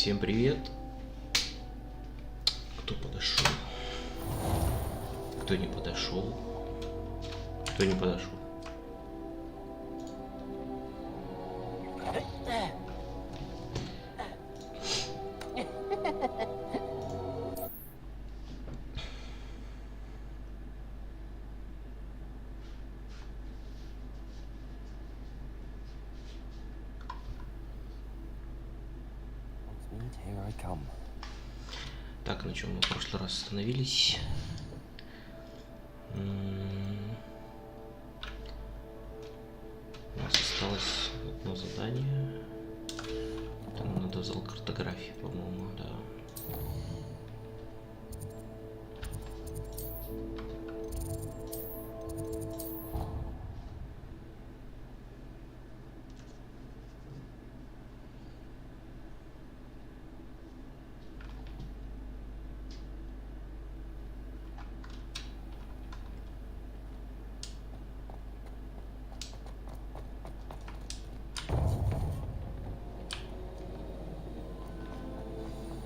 Всем привет! Кто подошел? Кто не подошел? Кто не подошел? Так, на чем мы в прошлый раз остановились? У нас осталось одно задание. Там надо в зал картографии, по-моему, да.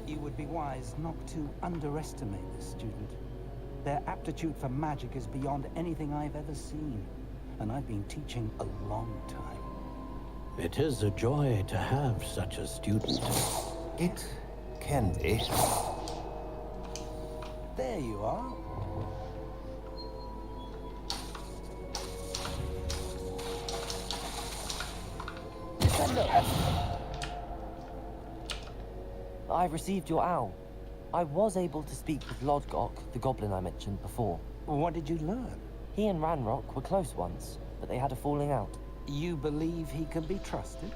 It would be wise not to underestimate this student. Their aptitude for magic is beyond anything I've ever seen, and I've been teaching a long time. It is a joy to have such a student. It can be. There you are. I've received your owl. I was able to speak with Lodgok, the goblin I mentioned before. What did you learn? He and Ranrock were close once, but they had a falling out. You believe he can be trusted?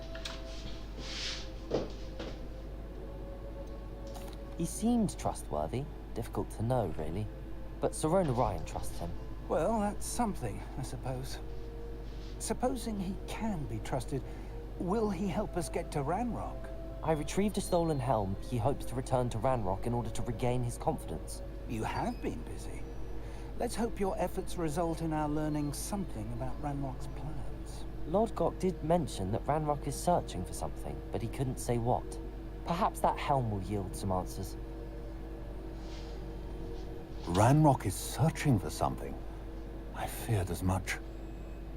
He seemed trustworthy. Difficult to know, really. But Sirona Ryan trusts him. Well, that's something, I suppose. Supposing he can be trusted, will he help us get to Ranrock? I retrieved a stolen helm. He hopes to return to Ranrock in order to regain his confidence. You have been busy. Let's hope your efforts result in our learning something about Ranrock's plans. Lodgok did mention that Ranrock is searching for something, but he couldn't say what. Perhaps that helm will yield some answers. Ranrock is searching for something. I feared as much.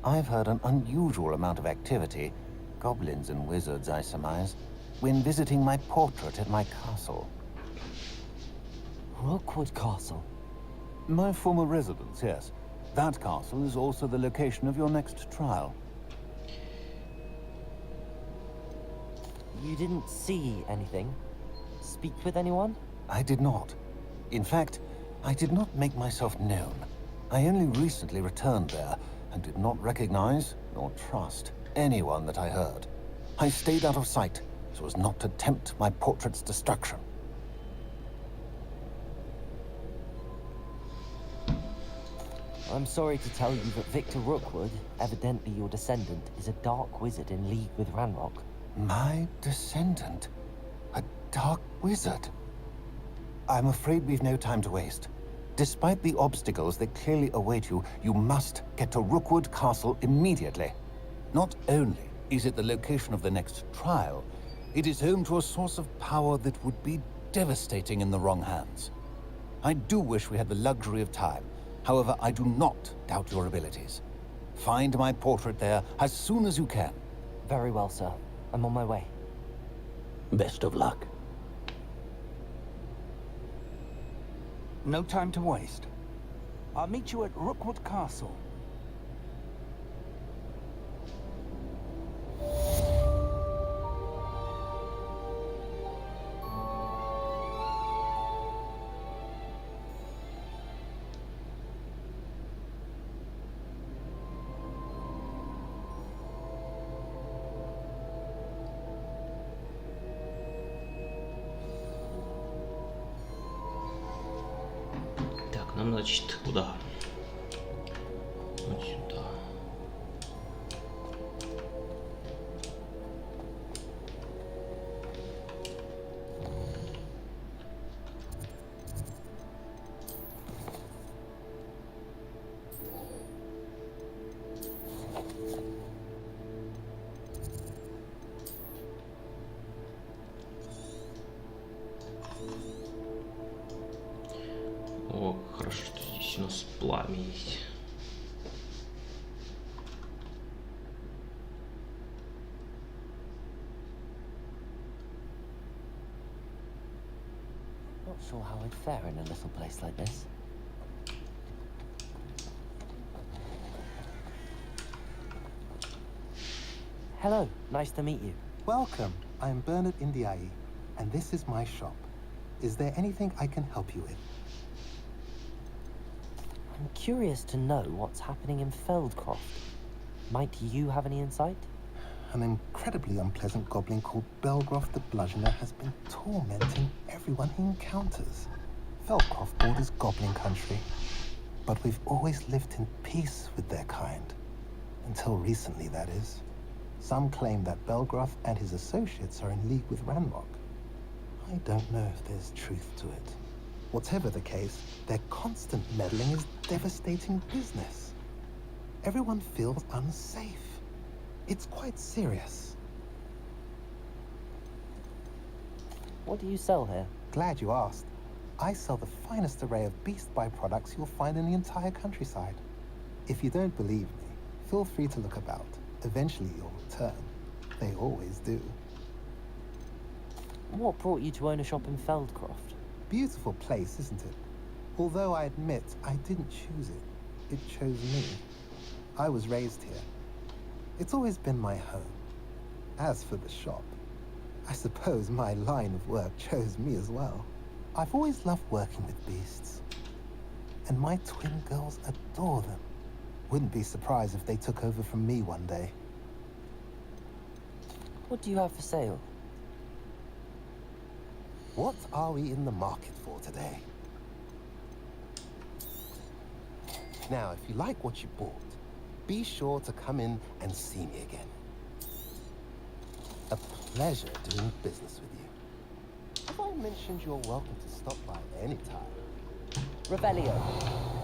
I've heard an unusual amount of activity, goblins and wizards, I surmise, when visiting my portrait at my castle. Rookwood Castle. My former residence, yes. That castle is also the location of your next trial. You didn't see anything? Speak with anyone? I did not. In fact, I did not make myself known. I only recently returned there and did not recognize nor trust anyone that I heard. I stayed out of sight so as not to tempt my portrait's destruction. I'm sorry to tell you that Victor Rookwood, evidently your descendant, is a dark wizard in league with Ranrock. My descendant? A dark wizard? I'm afraid we've no time to waste. Despite the obstacles that clearly await you, you must get to Rookwood Castle immediately. Not only is it the location of the next trial, it is home to a source of power that would be devastating in the wrong hands. I do wish we had the luxury of time. However, I do not doubt your abilities. Find my portrait there as soon as you can. Very well, sir. I'm on my way. Best of luck. No time to waste. I'll meet you at Rookwood Castle. Нам, значит, куда? Вот сюда. О, хорошо, что здесь у нас пламя есть. Not sure how I'd fare in a little place like this. Hello, nice to meet you. Welcome. I'm Bernard Indiai, and this is my shop. Is there anything I can help you with? I'm curious to know what's happening in Feldcroft. Might you have any insight? An incredibly unpleasant goblin called Belgroth the Bludgeoner has been tormenting everyone he encounters. Feldcroft borders goblin country, but we've always lived in peace with their kind. Until recently, that is. Some claim that Belgroth and his associates are in league with Ranrock. I don't know if there's truth to it. Whatever the case, their constant meddling is devastating business. Everyone feels unsafe. It's quite serious. What do you sell here? Glad you asked. I sell the finest array of beast byproducts you'll find in the entire countryside. If you don't believe me, feel free to look about. Eventually you'll return. They always do. What brought you to own a shop in Feldcroft? Beautiful place, isn't it? Although I admit I didn't choose it. It chose me. I was raised here. It's always been my home. As for the shop, I suppose my line of work chose me as well. I've always loved working with beasts. And my twin girls adore them. Wouldn't be surprised if they took over from me one day. What do you have for sale? What are we in the market for today? Now, if you like what you bought, be sure to come in and see me again. A pleasure doing business with you. Have I mentioned you're welcome to stop by any time? Revelio.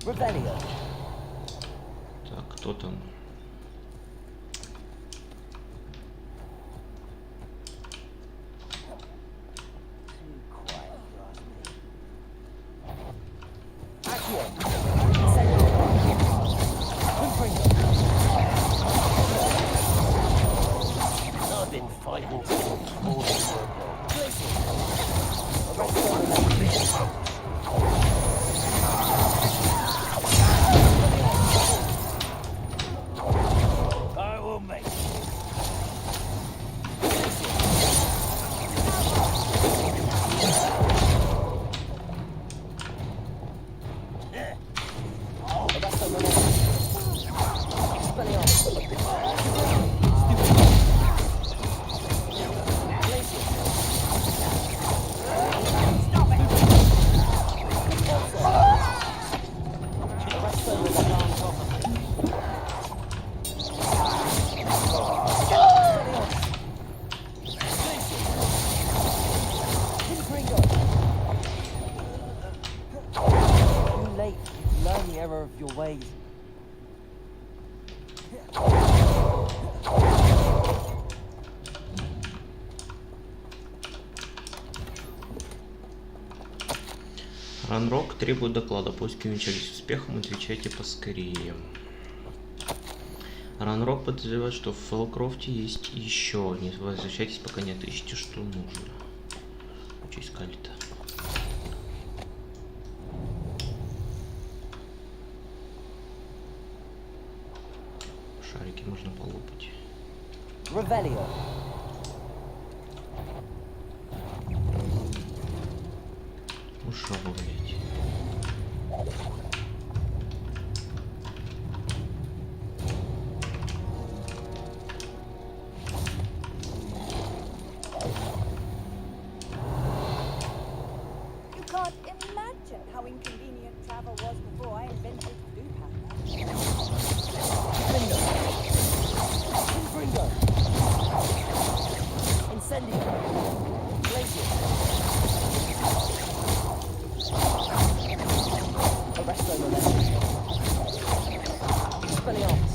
Revelio. Так, кто там? Accio. Incendio. Confringo. I've been fighting all this work. Glacier. Arresto. I will make Arresto. Expelliarmus. Too late. Learn the error of your ways. Ранрок требует доклада. Поиски увенчались успехом. Отвечайте поскорее. Ранрок подозревает, что в Феллкрофте есть еще. Не возвращайтесь, пока не отыщете, что нужно. Что искали-то? Шарики можно полопать. Revelio. Ушел, блядь. You can't imagine how inconvenient travel was before I invented blue powder. Confringo. Incendio. Glacier. Arresto. Expelliarmus.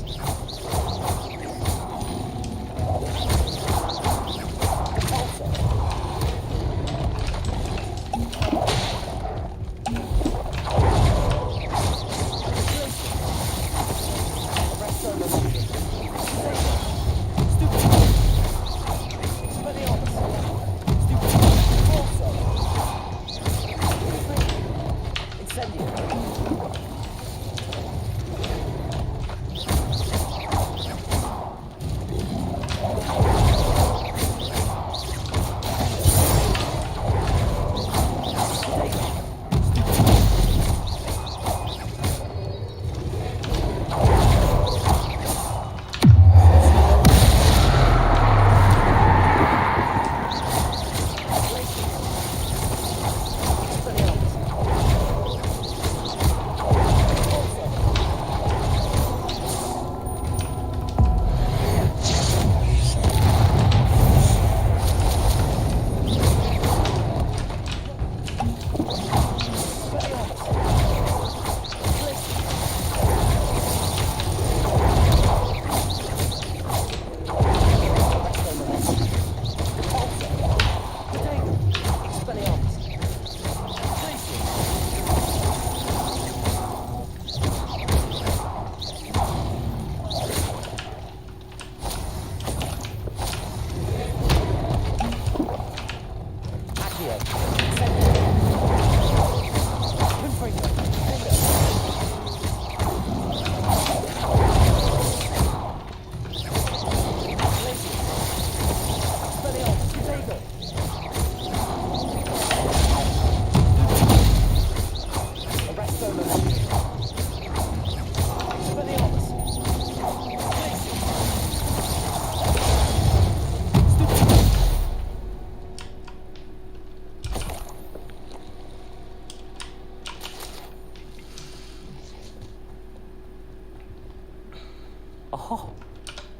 Oh,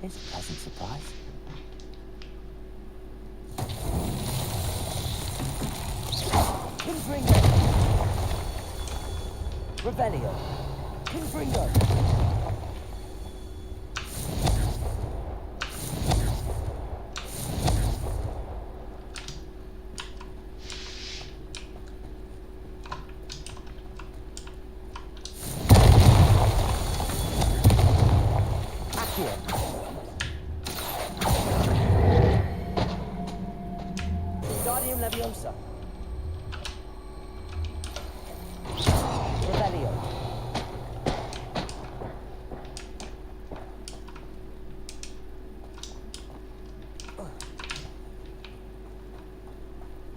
here's a pleasant surprise. Confringo. Revelio. Confringo. Accio. Wingardium Leviosa. Revelio.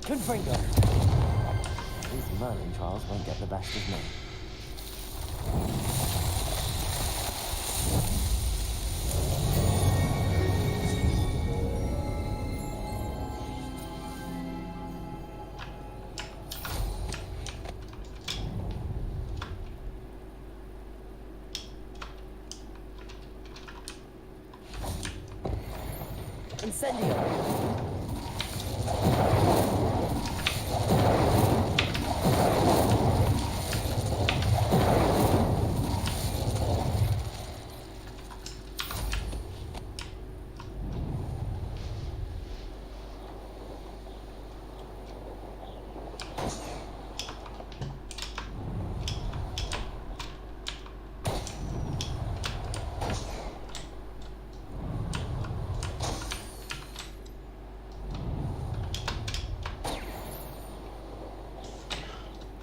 Confringo. These Merlin trials won't get the best of me. Incendio.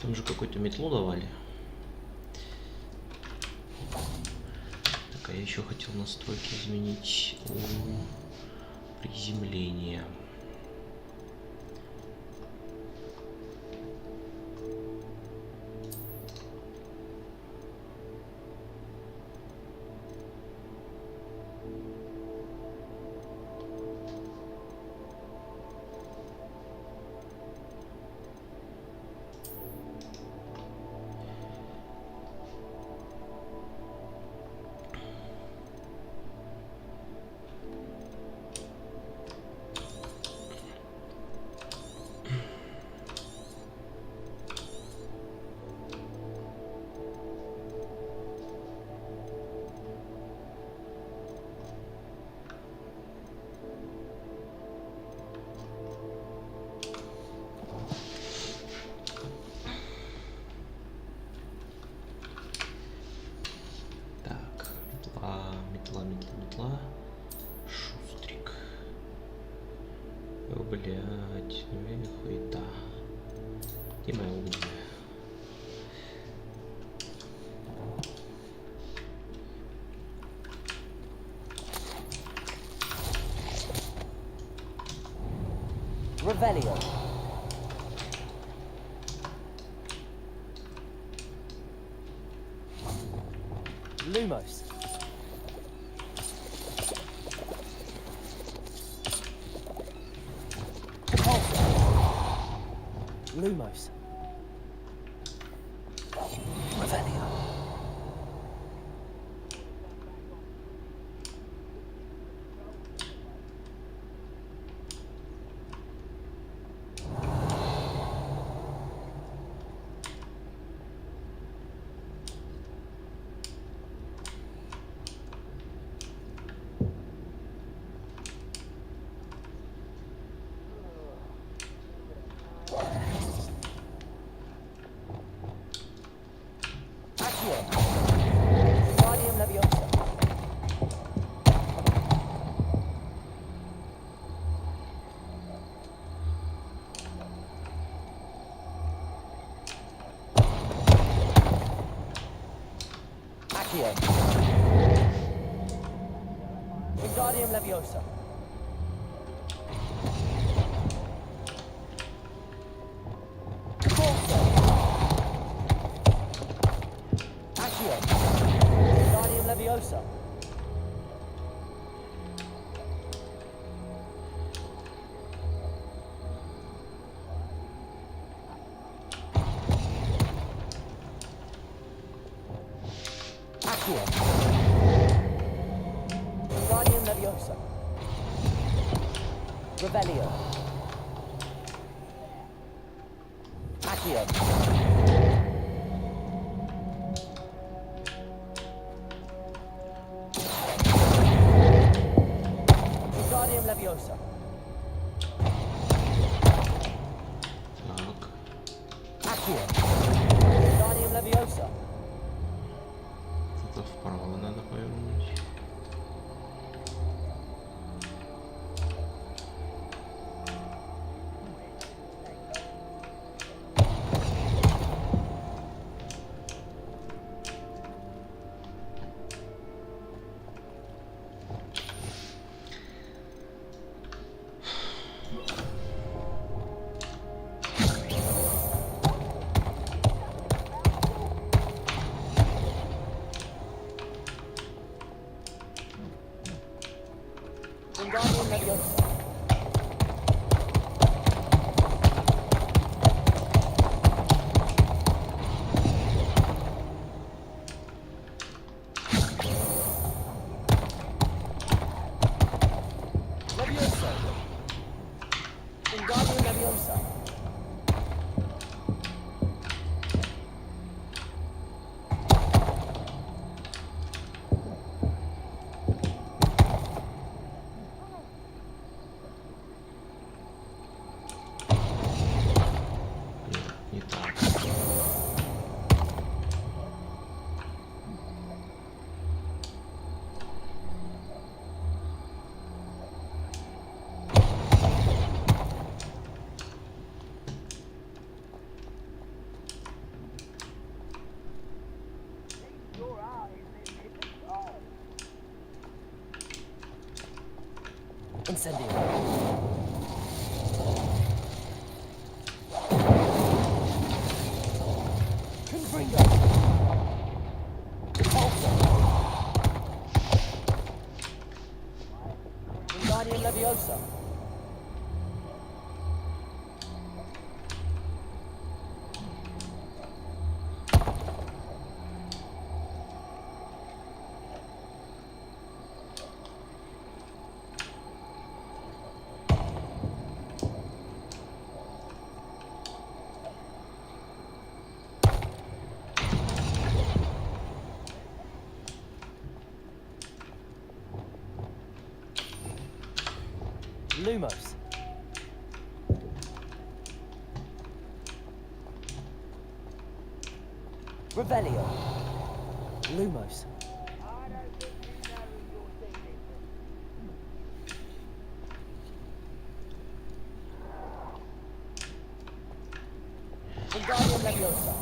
Там же какую-то метлу давали. Так, а я еще хотел настройки изменить у приземления. Метла. Шустрик. О, блядь, ну и хуета. Где моя огненная? Revelio. Lumos. Lumos. Revelio. Wingardium Leviosa. Accio. Wingardium Leviosa. Wingardium Leviosa. Accio. Wingardium Leviosa. Revelio. Accio. Accio. Wingardium Leviosa. Это вправо надо повернуть. Wingardium Leviosa. Leviosa. Wingardium Leviosa. Не так. Incendio. Confringo. Repulsor. Wingardium Leviosa. Lumos. Revelio. Lumos. Wingardium Leviosa.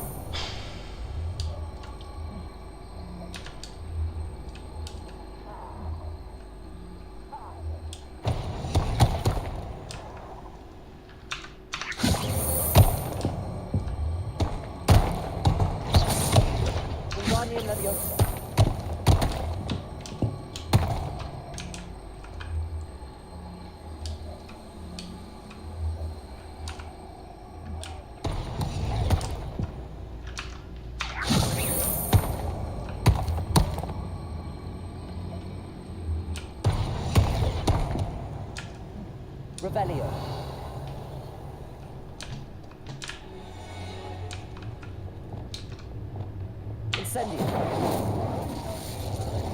Wingardium Leviosa. Revelio. Incendio.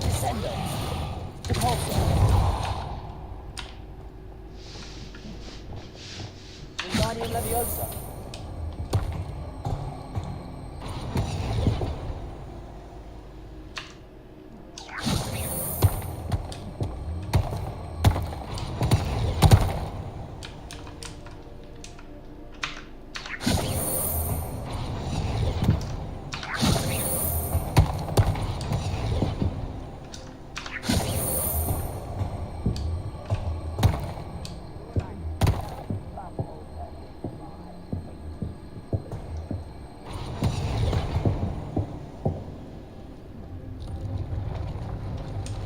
Descendo. Repulsor. Wingardium Leviosa.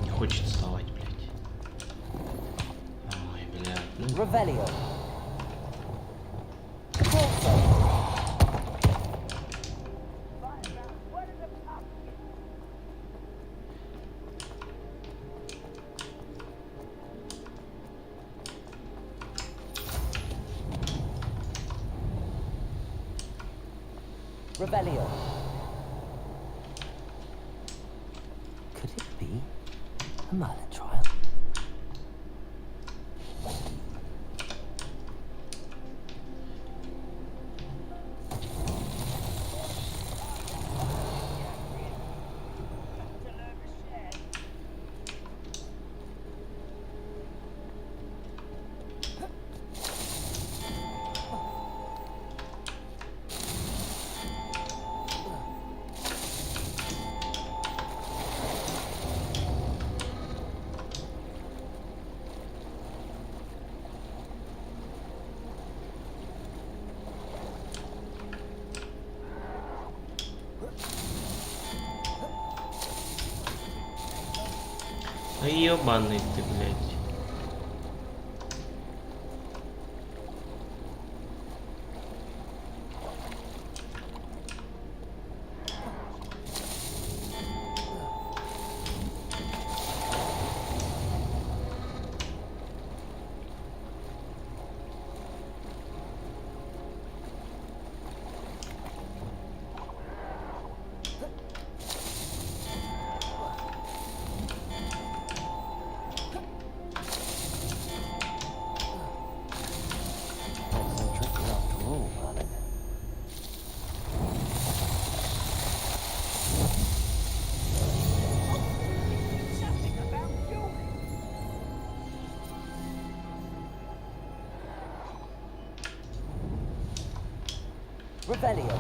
Не хочет вставать, блядь. Ой, блядь. Ну, Revelio. Repulsor. Revelio. Could it be a Merlin trial? Ёбаный ты, блядь. That's no trick after all, darling. Something about you. Revelio.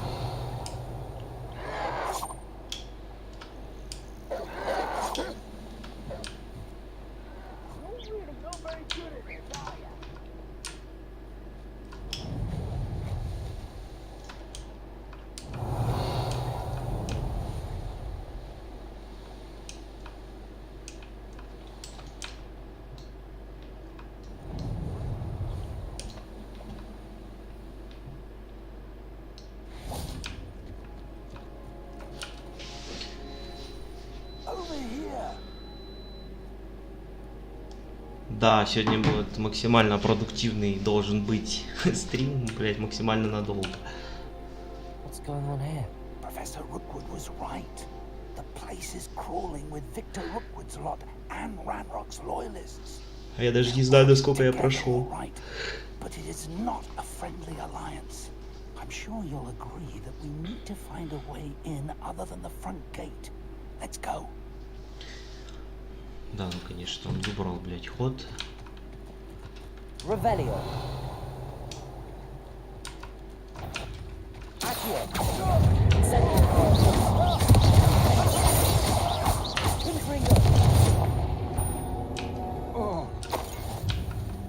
You're really not very good at this, are you? Over here. Да, сегодня будет максимально продуктивный должен быть стрим, блядь, максимально надолго. What's going on here? Professor Rookwood was right. The place is crawling with Victor Rookwood's lot and Ranrock's loyalists. А я даже не знаю, насколько я Together, прошел. all right, but it is not a friendly alliance. I'm sure you'll agree that we need to find a way in other than the front gate. Let's go. Да, ну конечно, он выбрал, блядь, ход. Revelio. Accio. Incendio. Confringo.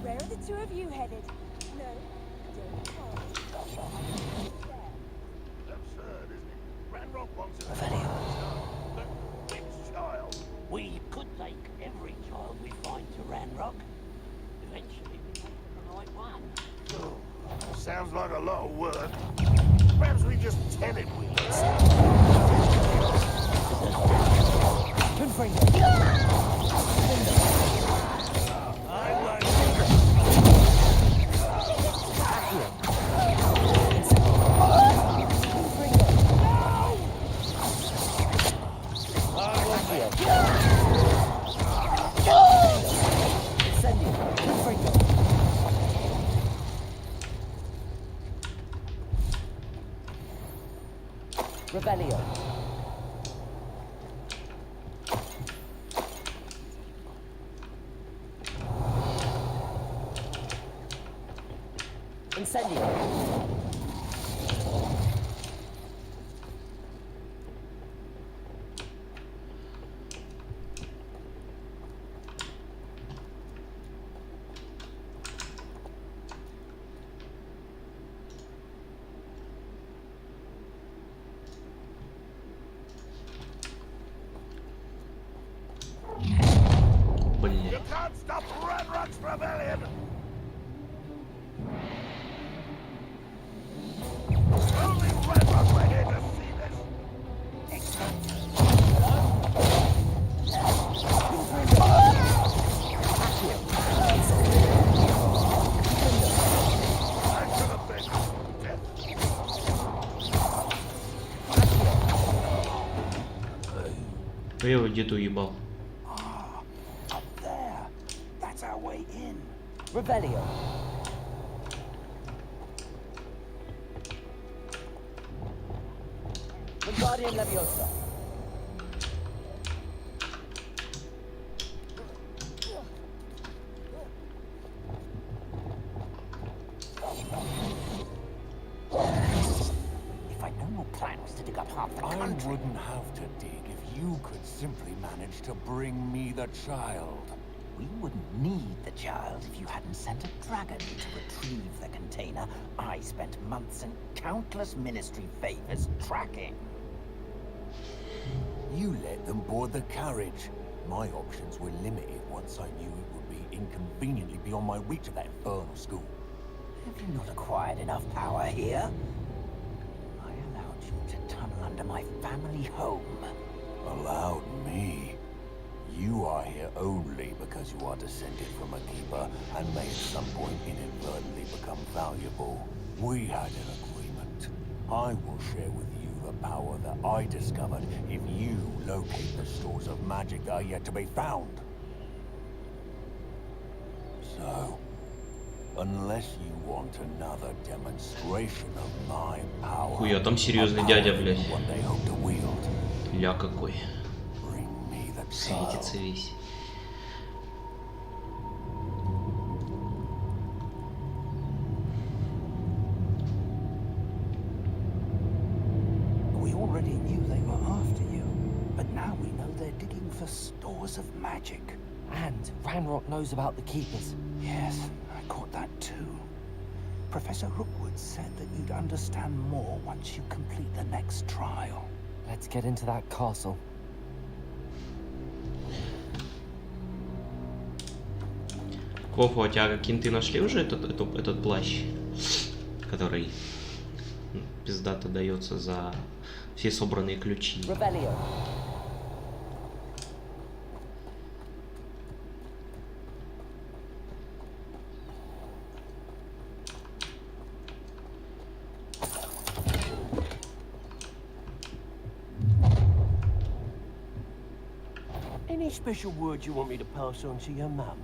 Where are the two of you headed? No, don't call. Absurd, isn't it? Ranrock wants us. Revelio. But which child? We could take every child we find to Ranrock. Eventually, we take the right one. Oh, sounds like a lot of work. Perhaps we just tell him we listen. Confringo. I won't. Accio. Confringo. Incendio. Confringo. Revelio. Incendio. Блядь. You can't stop Ranrock's rebellion! Only Ranrock were here to see this! I could have been dead. Я его где-то уебал. Up there. That's our way in. Revelio. Wingardium Leviosa. If I'd known your plan was to dig up half the I country. wouldn't have to dig if you could simply manage to bring me the child. We wouldn't need the child if you hadn't sent a dragon to retrieve the container I spent months and countless ministry favors tracking. You let them board the carriage. My options were limited once I knew it would be inconveniently beyond my reach of that infernal school. Have you not acquired enough power here? I allowed you to tunnel under my family home. Allowed me? You are here only because you are descended from a keeper and may at some point inadvertently become valuable. We had an agreement. I will share with you the power that I discovered if you locate the stores of magic that are yet to be found. So, unless you want another demonstration of my power, Хуя, там серьезный дядя, блядь. one day hope to wield, Ля какой. bring me the Светится весь. We already knew they were after you, but now we know they're digging for stores of magic. And Ranrock knows about the keepers. Yes, I caught that too. Professor Rookwood said that you'd understand more once you complete the next trial. Let's get into that castle. Кофу, а тебя кенты нашли уже этот плащ, который пиздато дается за все собранные ключи? Rebellion. Any special word you want me to pass on to your mum?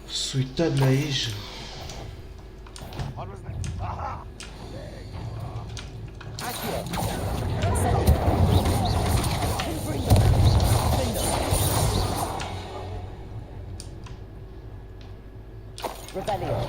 Суета для Эйжи. Rebellion.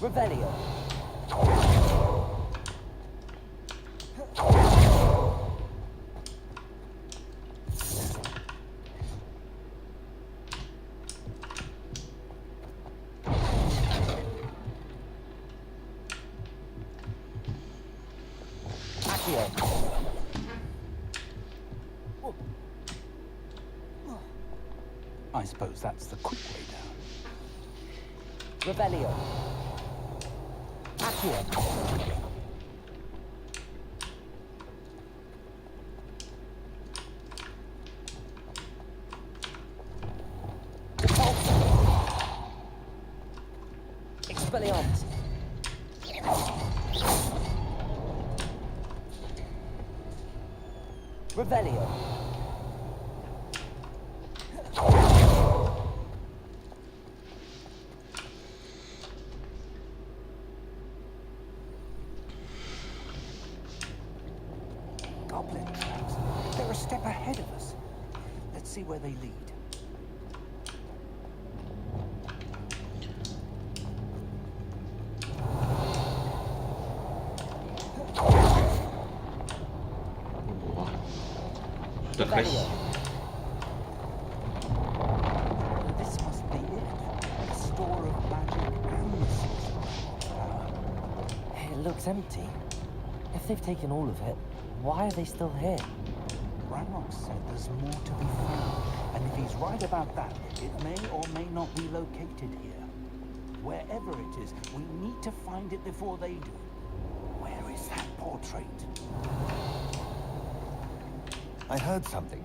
Revelio. I suppose that's the quick way down. Revelio. Accio. Expelliarmus. Revelio. Goblin tracks. They're a step ahead of us. Let's see where they lead. Что красиво. This must be it. A store of magic and the source of power. It looks empty. If they've taken all of it, why are they still here? Ranrock said there's more to be found, and if he's right about that, it may or may not be located here. Wherever it is, we need to find it before they do. Where is that portrait? I heard something.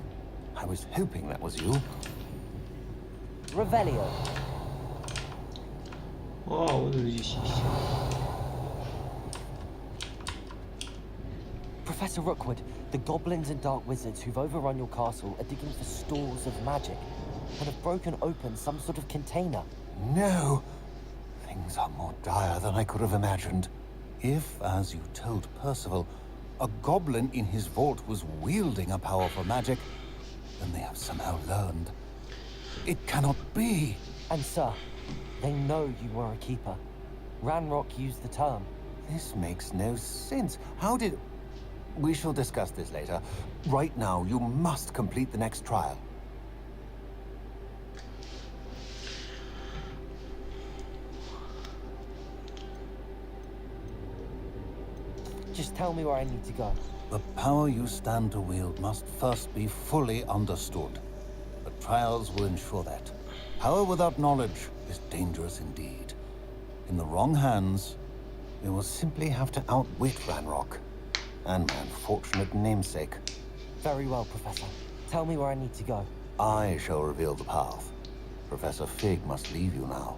I was hoping that was you. Revelio. О, вот здесь есть. Professor Rookwood, the goblins and dark wizards who've overrun your castle are digging for stores of magic and have broken open some sort of container. No! Things are more dire than I could have imagined. If, as you told Percival, a goblin in his vault was wielding a powerful magic, then they have somehow learned. It cannot be! And sir, they know you were a keeper. Ranrock used the term. This makes no sense. How did... We shall discuss this later. Right now, you must complete the next trial. Just tell me where I need to go. The power you stand to wield must first be fully understood. The trials will ensure that. Power without knowledge is dangerous indeed. In the wrong hands, you will simply have to outwit Ranrock and my unfortunate namesake. Very well, Professor. Tell me where I need to go. I shall reveal the path. Professor Fig must leave you now.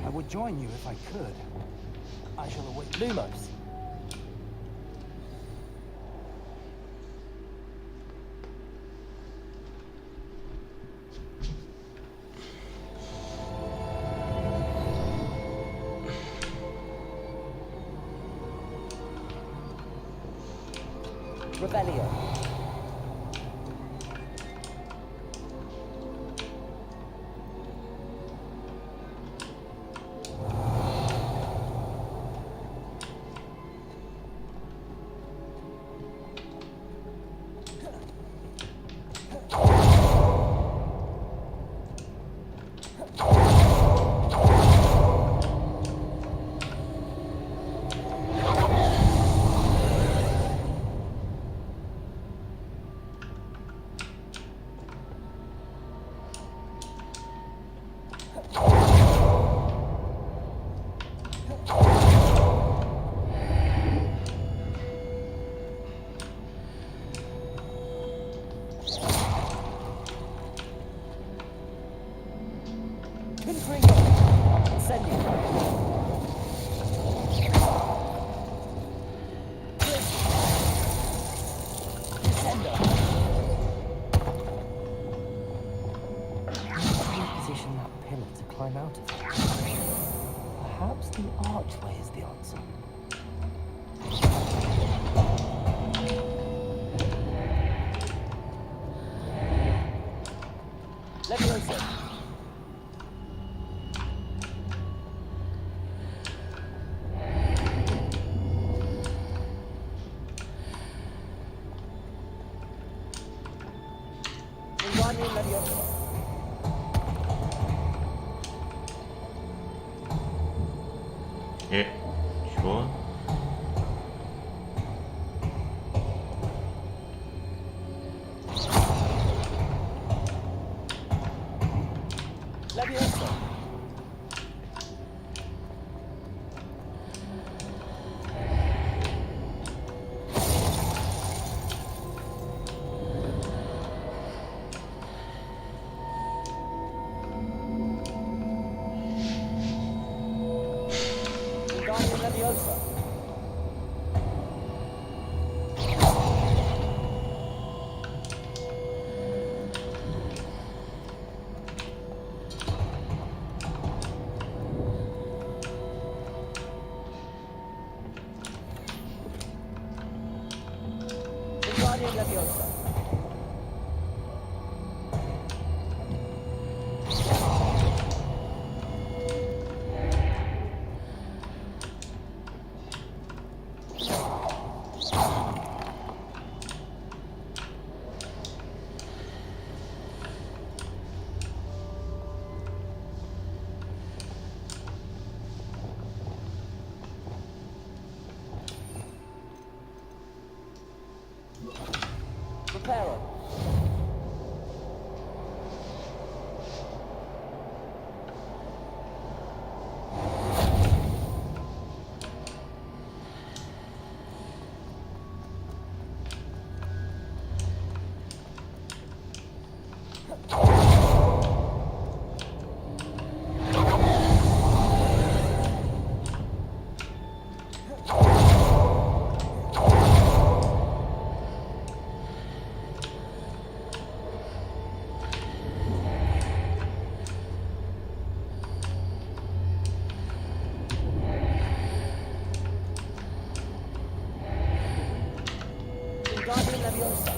I would join you if I could. I shall await Lumos. Revelio. Perhaps the archway is the answer. Leviosa. Wingardium Leviosa. Чего? Leviosa. Wingardium Leviosa. Wingardium Leviosa. Reparo. Wingardium Leviosa.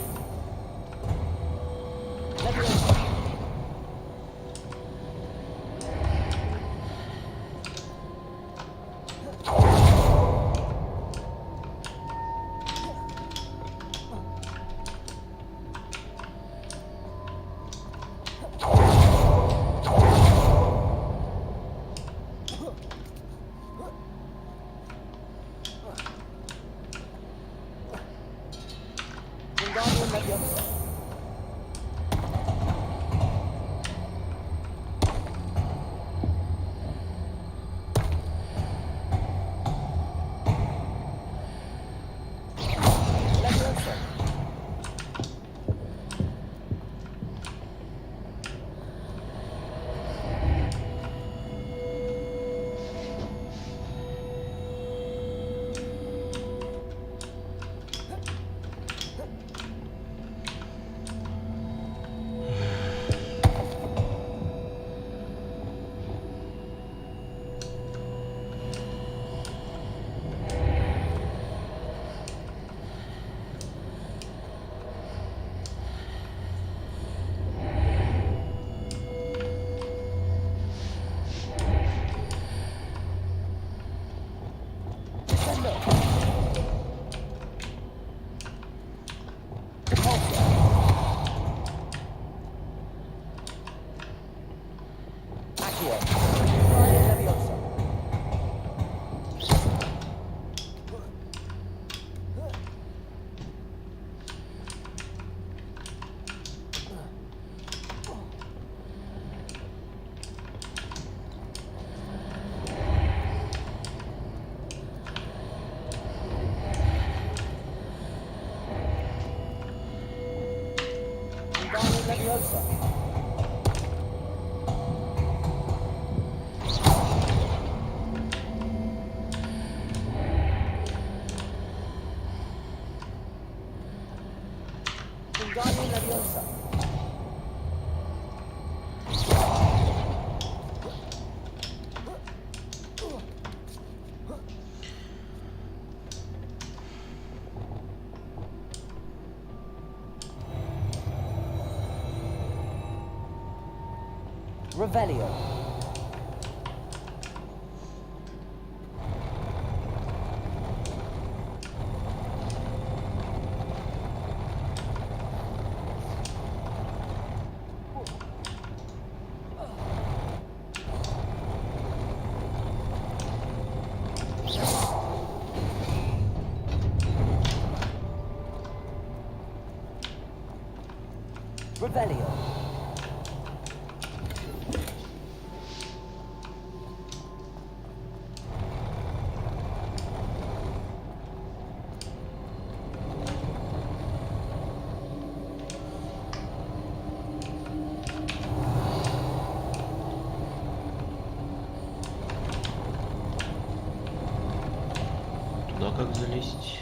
Leviosa. Wingardium Leviosa. Leviosa. Leviosa. Wingardium Leviosa. Revelio. Revelio. Туда как залезть?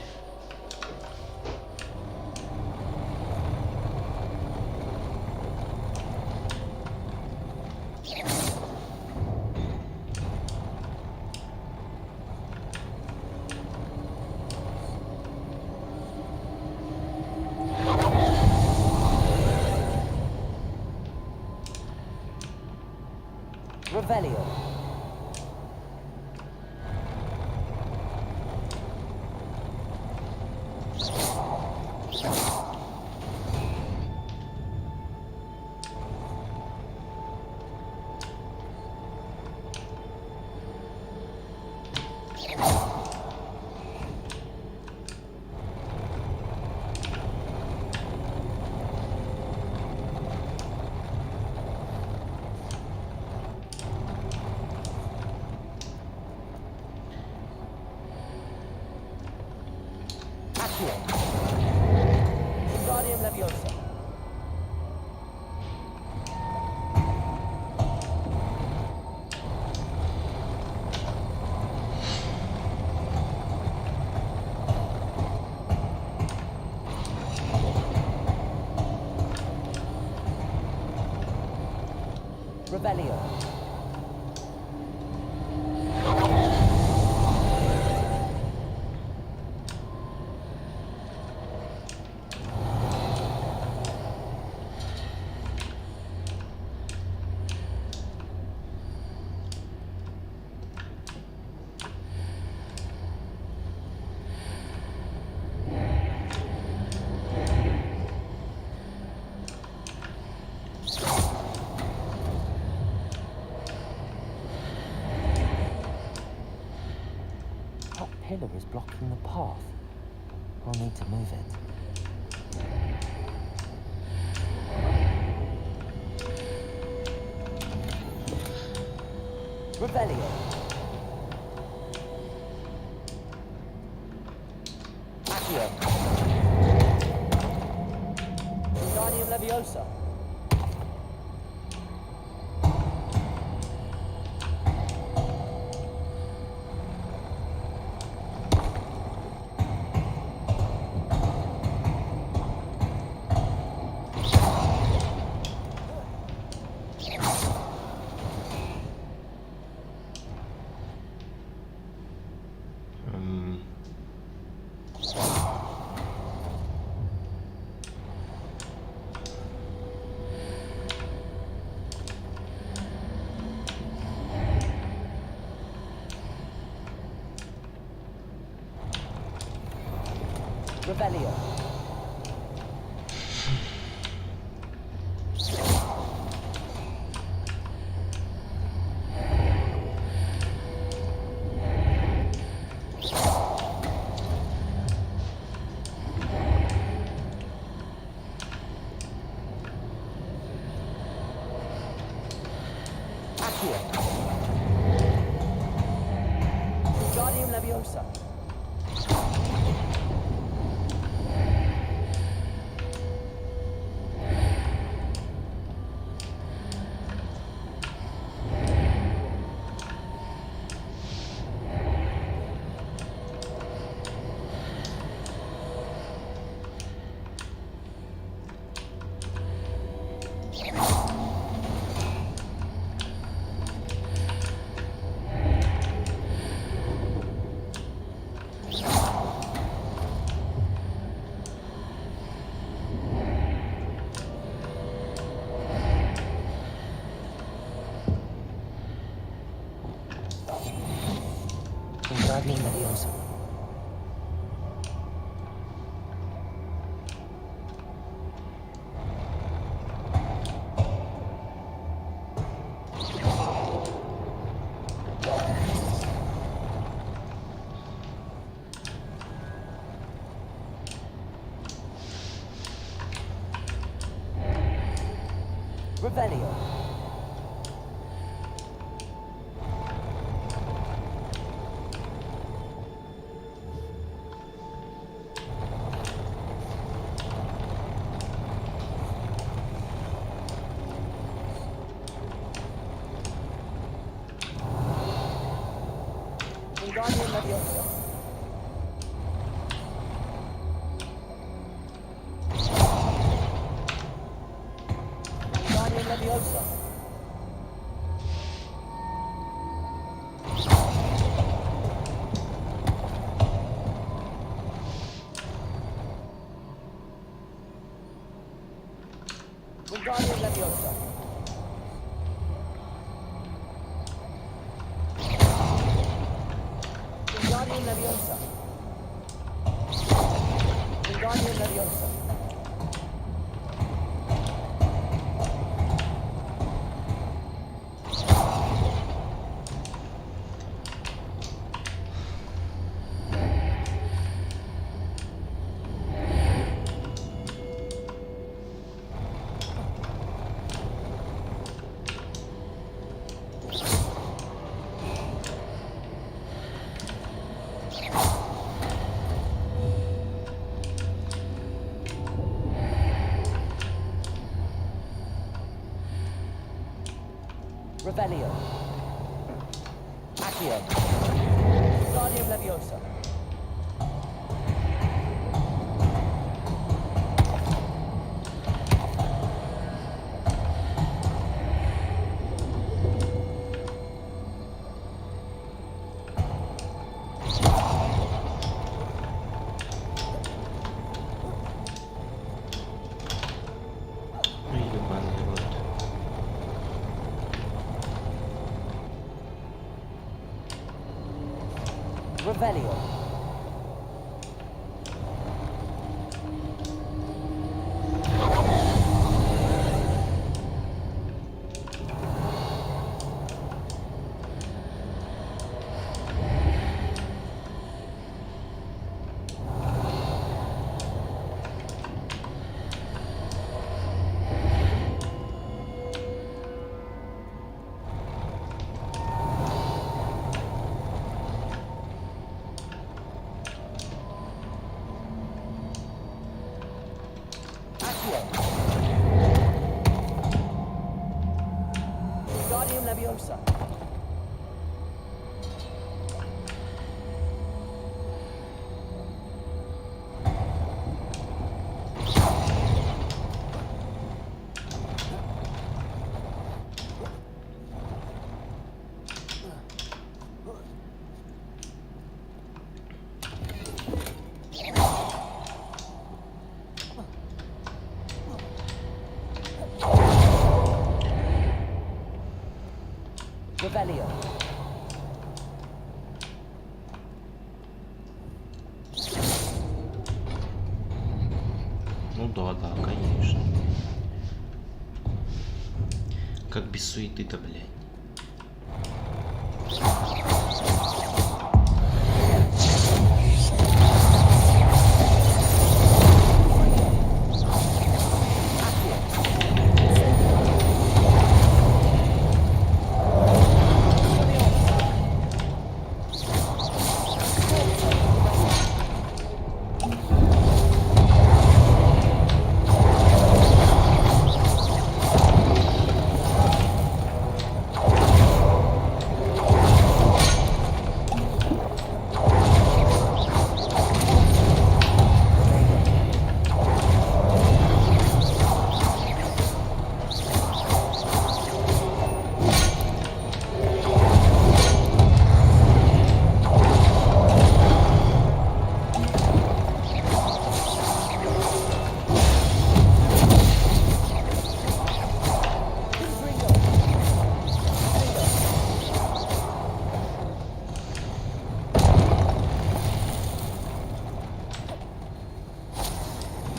Revelio. Wingardium Leviosa. Revelio. That pillar is blocking the path. I'll need to move it. Revelio. Accio. Wingardium Leviosa. Revelio. Accio. Wingardium Leviosa. Wingardium Leviosa. Revelio. Wingardium Leviosa. Wingardium Leviosa. Wingardium Leviosa. Wingardium Leviosa. Wingardium Leviosa. Revelio. Accio. Wingardium Leviosa. Ебаный рот. Revelio. Wingardium Leviosa. Revelio. Ну да, конечно. Как без суеты-то, блядь.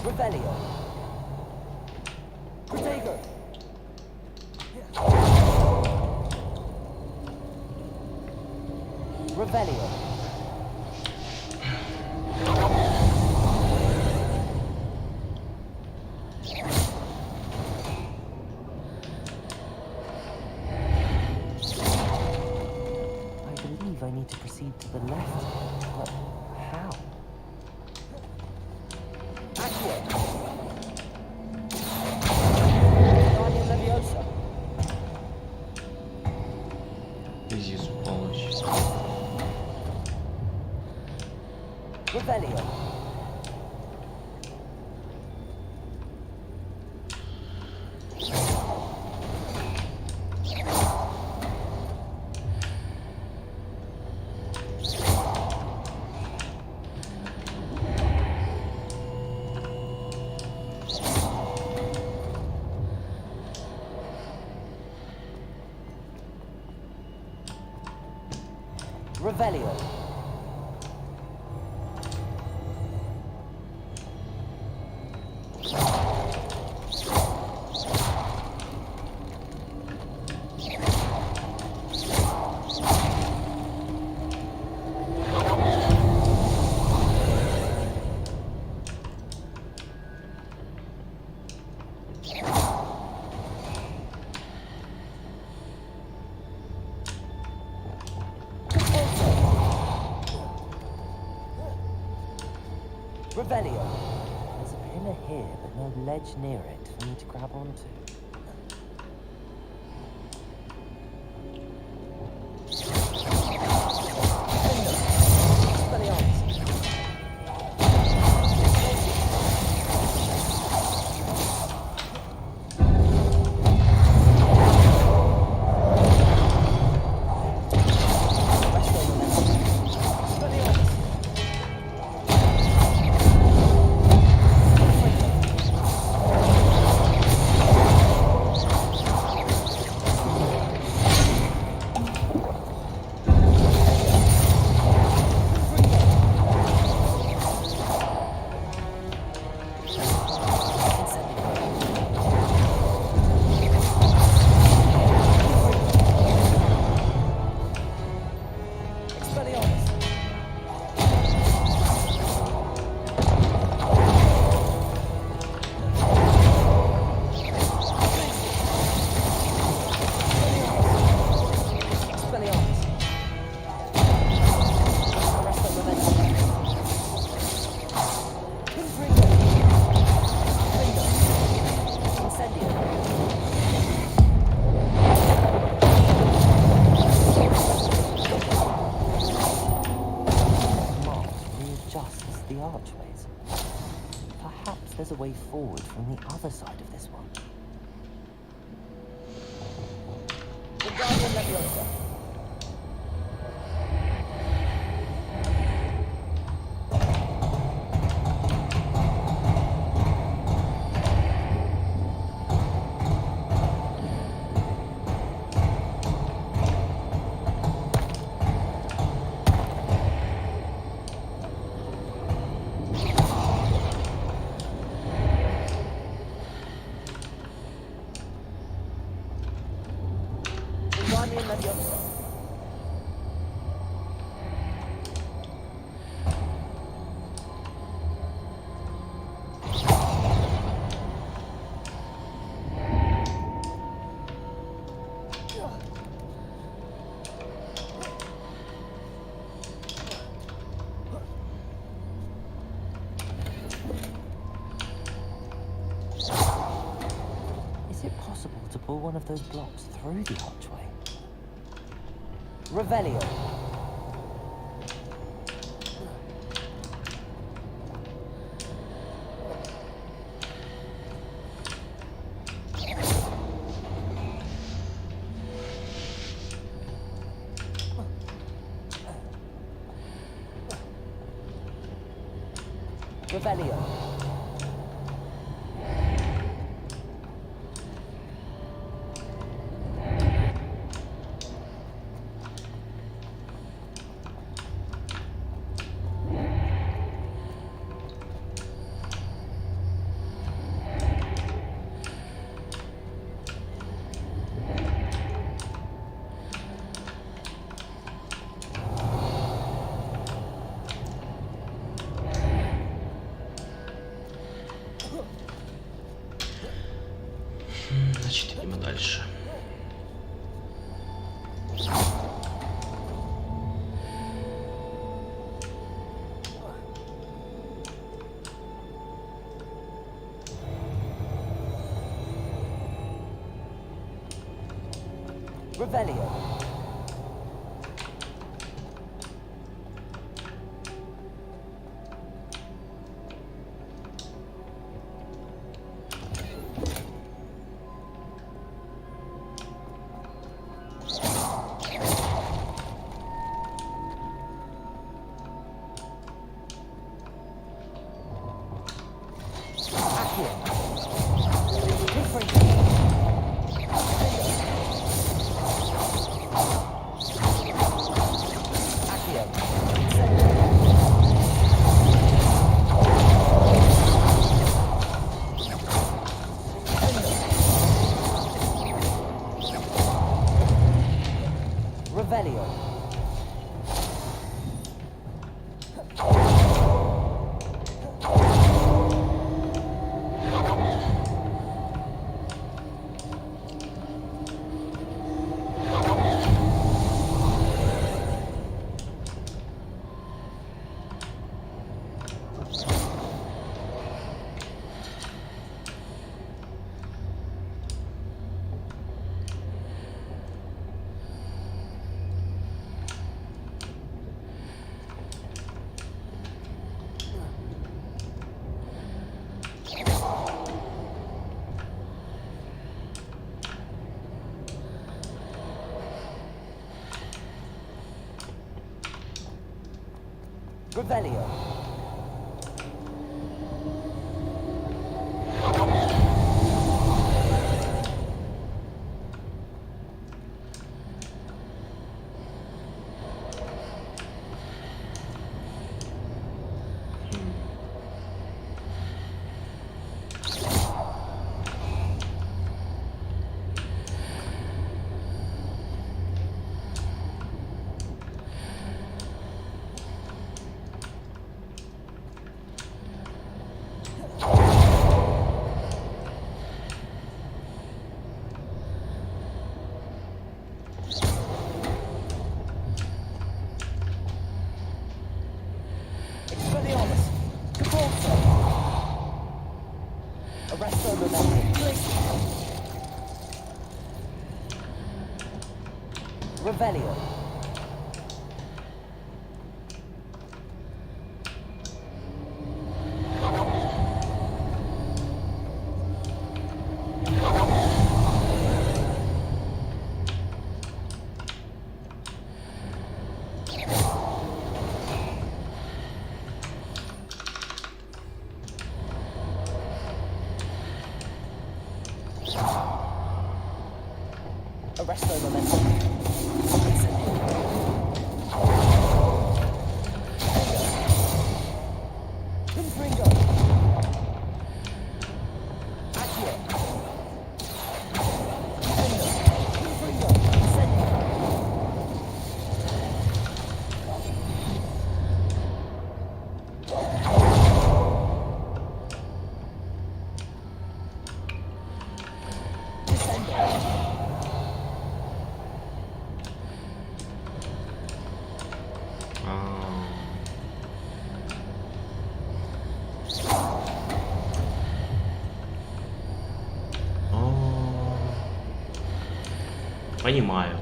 Revelio. Protego. Revelio. I need to proceed to the left, but how? Accio! Guardian Leviosa. Изи сволочь. Revelio. Revelio. Revelio. There's a pillar here, but no ledge near it for me to grab onto. There's a way forward from the other side of this one. Guardian Leviosa. Pull one of those blocks through the archway. Revelio. Revelio. Значит, идем дальше. Revelio. Revelio. Revelio. Revelio. Arresto momentum. Понимаю.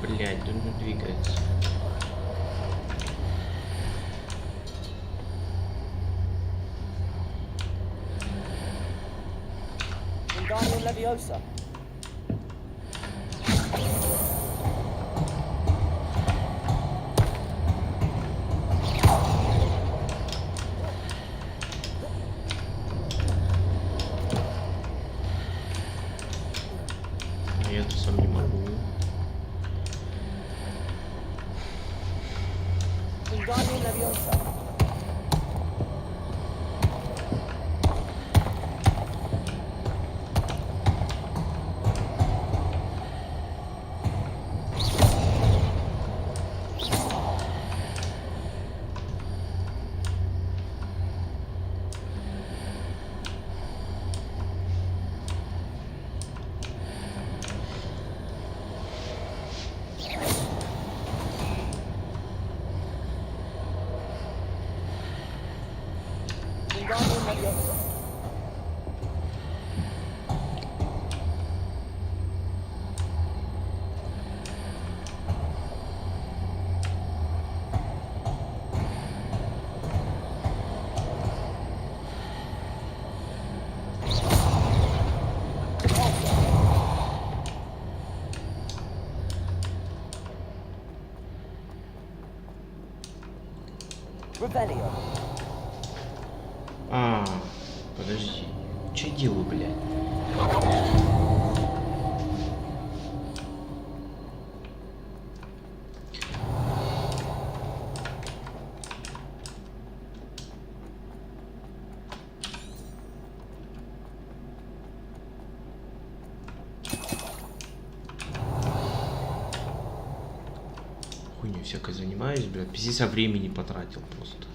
Блять, да он двигается. Leviosa. Я тут сам не могу. Leviosa. Revelio. А, подожди. Че делаю, блядь? Хуйней всякой занимаюсь, блядь. Пиздец, а времени потратил просто.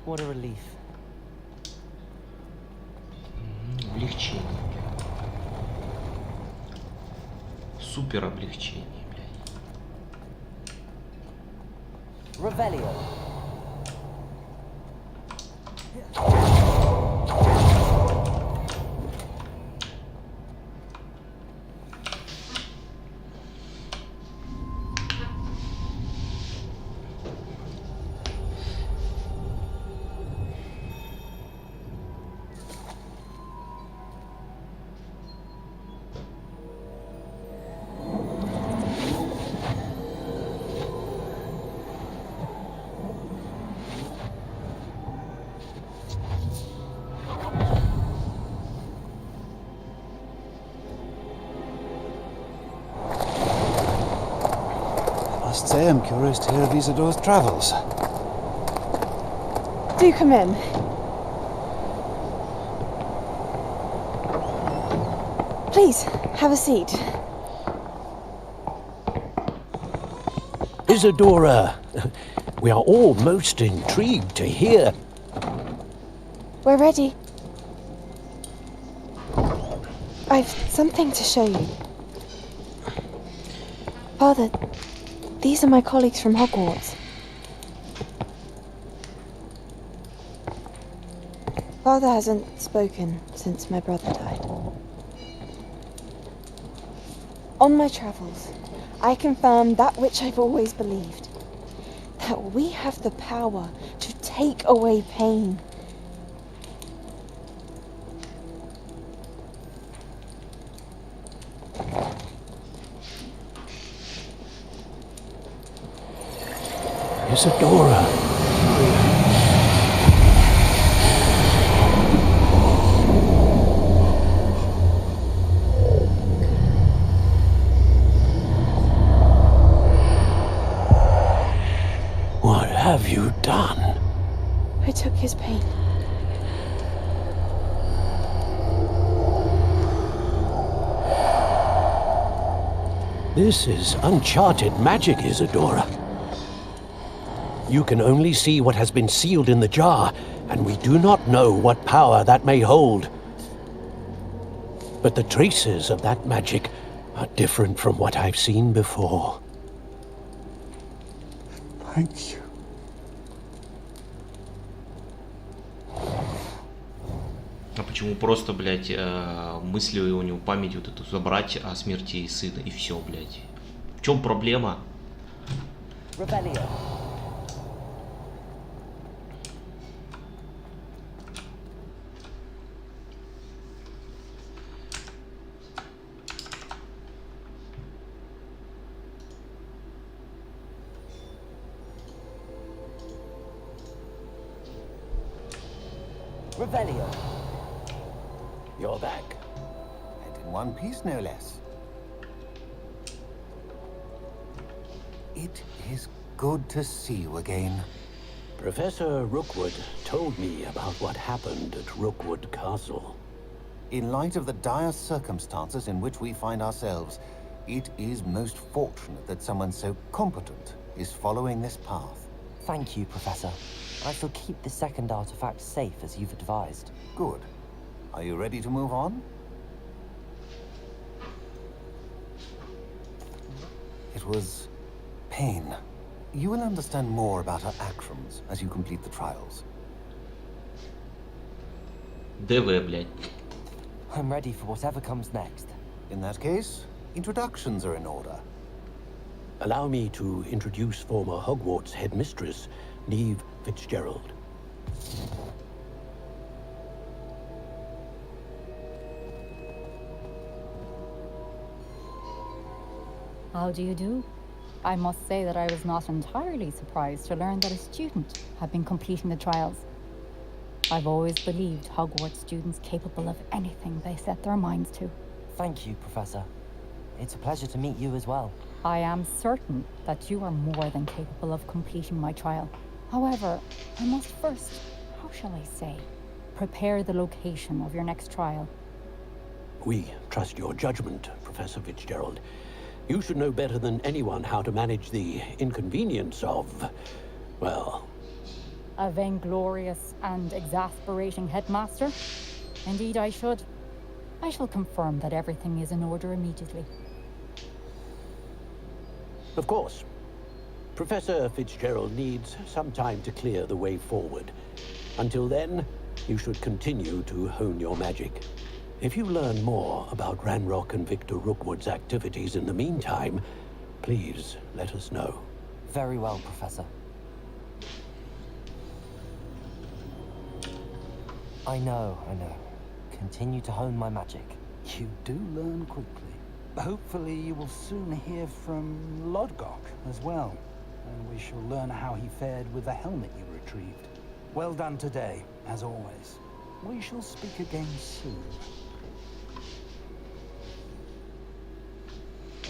What a relief. Облегчение, блядь. Супер облегчение, блядь. Revelio. I must say I'm curious to hear of Isadora's travels. Do come in. Please, have a seat. Isadora, we are all most intrigued to hear. We're ready. I've something to show you. Father, these are my colleagues from Hogwarts. Father hasn't spoken since my brother died. On my travels, I confirmed that which I've always believed. That we have the power to take away pain. Isadora. What have you done? I took his pain. This is uncharted magic, Isadora. You can only see what has been sealed in the jar, and we do not know what power that may hold. But the traces of that magic are different from what I've seen before. Thank you. А почему просто, блядь, мыслью у него память вот эту забрать о смерти сына и все, блядь? В чем проблема? Revelio. Revelio. You're back. And in one piece, no less. It is good to see you again. Professor Rookwood told me about what happened at Rookwood Castle. In light of the dire circumstances in which we find ourselves, it is most fortunate that someone so competent is following this path. Thank you, Professor. I shall keep the second artifact safe as you've advised. Good. Are you ready to move on? It was pain. You will understand more about her actions as you complete the trials. ДВ, блядь. I'm ready for whatever comes next. In that case, introductions are in order. Allow me to introduce former Hogwarts headmistress, Neve Fitzgerald. How do you do? I must say that I was not entirely surprised to learn that a student had been completing the trials. I've always believed Hogwarts students capable of anything they set their minds to. Thank you, Professor. It's a pleasure to meet you as well. I am certain that you are more than capable of completing my trial. However, I must first, how shall I say, prepare the location of your next trial. We trust your judgment, Professor Fitzgerald. You should know better than anyone how to manage the inconvenience of, well, A vainglorious and exasperating headmaster? Indeed, I should. I shall confirm that everything is in order immediately. Of course. Professor Fitzgerald needs some time to clear the way forward. Until then, you should continue to hone your magic. If you learn more about Ranrock and Victor Rookwood's activities in the meantime, please let us know. Very well, Professor. I know. Continue to hone my magic. You do learn quickly. Hopefully you will soon hear from Lodgok as well, and we shall learn how he fared with the helmet you retrieved. Well done today, as always. We shall speak again soon.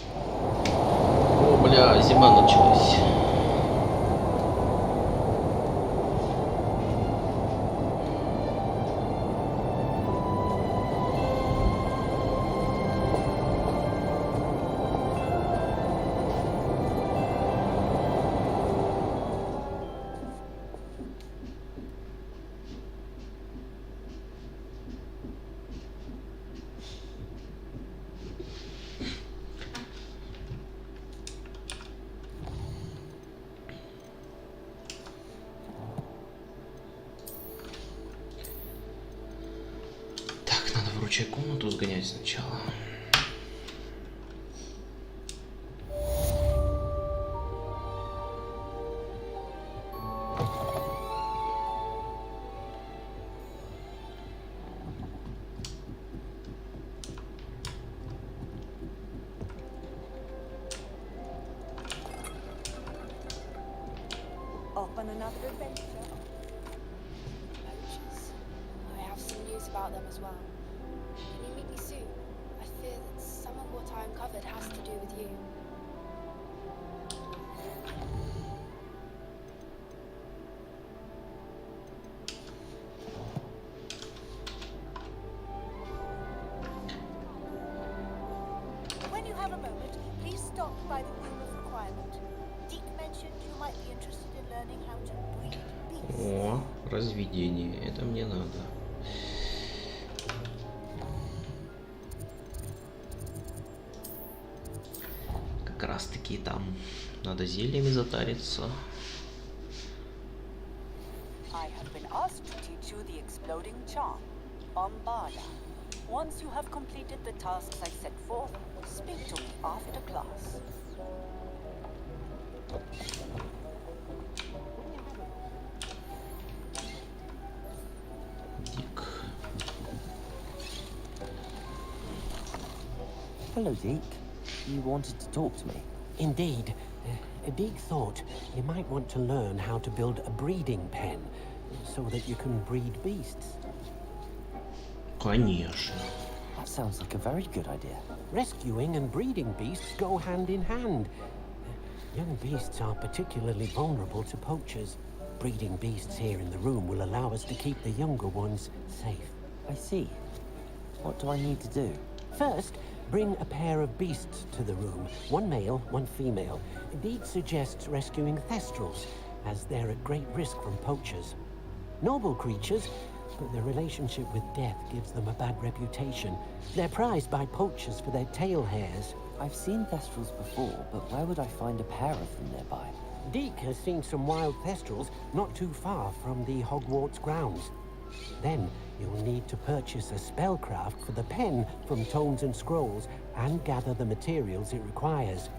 О, бля, зима началась. Короче, комнату сгонять сначала. Off on another adventure. I have some news about them as well. Can you meet me soon? I fear that some of what I uncovered has to do with you. When you have a moment, please stop by the room of requirement. Deke mentioned you might be interested in learning how to breed beasts. О, разведение. Это мне надо. Как раз таки там надо зельями затариться. I have been asked to teach you the exploding charm, Bombarda. Once you have completed the tasks I set forth, speak to me after class. Hello, Deke. You wanted to talk to me? Indeed. Deke thought you might want to learn how to build a breeding pen so that you can breed beasts. Конечно. That sounds like a very good idea. Rescuing and breeding beasts go hand in hand. Young beasts are particularly vulnerable to poachers. Breeding beasts here in the room will allow us to keep the younger ones safe. I see. What do I need to do? First, bring a pair of beasts to the room. One male, one female. Deke suggests rescuing thestrals, as they're at great risk from poachers. Noble creatures, but their relationship with death gives them a bad reputation. They're prized by poachers for their tail hairs. I've seen thestrals before, but where would I find a pair of them nearby? Deke has seen some wild thestrals not too far from the Hogwarts grounds. Then you'll need to purchase a spellcraft for the pen from Tomes and Scrolls and gather the materials it requires.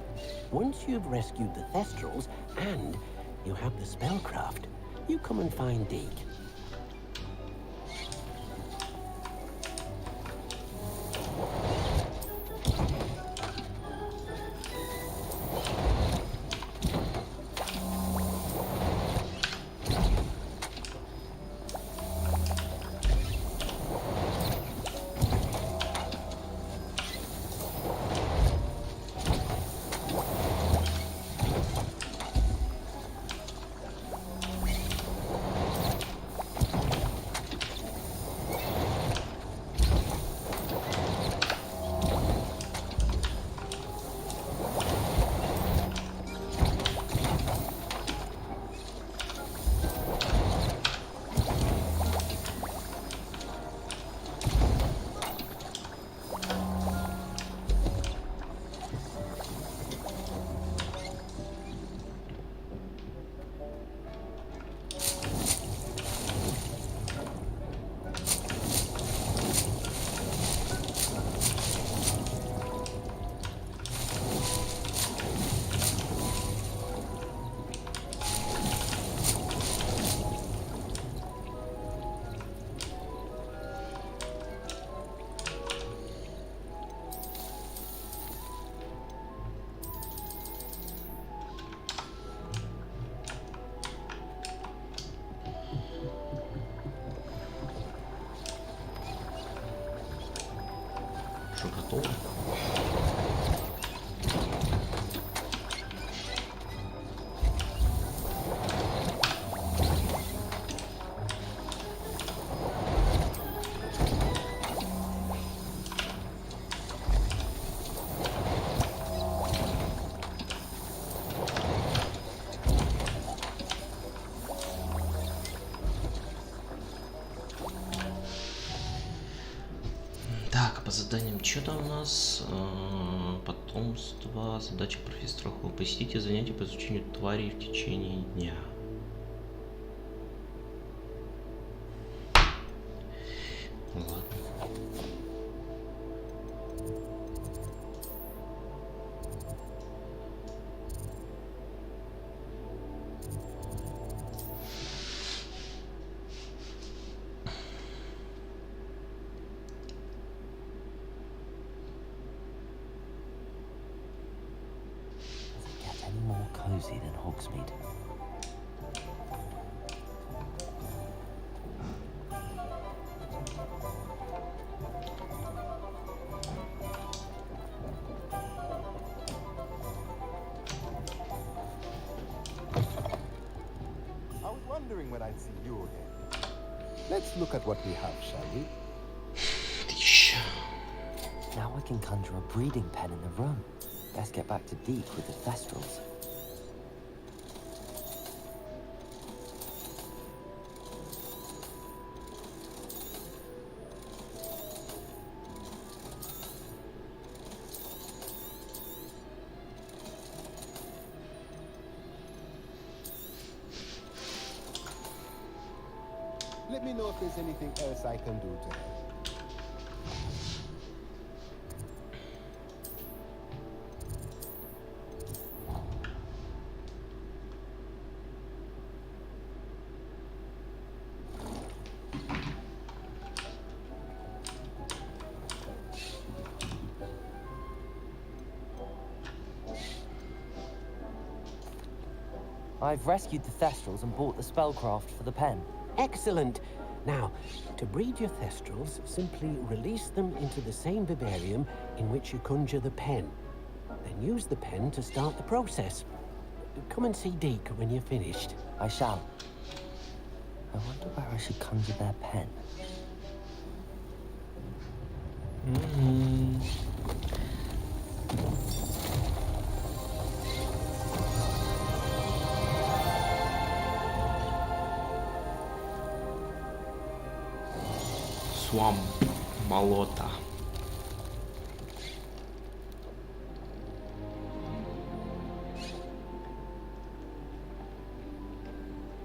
Once you've rescued the thestrals and you have the spellcraft, you come and find Deke. заданием что там у нас? Потомство, задача профессора Ху. Посетите занятия по изучению тварей в течение дня. Ладно. More cozy than Hogsmeade. I was wondering when I'd see you again. Let's look at what we have, shall we? Now I can conjure a breeding pen in the room. Best get back to Deek with the Thestrals. Let me know if there's anything else I can do to help. I've rescued the Thestrals and bought the spellcraft for the pen. Excellent. Now, to breed your Thestrals, simply release them into the same vivarium in which you conjure the pen. Then use the pen to start the process. Come and see Deek when you're finished. I shall. I wonder where I should conjure their pen. Swamp. Болото.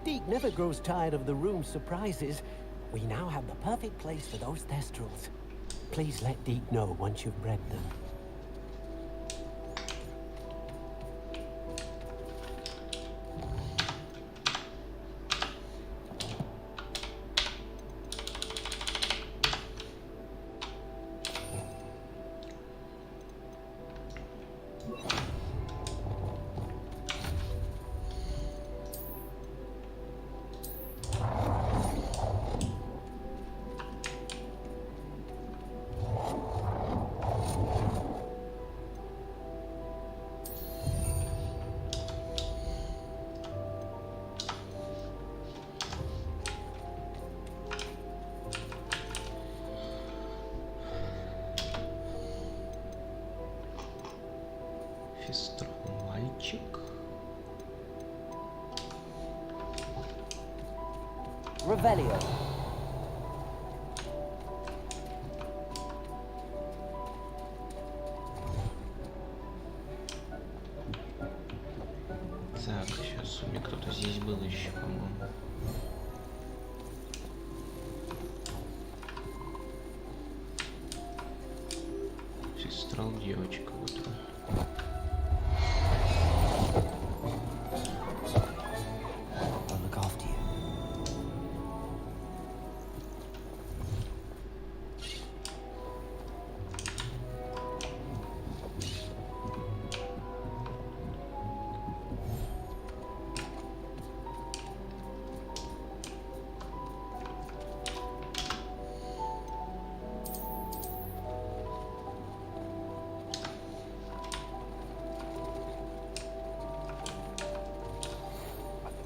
Deek never grows tired of the room's surprises. We now have the perfect place for those Thestrals. Please let Deek know once you've bred them. Мальчик. Revelio. Так, сейчас у меня кто-то здесь был еще, по-моему. Сестра девочка, вот он.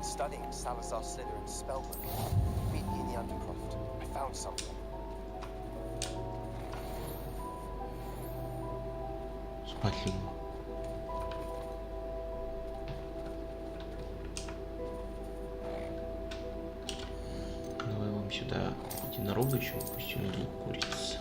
Studying Salazar Slytherin's spellbook. Meet me in the Undercroft. I found something. Спасибо. Давай вам сюда единорога еще, пусть он будет курица.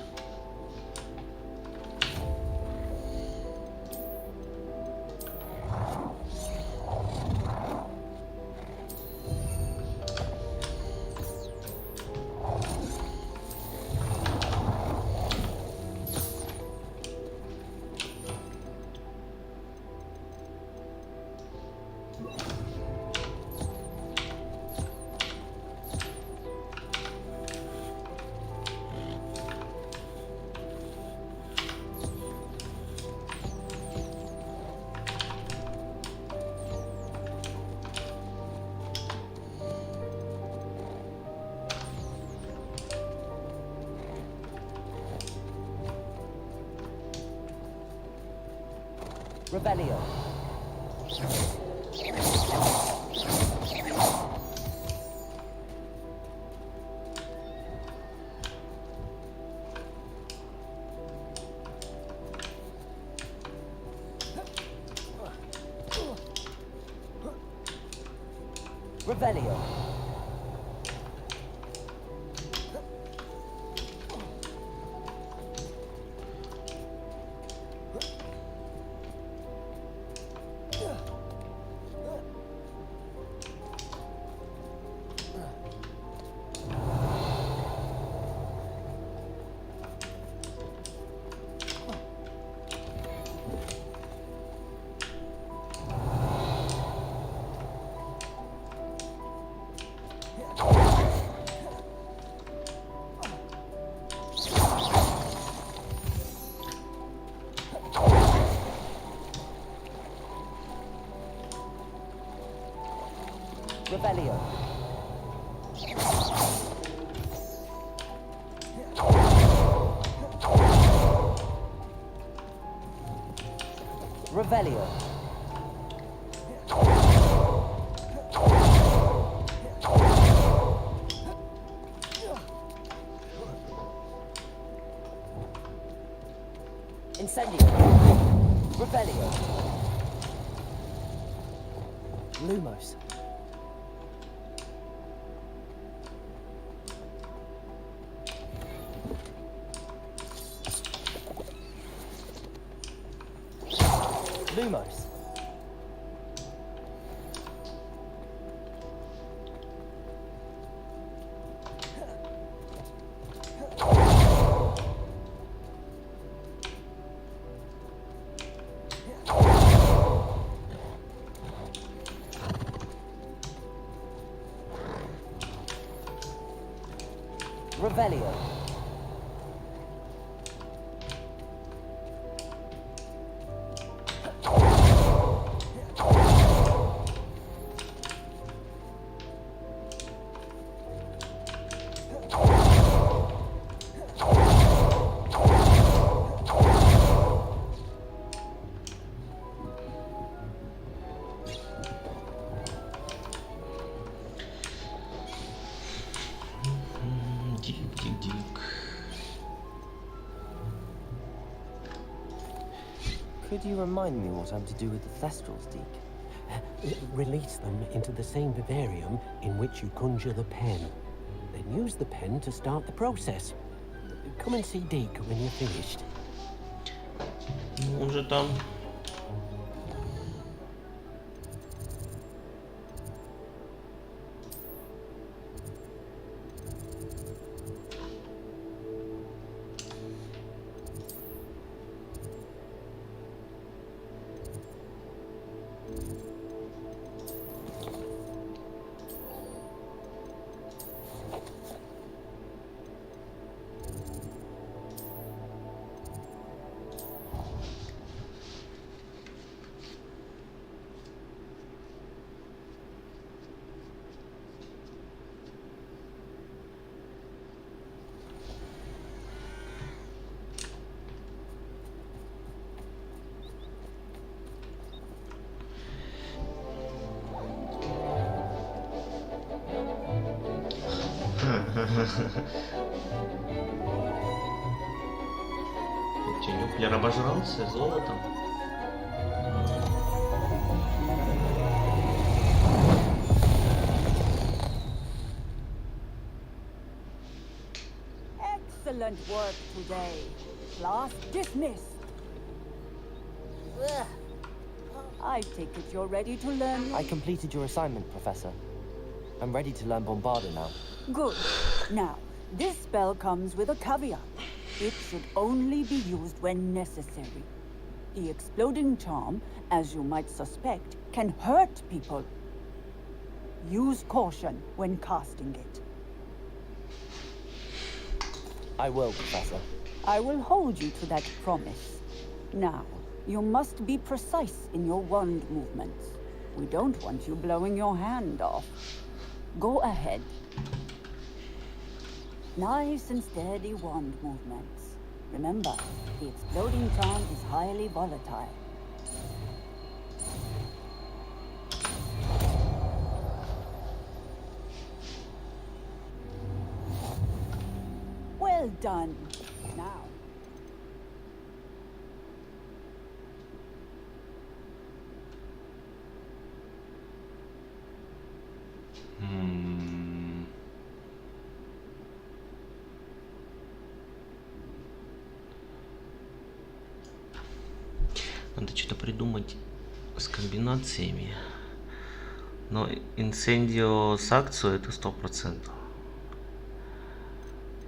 Revelio. Revelio. Revelio. Revelio. Incendio. Revelio. Lumos. Lumos. Revelio. Could you remind me what I'm to do with the Thestrals, Deke? Release them into the same vivarium in which you conjure the pen. Then use the pen to start the process. Come and see Deke when you're finished. Он же там. Тюнюклер обожрался золотом. Excellent work today. Class dismissed. I take it you're ready to learn. I completed your assignment, Professor. I'm ready to learn Bombarda now. Good. Now, this spell comes with a caveat. It should only be used when necessary. The exploding charm, as you might suspect, can hurt people. Use caution when casting it. I will, Professor. I will hold you to that promise. Now, you must be precise in your wand movements. We don't want you blowing your hand off. Go ahead. Nice and steady wand movements. Remember, the exploding charm is highly volatile. done. Now. Надо что-то придумать с комбинациями. Но инцендио с акцию это 100%.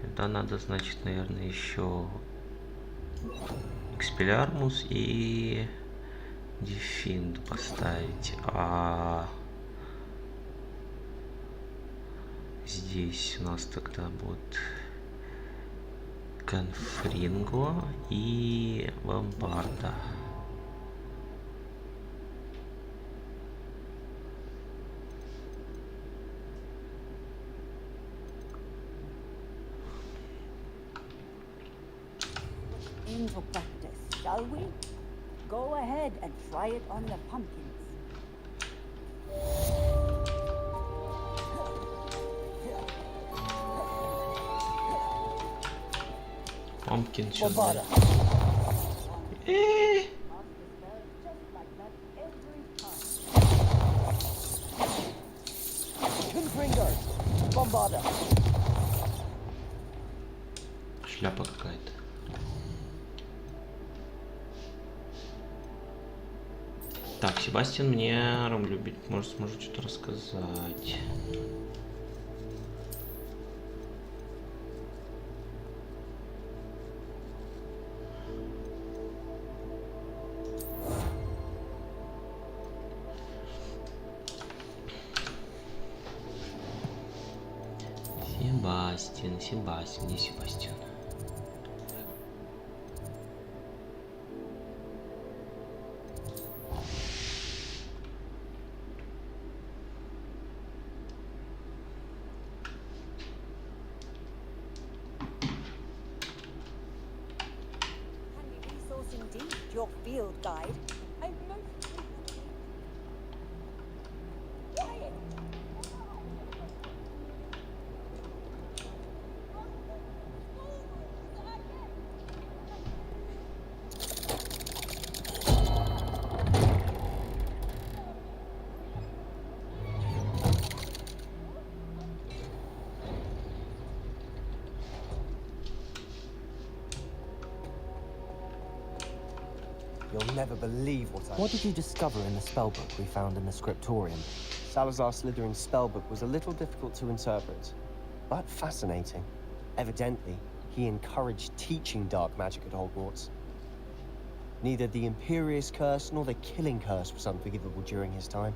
Это надо, значит, наверное, еще экспелярмус и дефинд поставить. А здесь у нас тогда будет конфринго и бомбарда. Into practice, shall we? Go ahead and try it on the pumpkins. Pumpkin сейчас. Шляпа какая-то. Так, Себастьян мне любит, может, сможет что-то рассказать. Себастьян, не Себастьян. Your field guide. I'm most quiet. You'll never believe what did you discover in the spellbook we found in the scriptorium? Salazar Slytherin's spellbook was a little difficult to interpret, but fascinating. Evidently, he encouraged teaching dark magic at Hogwarts. Neither the Imperious Curse nor the Killing Curse was unforgivable during his time.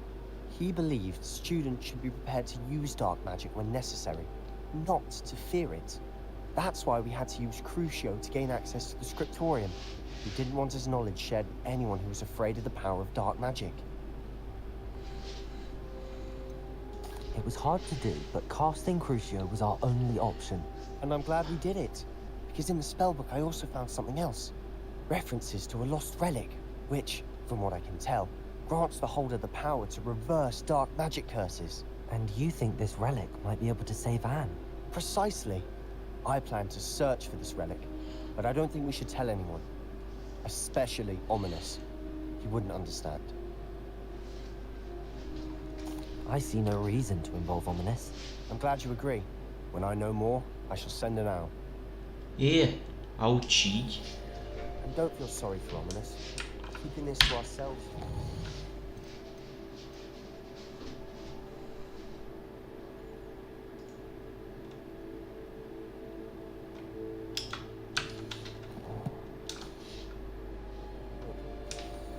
He believed students should be prepared to use dark magic when necessary, not to fear it. That's why we had to use Crucio to gain access to the scriptorium. He didn't want his knowledge shared with anyone who was afraid of the power of dark magic. It was hard to do, but casting Crucio was our only option. And I'm glad we did it, because in the spellbook I also found something else. References to a lost relic, which, from what I can tell, grants the holder the power to reverse dark magic curses. And you think this relic might be able to save Anne? Precisely. I plan to search for this relic, but I don't think we should tell anyone. Especially Ominous. He wouldn't understand. I see no reason to involve Ominous. I'm glad you agree. When I know more, I shall send an owl. А учить? And don't feel sorry for Ominous. Keeping this to ourselves.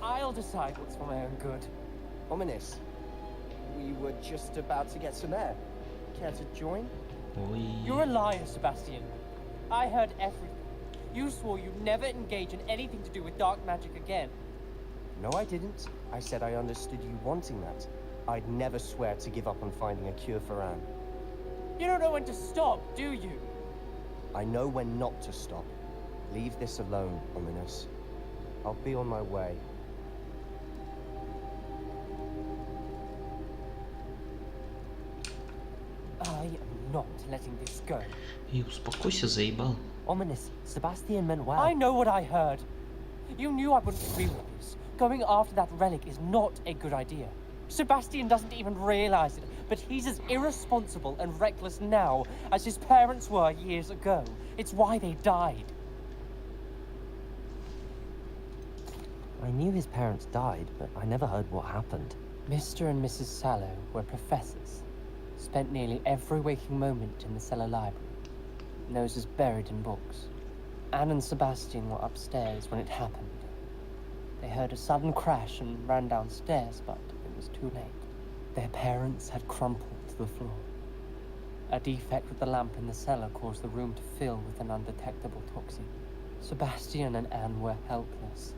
I'll decide what's for my own good. Ominous, we were just about to get some air. Care to join? You're a liar, Sebastian. I heard everything. You swore you'd never engage in anything to do with dark magic again. No, I didn't. I said I understood you wanting that. I'd never swear to give up on finding a cure for Anne. You don't know when to stop, do you? I know when not to stop. Leave this alone, Ominous. I'll be on my way. I am not letting this go. И успокойся, заебал. Ominous. Sebastian meant well. I know what I heard. You knew I wouldn't agree with this. Going after that relic is not a good idea. Sebastian doesn't even realize it, but he's as irresponsible and reckless now as his parents were years ago. It's why they died. I knew his parents died, but I never heard what happened. Mr. and Mrs. Sallow were professors. Spent nearly every waking moment in the cellar library. Noses buried in books. Anne and Sebastian were upstairs when it happened. They heard a sudden crash and ran downstairs, but it was too late. Their parents had crumpled to the floor. A defect with the lamp in the cellar caused the room to fill with an undetectable toxin. Sebastian and Anne were helpless.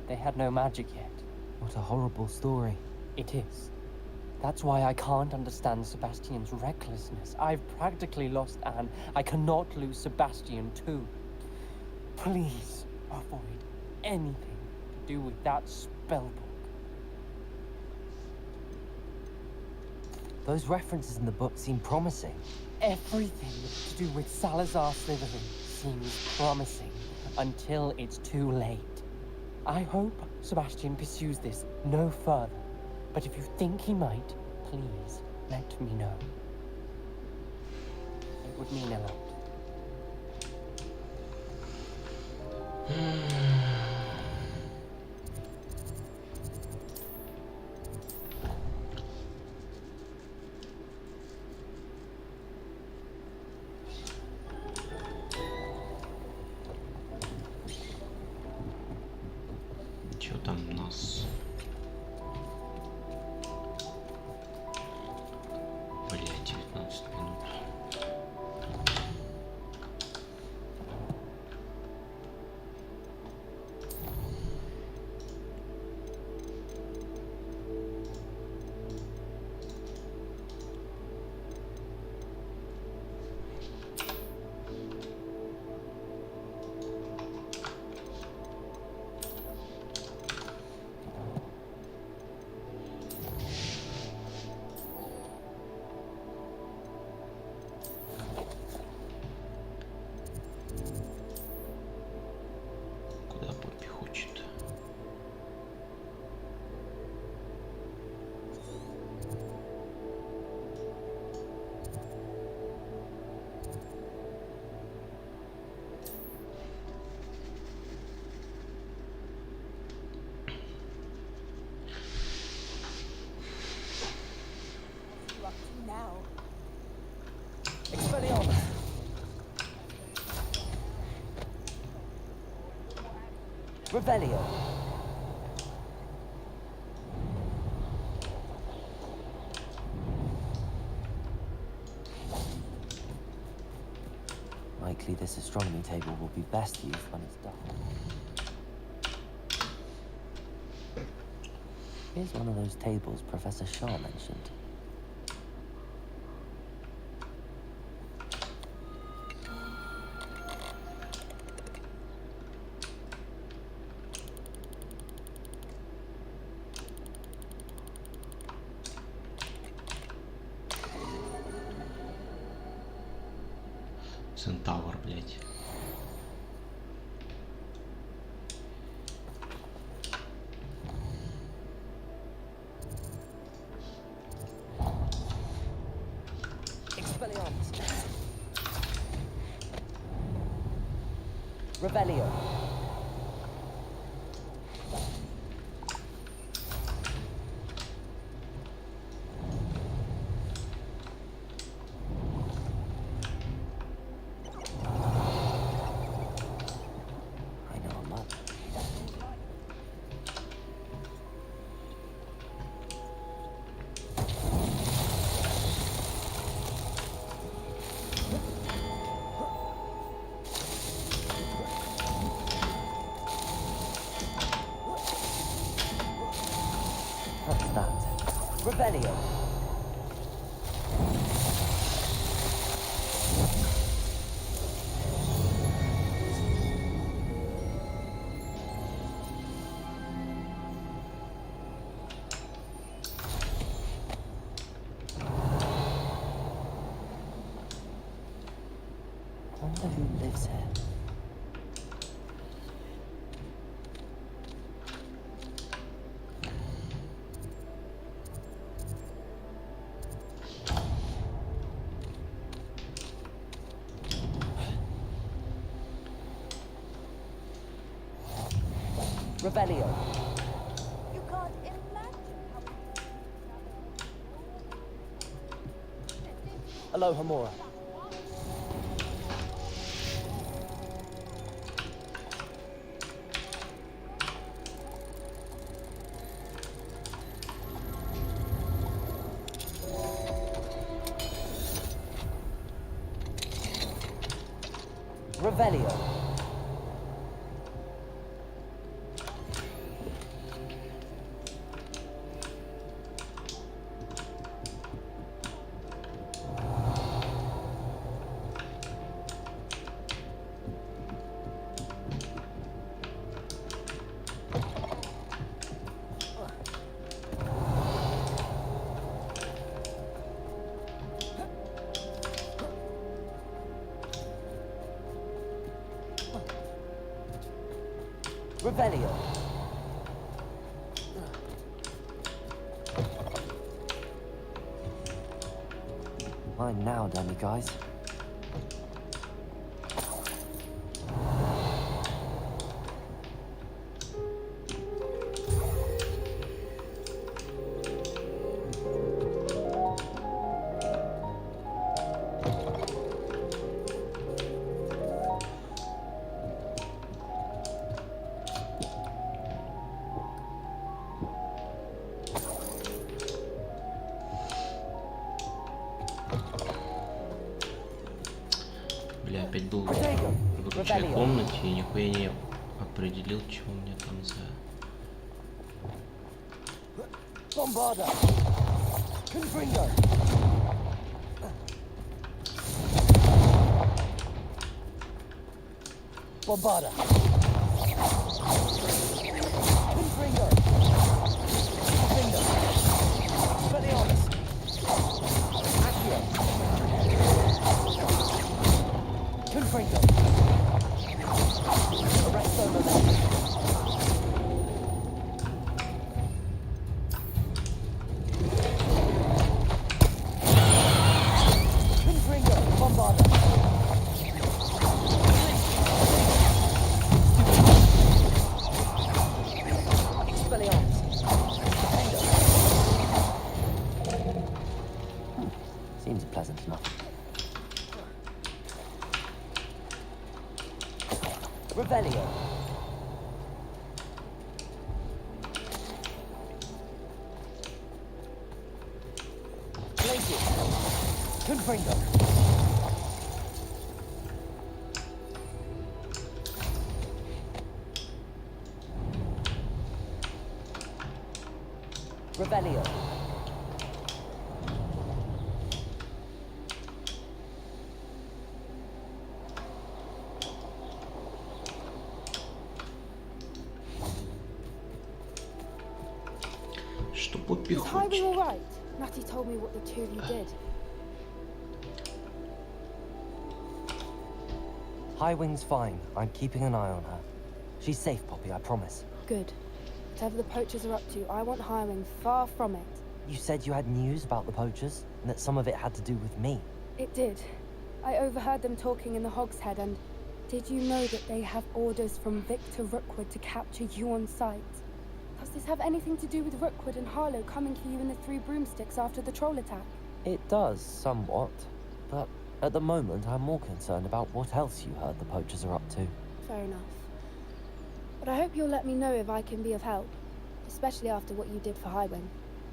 They had no magic yet. What a horrible story. It is. That's why I can't understand Sebastian's recklessness. I've practically lost Anne. I cannot lose Sebastian too. Please avoid anything to do with that spellbook. Those references in the book seem promising. Everything to do with Salazar Slytherin seems promising until it's too late. I hope Sebastian pursues this no further. But if you think he might, please let me know. It would mean a lot. Чё там у нас? Блять, 19 минут. Куда Поппи хочет? You up to now? Expelliarmus! Revelio! Likely this astronomy table will be best used when it's done. Here's one of those tables Professor Shaw mentioned. Центавр, блять. Expelliarmus! Revelio! I know a lot. wonder who lives here. Revelio. You can't imagine how Aloha Mora. Revelio. Revelio. Mine now, dummy guys. Бля, опять был в выключенной комнате и нихуя не определил, что у меня там за... Bombarda. Confringo. Bombarda. Confringo. Confringo. Spelionis. Accio. Confringo. Arresto Momentum. Confringo. Bombarda. Expelliarmus. Defender. Seems pleasant enough. Revelio. Legasy. Confringo. Revelio. Что Is Поппи Highway хочет? all right? Natty told me what the two of you did. Highwing's fine. I'm keeping an eye on her. She's safe, Poppy, I promise. Good. Whatever the poachers are up to, I want Highwing far from it. You said you had news about the poachers, and that some of it had to do with me. It did. I overheard them talking in the Hogshead, and did you know that they have orders from Victor Rookwood to capture you on sight? Does this have anything to do with Rookwood and Harlow coming for you in the Three Broomsticks after the troll attack? It does, somewhat. But at the moment, I'm more concerned about what else you heard the poachers are up to. Fair enough. But I hope you'll let me know if I can be of help, especially after what you did for Highwing.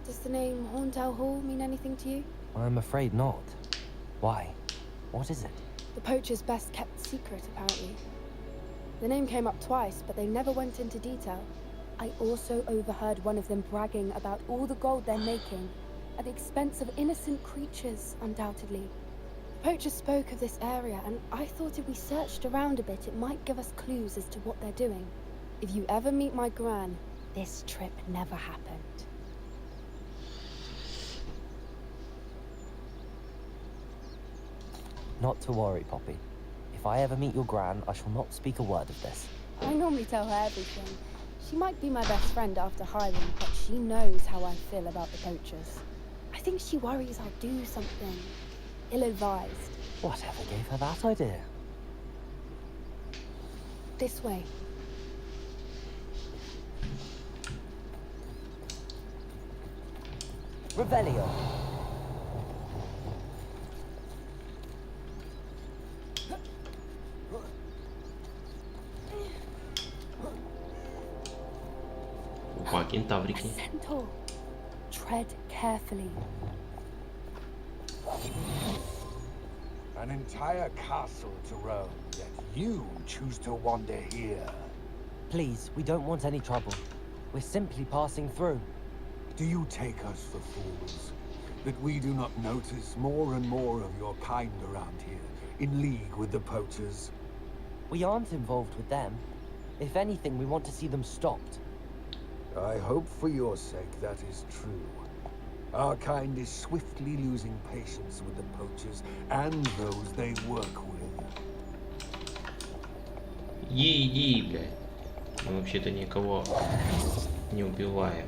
Does the name Horntail Hall mean anything to you? I'm afraid not. Why? What is it? The poacher's best kept secret, apparently. The name came up twice, but they never went into detail. I also overheard one of them bragging about all the gold they're making, at the expense of innocent creatures, undoubtedly. The poacher spoke of this area, and I thought if we searched around a bit, it might give us clues as to what they're doing. If you ever meet my gran, this trip never happened. Not to worry, Poppy. If If I ever meet your gran, I shall not speak a word of this. I normally tell her everything. She might be my best friend after Hiram, but she knows how I feel about the poachers. I think she worries I'll do something ill-advised. Whatever gave her that idea? This way. Revelio. Опа, кентаврики. Centaur. Tread carefully. An entire castle to roam, yet you choose to wander here. Please, we don't want any trouble. We're simply passing through. Do you take us for fools? That we do not notice more and more of your kind around here, in league with the poachers? We aren't involved with them. If anything, we want to see them stopped. I hope for your sake that is true. Our kind is swiftly losing patience with the poachers and those they work with. Иди, блядь. Мы вообще-то никого не убиваем.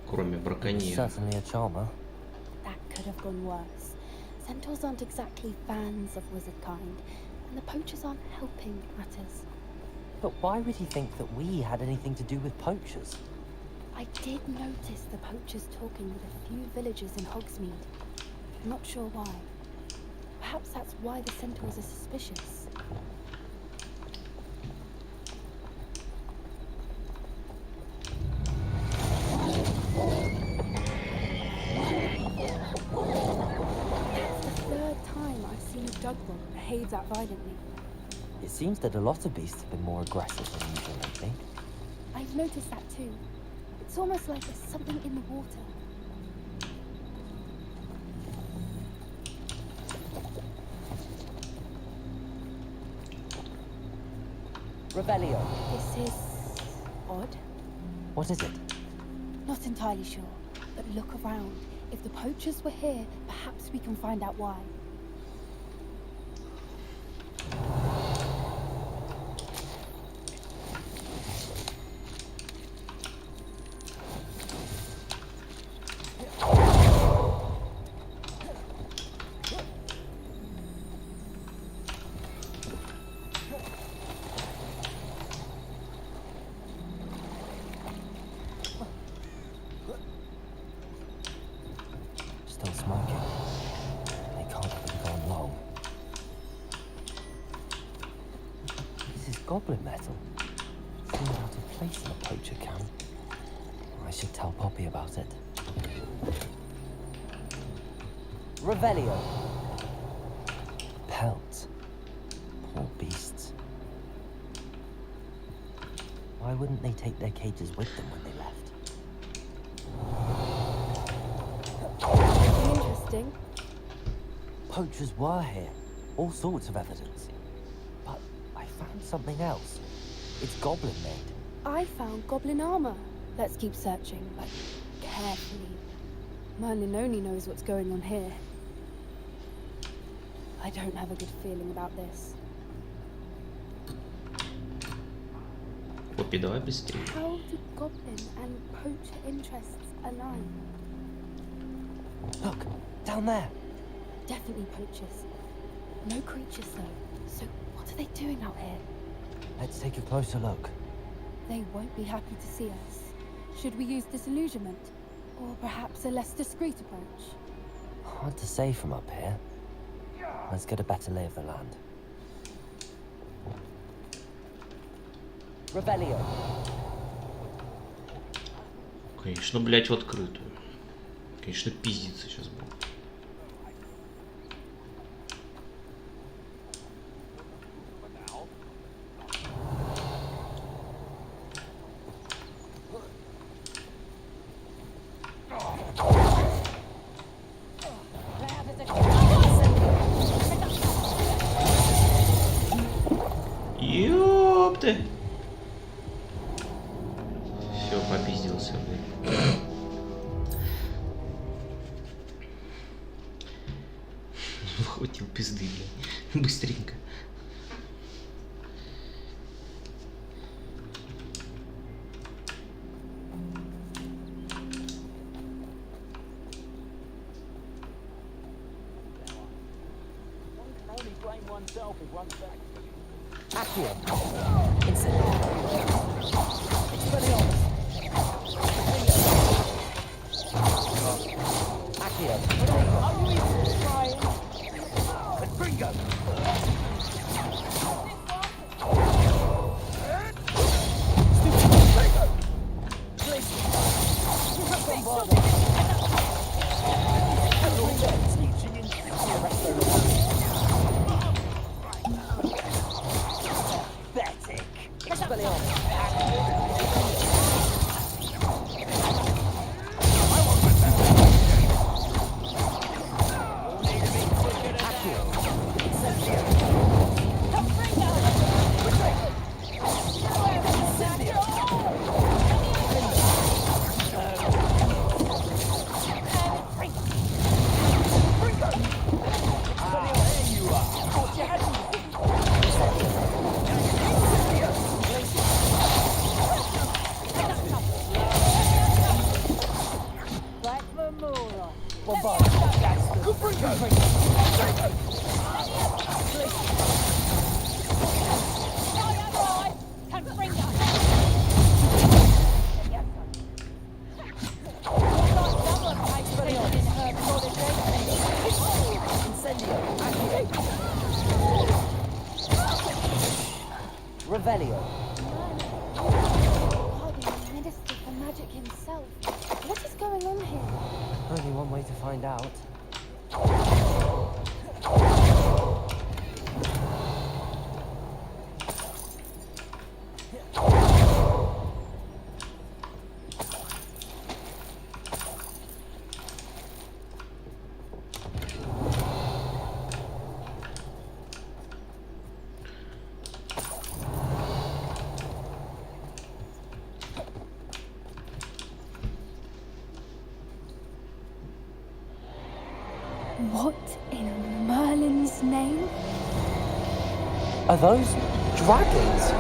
Кроме браконьеров. Certainly a charmer. That could have gone worse. Centaurs aren't exactly fans of wizard kind, and the poachers aren't helping matters. But why would he think that we had anything to do with poachers? I did notice the poachers talking with a few villagers in Hogsmeade. I'm not sure why. Perhaps that's why the centaurs are suspicious. That's the third time I've seen a dugwall behave that violently. It seems that a lot of beasts have been more aggressive than usual lately. I've noticed that too. It's almost like there's something in the water. Revelio. This is odd. What is it? Not entirely sure, but look around. If the poachers were here, perhaps we can find out why. Still smoking. They can't have been gone long. This is goblin metal. Seems out of place in a poacher camp. I should tell Poppy about it. Revelio. Pelts. Poor beasts. Why wouldn't they take their cages with them when they left? Interesting. Poachers were here. All sorts of evidence. But I found something else. It's goblin made. I found goblin armor. Let's keep searching, but carefully. Merlin only knows what's going on here. I don't have a good feeling about this. Поппи, давай быстрее. How do goblin and poacher interests align? Look, down there. Definitely poachers. No creatures though. So what are they doing out here? Let's take a closer look. They won't be happy to see us. Should we use disillusionment? Or perhaps a less discreet approach? Hard to say from up here. Let's get a better lay of the land. Revelio. Конечно, блять, в открытую. Конечно, пиздиться сейчас будет. Ёпты! Все, попиздился, блядь. Схватил пизды, блядь. Быстренько. Accio. Incendio. Expelliarmus. Accio. Are you even trying? Bringo. Revelio. Pardon, Minister for Magic himself. What is going on here? Only one way to find out. What in Merlin's name? Are those dragons?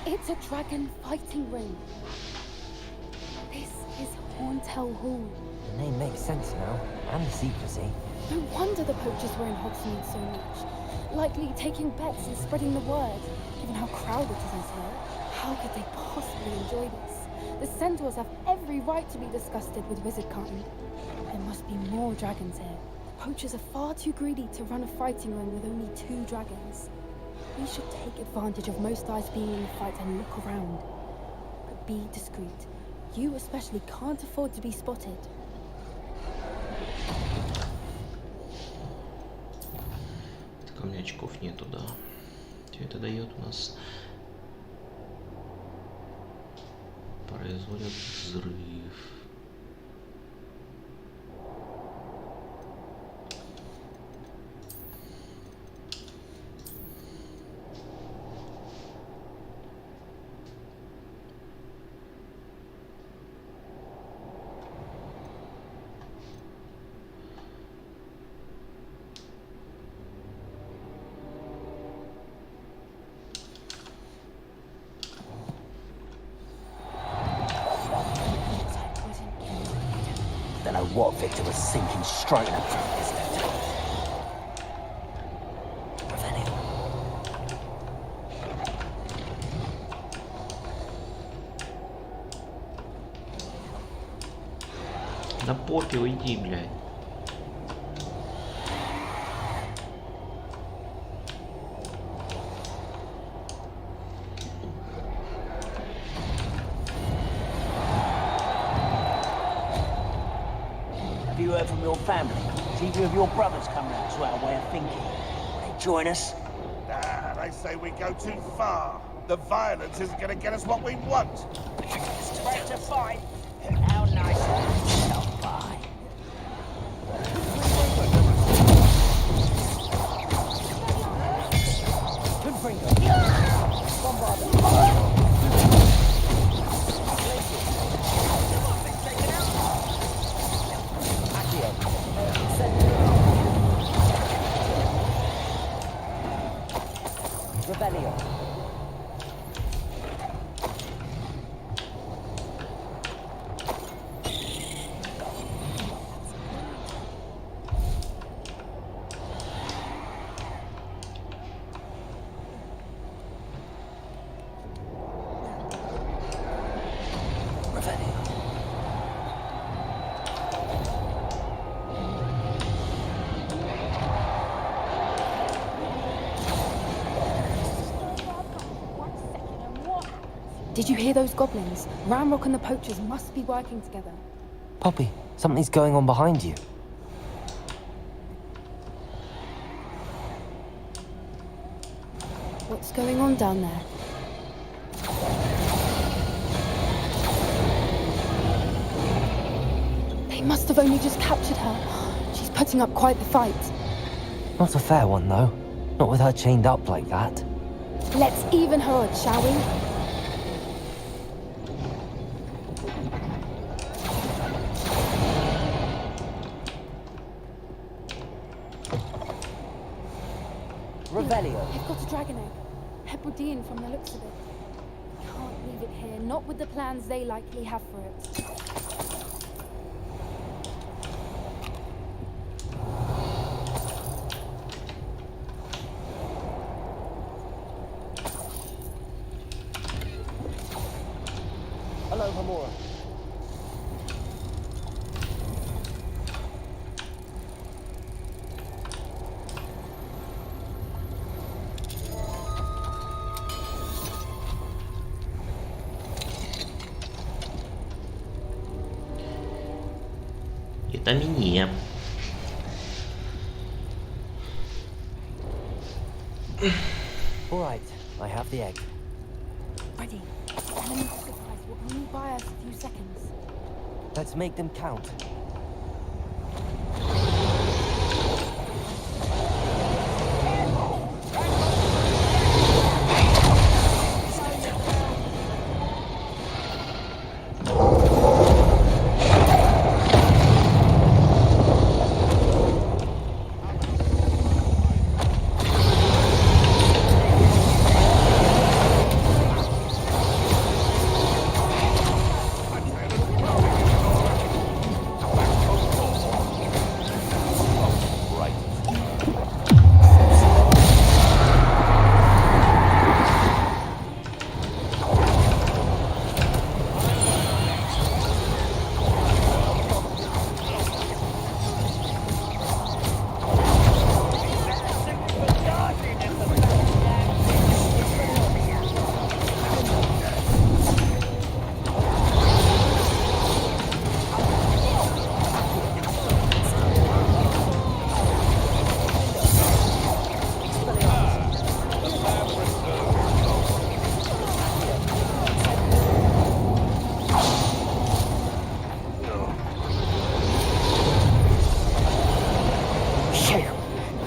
It's a dragon fighting ring. This is Horntail Hall. The name makes sense now, and the secrecy. No wonder the poachers were in Hogsmeade so much. Likely taking bets and spreading the word, given how crowded it is here. How could they possibly enjoy this? The centaurs have every right to be disgusted with wizardkind. There must be more dragons here. The poachers are far too greedy to run a fighting ring with only 2 dragons. We should take advantage of most eyes being in the fight and look around. But be discreet. You especially can't afford to be spotted. Так, у меня очков нету, да. Что это дает у нас? Производят взрыв. Don't know what Victor was sinking straight up from his head. На попе уйди, блядь. Have you heard from your family? Either of your brothers come round to our way of thinking? Will they join us? Nah, they say we go too far. The violence isn't gonna get us what we want. Straight to fight. How nice of you. Did you hear those goblins? Ramrock and the poachers must be working together. Poppy, something's going on behind you. What's going on down there? They must have only just captured her. She's putting up quite the fight. Not a fair one, though. Not with her chained up like that. Let's even her odds, shall we? Revelio. They've got a dragon egg. Hebridean from the looks of it. Can't leave it here, not with the plans they likely have for it. Hello, Hamura. Это мне. All right, I have the egg. Ready. Element of surprise will only buy us a few seconds. Let's make them count.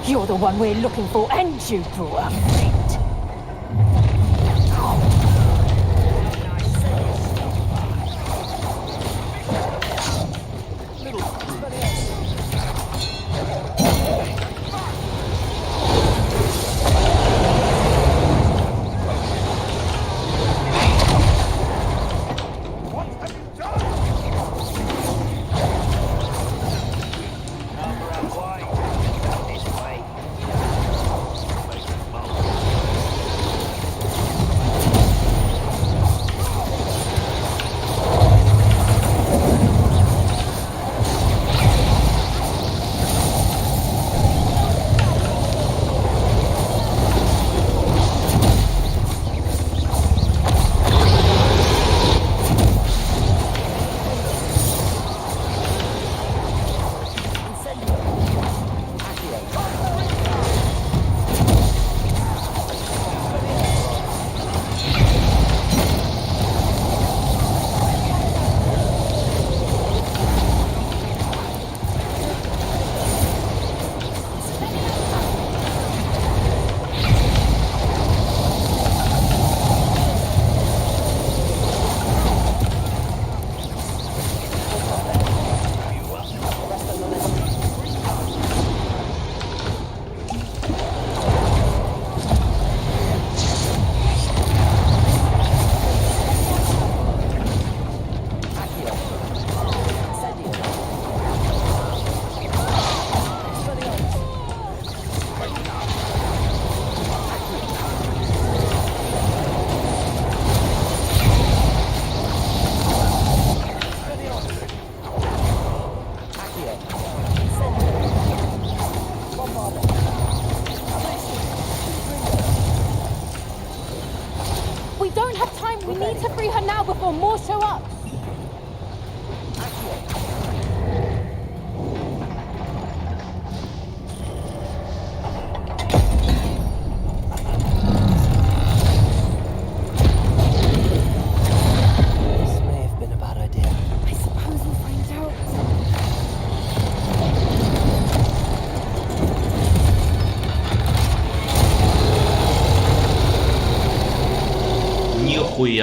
You're the one we're looking for, and you brought a friend.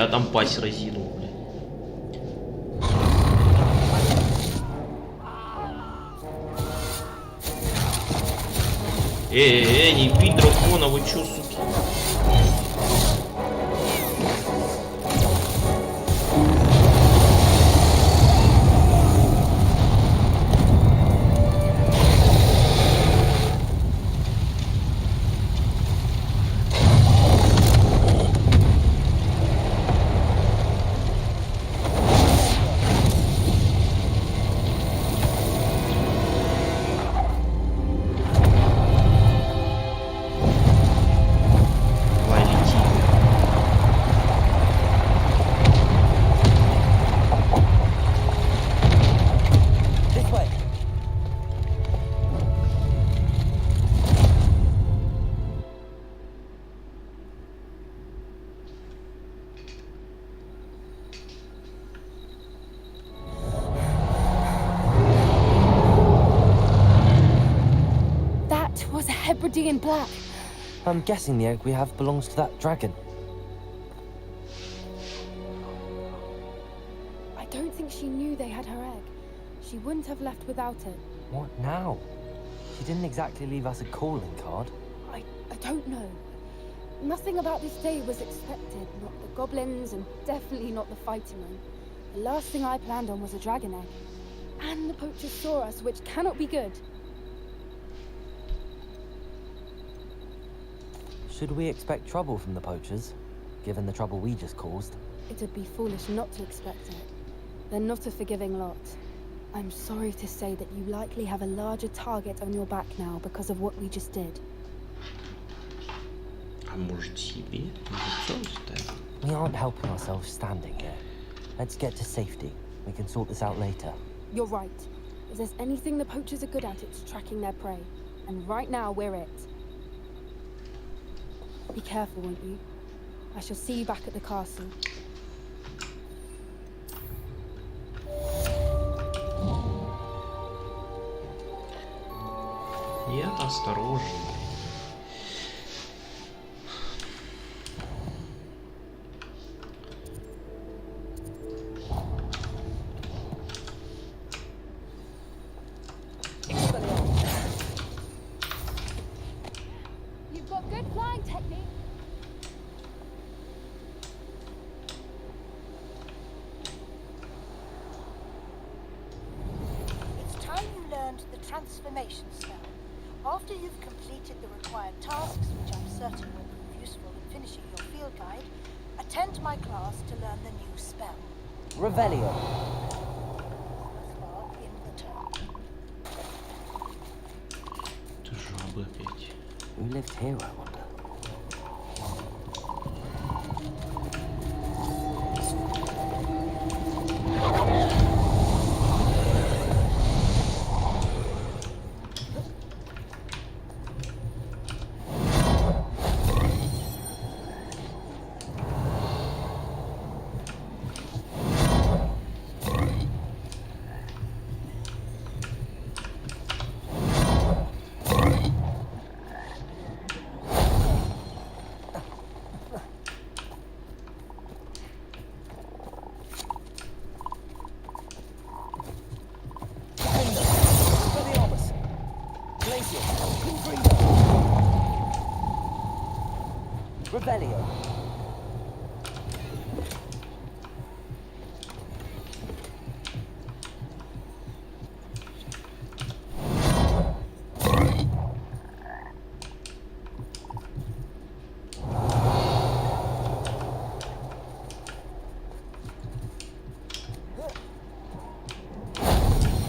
я там пасть разинул, блядь. Не бить дракона, вы чё, суки? Hebridean black. I'm guessing the egg we have belongs to that dragon. I don't think she knew they had her egg. She wouldn't have left without it. What now? She didn't exactly leave us a calling card. I don't know. Nothing about this day was expected. Not the goblins, and definitely not the fighting room. The last thing I planned on was a dragon egg. And the poachers saw us, which cannot be good. Should we expect trouble from the poachers, given the trouble we just caused? It'd be foolish not to expect it. They're not a forgiving lot. I'm sorry to say that you likely have a larger target on your back now because of what we just did. We aren't helping ourselves standing here. Let's get to safety. We can sort this out later. You're right. If there's anything the poachers are good at, it's tracking their prey. And right now, we're it. Be careful, won't you? I shall see you back at the castle. Я осторожен. You've got good flying technique. It's time you learned the transformation spell. After you've completed the required tasks, which I'm certain will prove useful in finishing your field guide, attend my class to learn the new spell. Revelio. In the turn. Ты жабы опять. Who lived here, I wonder? Revelio.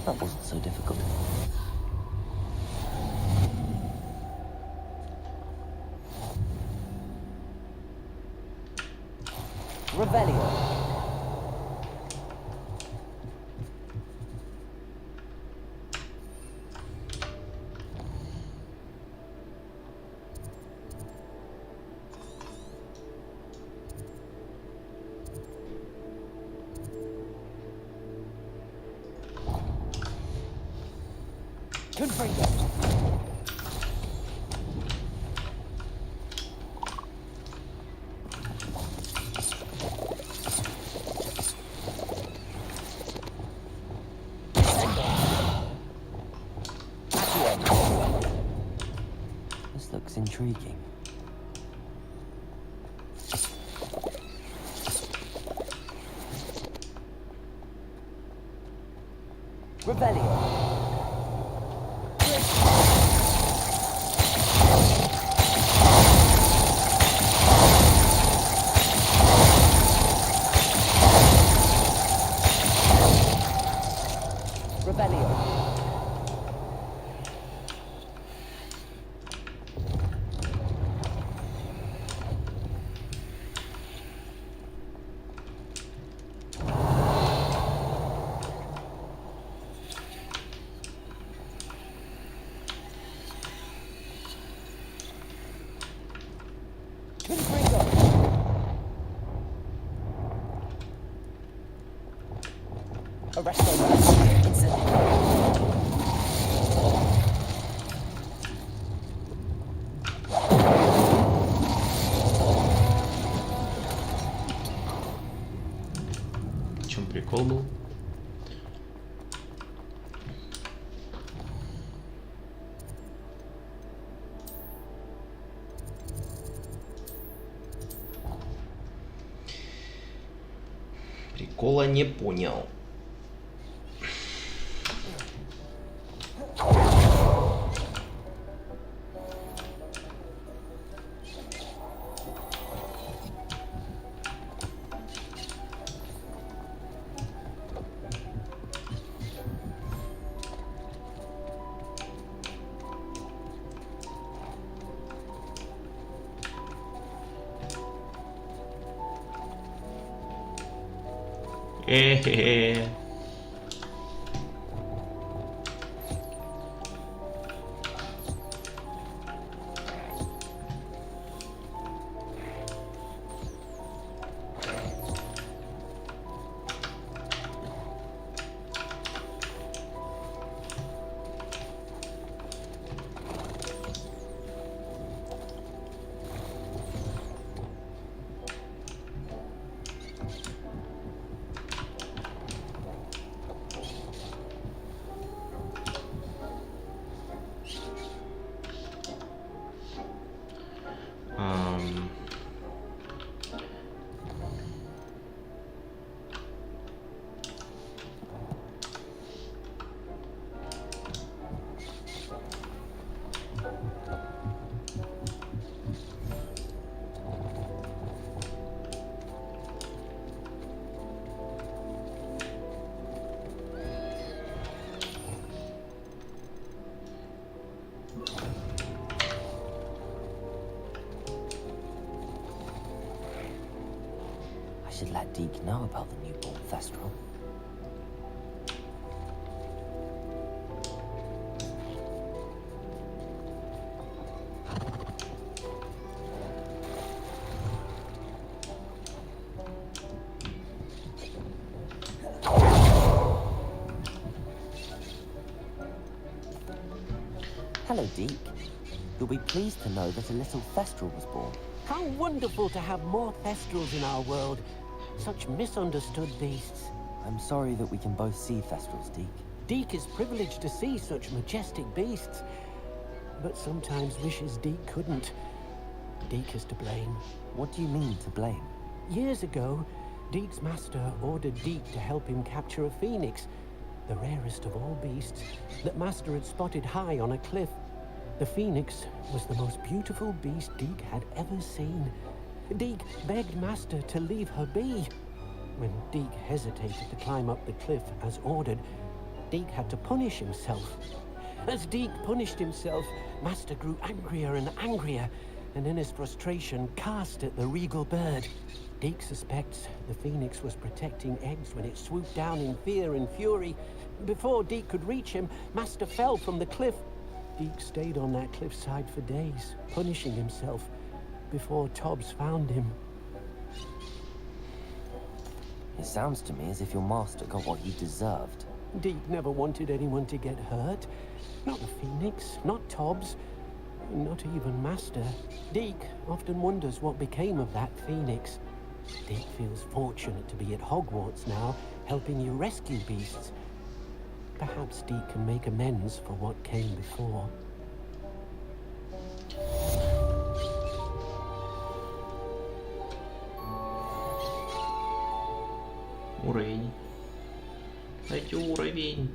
That wasn't so difficult. Revelio. Confringo. intriguing. Rebellion. В чем прикол был? Прикола не понял. Хе-хе-хе. I should let Deke know about the newborn Thestral. Hello, Deke. You'll be pleased to know that a little Thestral was born. How wonderful to have more Thestrals in our world. Such misunderstood beasts. I'm sorry that we can both see Thestrals, Deke. Deke is privileged to see such majestic beasts, but sometimes wishes Deke couldn't. Deke is to blame. What do you mean, to blame? Years ago, Deke's master ordered Deke to help him capture a phoenix, the rarest of all beasts, that master had spotted high on a cliff. The phoenix was the most beautiful beast Deke had ever seen. Deke begged master to leave her be. When Deke hesitated to climb up the cliff as ordered, Deke had to punish himself. As Deke punished himself, master grew angrier and angrier, and in his frustration cast at the regal bird. Deke suspects the phoenix was protecting eggs when it swooped down in fear and fury. Before Deke could reach him, master fell from the cliff. Deke stayed on that cliffside for days, punishing himself, before Tobbs found him. It sounds to me as if your master got what he deserved. Deke never wanted anyone to get hurt. Not the phoenix, not Tobbs, not even master. Deke often wonders what became of that phoenix. Deke feels fortunate to be at Hogwarts now, helping you rescue beasts. Perhaps Deke can make amends for what came before. Уровень. Дайте уровень.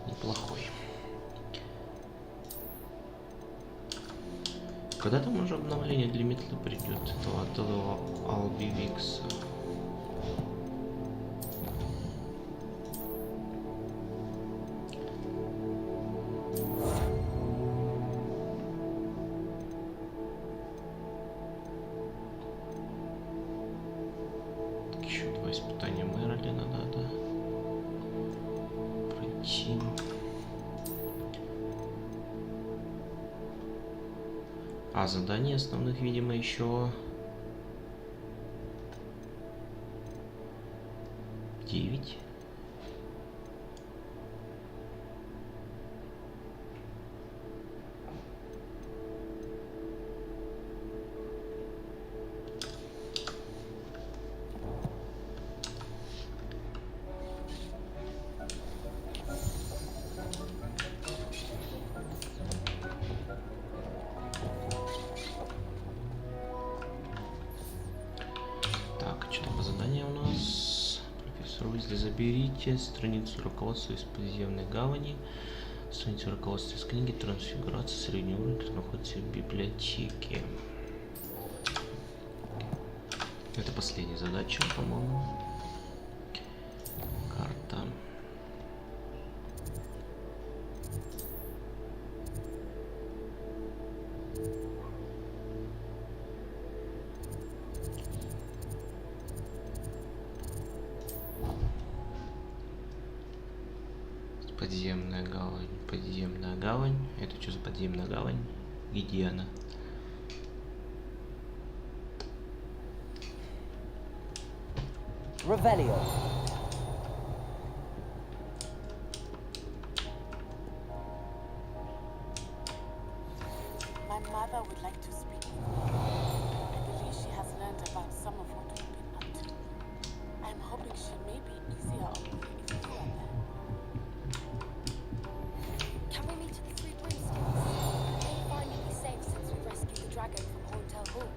Неплохой. Когда там уже обновление для метлы придет? Этого Албивикса. Еще 2 испытания Мерлина надо пройти. А заданий основных, видимо, еще 9. Заберите страницу руководства из подземной гавани, страницу руководства из книги трансфигурация среднего уровня, которая находится в библиотеке. Это последняя задача, по-моему. Карта. Подземная гавань, подземная гавань. Это что за подземная гавань? Где она? Revelio. My mother would like to speak with you. I believe she has learned about some of what we've been up to. I'm hoping she may be easier on you if you are there. Carry me to the Three Broomsticks. May finally be safe since we rescued the dragon from Hauntel Hall.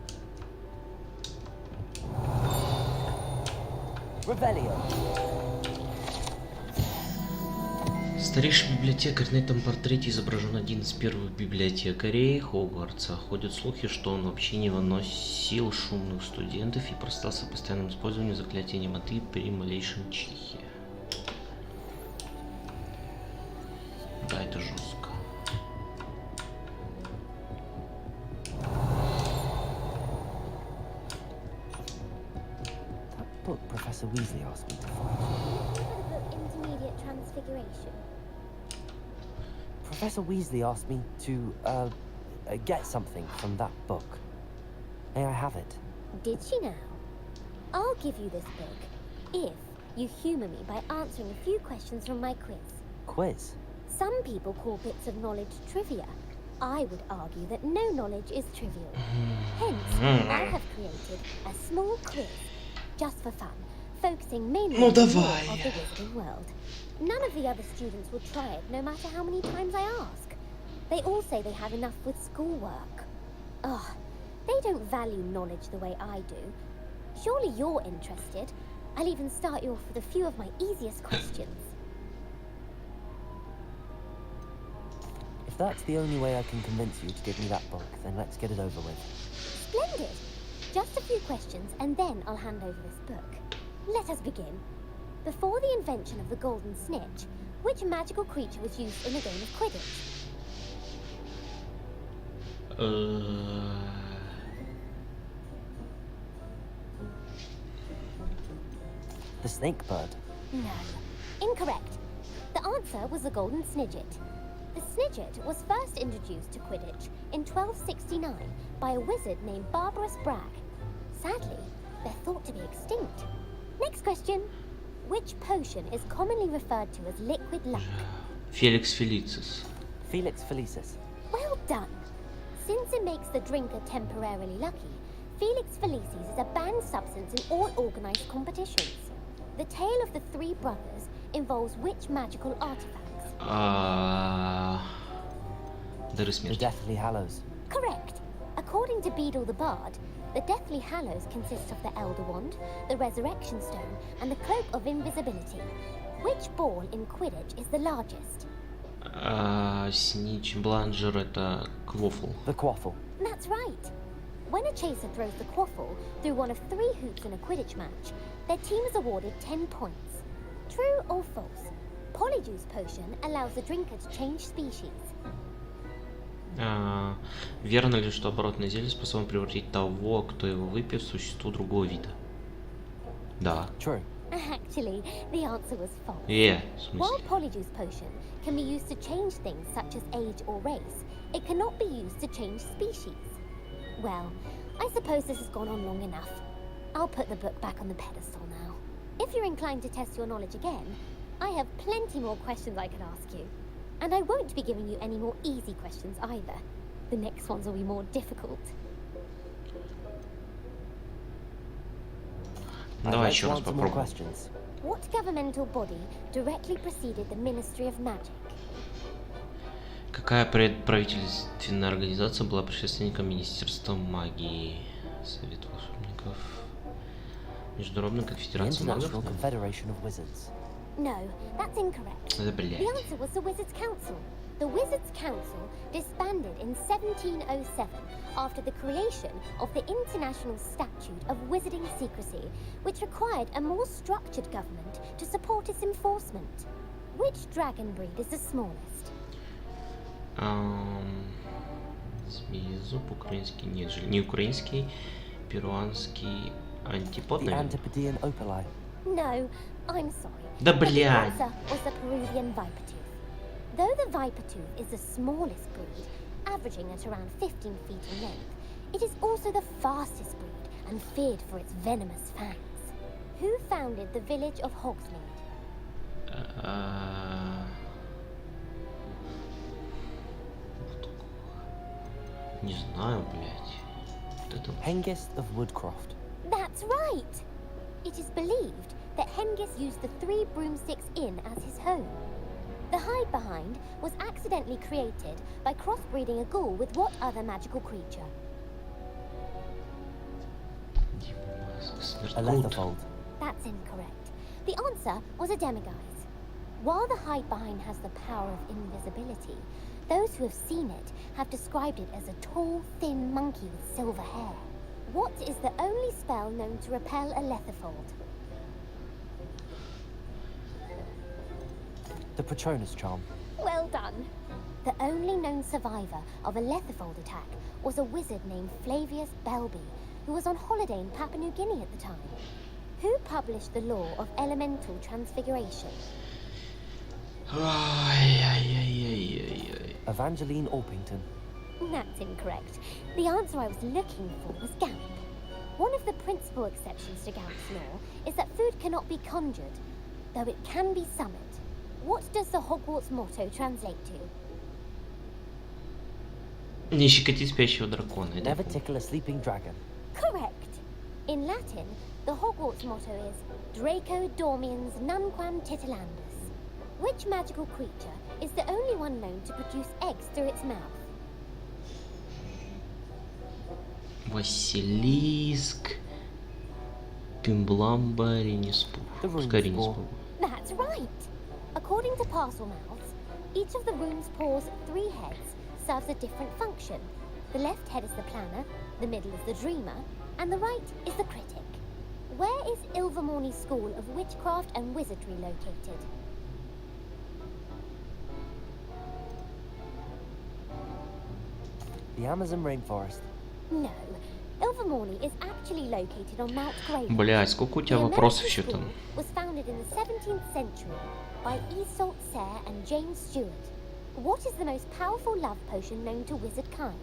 Revelio. Старейший библиотекарь. На этом портрете изображен один из первых библиотекарей Хогвартса. Ходят слухи, что он вообще не выносил шумных студентов и простался постоянным использованием заклятия немоты при малейшем чихе. Да, это жестко. That book Professor Weasley asked me to find. Intermediate transfiguration. Professor Weasley asked me to, get something from that book. May I have it? Did she now? I'll give you this book if you humour me by answering a few questions from my quiz. Quiz? Some people call bits of knowledge trivia. I would argue that no knowledge is trivial. Hence, I have created a small quiz, just for fun, focusing mainly on the lore of the wizarding world. None of the other students will try it, no matter how many times I ask. They all say they have enough with schoolwork. Ugh, they don't value knowledge the way I do. Surely you're interested. I'll even start you off with a few of my easiest questions. If that's the only way I can convince you to give me that book, then let's get it over with. Splendid! Just a few questions and then I'll hand over this book. Let us begin. Before the invention of the golden snitch, which magical creature was used in the game of Quidditch? The snake bird. No. Incorrect. The answer was the golden snidget. The snidget was first introduced to Quidditch in 1269 by a wizard named Barbarous Bragg. Sadly, they're thought to be extinct. Next question. Which potion is commonly referred to as liquid luck? Felix Felicis. Felix Felicis. Well done. Since it makes the drinker temporarily lucky, Felix Felicis is a banned substance in all organized competitions. The tale of the three brothers involves which magical artifacts? The Deathly Hallows. Correct. According to Beedle the Bard, the Deathly Hallows consist of the Elder Wand, the Resurrection Stone, and the Cloak of Invisibility. Which ball in Quidditch is the largest? Снич Бланджер это Quaffle. The Quaffle. That's right. When a chaser throws the Quaffle through one of 3 hoops in a Quidditch match, their team is awarded 10 points. True or false? Polyjuice potion allows the drinker to change species. Верно ли, что оборотное зелье способно превратить того, кто его выпьет, в существо другого вида? Да. True. Actually, the answer was false. В While смысле? polyjuice potion can be used to change things such as age or race, it cannot be used to change species. Well, I suppose this has gone on long enough. I'll put the book back on the pedestal now. If you're inclined to test your knowledge again, I have plenty more questions I could ask you. And I won't be giving you any more easy questions either. The next ones will be more difficult. Давай еще раз more попробуем. questions. What governmental body directly preceded the Ministry of Magic? Какая правительственная организация была предшественником Министерства магии? Совет волшебников. Международная The конфедерация магов? International Confederation of Wizards. No, that's incorrect. Да, блядь. The answer was the Wizards' Council. The Wizards' Council disbanded in 1707 after the creation of the International Statute of Wizarding Secrecy, which required a more structured government to support its enforcement. Which dragon breed is the smallest? Змеезуб, украинский, нет, не украинский, перуанский, антипод, The наверное. Antipodean Opali. No, I'm sorry. Да But the блядь. answer was the Peruvian viper tooth. Though the viper tooth is the smallest breed, averaging at around 15 feet in length, it is also the fastest breed and feared for its venomous fangs. Who founded the village of Hogsmeade? Не знаю, блядь. Вот это... Hengist of Woodcroft. That's right! It is believed that Hengist used the 3 Broomsticks Inn as his home. The hide behind was accidentally created by crossbreeding a ghoul with what other magical creature? A Letherfold. That's incorrect. The answer was a demiguise. While the hide behind has the power of invisibility, those who have seen it have described it as a tall, thin monkey with silver hair. What is the only spell known to repel a Letherfold? The Patronus Charm. Well done. The only known survivor of a Letherfold attack was a wizard named Flavius Belby, who was on holiday in Papua New Guinea at the time. Who published the law of elemental transfiguration? Evangeline Orpington. That's incorrect. The answer I was looking for was Gamp. One of the principal exceptions to Gamp's law is that food cannot be conjured, though it can be summoned. What does the Hogwarts motto translate to? Не щекоти спящего дракона. Never tickle a sleeping dragon. Correct. In Latin, the Hogwarts motto is Draco Dormiens Nunquam Titilandus. Which magical creature is the only one known to produce eggs through its mouth? Василиск, Пимбламба, Ренеспур. Пускай Ренеспур. That's right. According to parcel mouths, each of the room's paws' 3 heads serves a different function. The left head is the planner, the middle is the dreamer, and the right is the critic. Where is Ilvermorny School of Witchcraft and Wizardry located? The Amazon rainforest. No. Ilvermorny is actually located on Mount Grey. Блядь, сколько у тебя вопросов еще там? Was founded in the 17th century by Iseult Sayre and James Stewart. What is the most powerful love potion known to wizard kind?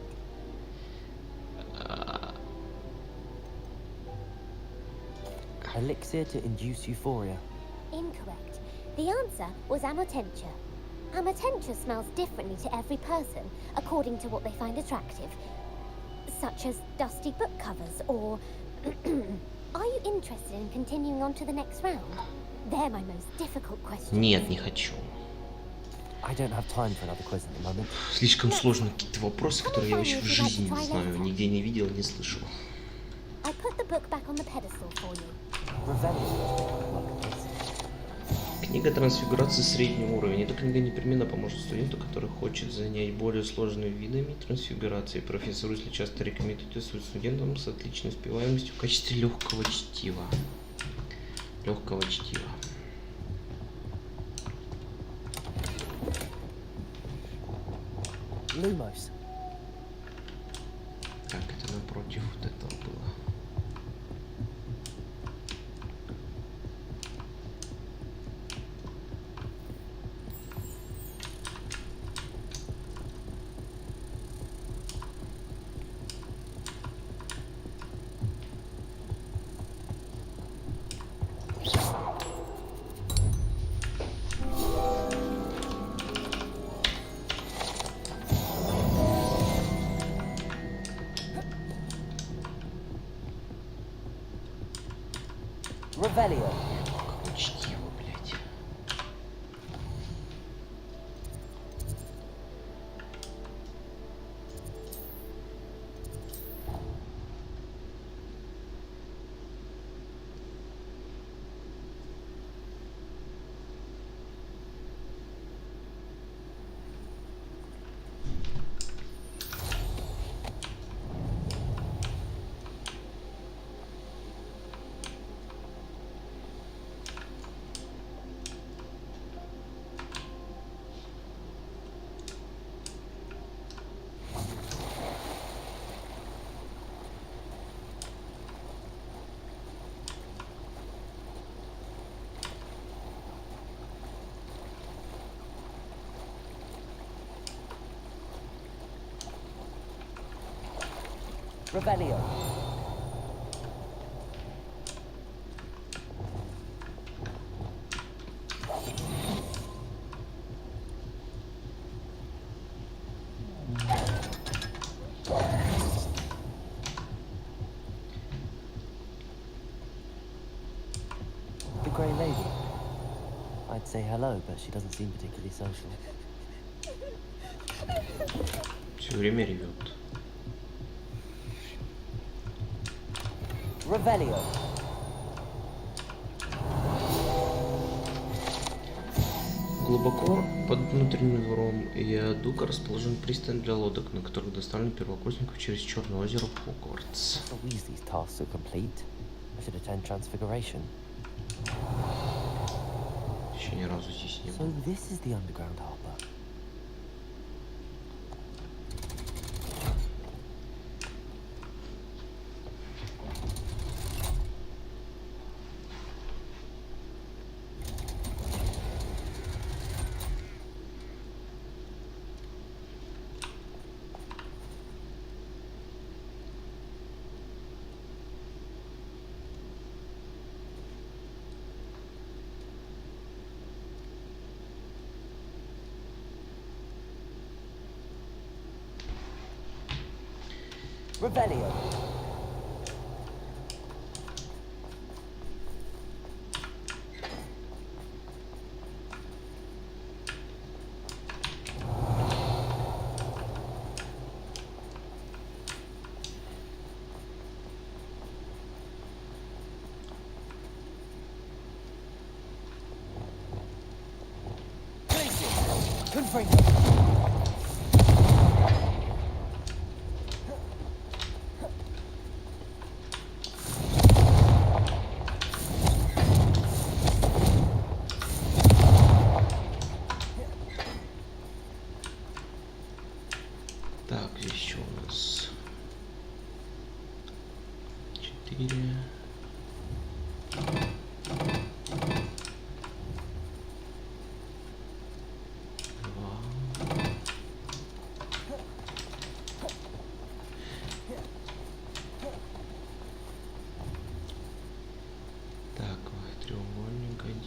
Elixir to induce euphoria. Incorrect. The answer was Amotentia. Amotentia smells differently to every person, according to what they find attractive, such as dusty book covers or... Are you interested in continuing on to the next round? They're my most difficult questions. Нет, не хочу. I don't have time for another quiz at the moment. Слишком сложные какие-то вопросы, которые я вообще в жизни не знаю, нигде не видел, не слышал. I put the book back on the pedestal for you. Книга трансфигурации среднего уровня. Эта книга непременно поможет студенту, который хочет занять более сложными видами трансфигурации. Профессор Уизли часто рекомендует своим студентам с отличной успеваемостью в качестве легкого чтива. Легкого чтива. Lumos. Так, это напротив вот этого было. Revelio. Чтиво, блядь. Revelio. The Grey Lady. I'd say hello, but she doesn't seem particularly social. Все время ревет. Revelio. Глубоко под внутренним двором Ядука расположен пристань для лодок, на которых доставлен первокурсников через Черное озеро в Хогвартс. Weasley's tasks are complete. I should attend Transfiguration. Еще ни разу здесь не был. So this is the underground harbor. Revelio.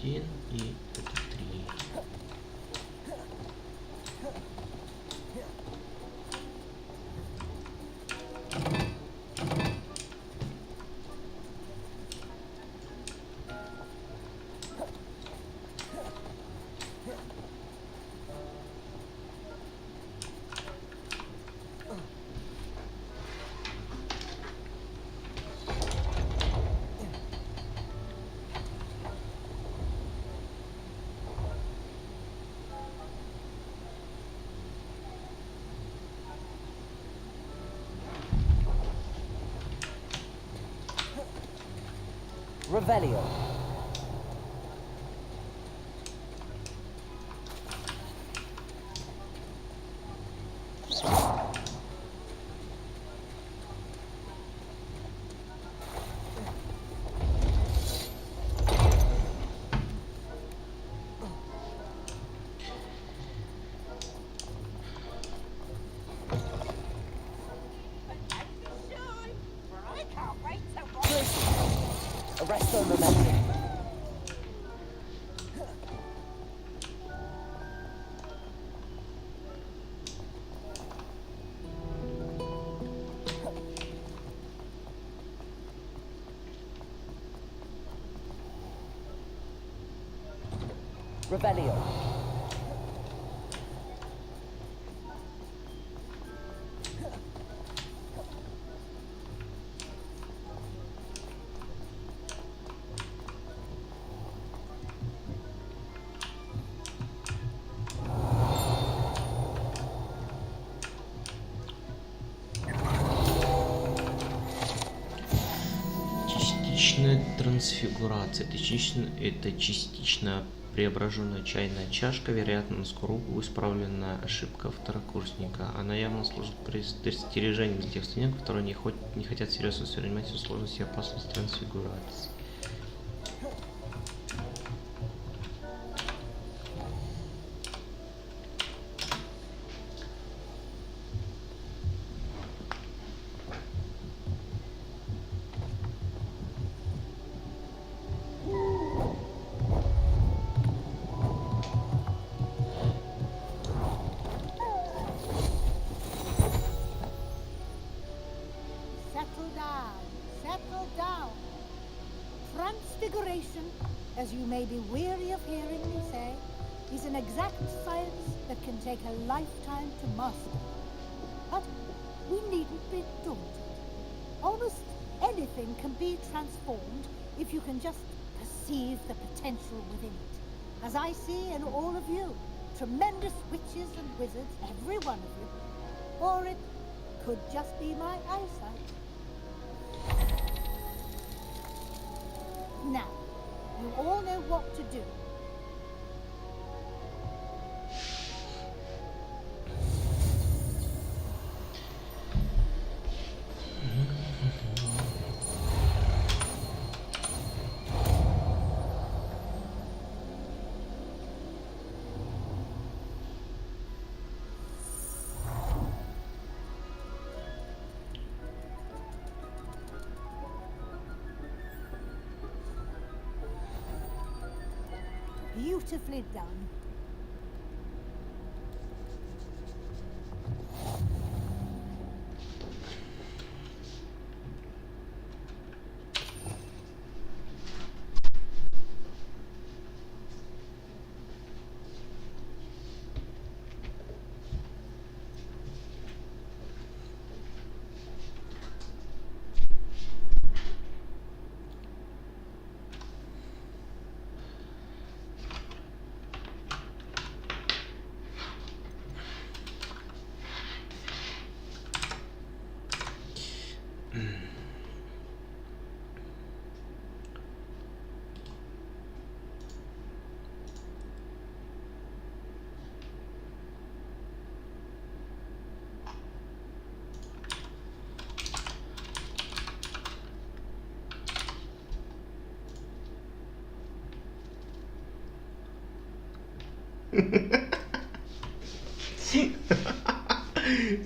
1 и это 3. Revelio. Arresto momentum. Revelio. Частичная трансфигурация. Это частично преображенная чайная чашка, вероятно, на скорлупу исправленная ошибка второкурсника. Она явно служит предостережением для тех студентов, которые не хотят серьезно воспринимать всю сложность и опасность трансфигурации. Settle down. Transfiguration, as you may be weary of hearing me say, is an exact science that can take a lifetime to master. But we needn't be daunted. Almost anything can be transformed if you can just perceive the potential within it. As I see in all of you, tremendous witches and wizards, every one of you. Or it could just be my eyesight. Now, you all know what to do. Beautifully done.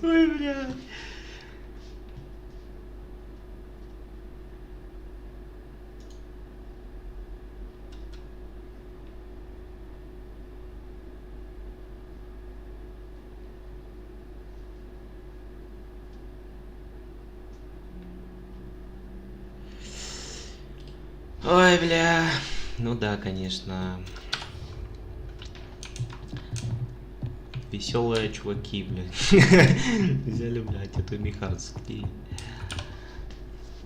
Ой, блядь. Ой, бля. Ну да, конечно. Веселые чуваки, блядь. Взяли, блядь, эту механскую.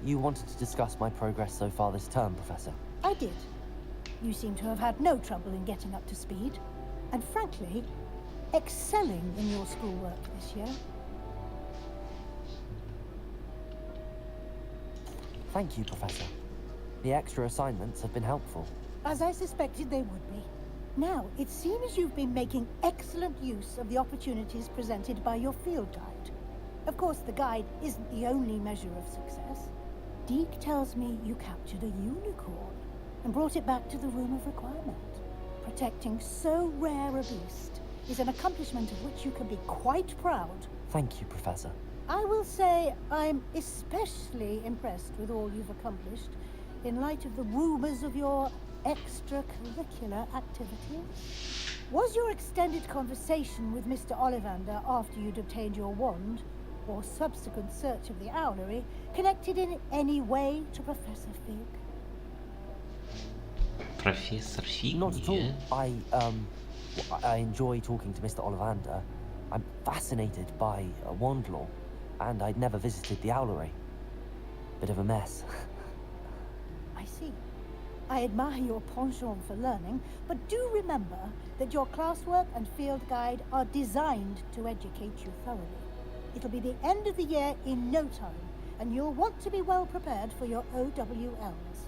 You wanted to discuss my progress so far this term, Professor. I did. You seem to have had no trouble in getting up to speed, and frankly, excelling in your schoolwork this year. Thank you, Professor. The extra assignments have been helpful. As I suspected they would be. Now, it seems you've been making excellent use of the opportunities presented by your field guide. Of course, the guide isn't the only measure of success. Deke tells me you captured a unicorn and brought it back to the Room of Requirement. Protecting so rare a beast is an accomplishment of which you can be quite proud. Thank you, Professor. I will say I'm especially impressed with all you've accomplished in light of the rumors of your extracurricular activities. Was your extended conversation with Mr. Ollivander after you'd obtained your wand, or subsequent search of the owlery, connected in any way to Professor Fig? Professor Fig? Not at all. I enjoy talking to Mr. Ollivander. I'm fascinated by wand law, and I'd never visited the owlery. Bit of a mess. I see. I admire your penchant for learning, but do remember that your classwork and field guide are designed to educate you thoroughly. It'll be the end of the year in no time, and you'll want to be well prepared for your OWLs.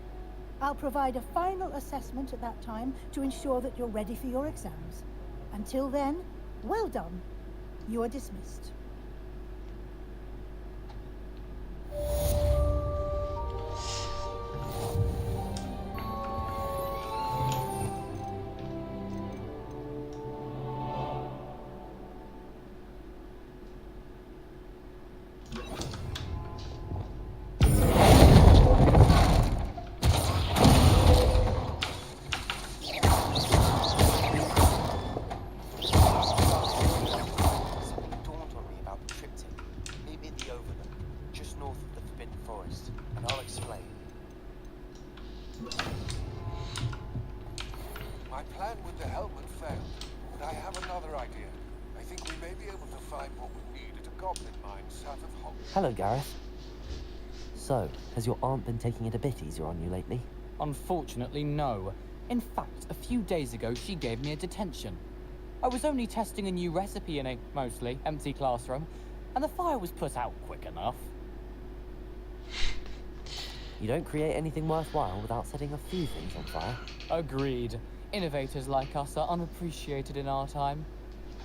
I'll provide a final assessment at that time to ensure that you're ready for your exams. Until then, well done. You are dismissed. Hello, Gareth. So, has your aunt been taking it a bit easier on you lately? Unfortunately, no. In fact, a few days ago, she gave me a detention. I was only testing a new recipe in a mostly empty classroom, and the fire was put out quick enough. You don't create anything worthwhile without setting a few things on fire. Agreed. Innovators like us are unappreciated in our time.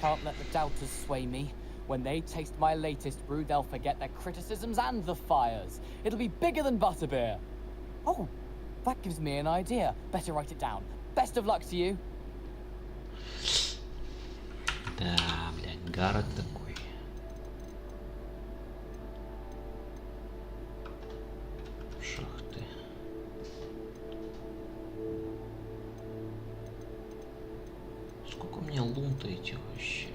Can't let the doubters sway me. When they taste my latest brew, they'll forget their criticisms and the fires. It'll be bigger than butterbeer. Oh, that gives me an idea. Better write it down. Best of luck to you. Да, блядь, Гаррет такой. Шахты. Сколько у меня лунта этих вообще?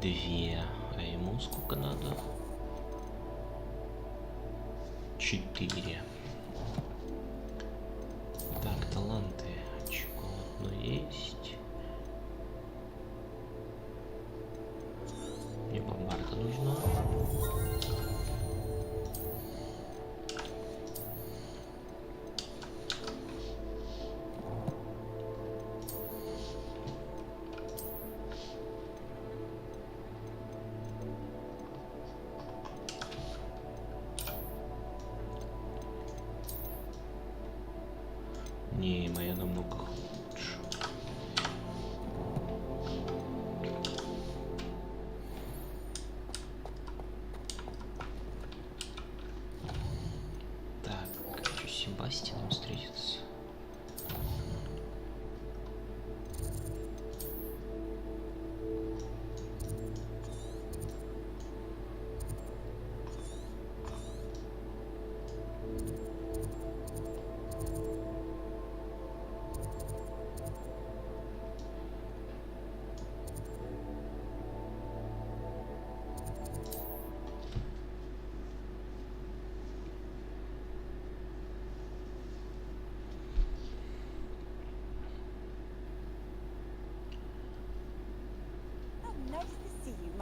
Две. А ему сколько надо? 4. Так, таланты. Очко одно есть. Мне бомбарда нужна. Не, моя намного лучше. Так, хочу с Себастьяном встретиться.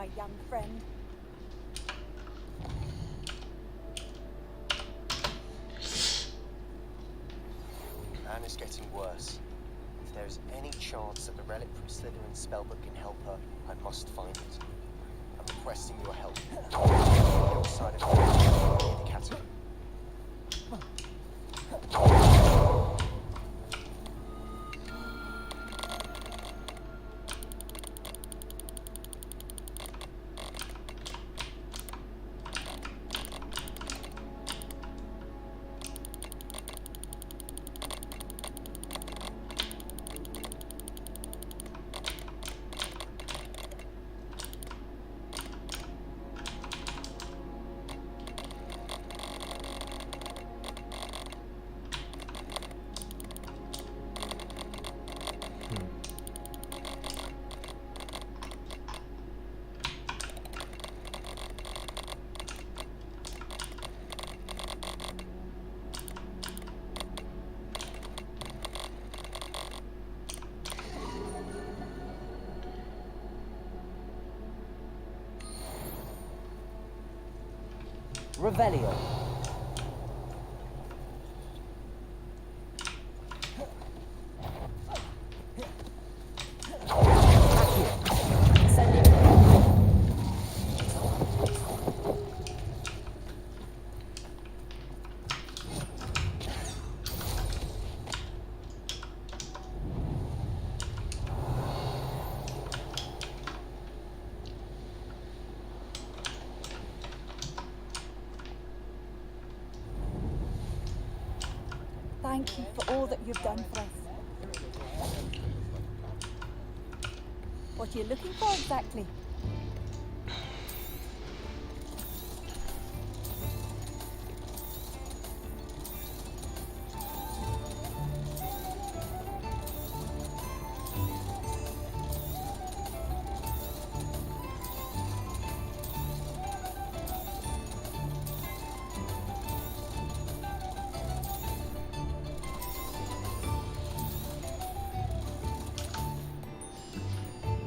my young friend. Anne is getting worse. If there is any chance that the relic from Slytherin's spellbook can help her, I must find it. I'm requesting your help. On the other side of the catapult. Revelio. Thank you for all that you've done for us. What are you looking for exactly?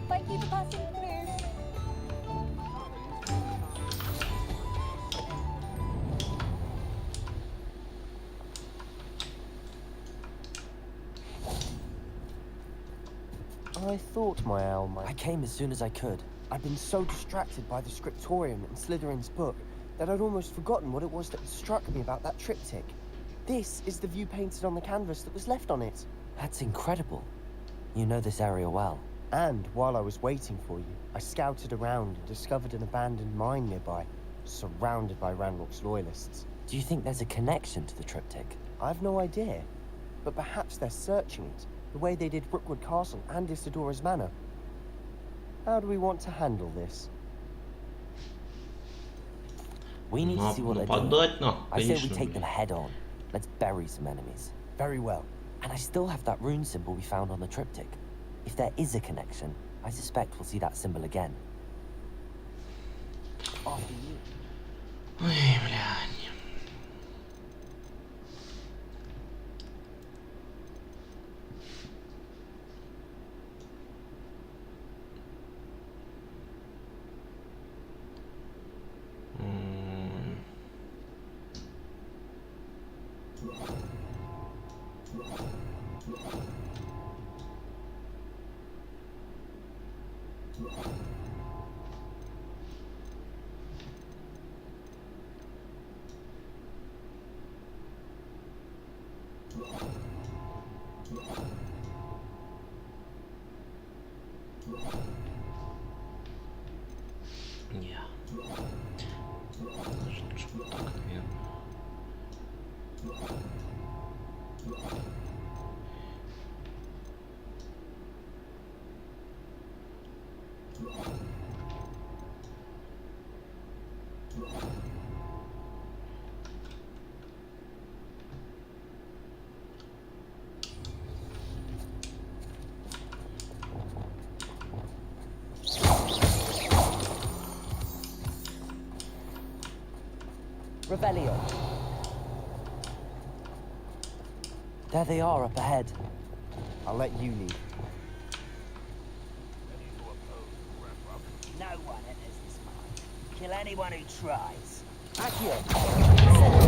Thank you for passing through. I thought my owl might... I came as soon as I could. I'd been so distracted by the scriptorium and Slytherin's book that I'd almost forgotten what it was that struck me about that triptych. This is the view painted on the canvas that was left on it. That's incredible. You know this area well. And while I was waiting for you, I scouted around and discovered an abandoned mine nearby, surrounded by Ranrock's loyalists. Do you think there's a connection to the triptych? I've no idea, but perhaps they're searching it, the way they did Rookwood Castle and Isidora's Manor. How do we want to handle this? We need to see what they're doing. I say we take them head on. Let's bury some enemies. Very well. And I still have that rune symbol we found on the triptych. If there is a connection, I suspect we'll see that symbol again. After you. Ой, блядь. Не. Даже лучше вот так, наверное. Revelio. There they are up ahead. I'll let you lead. No one enters Kill anyone who tries. Accio.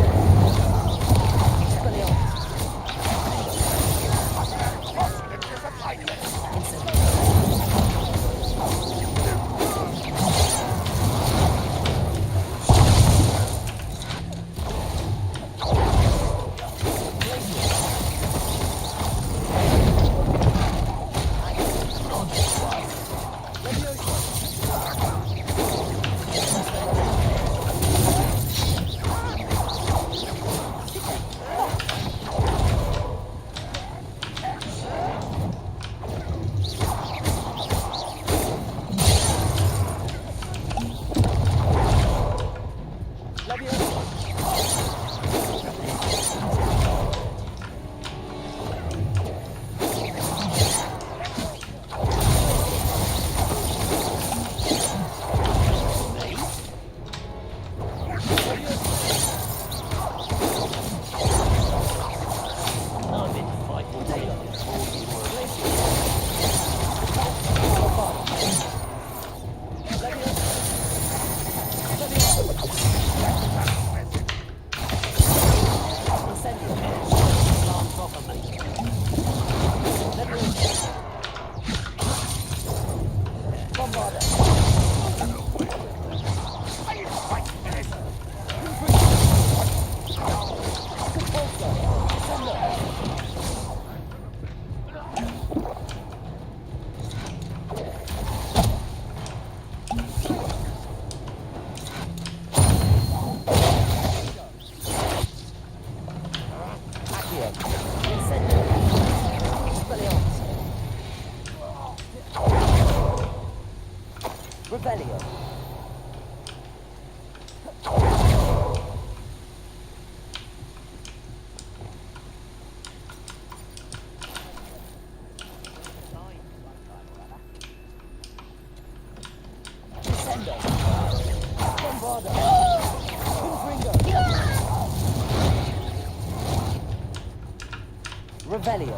Revelio.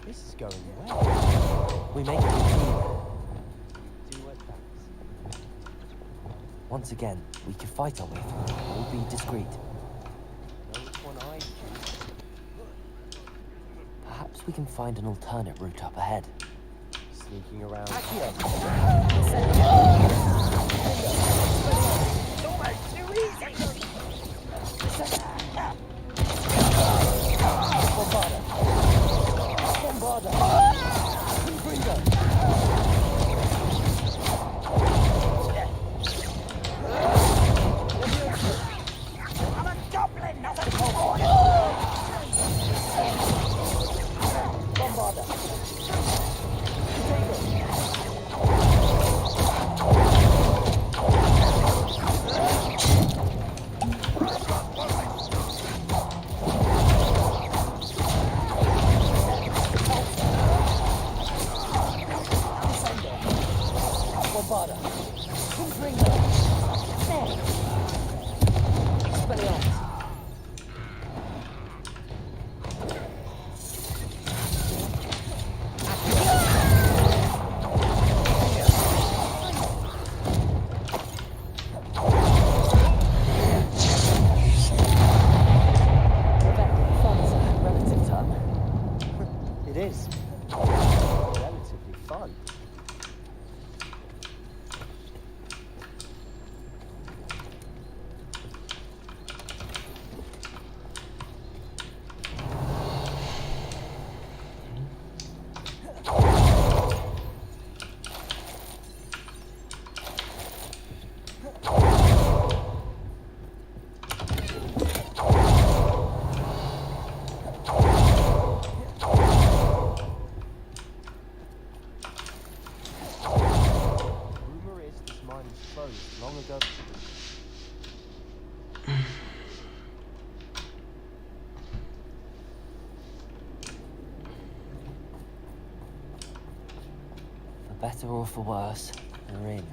This is going well. We make it a team. Once again, we can fight our way through. We'll be discreet. Perhaps we can find an alternate route up ahead. Sneaking around. better or for worse, we're in.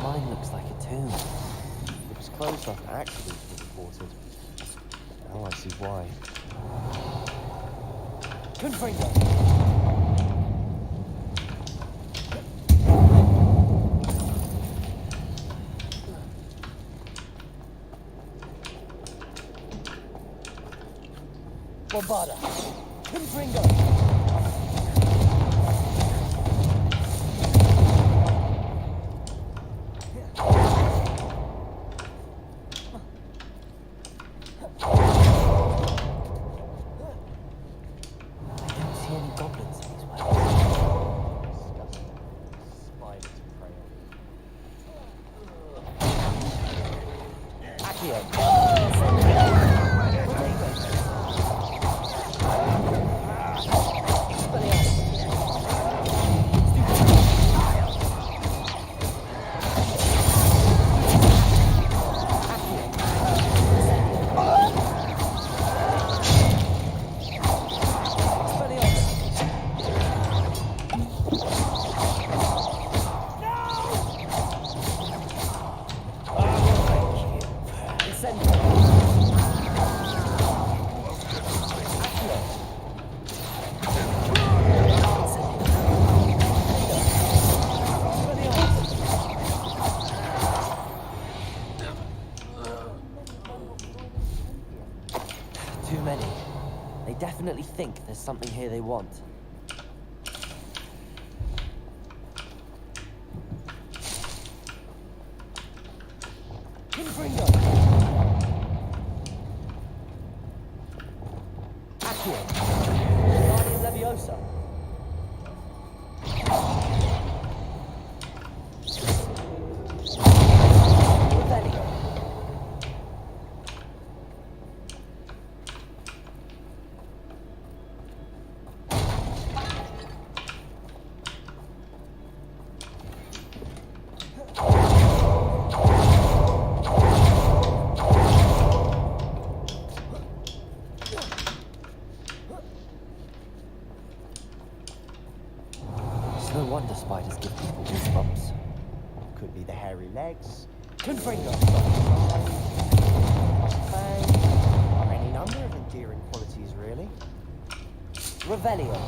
Mine looks like a tomb. It was closed off accident, it reported. Now I see why. Confringo! Bombarda! Confringo! Definitely think there's something here they want. Confringo! Accio! Guardian Leviosa! No wonder spiders give people goosebumps. Could be the hairy legs. Confringo! Or any number of endearing qualities, really. Revelio.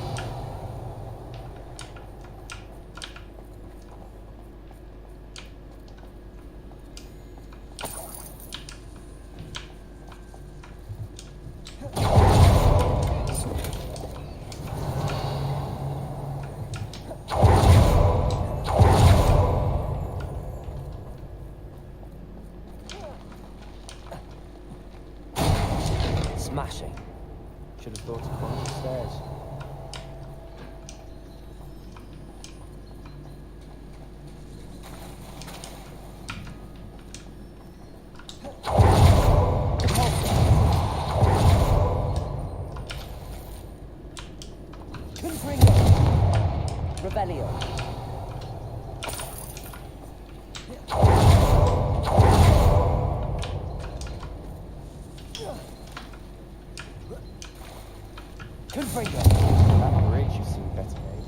Smashing. Should have thought of climbing the stairs. Confringo. Revelio. Confringo! That bridge you seem better made.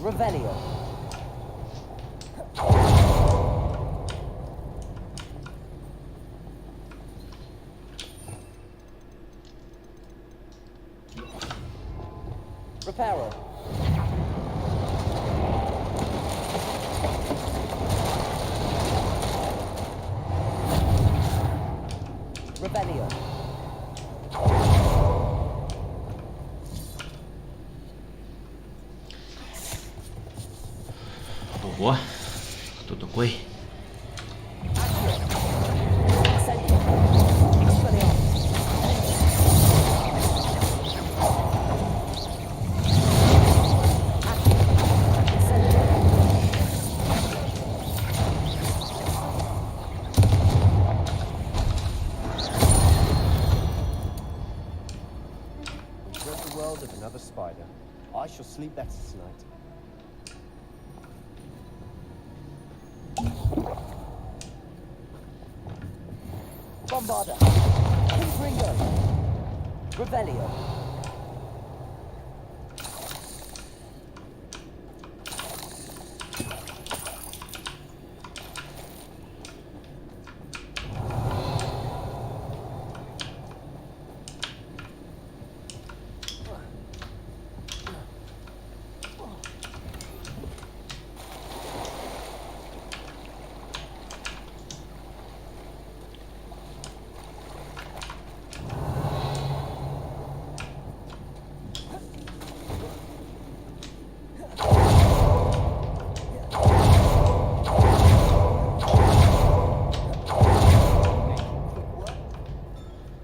Revelio. Reparo. Revelio. Ого, кто такой? spider. I shall sleep better tonight. Bombarda! Confringo! Revelio!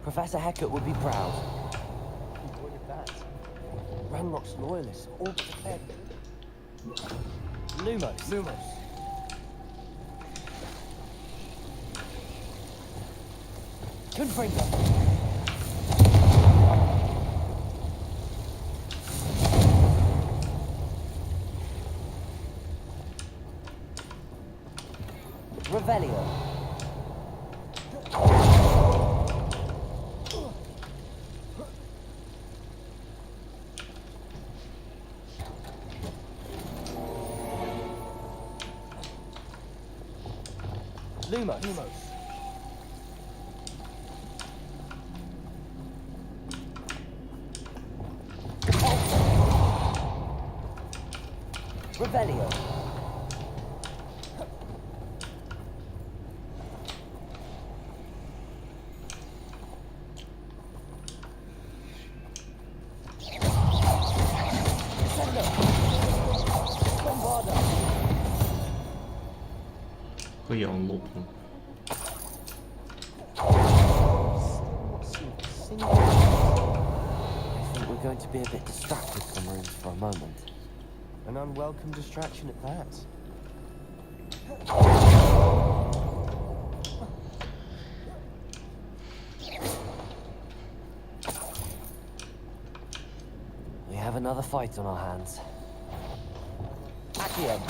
Professor Hecat would be proud. Look at that. Ranrock's loyalists all but declared. Lumos. Confringo. Revelio. Lumos. Revelio. Хуя он лопнул. I think we're going to be a bit distracted from runes for a moment. An unwelcome distraction at that. We have another fight on our hands. Accio.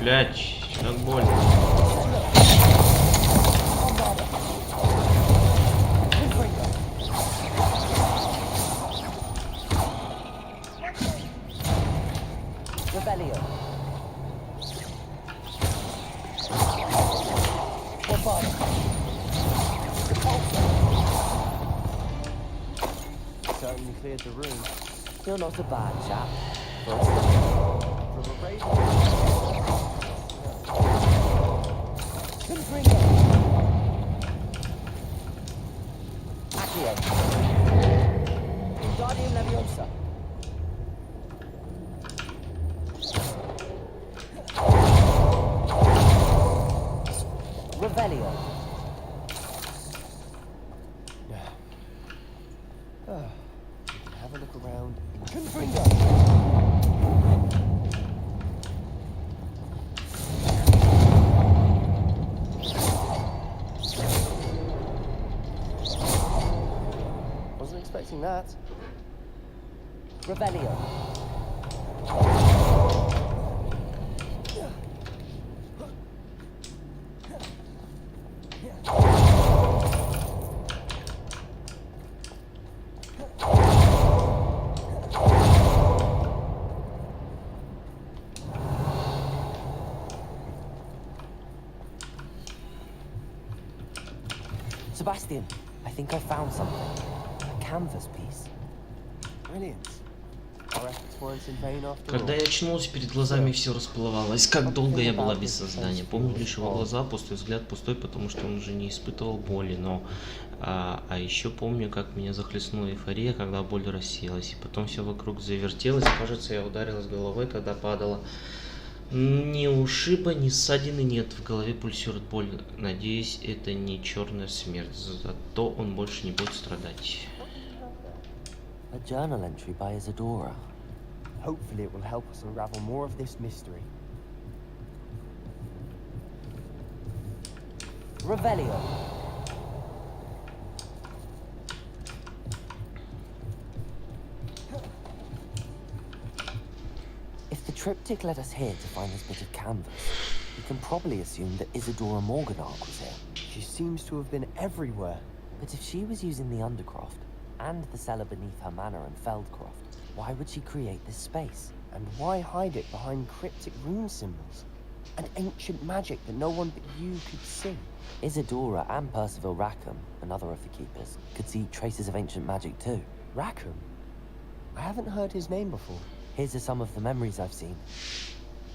Блять, как больно. Rebellion. Certainly cleared the room. You're not a bad chap. Accio. Guardian Leviosa. Revelio. We can have a look around. Confringo. Wasn't expecting that. Revelio. Sebastian, I think I found something. A canvas piece. Brilliant. Our efforts weren't in vain after all. Когда я очнулся, перед глазами все расплывалось. Как долго я была без сознания. Помню лишь его глаза, пустой взгляд, пустой, потому что он уже не испытывал боли. Но еще помню, как меня захлестнула эйфория, когда боль рассеялась. И потом все вокруг завертелось. Кажется, я ударилась головой, когда падала. Ни ушиба, ни ссадины нет. В голове пульсирует боль. Надеюсь, это не черная смерть. Зато он больше не будет страдать. A journal entry by Isadora. Hopefully it will help us unravel more of this mystery. Revelio. If the triptych led us here to find this bit of canvas, we can probably assume that Isadora Morganach was here. She seems to have been everywhere. But if she was using the Undercroft, and the cellar beneath her manor in Feldcroft, why would she create this space? And why hide it behind cryptic rune symbols? And ancient magic that no one but you could see? Isadora and Percival Rackham, another of the keepers, could see traces of ancient magic too. Rackham? I haven't heard his name before. His are some of the memories I've seen.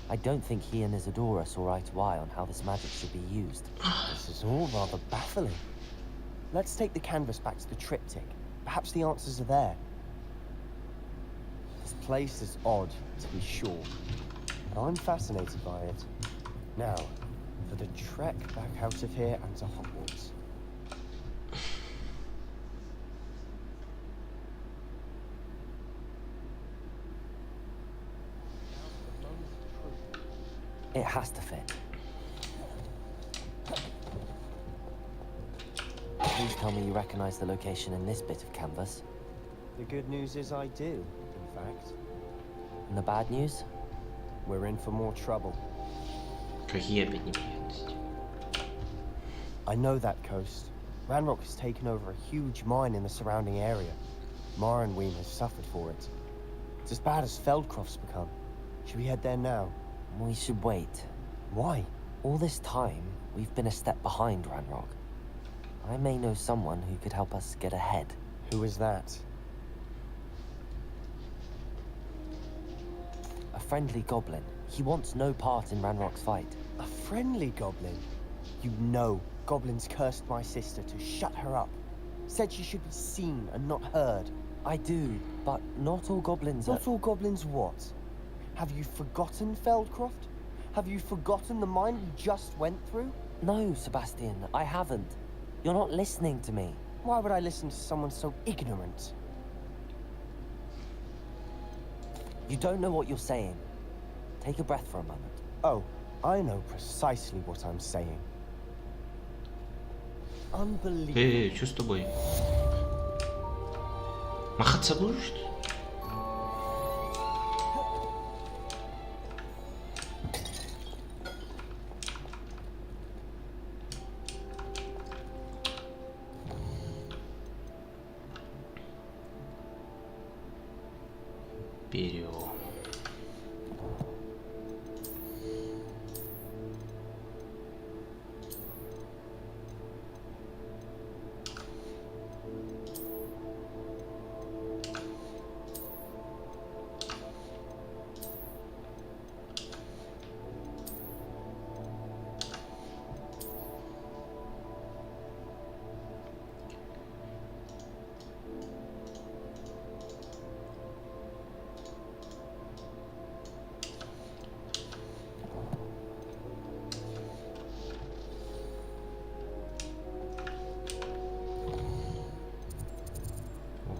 I don't think he and Isadora saw eye to eye on how this magic should be used. This is all rather baffling. Let's take the canvas back to the triptych. Perhaps the answers are there. This place is odd, to be sure, but I'm fascinated by it. Now, for the trek back out of here and to Hogwarts. It has to fit. Please tell me you recognize the location in this bit of canvas. The good news is I do, in fact. And the bad news? We're in for more trouble. Какие опять неприятности? I know that coast. Ranrock has taken over a huge mine in the surrounding area. Morrowind has suffered for it. It's as bad as Feldcroft's become. Should we head there now? We should wait. Why? All this time, we've been a step behind Ranrock. I may know someone who could help us get ahead. Who is that? A friendly goblin. He wants no part in Ranrock's fight. A friendly goblin? You know, goblins cursed my sister to shut her up. Said she should be seen and not heard. I do, but not all goblins are... Not all goblins what? Have you forgotten Feldcroft? Have you forgotten the mine we just went through? No, Sebastian, I haven't. You're not listening to me. Why would I listen to someone so ignorant? You don't know what you're saying. Take a breath for a moment. Oh, I know precisely what I'm saying. Unbelievable. Что с тобой? Махаться будешь? империю.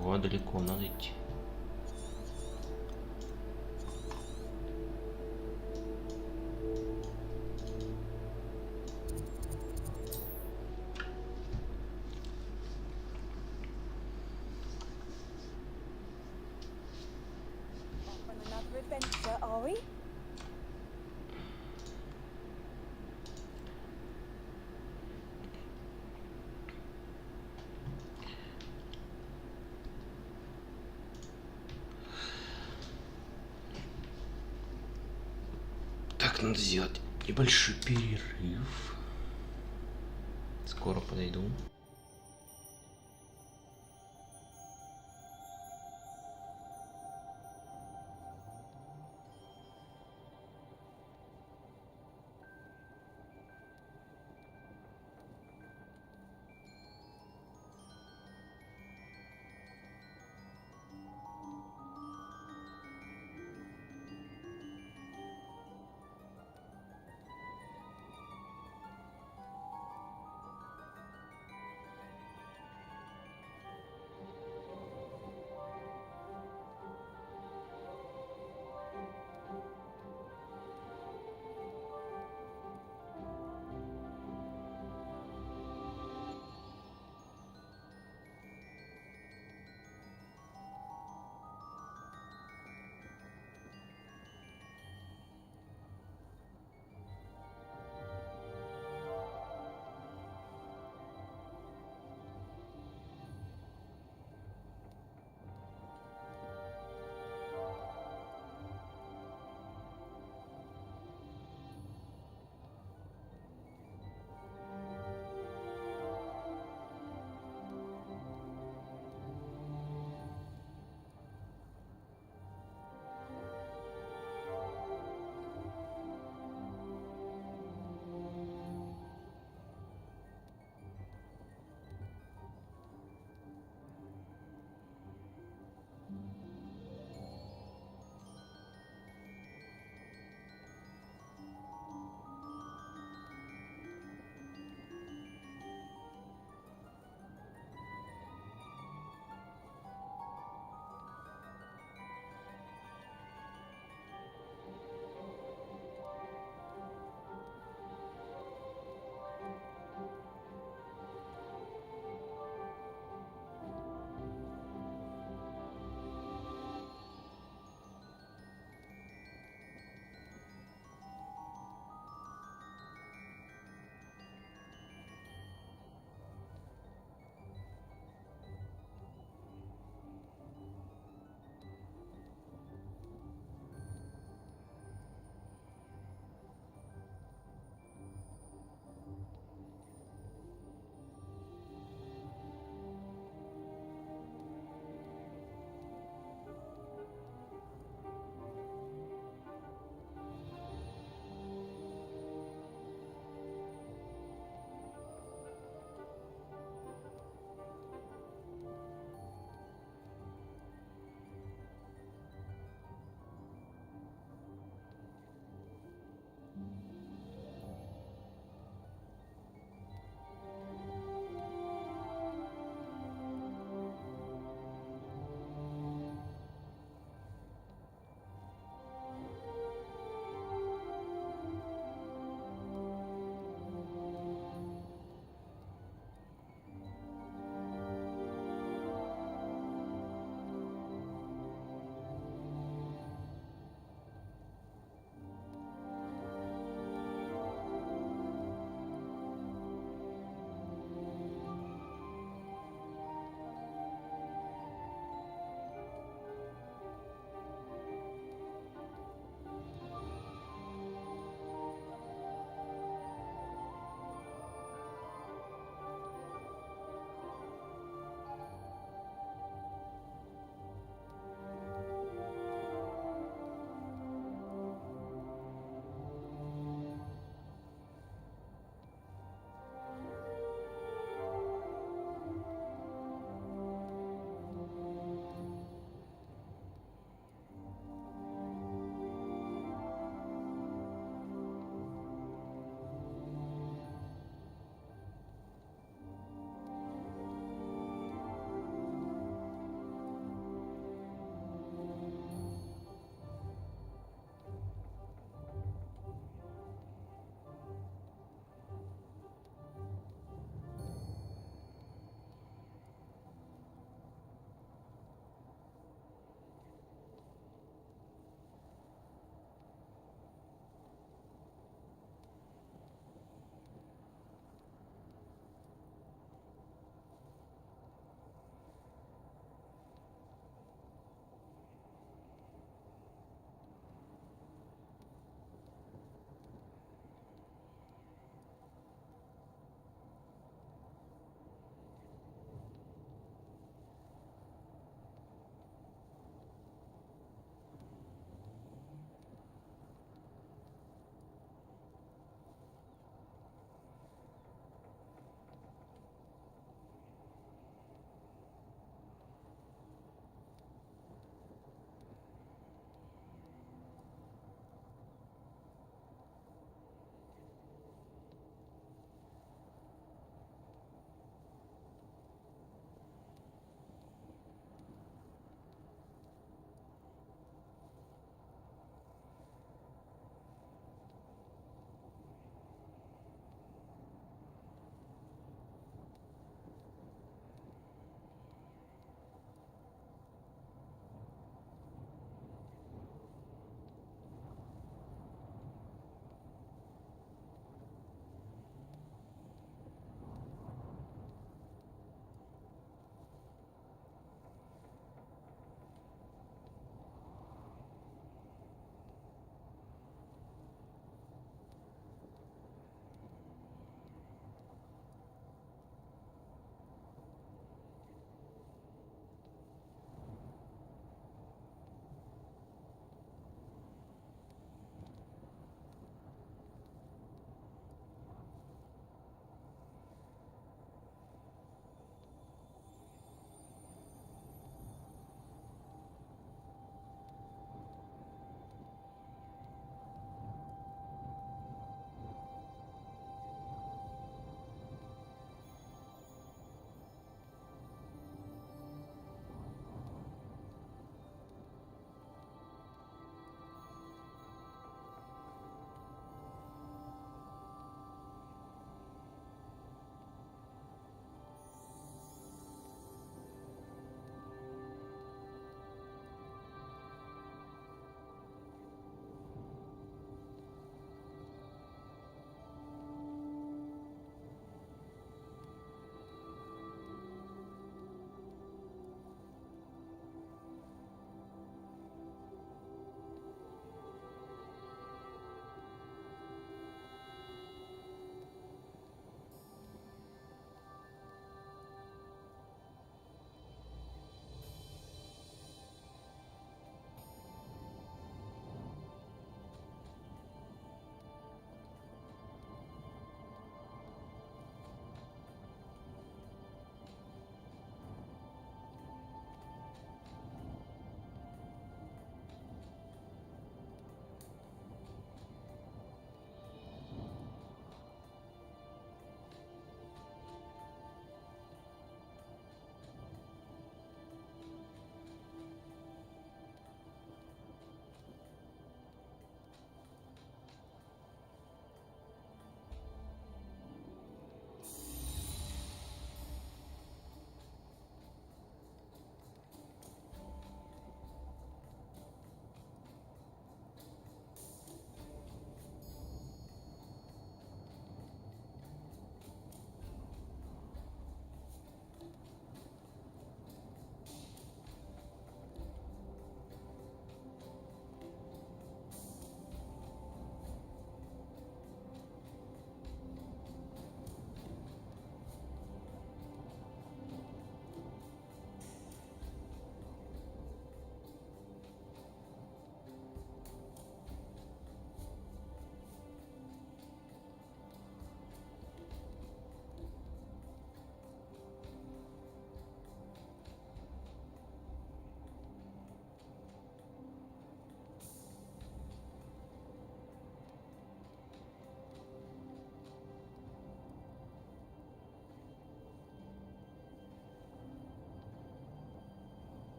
Ого, далеко надо идти. On another adventure, are we? Так, надо сделать небольшой перерыв. Скоро подойду.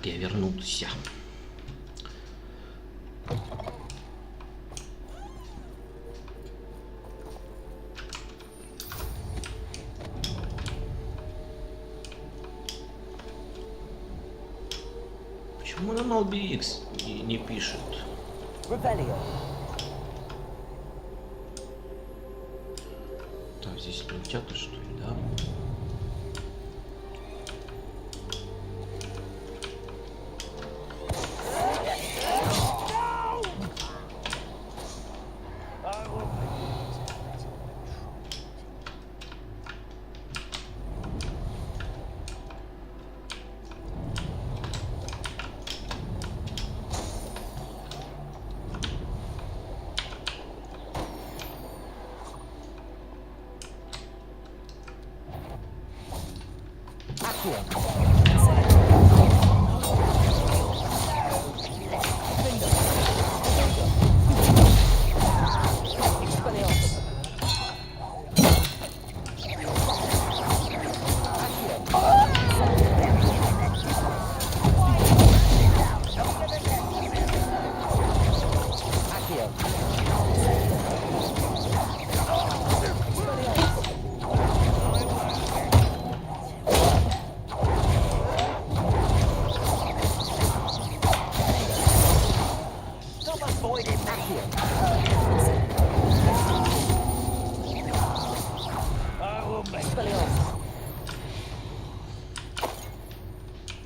Так, я вернулся. Почему на MLBX не пишет? Так, здесь крутята, что ли, да?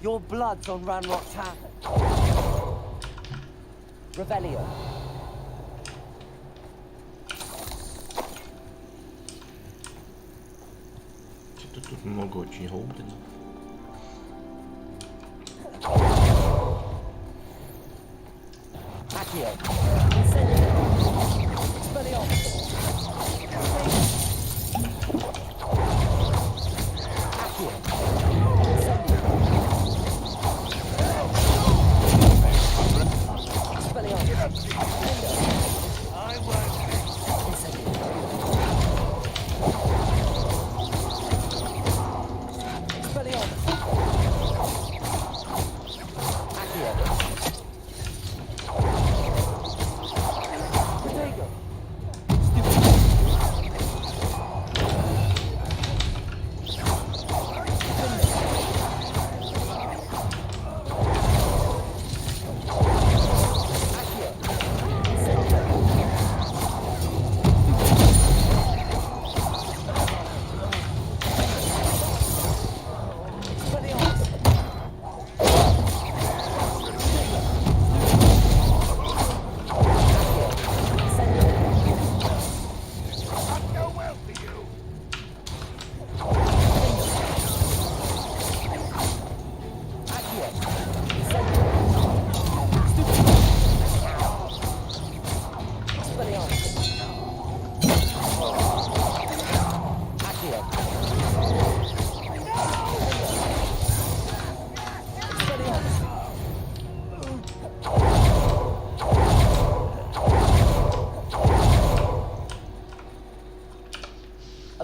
Your blood's on Ranrock Tavern. Revelio. Что-то тут много очень гоблинов. Accio.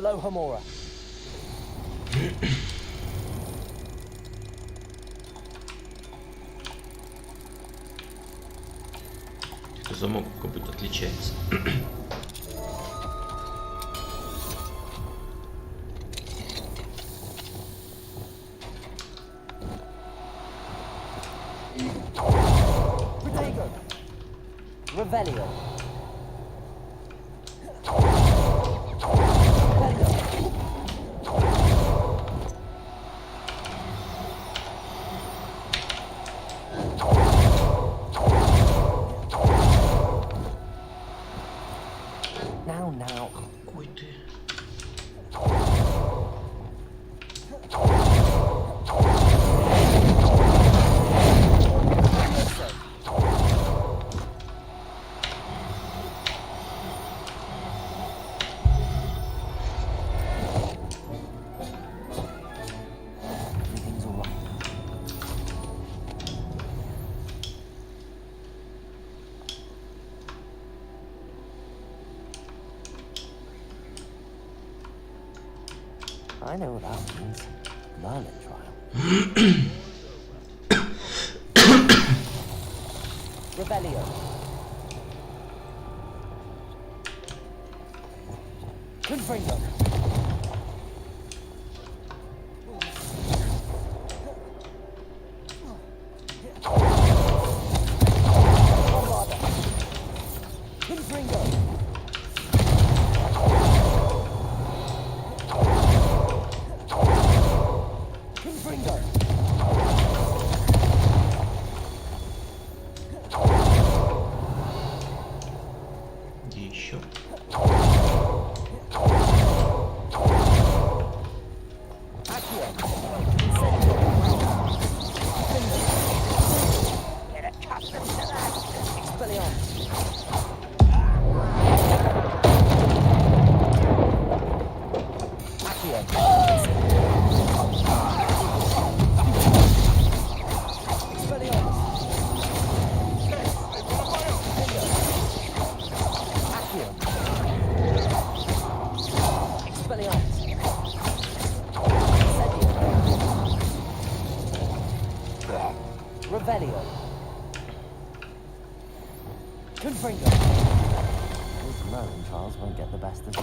Aloha Mora. Это замок как будто отличается. Revelio. Now. Какой ты? I know what that means. Learning trial. Revelio. Confringo. Revelio. Confringo. These learning trials won't get the best of me.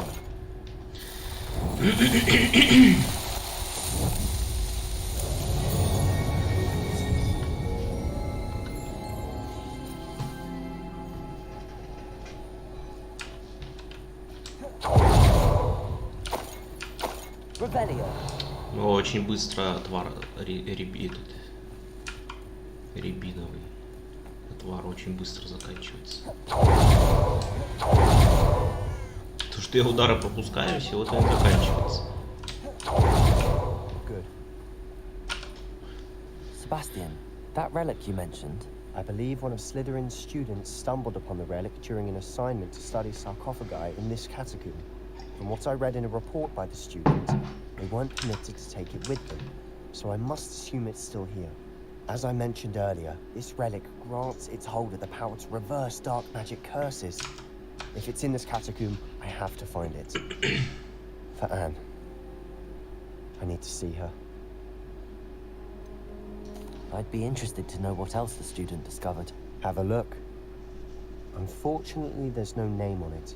Revelio. Очень быстро отвар рябиновый. Отвар очень быстро заканчивается. То, что я удары пропускаю, и вот он заканчивается. Good. Sebastian, that relic you mentioned. I believe one of Slytherin's students stumbled upon the relic during an assignment to study sarcophagi in this catacomb. From what I read in a report by the student, they weren't permitted to take it with them, so I must assume it's still here. As I mentioned earlier, this relic grants its holder the power to reverse dark magic curses. If it's in this catacomb, I have to find it. For Anne. I need to see her. I'd be interested to know what else the student discovered. Have a look. Unfortunately, there's no name on it.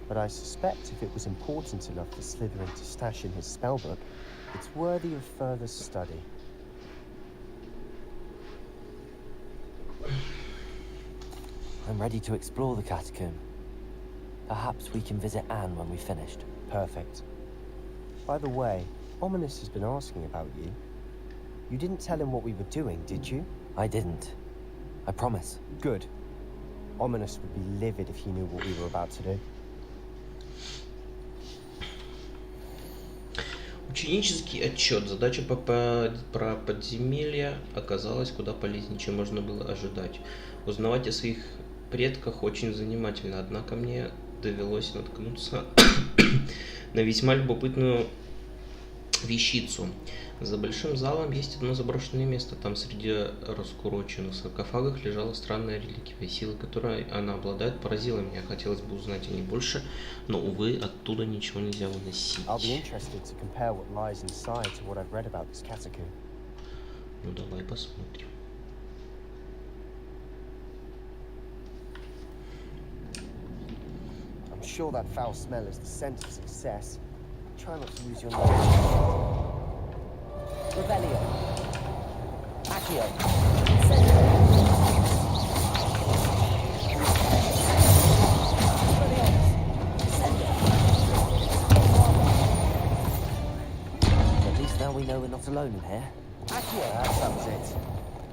But I suspect if it was important enough for Slytherin to stash in his spellbook, it's worthy of further study. I'm ready to explore the catacomb. Perhaps we can visit Anne when we've finished. Perfect. By the way, Ominous has been asking about you. You didn't tell him what we were doing, did you? I didn't. I promise. Good. Ominous would be livid if he knew what we were about to do. Ученический отчет. Задача про подземелья оказалась куда полезнее, чем можно было ожидать. Узнавать о своих предках очень занимательно, однако мне довелось наткнуться на весьма любопытную вещицу. За большим залом есть одно заброшенное место. Там среди раскуроченных саркофагов лежала странная реликвия. Сила, которой она обладает, поразила меня. Хотелось бы узнать о ней больше, но, увы, оттуда ничего нельзя выносить. Ну, давай посмотрим. I'm sure that foul smell is the scent of success. Try not to use your nose. Revelio. Accio. At least now we know we're not alone in here. Accio. That sums it.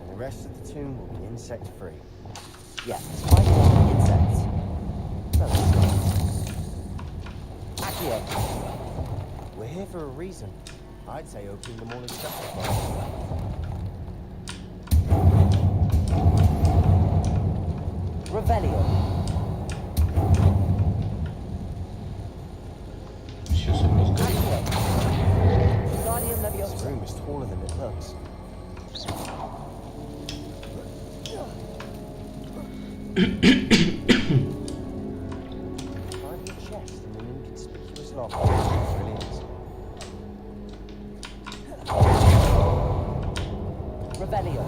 And the rest of the tomb will be insect-free. Yeah, it's finding all the insects. So let's go. Accio. We're here for a reason. I'd say opening them all is justified. Revelio. This room is taller than it looks. Finding a chest in an inconspicuous lock. Brilliant. Revelio.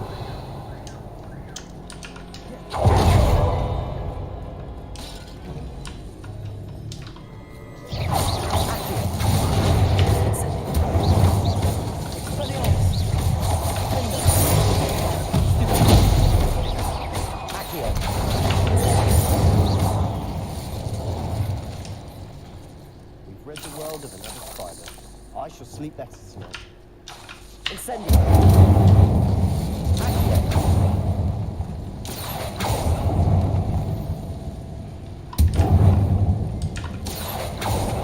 rid the world of another spider. I shall sleep better tonight. Incendio! Accio!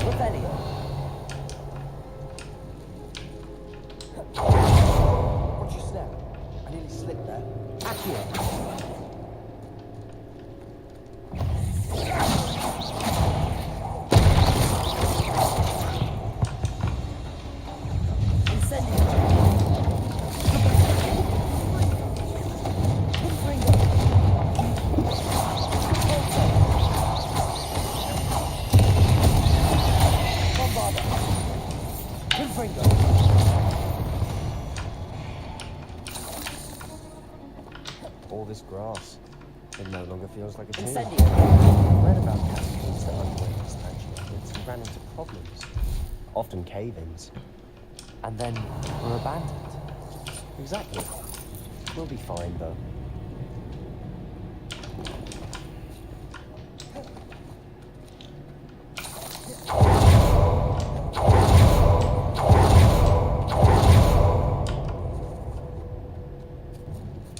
Revelio! Watch your step. I nearly slipped there. Accio! All this grass, it no longer feels like a tomb. I read about cascades that underwent expansion efforts and ran into problems, often cave-ins, and then were abandoned. Exactly. We'll be fine, though.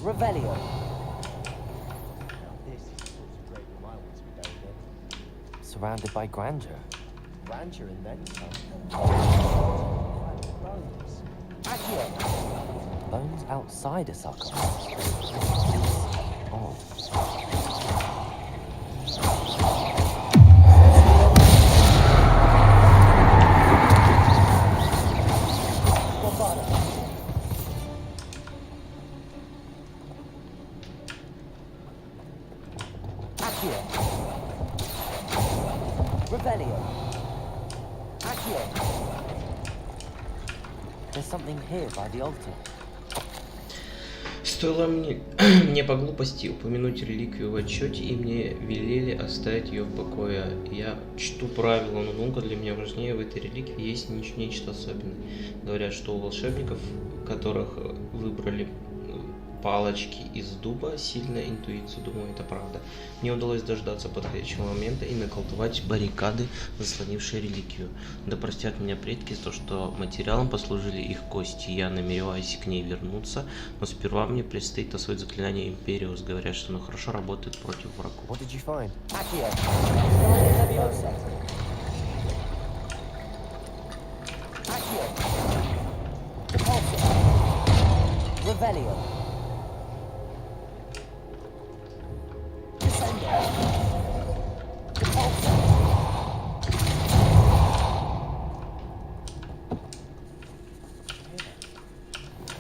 Revelio. This is the sort of great room I want to be buried in. Surrounded by grandeur. Grandeur and then some. Bones. Accio. Bones outside a sarcophagus. Oh. Revelio. Accio. There's something here by the altar. Стоило мне по глупости упомянуть реликвию в отчете, и мне велели оставить ее в покое. Я чту правила, но наука для меня важнее. В этой реликвии есть нечто особенное. Говорят, что у волшебников, которых выбрали палочки из дуба, сильная интуиция. Думаю, это правда. Мне удалось дождаться подходящего момента и наколдовать баррикады, заслонившие реликвию. Да простят меня предки за то, что материалом послужили их кости. Я намереваюсь к ней вернуться, но сперва мне предстоит освоить заклинание Империус. Говорят, что оно хорошо работает против врагов. What did you find? Accio. Revelio.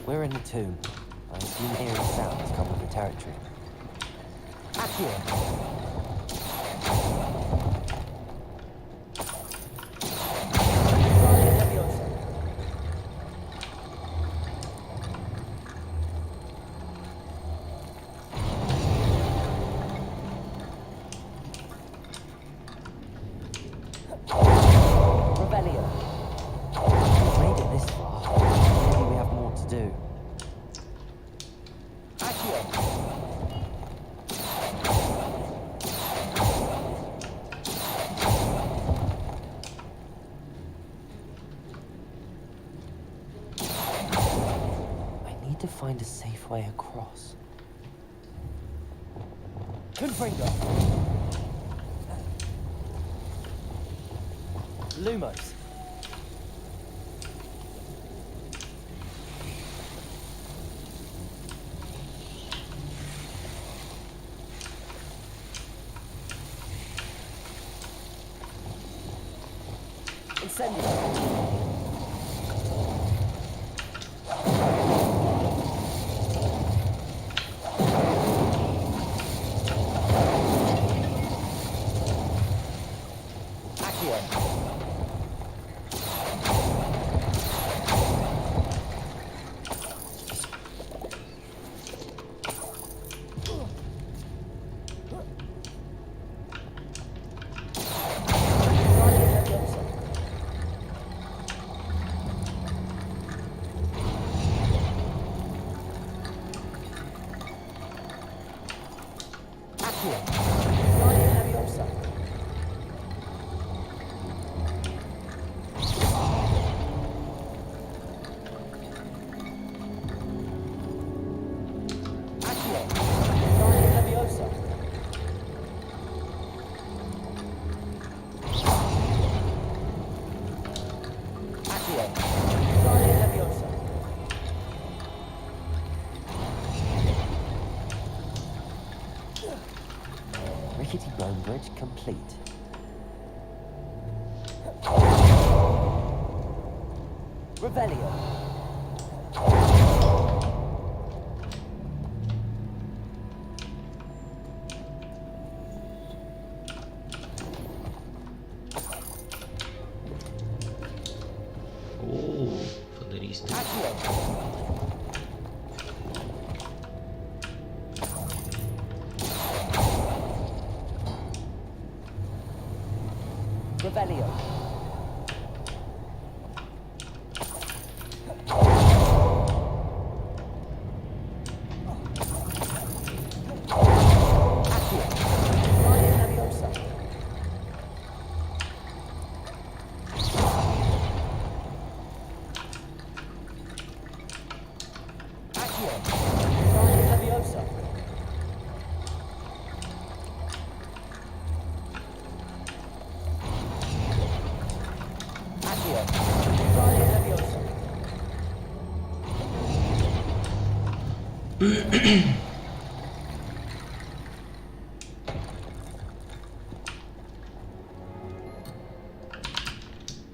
We're in the tomb. I assume hearing sounds come with the territory. Accio. To find a safe way across. Confringo. Lumos. Incendio. Rickety bone bridge complete. Revelio. О, фонаристы. Revelio.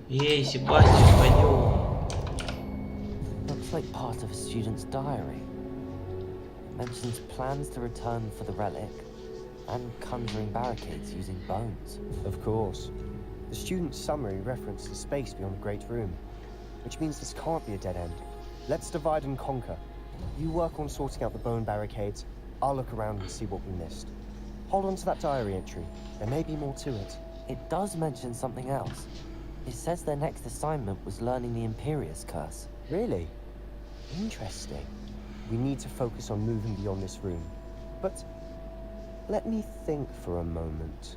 Эй, Себастьян, пойдем. Looks like part of a student's diary. Mentions plans to return for the relic and conjuring barricades using bones. Of course. The student's summary referenced the space beyond the Great Room, which means this can't be a dead end. Let's divide and conquer. You work on sorting out the bone barricades. I'll look around and see what we missed. Hold on to that diary entry. There may be more to it. It does mention something else. It says their next assignment was learning the Imperious Curse. Really? Interesting. We need to focus on moving beyond this room. But let me think for a moment.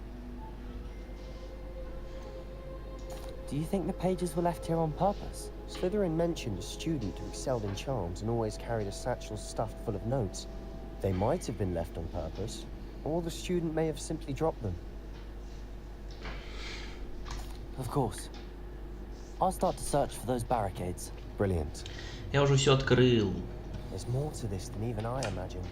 Do you think the pages were left here on purpose? Slytherin mentioned a student who excelled in charms and always carried a satchel stuffed full of notes. They might have been left on purpose, or the student may have simply dropped them. Of course. I'll start to search for those barricades. Brilliant. Я уже все открыл. There's more to this than even I imagined.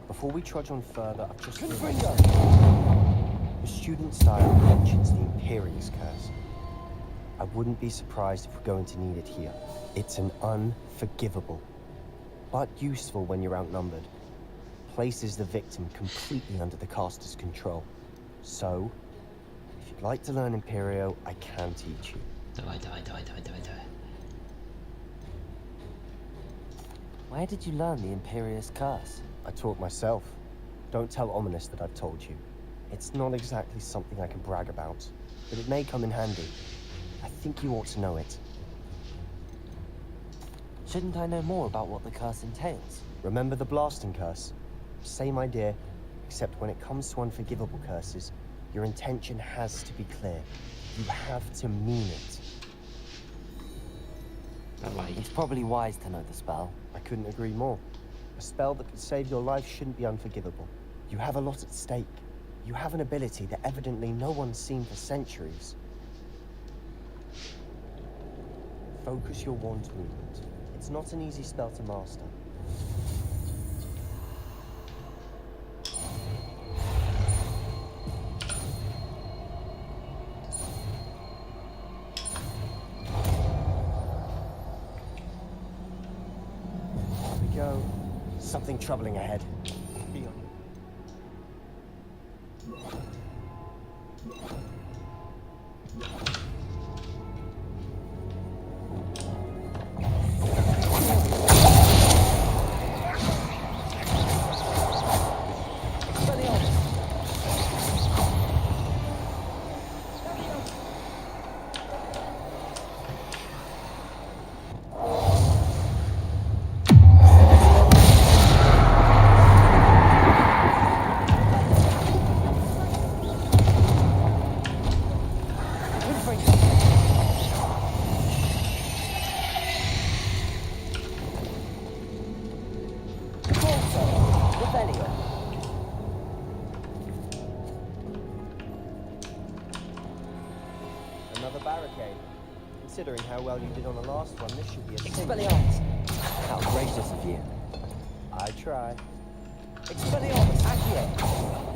Before we trudge on further, I've just realized the student's diary mentions the Imperious Curse. I wouldn't be surprised if we're going to need it here. It's an unforgivable, but useful when you're outnumbered. Places the victim completely under the caster's control. So, if you'd like to learn Imperio, I can teach you. Давай. Where did you learn the Imperious Curse? I taught myself. Don't tell Ominous that I've told you. It's not exactly something I can brag about, but it may come in handy. I think you ought to know it. Shouldn't I know more about what the curse entails? Remember the blasting curse? Same idea, except when it comes to unforgivable curses, your intention has to be clear. You have to mean it. It's probably wise to know the spell. I couldn't agree more. A spell that could save your life shouldn't be unforgivable. You have a lot at stake. You have an ability that evidently no one's seen for centuries. Focus your wand's movement. It's not an easy spell to master. There we go. Something troubling ahead. Be on it. Considering how well you did on the last one, this should be a Expelliarmus! How gracious of you. I try. Expelliarmus, Accio!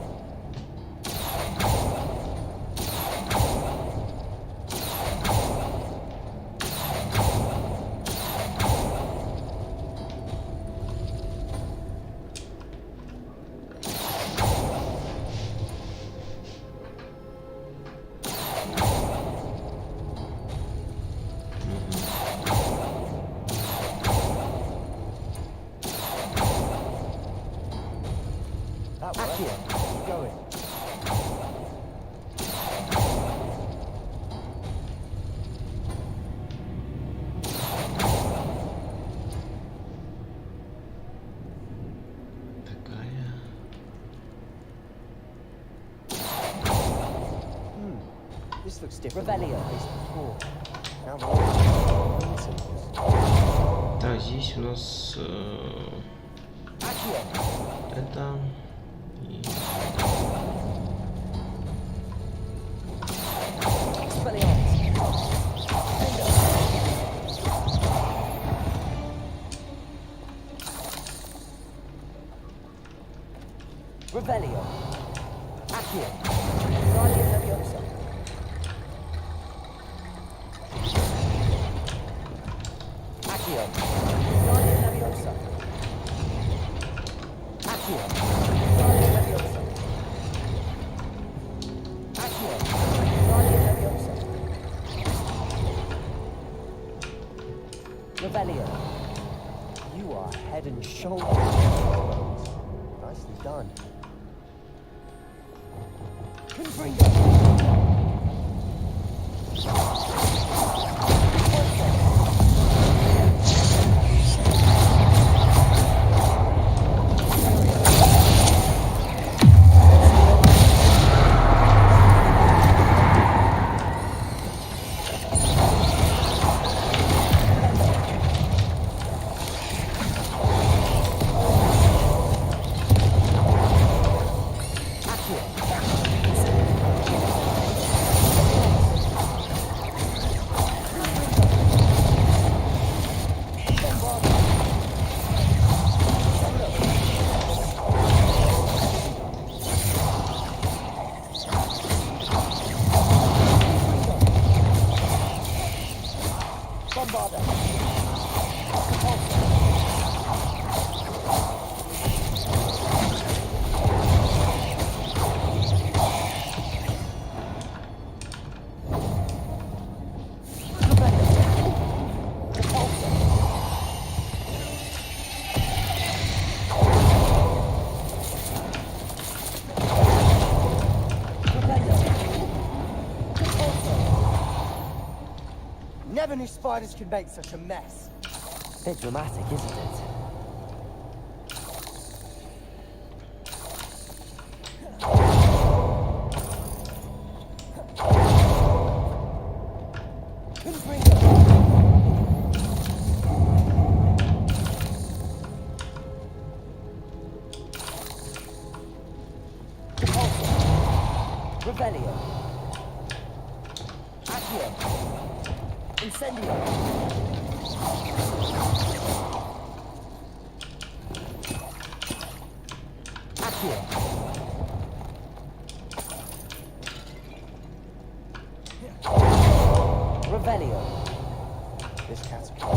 This looks different. Revelio. Так, здесь у нас это и... Revelio. Accio. Guardian Leviosa. Accio. Guardian Leviosa. Accio. Guardian Leviosa. Accio. Guardian Leviosa. Revelio. You are head and shoulders. Nicely done. Confringo! Never knew spiders could make such a mess. Bit dramatic, isn't it? Revelio. Accio. Incendio. Accio. Revelio. This caterpillar.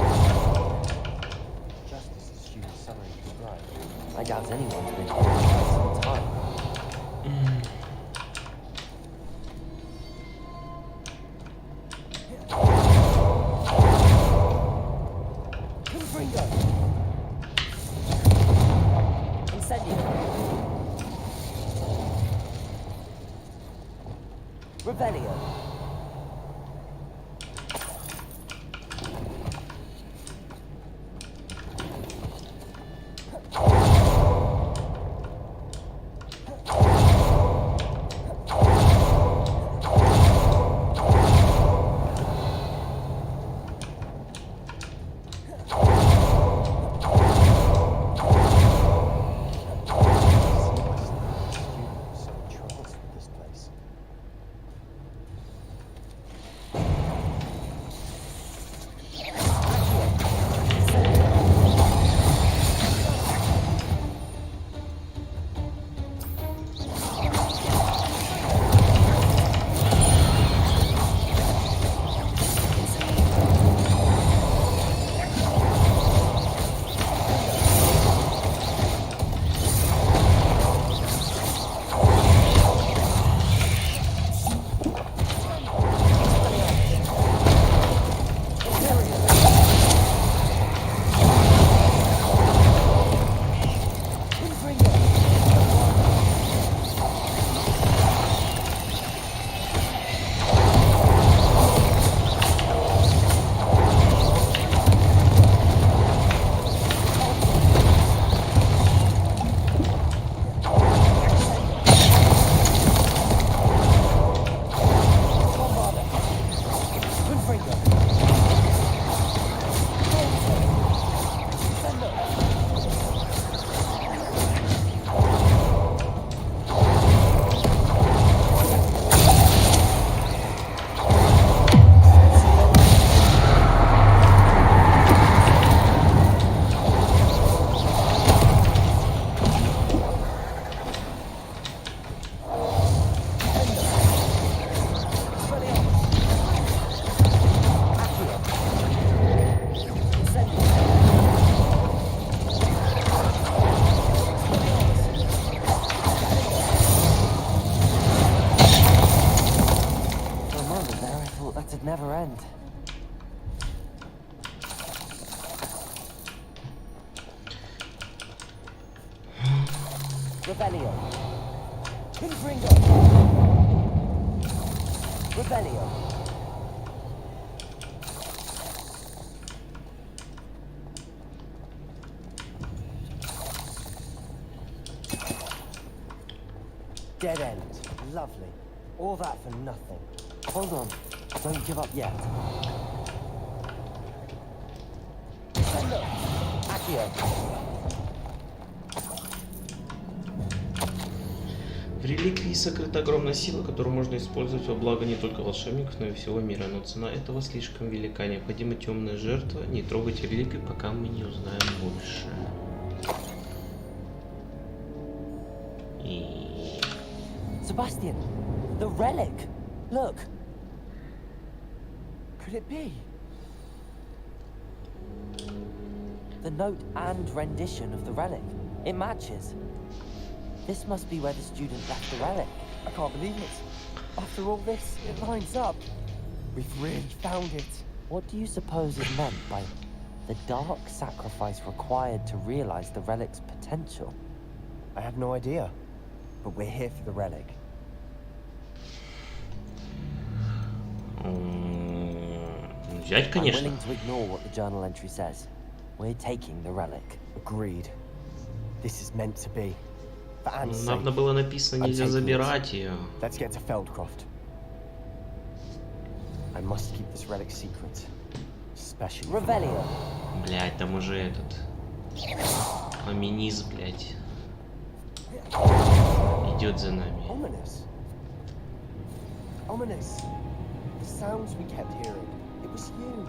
Just as the student summary described. I doubt anyone's been here for quite some time. Confringo. Incendio. Revelio. Revelio. Confringo. Revelio. Dead end. Lovely. All that for nothing. Hold on. Don't give up yet. Descendo. Accio. В реликвии сокрыта огромная сила, которую можно использовать во благо не только волшебников, но и всего мира. Но цена этого слишком велика. Необходима темная жертва. Не трогайте реликвию, пока мы не узнаем больше. И... Sebastian, the relic. Look. Could it be? The note and rendition of the relic. It matches. This must be where the student left the relic. I can't believe it. After all this, it lines up. We've really found it. What do you suppose is meant by the dark sacrifice required to realize the relic's potential? I have no idea, but we're here for the relic. Взять, конечно. I'm willing to ignore what the journal entry says. We're taking the relic. Agreed. This is meant to be. For Anne's sake, Надо было написано, нельзя забирать ее. Let's get to Feldcroft. I must keep this relic secret. Especially. Revelio. Блять, там уже этот... Аминис, блять. Идет за нами. Ominous. Ominous. The sounds we kept hearing. It was you.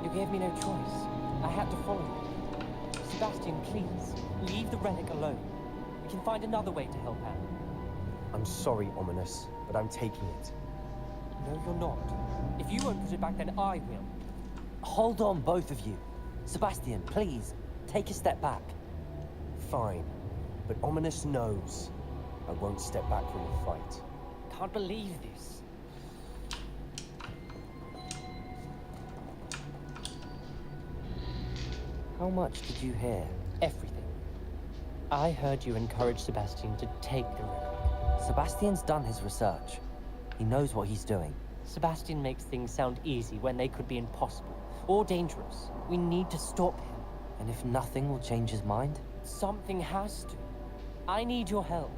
You gave me no choice. I had to follow you. Sebastian, please, leave the relic alone. We can find another way to help Anne. I'm sorry, Ominous, but I'm taking it. No, you're not. If you won't put it back, then I will. Hold on, both of you. Sebastian, please, take a step back. Fine, but Ominous knows I won't step back from the fight. Can't believe this. How much did you hear? Everything. I heard you encourage Sebastian to take the relic. Sebastian's done his research. He knows what he's doing. Sebastian makes things sound easy when they could be impossible or dangerous. We need to stop him. And if nothing will change his mind? Something has to. I need your help.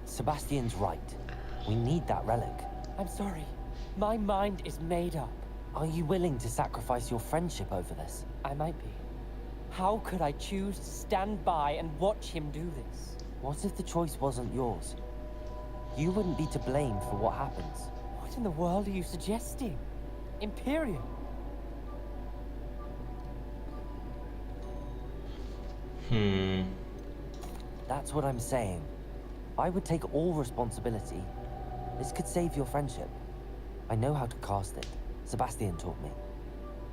Sebastian's right. We need that relic. I'm sorry. My mind is made up. Are you willing to sacrifice your friendship over this? I might be. How could I choose to stand by and watch him do this? What if the choice wasn't yours? You wouldn't be to blame for what happens. What in the world are you suggesting? Imperium? That's what I'm saying. I would take all responsibility. This could save your friendship. I know how to cast it. Sebastian taught me.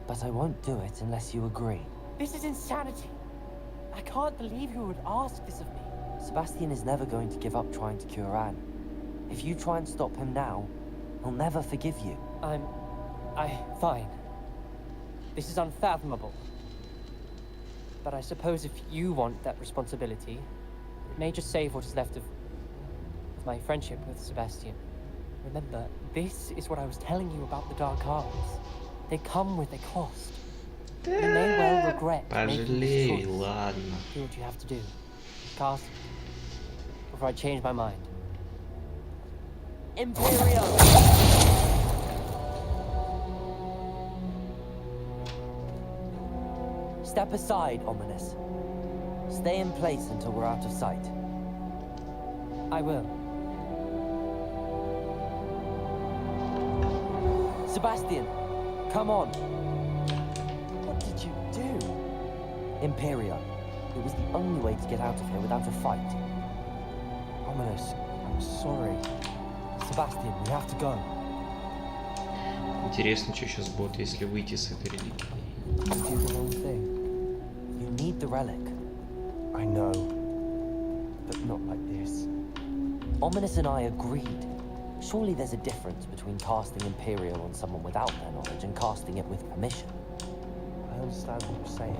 But I won't do it unless you agree. This is insanity. I can't believe you would ask this of me. Sebastian is never going to give up trying to cure Anne. If you try and stop him now, he'll never forgive you. Fine. This is unfathomable. But I suppose if you want that responsibility, it may just save what is left of my friendship with Sebastian. Remember, this is what I was telling you about the Dark Arts. They come with a cost. You may well regret making this choice. Ладно. Do what you have to do. Cast before I change my mind. Imperium! Step aside, Ominous. Stay in place until we're out of sight. I will. Sebastian, come on. What did you do? Imperia. It was the only way to get out of here without a fight. Ominous, I'm sorry. Sebastian, we have to go. Интересно, что сейчас будет, если выйти с этой религии. You do the wrong thing. You need the relic. I know, but not like this. Ominous and I agreed. Surely there's a difference between casting Imperial on someone without their knowledge and casting it with permission. I understand what you're saying.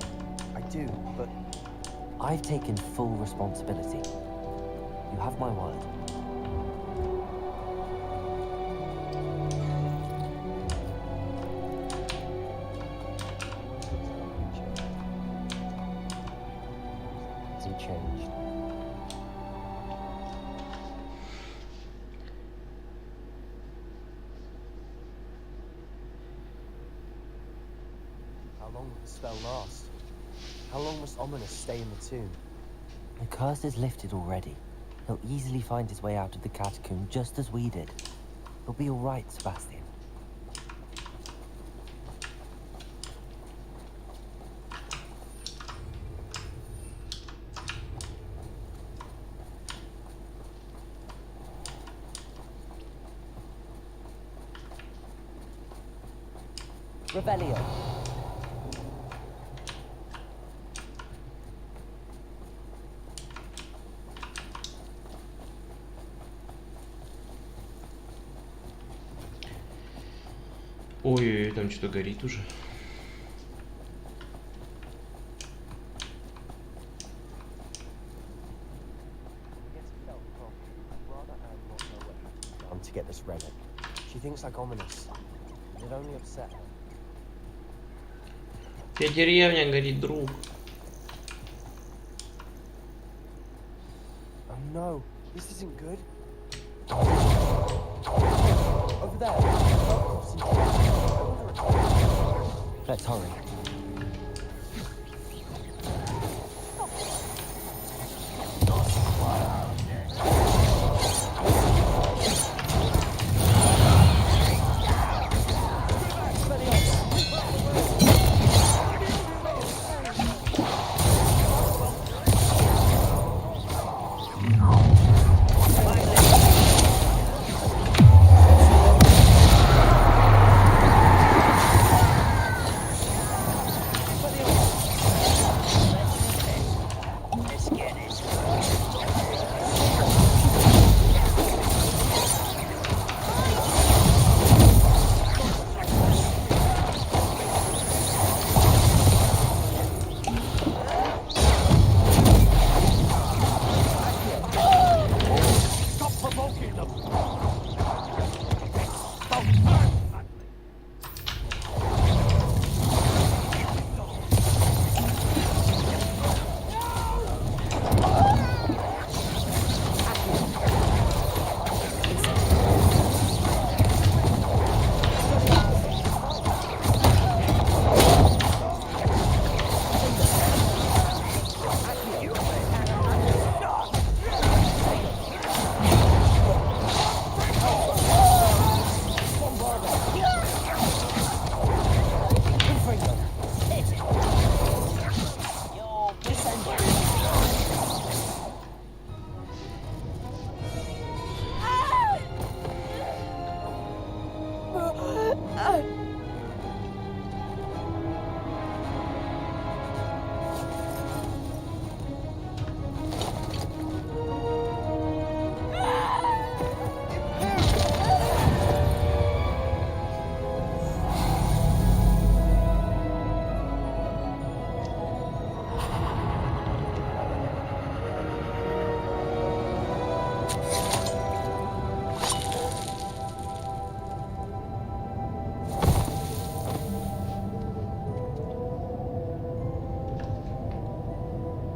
I do, but I've taken full responsibility. You have my word. Hasn't changed. How long will the spell last? How long must Ominous stay in the tomb? The curse is lifted already. He'll easily find his way out of the catacomb just as we did. He'll be all right, Sebastian. Revelio. Ой, там что-то горит уже. To get this relic. She thinks like Ominous. It only upset her. Вся деревня горит, друг. Oh no, this isn't good. Over there. Let's hurry.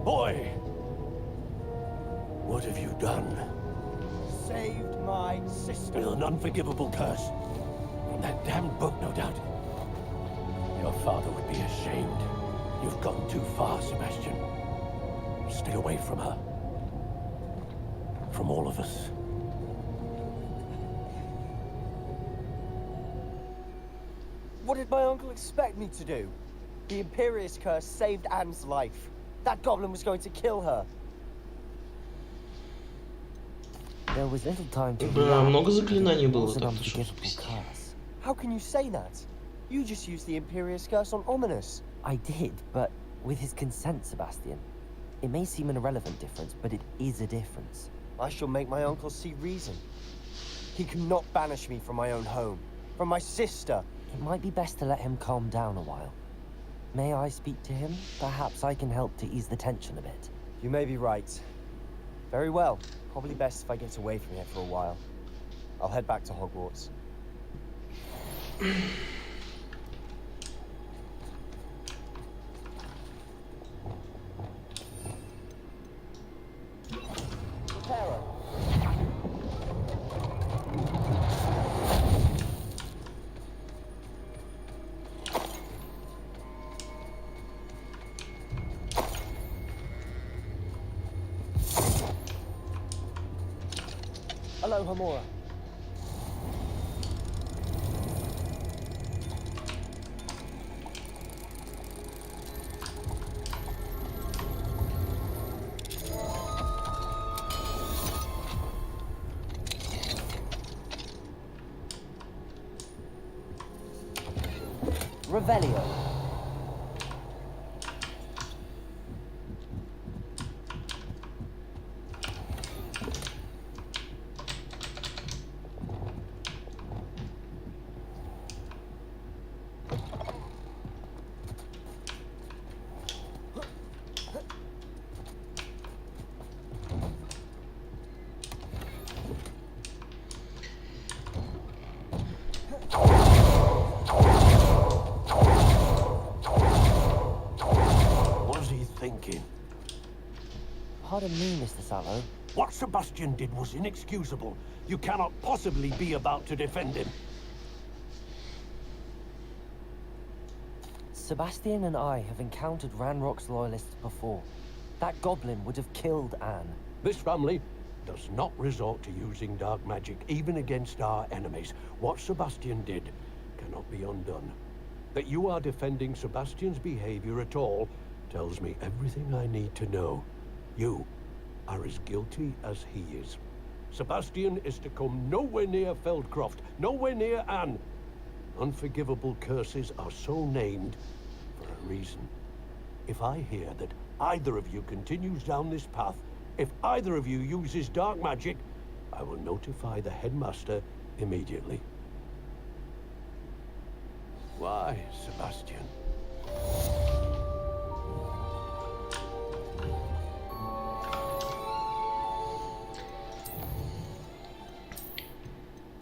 Boy! What have you done? Saved my sister. With an unforgivable curse. From that damned book, no doubt. Your father would be ashamed. You've gone too far, Sebastian. Stay away from her. From all of us. What did my uncle expect me to do? The Imperious curse saved Anne's life. That goblin was going to kill her. There was little time to много заклинаний было an так-то, unforgivable что curse. How can you say that? You just used the Imperious curse on Ominous. I did, but with his consent, Sebastian. It may seem an irrelevant difference, but it is a difference. I shall make my uncle see reason. He cannot banish me from my own home, from my sister. It might be best to let him calm down a while. May I speak to him? Perhaps I can help to ease the tension a bit. You may be right. Very well. Probably best if I get away from here for a while. I'll head back to Hogwarts. Hello, Hamura. Revelio. Pardon me, Mr. Sallow. What Sebastian did was inexcusable. You cannot possibly be about to defend him. Sebastian and I have encountered Ranrock's loyalists before. That goblin would have killed Anne. This family does not resort to using dark magic, even against our enemies. What Sebastian did cannot be undone. That you are defending Sebastian's behavior at all tells me everything I need to know. You are as guilty as he is. Sebastian is to come nowhere near Feldcroft, nowhere near Anne. Unforgivable curses are so named for a reason. If I hear that either of you continues down this path, if either of you uses dark magic, I will notify the headmaster immediately. Why, Sebastian?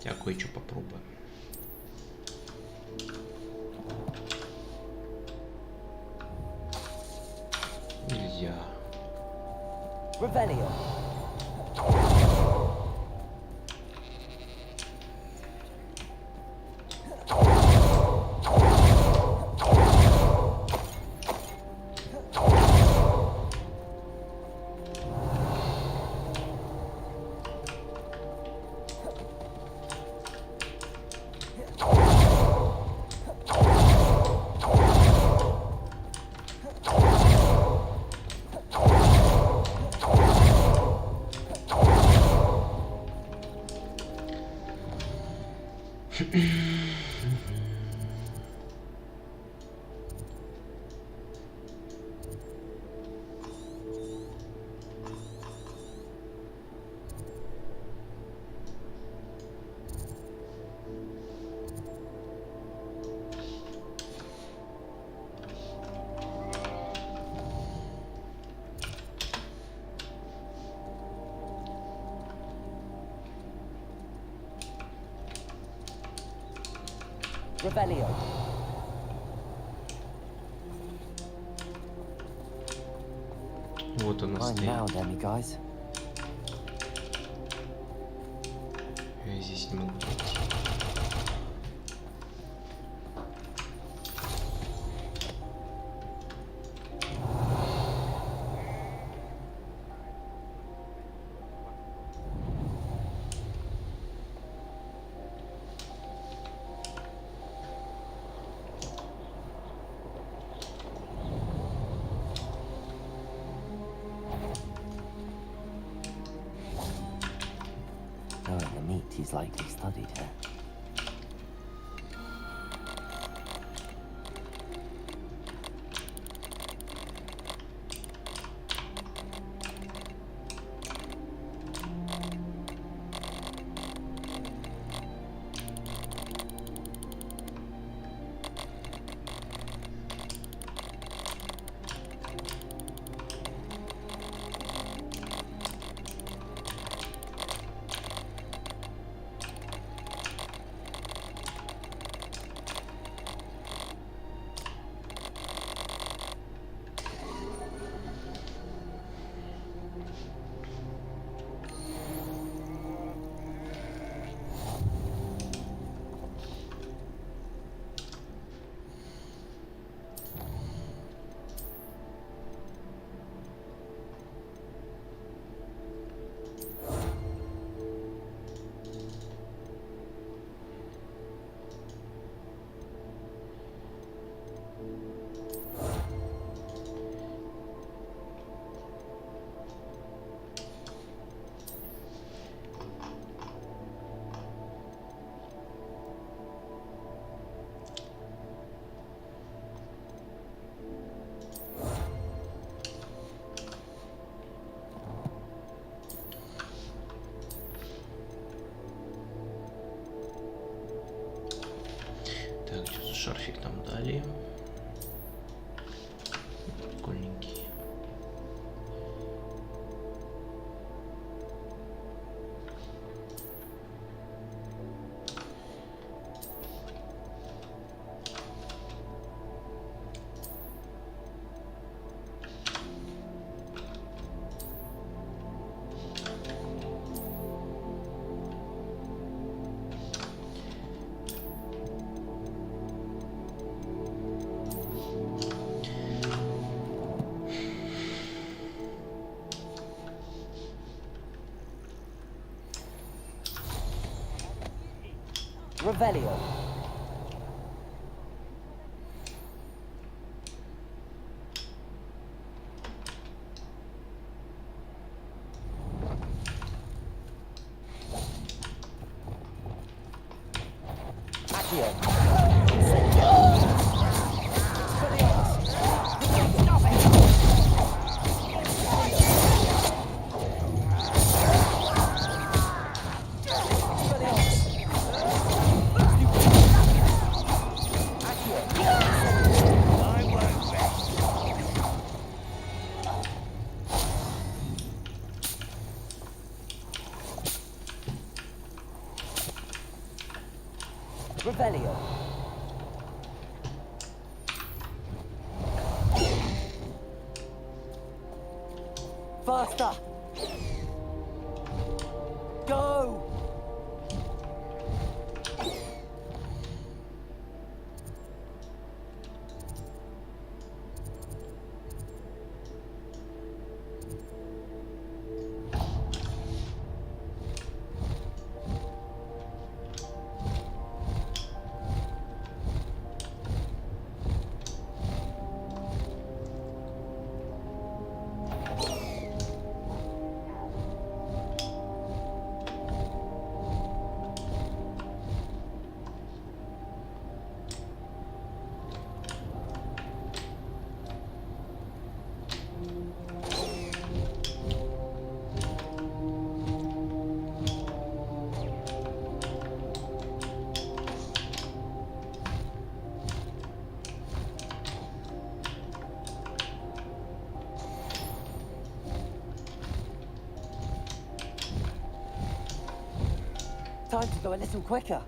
Я кое-что попробую. Нельзя. Revelio. Revelio. Вот она I'm стоит. now, Demi, guys. Я здесь не могу пройти. Knowing the meat, he's likely studied here. Далее. Прикольненький. Revelio. Revelio. Faster! Go! Time to go a little quicker.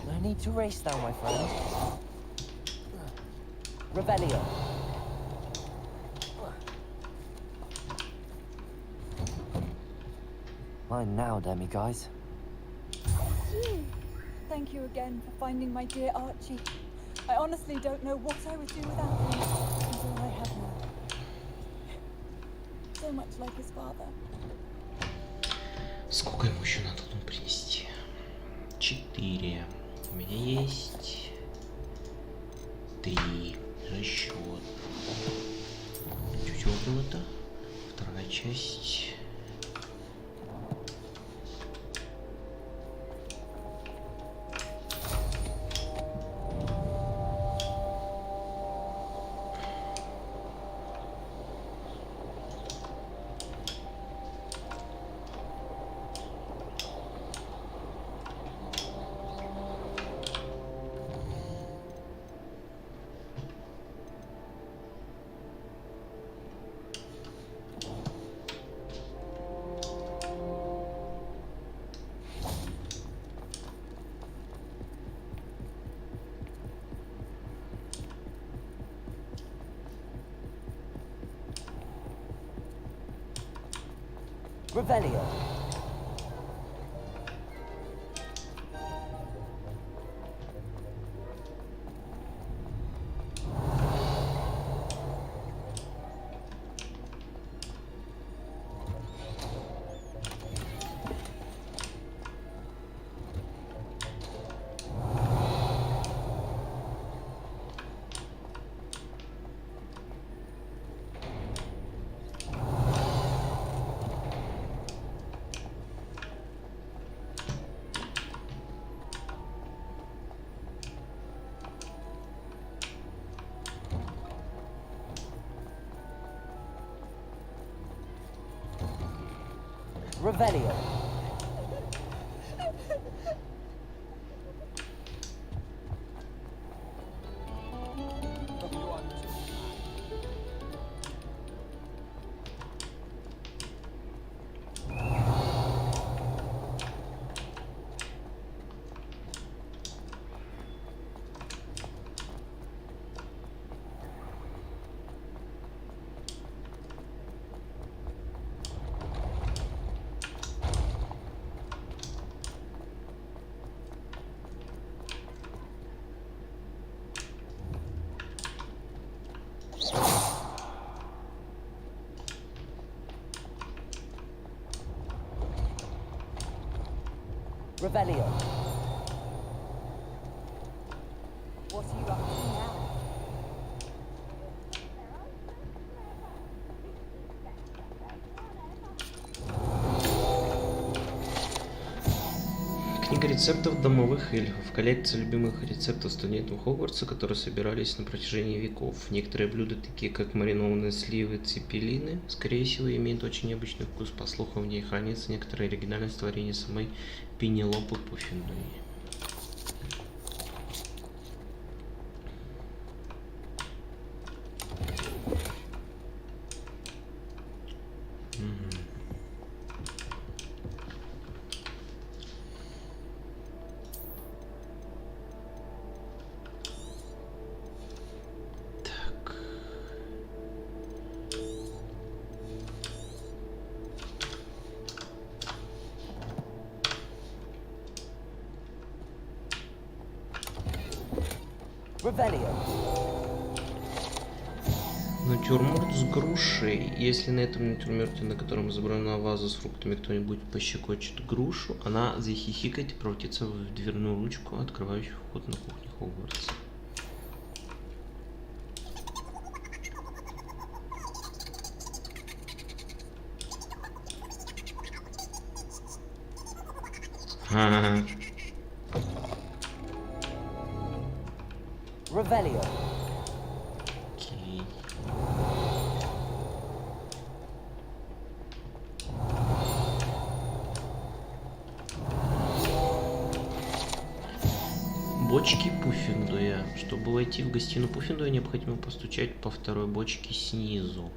No need to race now, my friend. Revelio. Mine now, demiguise. Thank you again for finding my dear Archie. I honestly don't know what I would do without him. He's all I have now. So much like his father. Сколько ему еще надо тут принести? 4. У меня есть 3 расчет. Чуть было это. Вторая часть. Revelio. Revelio. Revelio. What are you up to now? Книга рецептов домовых эльфов. Коллекция любимых рецептов студентов Хогвартса, которые собирались на протяжении веков. Некоторые блюда, такие как маринованные сливы, цепелины, скорее всего, имеют очень необычный вкус. По слухам, в ней хранится некоторая оригинальность творения самой Пенелопы Пуффиндуй. Revelio. Натюрморт с грушей. Если на этом натюрморте, на котором изображена ваза с фруктами, кто-нибудь пощекочет грушу, она захихикает и превратится в дверную ручку, открывающую вход на кухню Хогвартса. Ха-ха-ха. Revelio. Окей. Бочки Пуффиндуя. Чтобы войти в гостиную Пуффиндуя, необходимо постучать по второй бочке снизу,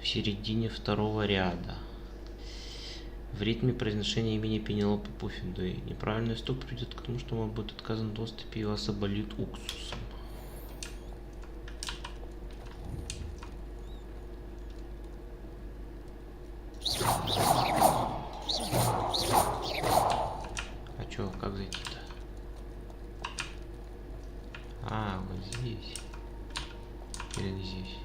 в середине второго ряда, в ритме произношения имени Пенелопы Пуффиндуй. Неправильный стук приведет к тому, что вам будет отказан доступ и вас обольют уксусом. А чё, как зайти-то? А, вот здесь. Или здесь.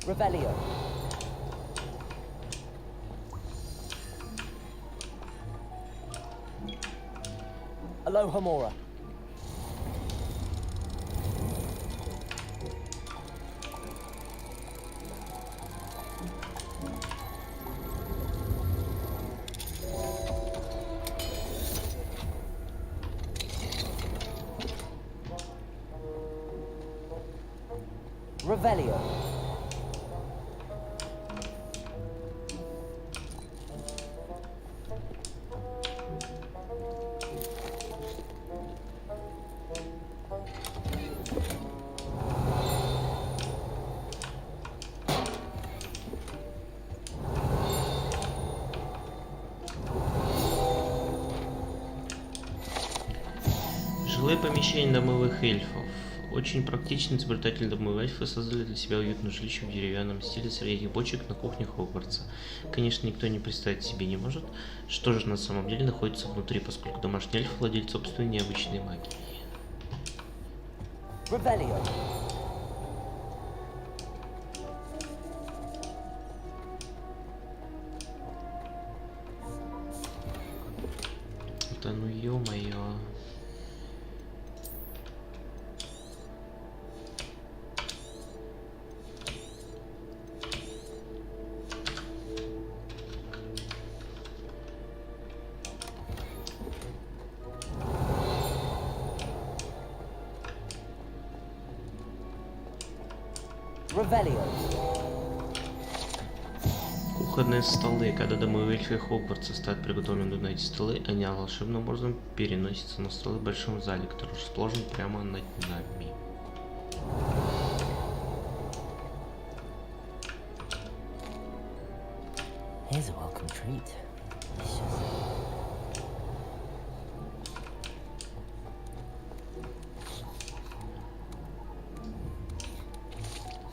Revelio. Alohomora. Revelio. Жилые помещения домовых эльфов. Очень практичный изобретатель домовых эльфов создали для себя уютное жилище в деревянном стиле среди этих бочек на кухне Хогвартса. Конечно, никто не представить себе не может, что же на самом деле находится внутри, поскольку домашний эльф владеет собственной необычной магией. Revelio. Да ну ё-моё. Revelio. Кухонные столы. Когда домовые эльфы Хогвартса ставят приготовленные на эти столы, они волшебным образом переносятся на столы в большом зале, который расположен прямо над нами. Here's a welcome treat.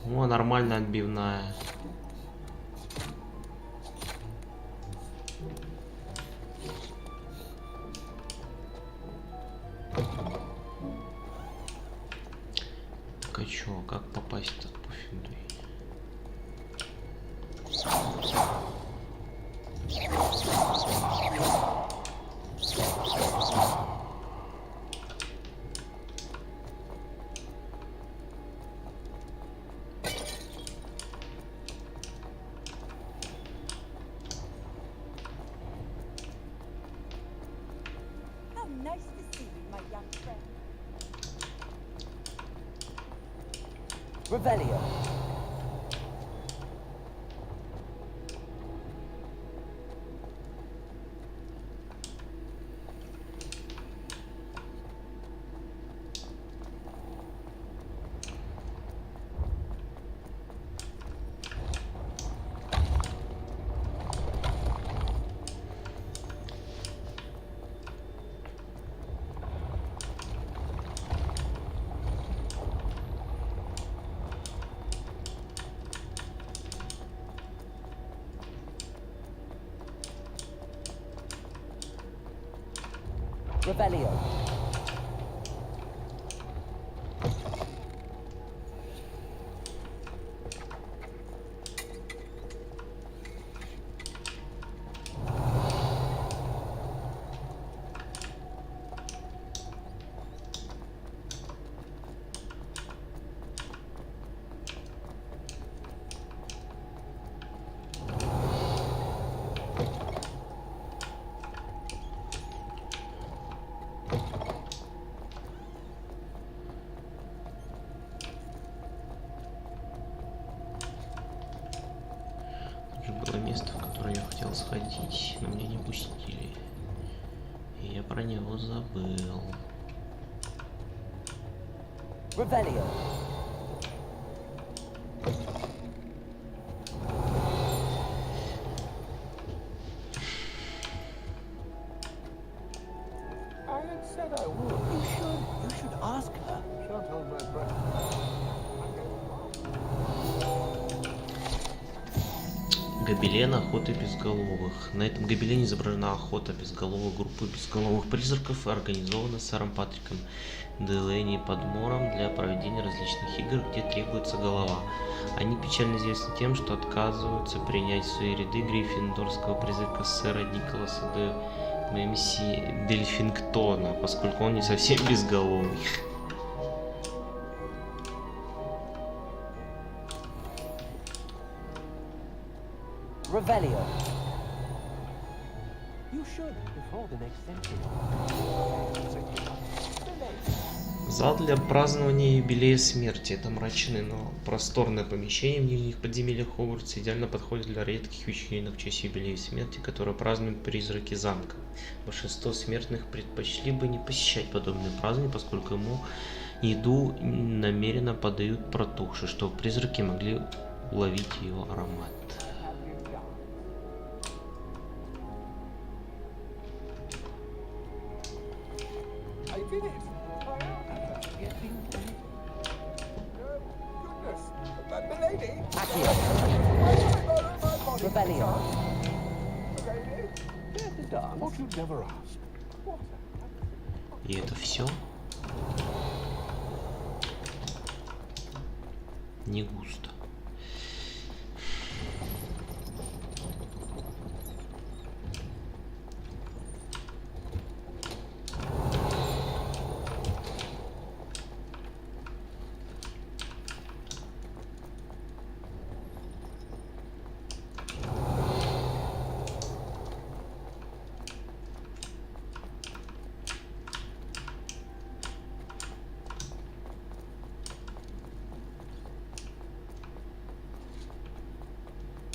О, нормальная отбивная. Так а чё, как попасть-то по финду? Nice to see you, my young friend. Revelio. Revelio. Было место, в которое я хотел сходить, но меня не пустили. И я про него забыл. Revelio. I had said I would. You should ask her. Shan't hold my breath. Гобелен охоты безголовых. На этом гобелене изображена охота безголовых группы безголовых призраков, организована сэром Патриком Делэни Подмором для проведения различных игр, где требуется голова. Они печально известны тем, что отказываются принять в свои ряды гриффиндорского призрака сэра Николаса де Мемси Дельфингтона, поскольку он не совсем безголовый. Revelio. You should before the next century. Зал для празднования юбилея смерти. Это мрачное, но просторное помещение в нижних подземельях Хогвартса идеально подходит для редких вечеринок в честь юбилея смерти, которые празднуют призраки замка. Большинство смертных предпочли бы не посещать подобные празднования, поскольку ему еду намеренно подают протухшей, чтобы призраки могли уловить ее аромат. И это все? Не густо.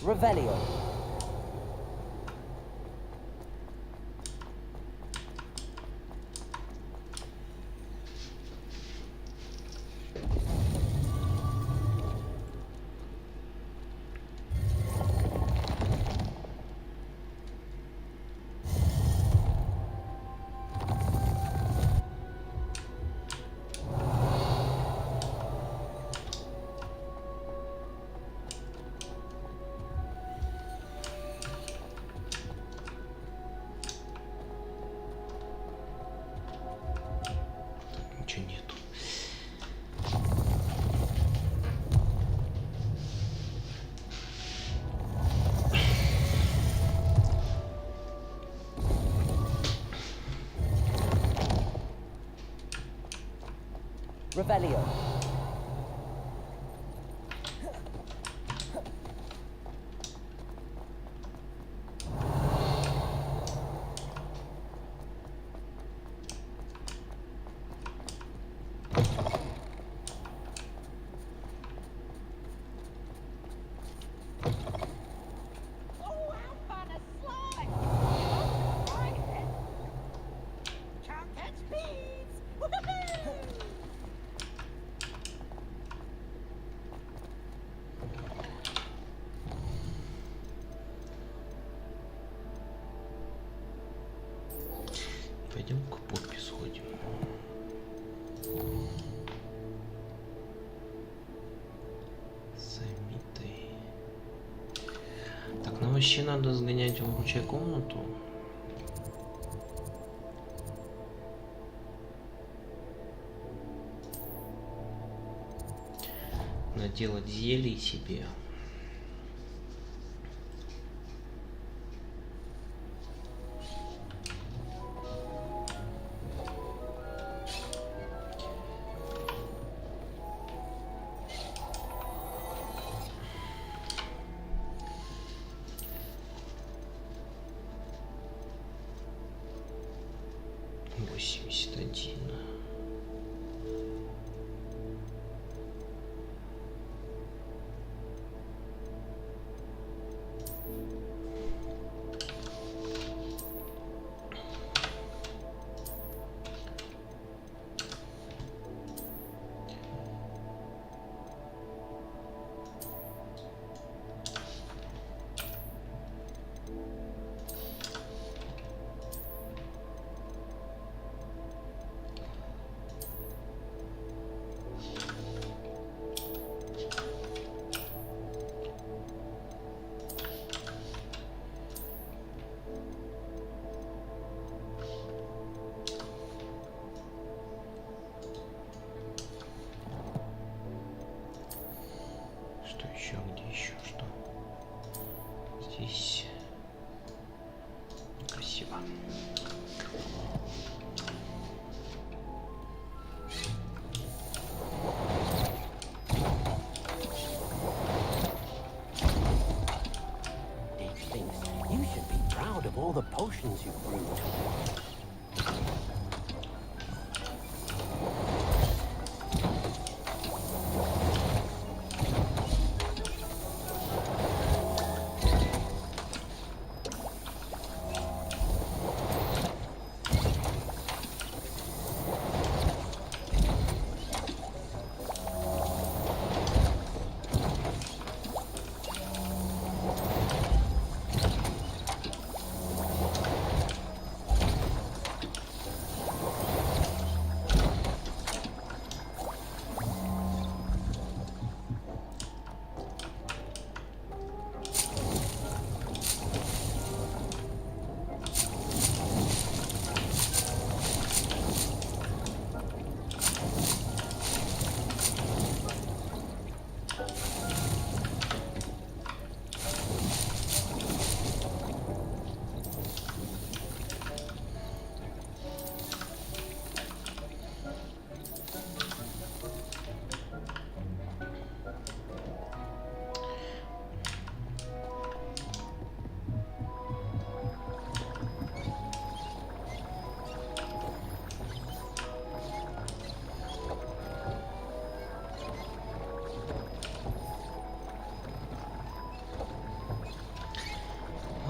Revelio. Ничего нету. Revelio. Пойдем к Поппи сходим. Самитой. Так, нам вообще надо сгонять в ручей комнату. Наделать зелий себе. здесь красиво. You should be proud of all the potions you've brewed.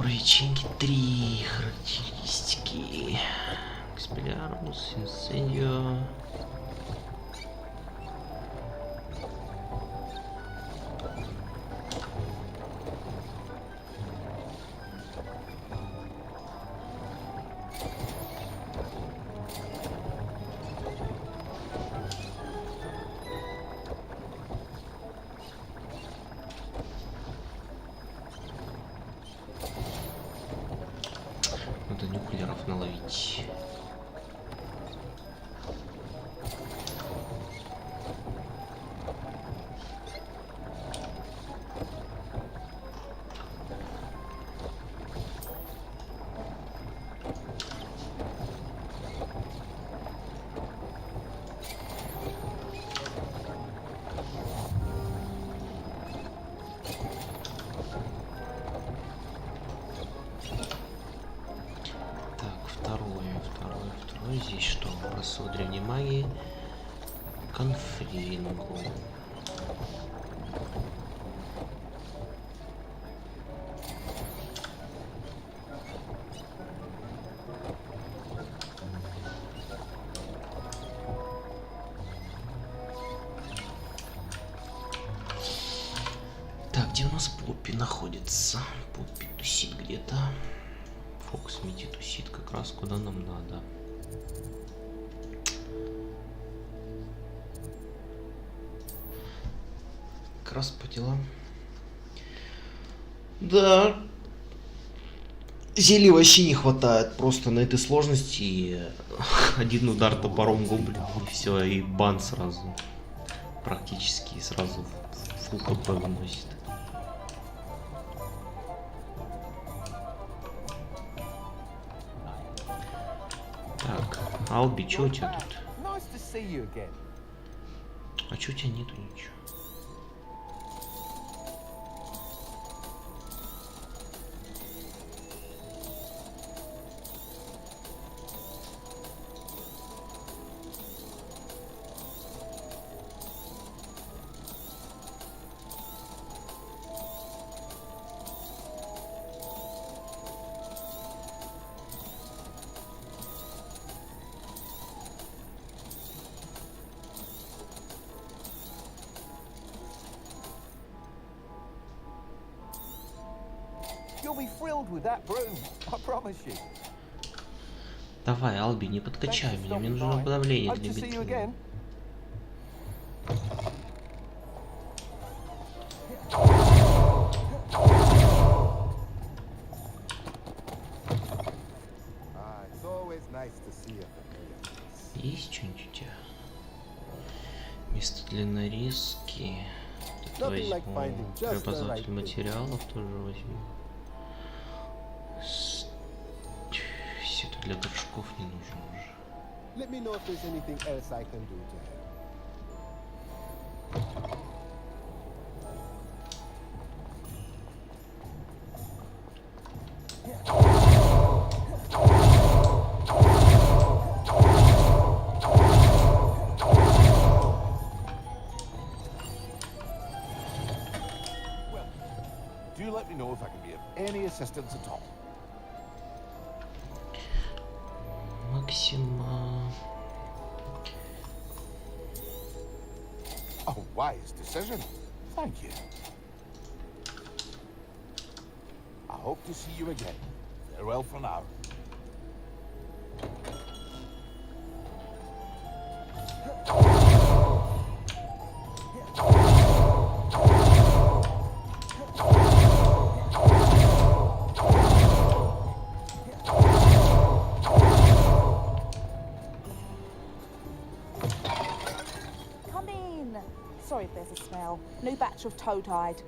Ячейки 3. Характеристики. Экспеллярмус, инсендио. Надо нюклеров наловить. Здесь что? Образцов древней магии. Конфлингу. Так, где у нас Поппи находится? Поппи тусит где-то. Фокс Мити тусит как раз куда нам надо. Как раз по делам. Да. Зелий вообще не хватает. Просто на этой сложности один удар топором гоблин и все, и бан сразу. Практически сразу фул хп выносит. Так, Алби, чё у тебя тут? А чё у тебя нету ничего? Давай, Алби, не подкачай меня, мне нужно подавление для битвы. Есть что-нибудь у тебя? Место для нарезки. Это возьму. Преобразователь материалов тоже возьму. Сеть для горшков не нужен уже. Let me know if there's anything else I can do to help. Do let me know if I can be of any assistance at all. Максима. A wise decision. Thank you. I hope to see you again. Farewell for now. Come in. Sorry if there's a smell. New batch of toad-hide.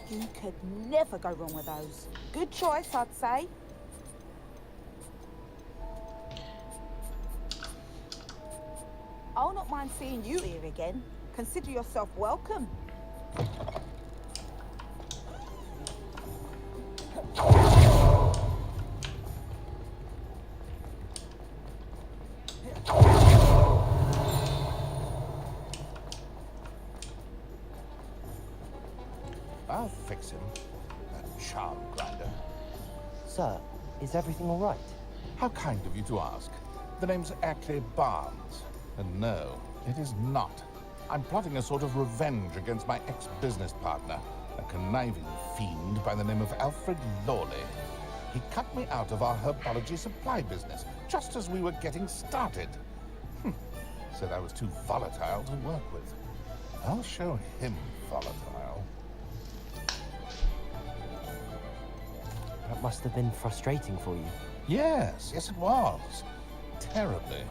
You could never go wrong with those. Good choice, I'd say. I'll not mind seeing you here again. Consider yourself welcome. I'll fix him. That charm grinder. Sir, is everything all right? How kind of you to ask. The name's Ackley Barnes. And no, it is not. I'm plotting a sort of revenge against my ex-business partner, a conniving fiend by the name of Alfred Lawley. He cut me out of our herbology supply business just as we were getting started. Said I was too volatile to work with. I'll show him volatile. That must have been frustrating for you. Yes, yes it was. Terribly.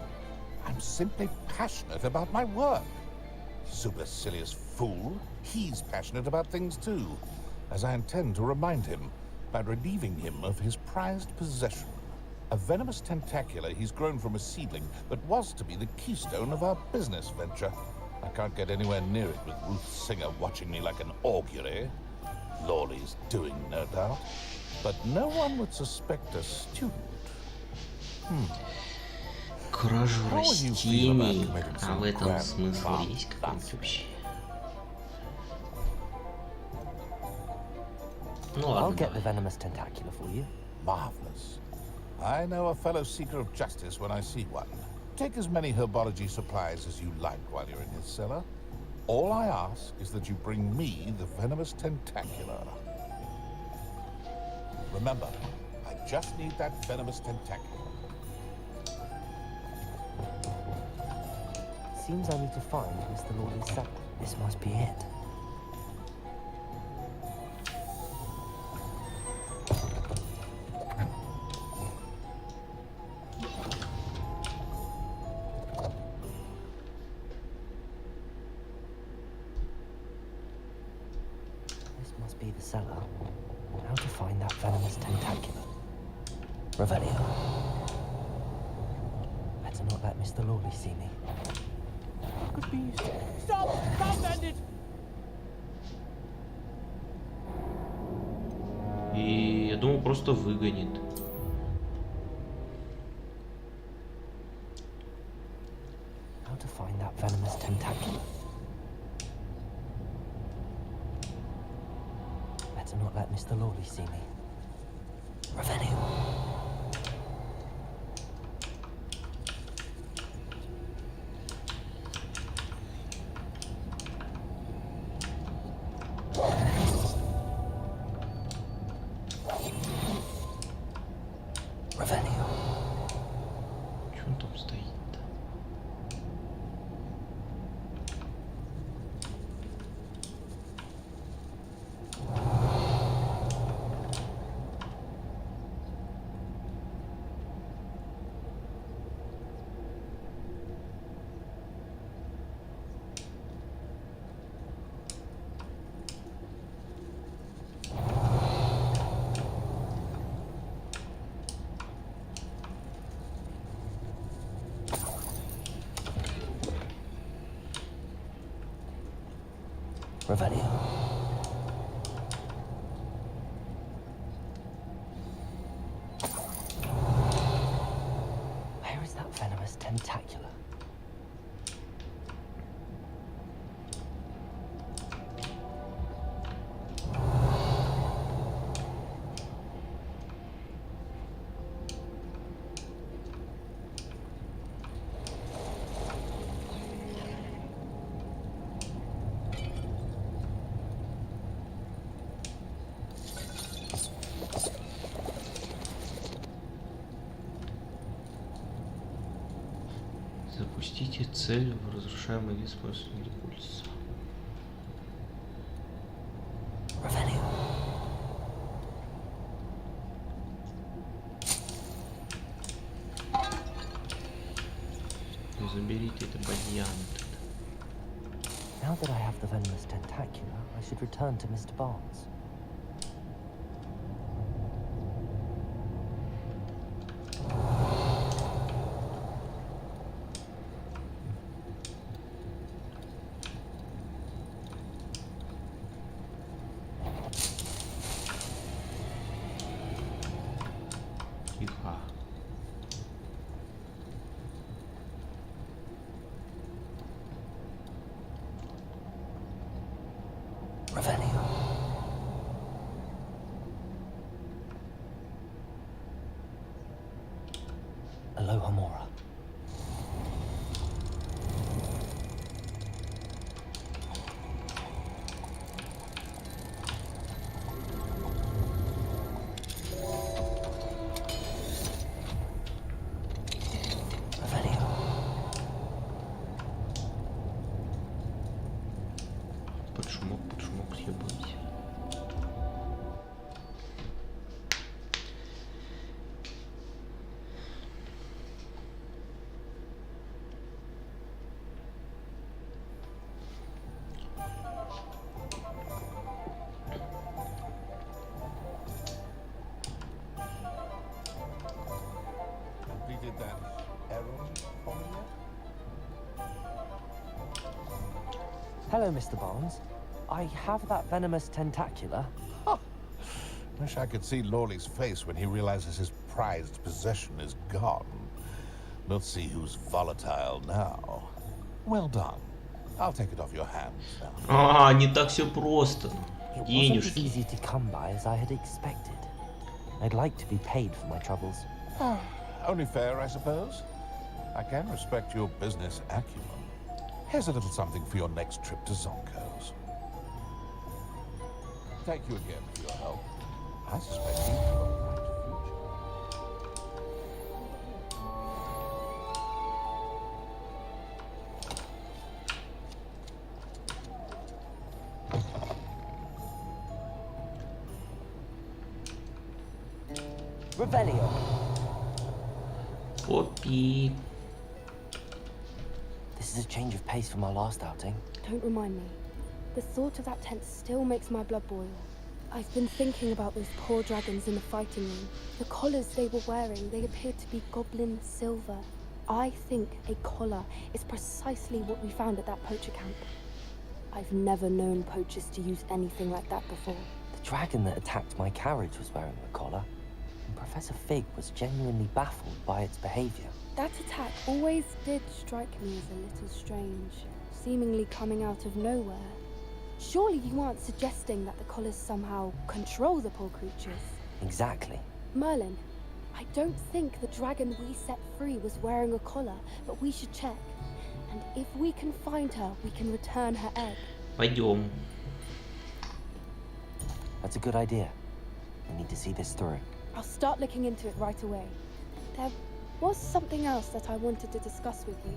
I'm simply passionate about my work. Supercilious fool. He's passionate about things too, as I intend to remind him by relieving him of his prized possession. A venomous tentacula he's grown from a seedling that was to be the keystone of our business venture. I can't get anywhere near it with Ruth Singer watching me like an augury. Lawley's doing, no doubt. But no one would suspect a student. Кражу растений. А в этом смысл есть какой-нибудь вообще? Ну I'll ладно, get the давай. venomous tentacula for you. Marvelous. I know a fellow seeker of justice when I see one. Take as many herbology supplies as you like while you're in his cellar. All I ask is that you bring me the venomous tentacula. Remember, I just need that venomous tentacula. Seems I need to find Mr. Lawley's cellar. This must be it. This must be the cellar. How to find that venomous tentacula? Revelio. Better not let Mr. Lawley see me. Could be useful. Stop! Can't bend it! И я думал, просто выгонит. How to find that venomous tentacula? Better not let Mr. Lawley see me. Revelio. Revelio. Чё он там стоит-то? Revelio. Where is that venomous tentacula? Запустите цель в разрушаемый вид с помощью импульса. Заберите это бадьян. Now that I have the venomous tentacula, I should return to Mr. Barnes. Тихо. Aloha Mora. Под шумок съебать. Completed that errand for me yet? Hello, Mr. Barnes. I have that venomous tentacula. Wish I could see Lawley's face when he realizes his prized possession is gone. Let's see who's volatile now. Well done. I'll take it off your hands now. Не так все просто. It wasn't as Денежки. easy to come by as I had expected. I'd like to be paid for my troubles. Only fair, I suppose. I can respect your business acumen. Here's a little something for your next trip to Zonko's. Thank you again for your help. I suspect you have a bright future. Revelio. Попи. This is a change of pace from our last outing. Don't remind me. The thought of that tent still makes my blood boil. I've been thinking about those poor dragons in the fighting room. The collars they were wearing, they appeared to be goblin silver. I think a collar is precisely what we found at that poacher camp. I've never known poachers to use anything like that before. The dragon that attacked my carriage was wearing a collar, and Professor Fig was genuinely baffled by its behavior. That attack always did strike me as a little strange, seemingly coming out of nowhere. Surely you aren't suggesting that the collars somehow control the poor creatures? Exactly. Merlin, I don't think the dragon we set free was wearing a collar, but we should check. And if we can find her, we can return her egg. Пойдем. That's a good idea. We need to see this through. I'll start looking into it right away. There was something else that I wanted to discuss with you.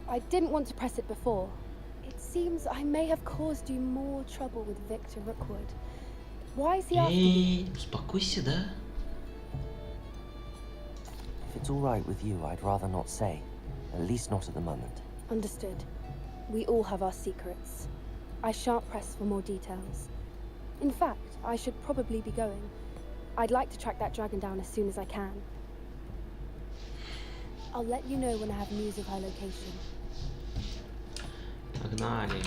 I didn't want to press it before. It seems I may have caused you more trouble with Victor Rookwood. Why is he after you? Успокойся, да? If it's all right with you, I'd rather not say. At least not at the moment. Understood. We all have our secrets. I shan't press for more details. In fact, I should probably be going. I'd like to track that dragon down as soon as I can. I'll let you know when I have news of her location. Погнали.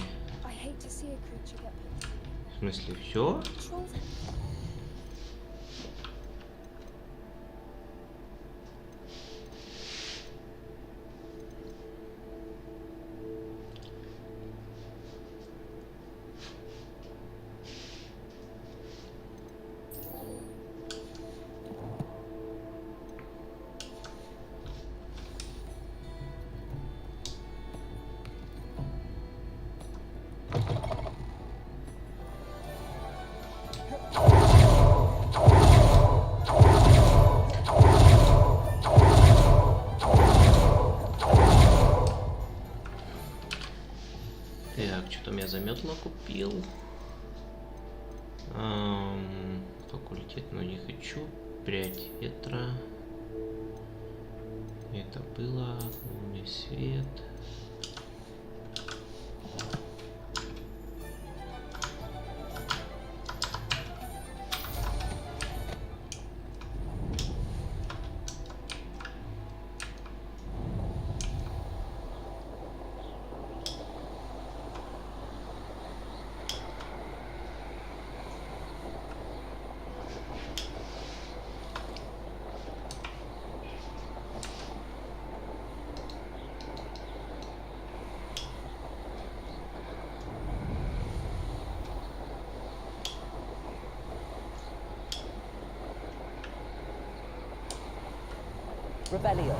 I hate to see a creature get put. В смысле, все? Так, что там я заметно купил. Факультет, но не хочу. Прядь ветра. Это было. Лунный свет. Rebellion.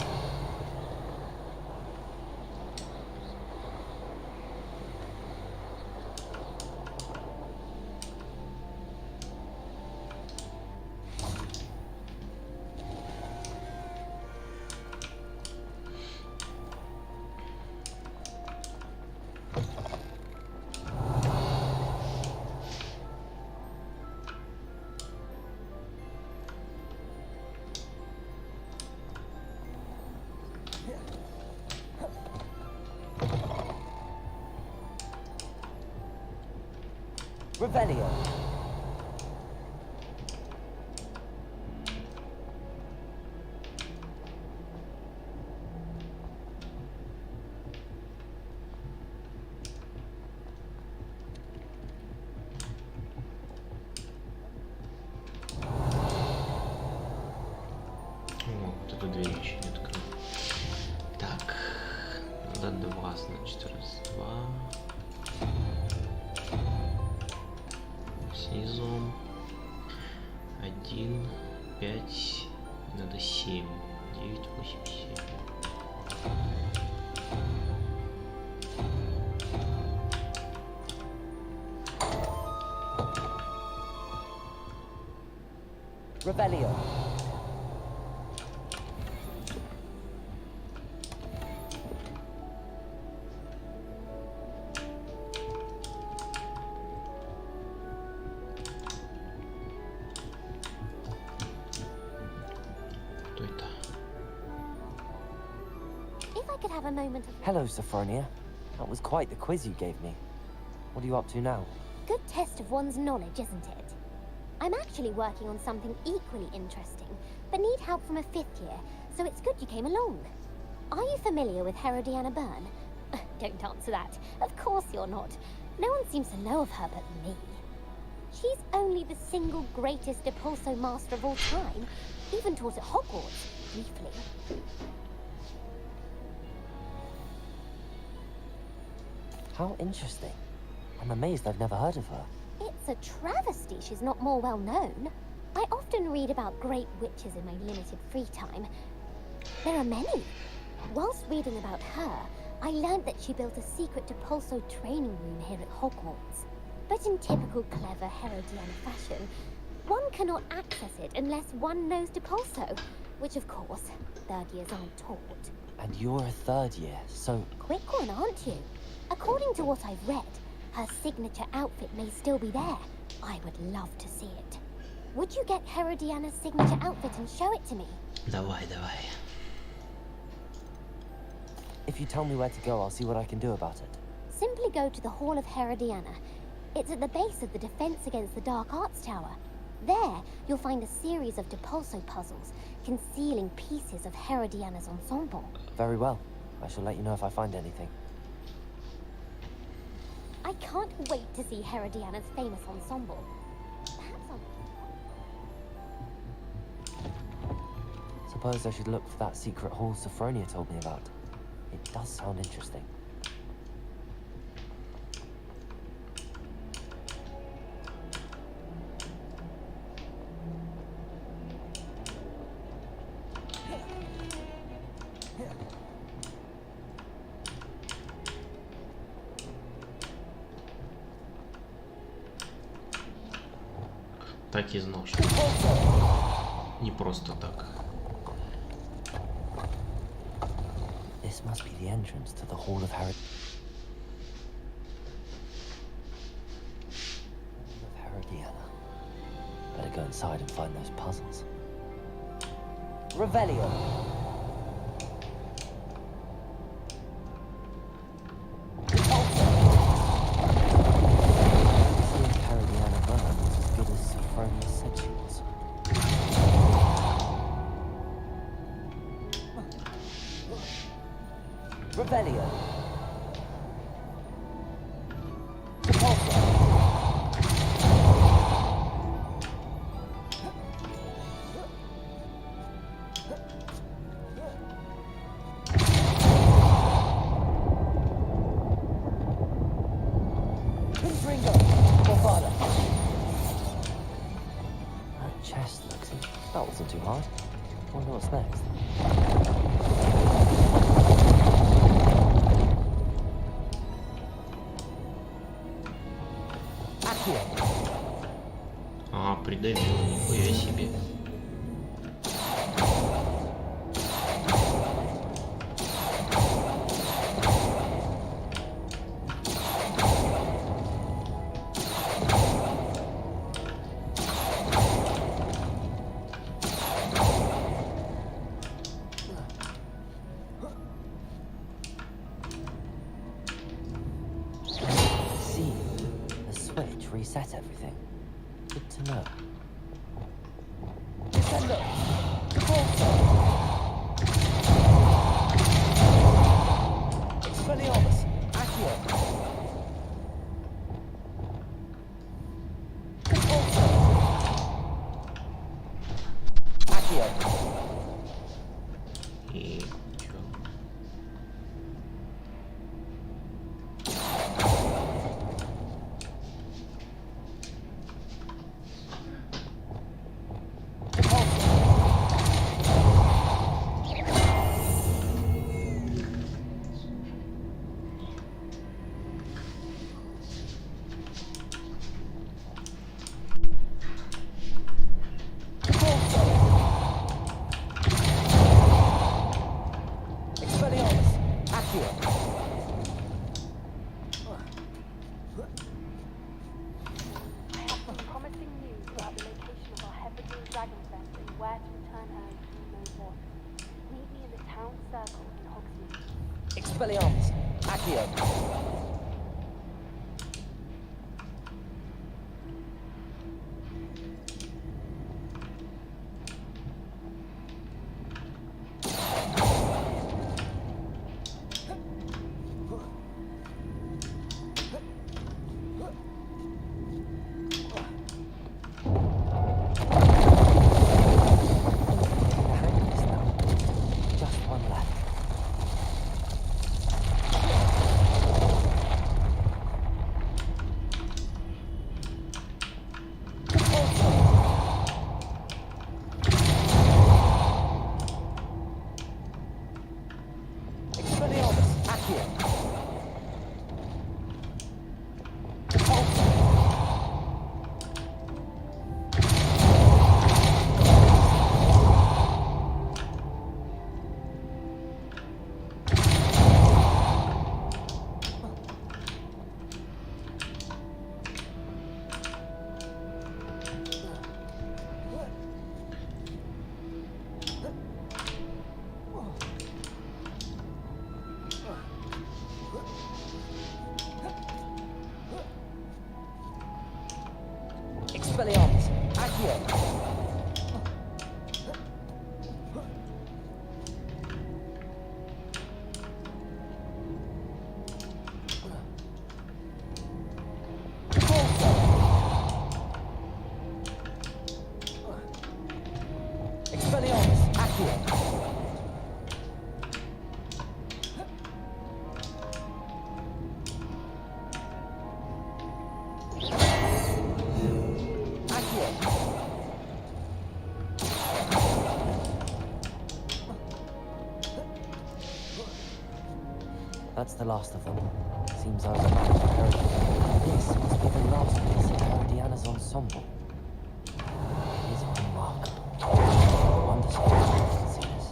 Revelio. Вот эту дверь еще не открыл. Так, надо 2, значит, раз, 2. Снизу 1, 5, надо 7, 9, 8, 7. Rebellion. Have a moment of... Hello, Sophronia. That was quite the quiz you gave me. What are you up to now? Good test of one's knowledge, isn't it? I'm actually working on something equally interesting, but need help from a 5th year, so it's good you came along. Are you familiar with Herodiana Byrne? Don't answer that. Of course you're not. No one seems to know of her but me. She's only the single greatest Depulso master of all time, even taught at Hogwarts, briefly. How interesting. I'm amazed I've never heard of her. It's a travesty she's not more well known. I often read about great witches in my limited free time. There are many. Whilst reading about her, I learned that she built a secret Depulso training room here at Hogwarts. But in typical clever Herodiana fashion, one cannot access it unless one knows Depulso, which of course, 3rd years aren't taught. And you're a 3rd year, so... Quick one, aren't you? According to what I've read, her signature outfit may still be there. I would love to see it. Would you get Herodiana's signature outfit and show it to me? Давай. If you tell me where to go, I'll see what I can do about it. Simply go to the Hall of Herodiana. It's at the base of the Defense Against the Dark Arts Tower. There, you'll find a series of Depulso puzzles concealing pieces of Herodiana's ensemble. Very well. I shall let you know if I find anything. I can't wait to see Herodiana's famous ensemble. Perhaps I'll... Suppose I should look for that secret hall Sophronia told me about. It does sound interesting. Так и знал, что не просто так. This must be the entrance to the Hall of Herodiana. Better go inside and find those puzzles. Revelio. Revelio. That chest looks in. That wasn't too hard. Wonder what's next. А, придавил, нихуя себе. Reset everything. Good to know. Expelliarmus, Accio. Accio. И чё? Expelliarmus, Accio. Expelliarmus, Accio. that's the last of them. Seems I was a match for Herodiana. This must be the last piece of Herodiana's ensemble. It is remarkable. I wonder if I can see this.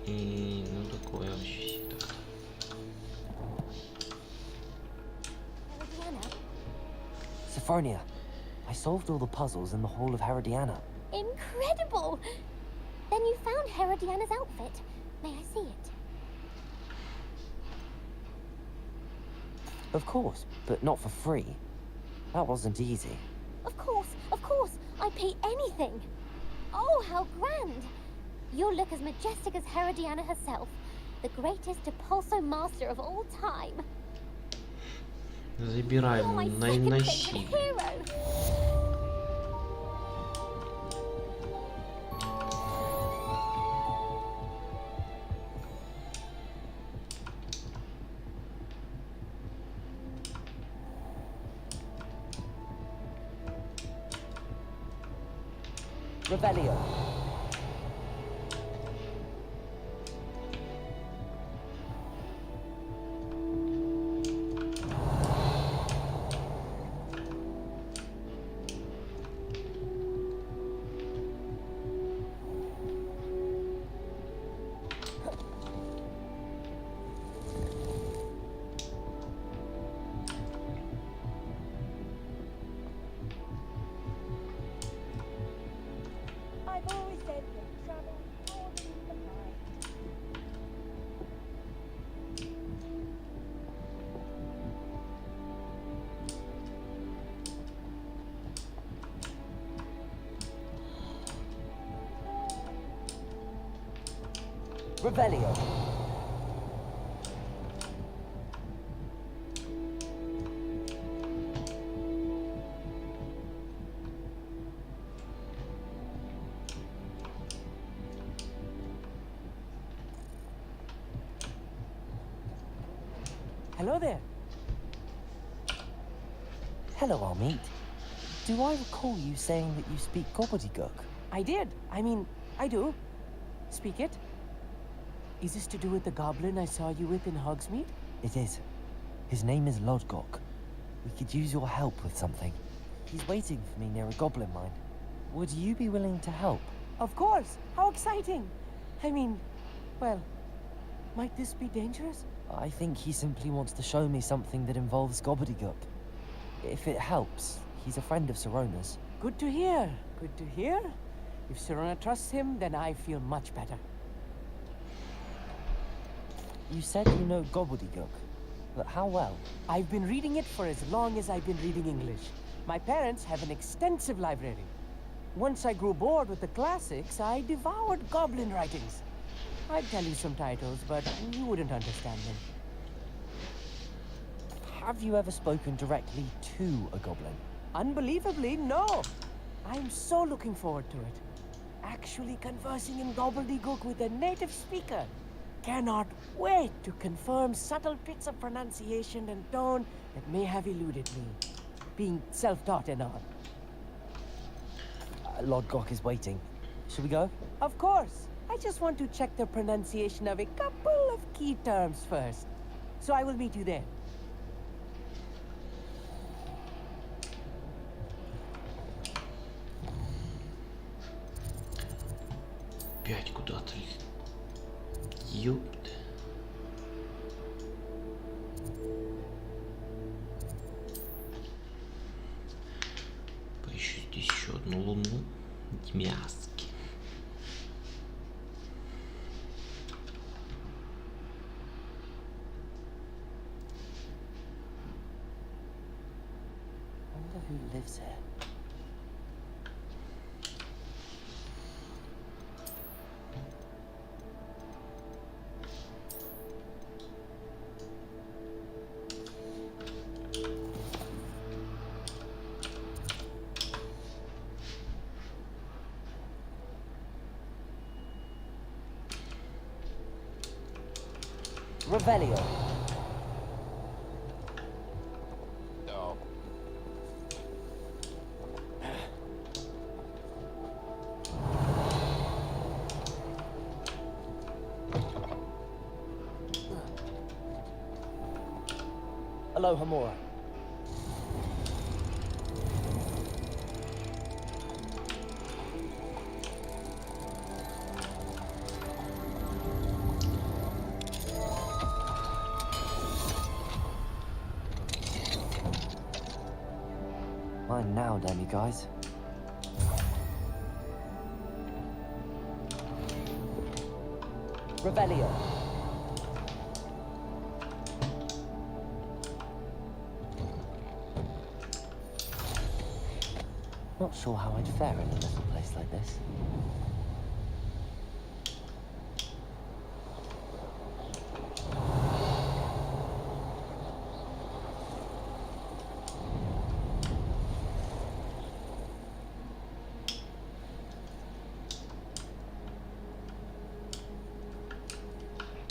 И ну такое вообще так. Sophronia, I solved all the puzzles in the Hall of Herodiana. Incredible! Then you found Herodiana's outfit. May I see it? Of course, but not for free. That wasn't easy. Of course, I'd pay anything. Oh, how grand! You'll look as majestic as Herodiana herself, the greatest Depulso master of all time. Забираем на носитель. Revelio. I've always said that travel broadens the mind. Revelio. Hello there. Hello, Amit. Do I recall you saying that you speak gobbledygook? I did. I mean, I do. Speak it. Is this to do with the goblin I saw you with in Hogsmeade? It is. His name is Lodgok. We could use your help with something. He's waiting for me near a goblin mine. Would you be willing to help? Of course. How exciting. I mean, well, might this be dangerous? I think he simply wants to show me something that involves gobbledygook. If it helps, he's a friend of Sirona's. Good to hear. Good to hear. If Sirona trusts him, then I feel much better. You said you know gobbledygook, but how well? I've been reading it for as long as I've been reading English. My parents have an extensive library. Once I grew bored with the classics, I devoured goblin writings. I'd tell you some titles, but you wouldn't understand them. Have you ever spoken directly to a goblin? Unbelievably, no. I'm so looking forward to it. Actually conversing in gobbledygook with a native speaker. Cannot wait to confirm subtle bits of pronunciation and tone that may have eluded me. Being self-taught and all. Lodgok is waiting. Should we go? Of course. I just want to check the pronunciation of a couple of key terms first. So I will meet you there. Опять куда-то. Ёпт. на Луну Дмяски. Wonder who lives here. Revelio. No. Aloha Mora. Mine now, damn you guys. Revelio. Not sure how I'd fare in a little place like this.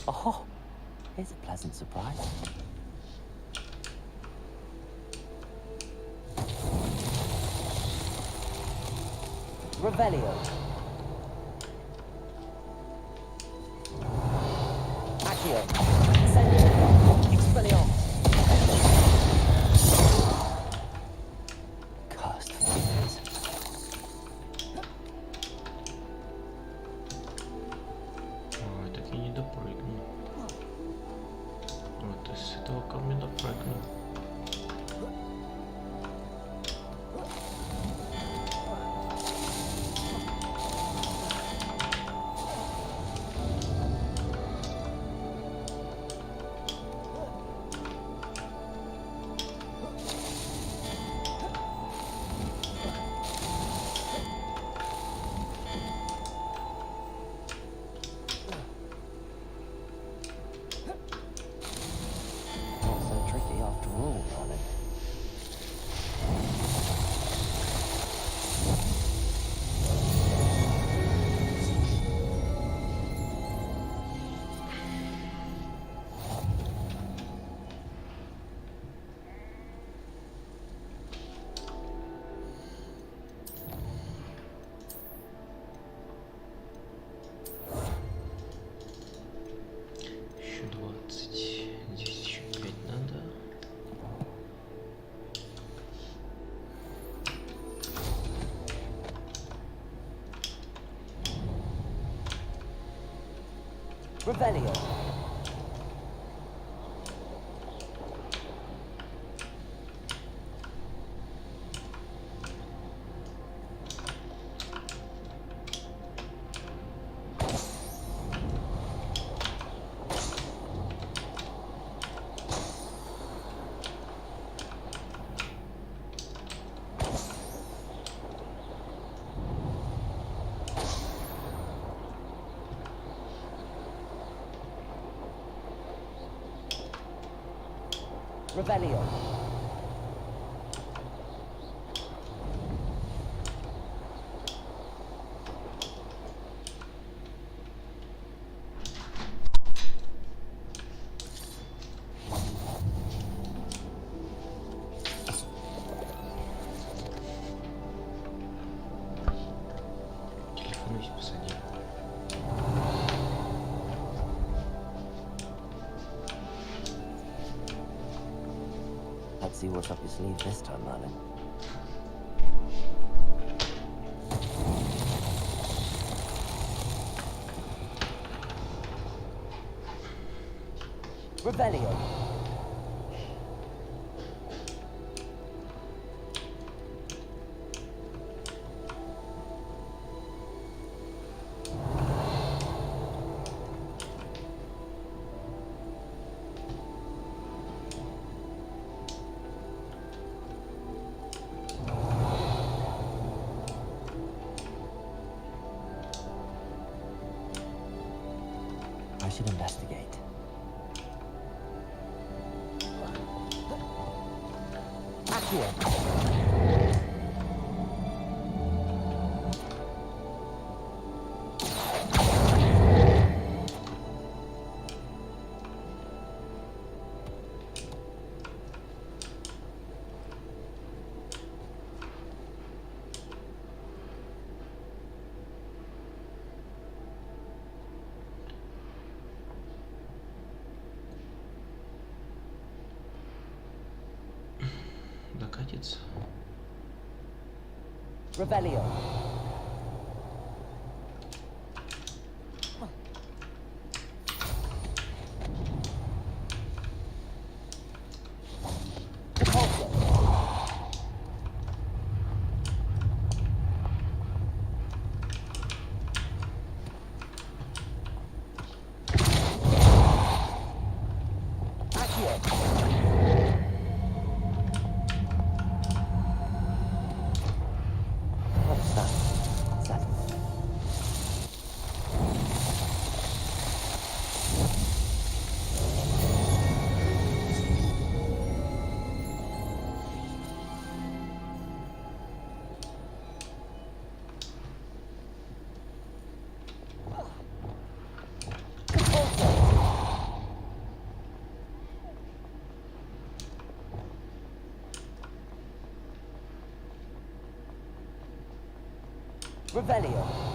Oh, here's a pleasant surprise. Revelio. Accio. Expelliarmus. Cursed fingers. Ой, так я не допрыгну. Вот из этого камня допрыгну. Not so tricky after all, darling. Еще 20. Здесь еще 5 надо. Revelio. Revelio. Телефон весь посадил. Let's see what's up your sleeve this time, darling. Revelio. should investigate. Докатится. Revelio. Revelio.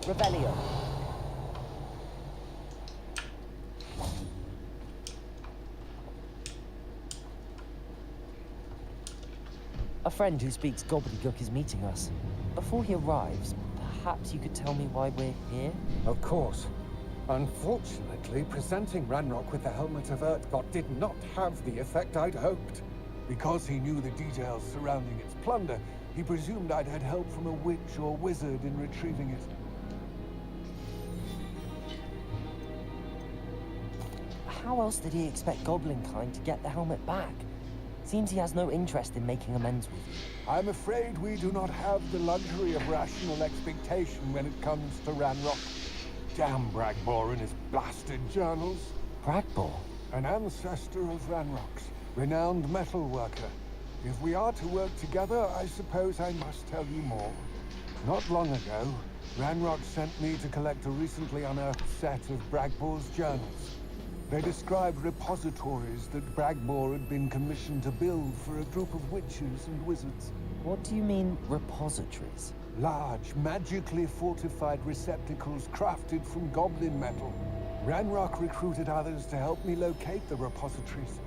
Revelio. A friend who speaks gobbledygook is meeting us. Before he arrives, perhaps you could tell me why we're here? Of course. Unfortunately, presenting Ranrock with the Helmet of Urtkot did not have the effect I'd hoped. Because he knew the details surrounding its plunder, he presumed I'd had help from a witch or wizard in retrieving it. How else did he expect Goblinkind to get the helmet back? Seems he has no interest in making amends with you. I'm afraid we do not have the luxury of rational expectation when it comes to Ranrock. Damn Bragbor and his blasted journals. Bragbor? An ancestor of Ranrock's, renowned metal worker. If we are to work together, I suppose I must tell you more. Not long ago, Ranrock sent me to collect a recently unearthed set of Bragbor's journals. They described repositories that Bragbor had been commissioned to build for a group of witches and wizards. What do you mean, repositories? Large, magically fortified receptacles crafted from goblin metal. Ranrock recruited others to help me locate the repositories.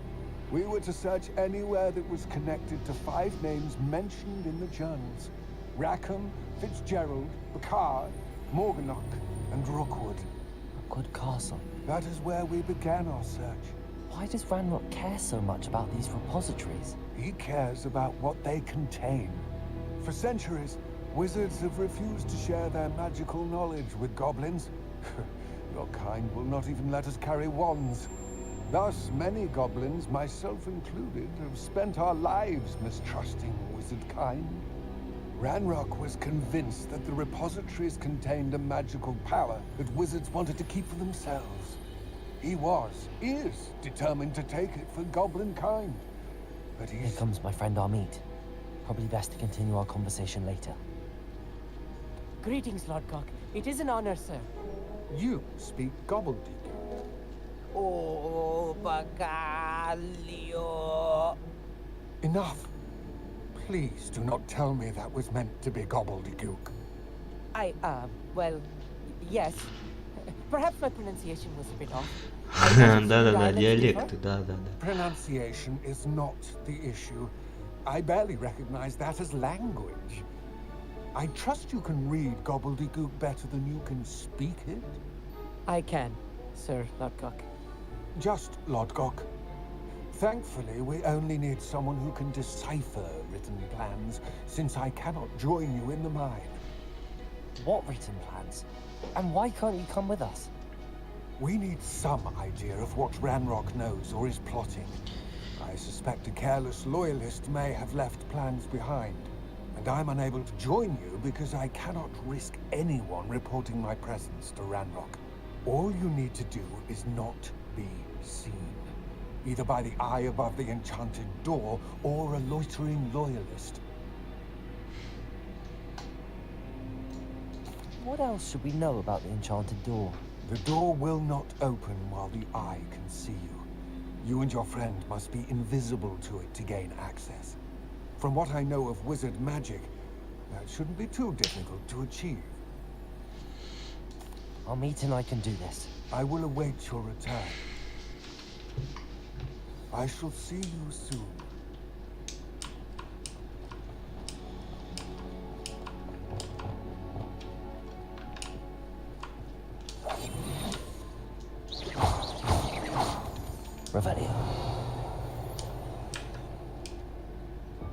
We were to search anywhere that was connected to 5 names mentioned in the journals. Rackham, Fitzgerald, Bacard, Morganach, and Rookwood. Rookwood Castle. That is where we began our search. Why does Ranrock care so much about these repositories? He cares about what they contain. For centuries, wizards have refused to share their magical knowledge with goblins. Your kind will not even let us carry wands. Thus, many goblins, myself included, have spent our lives mistrusting wizard kind. Ranrock was convinced that the repositories contained a magical power that wizards wanted to keep for themselves. He is determined to take it for goblin kind. But Here comes my friend Amit. Probably best to continue our conversation later. Greetings, Lord Cock. It is an honor, sir. You speak gobbledygook. Oh, Bagalio. Enough. Please do not tell me that was meant to be gobbledygook. Well, yes. Perhaps my pronunciation was a bit off. Да-да-да, диалекты, да-да-да. Pronunciation is not the issue. I barely recognize that as language. I trust you can read gobbledygook better than you can speak it. I can, Sir Lodgok. Just Lodgok. Thankfully, we only need someone who can decipher written plans, since I cannot join you in the mine. What written plans? And why can't you come with us? We need some idea of what Ranrock knows or is plotting. I suspect a careless loyalist may have left plans behind. And I'm unable to join you because I cannot risk anyone reporting my presence to Ranrock. All you need to do is not be seen. Either by the eye above the enchanted door or a loitering loyalist. What else should we know about the enchanted door? The door will not open while the eye can see you. You and your friend must be invisible to it to gain access. From what I know of wizard magic, that shouldn't be too difficult to achieve. Our meet and I can do this. I will await your return. I shall see you soon. Revelio.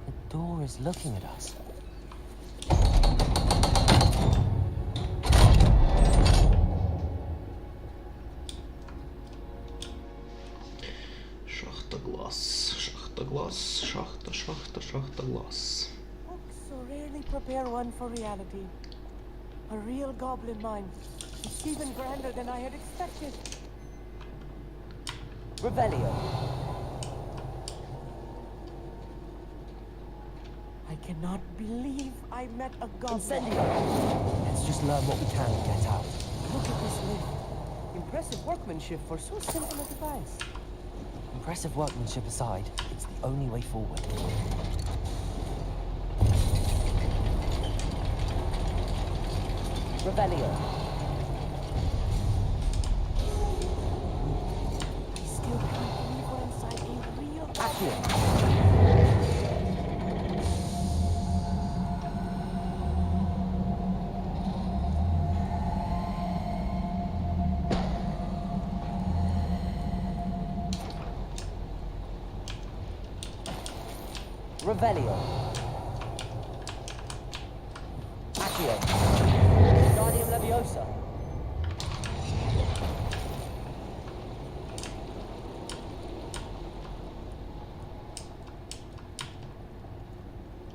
The door is looking at us. Шахта глаз. Books so rarely prepare one for reality. A real goblin mine. It's even grander than I had expected. Revelio. I cannot believe I met a goblin. Incendio. Let's just learn what we can and get out. Look at this lift. Impressive workmanship for so simple a device. Impressive workmanship aside, it's the only way forward. Revelio. I still can't believe we're inside a real Accio. Revelio. Accio. Guardium Leviosa.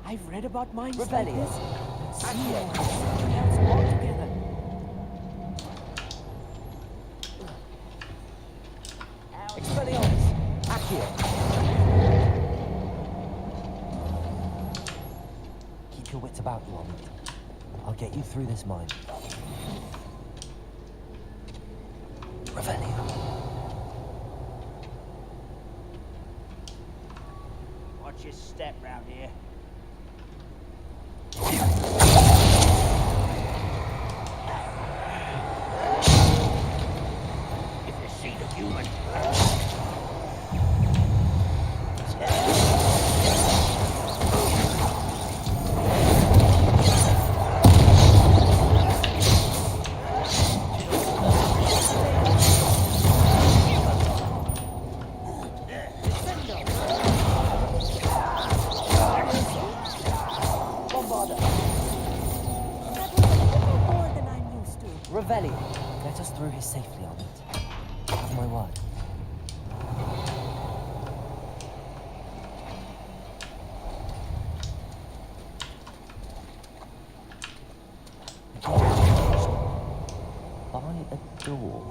I've read about mines like Revelio. this. Accio. Something else altogether. Expelliarmus. Accio. Keep your wits about you, Armand. I'll get you through this mine. Revelio. Watch your step round here. If you see the human. Revelio. Get us through here safely, Armand. Have my word. By a door.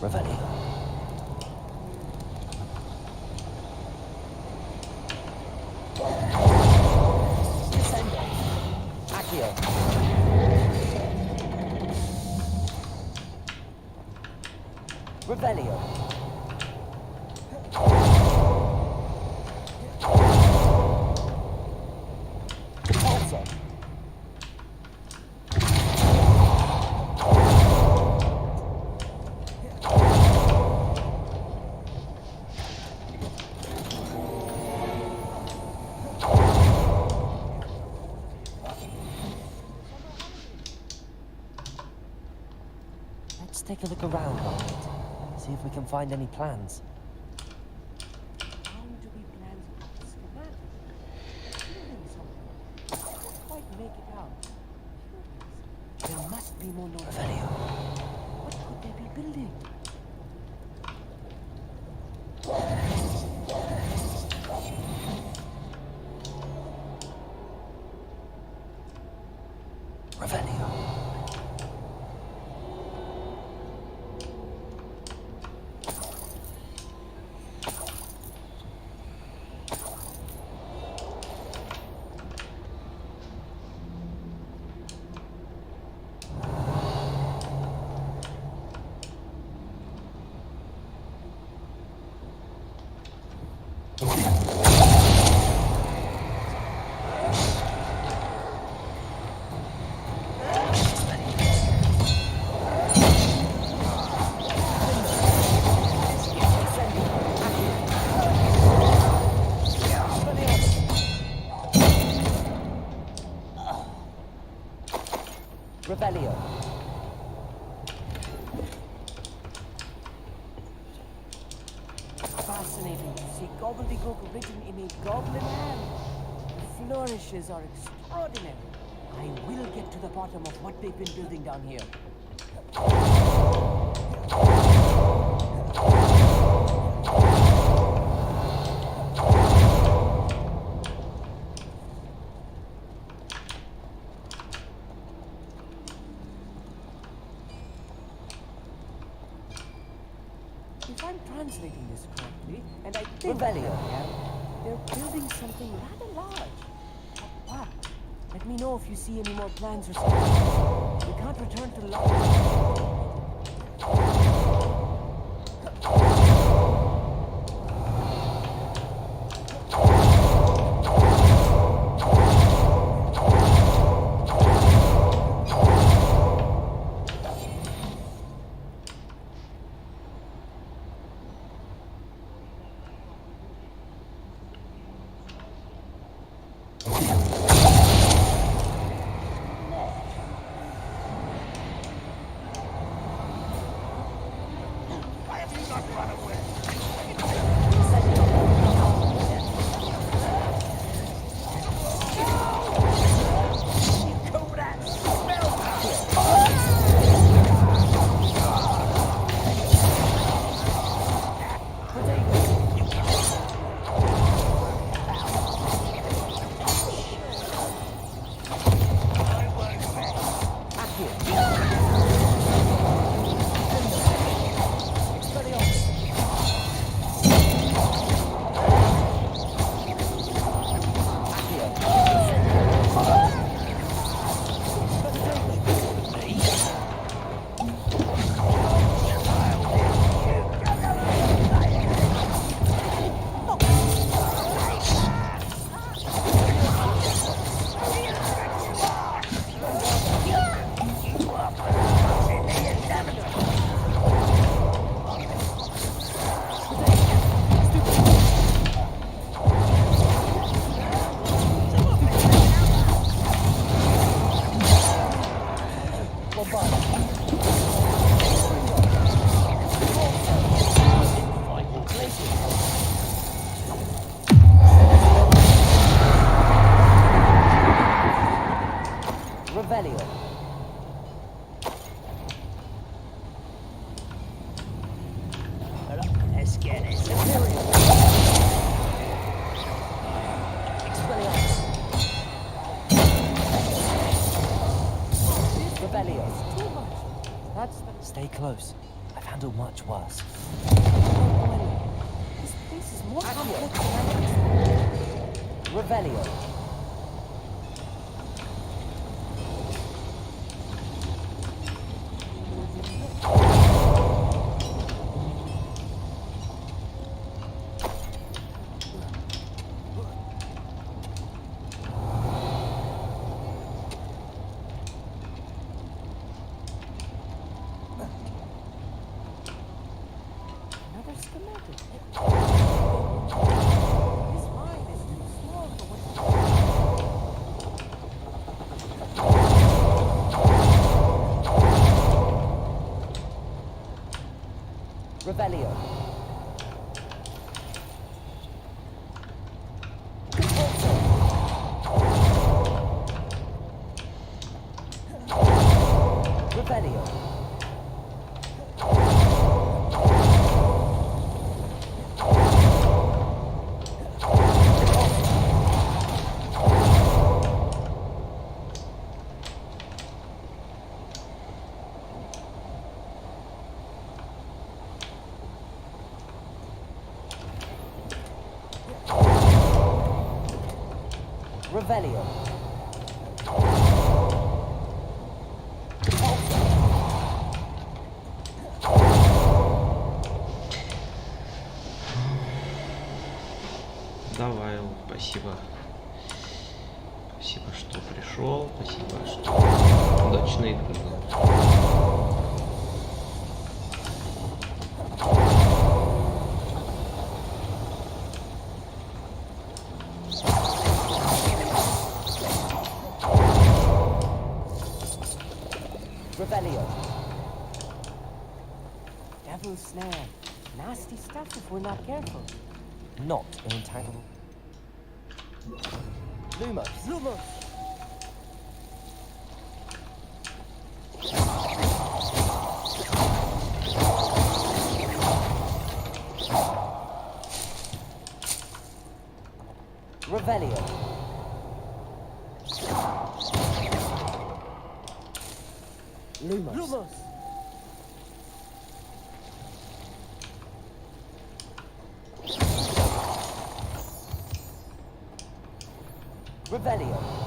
Revelio. Descendo. Accio. Revelio. Also. Let's take a look around, Margaret. See if we can find any plans. How do we plan the schematic? Building something. I can't quite make it out. There must be more noise. Revelio. What could they be building? Revelio. Revelio. Fascinating to see gobbledygook written in a goblin hand. The flourishes are extraordinary. I will get to the bottom of what they've been building down here. If I'm translating this correctly, and I think I am, they're building something rather large. Wow. Let me know if you see any more plans or something. We can't return to London. Stay close. I've handled much worse. This place is more complex than I expected. Revelio. Revelio. Revelio. Revelio. Давай, спасибо. Спасибо, что пришел. Спасибо, что удачной игры. Revelio. Devil's snare. Nasty stuff if we're not careful. Not an entanglement. Lumos. Lumos. Revelio. Lumos. Lumos. Revelio.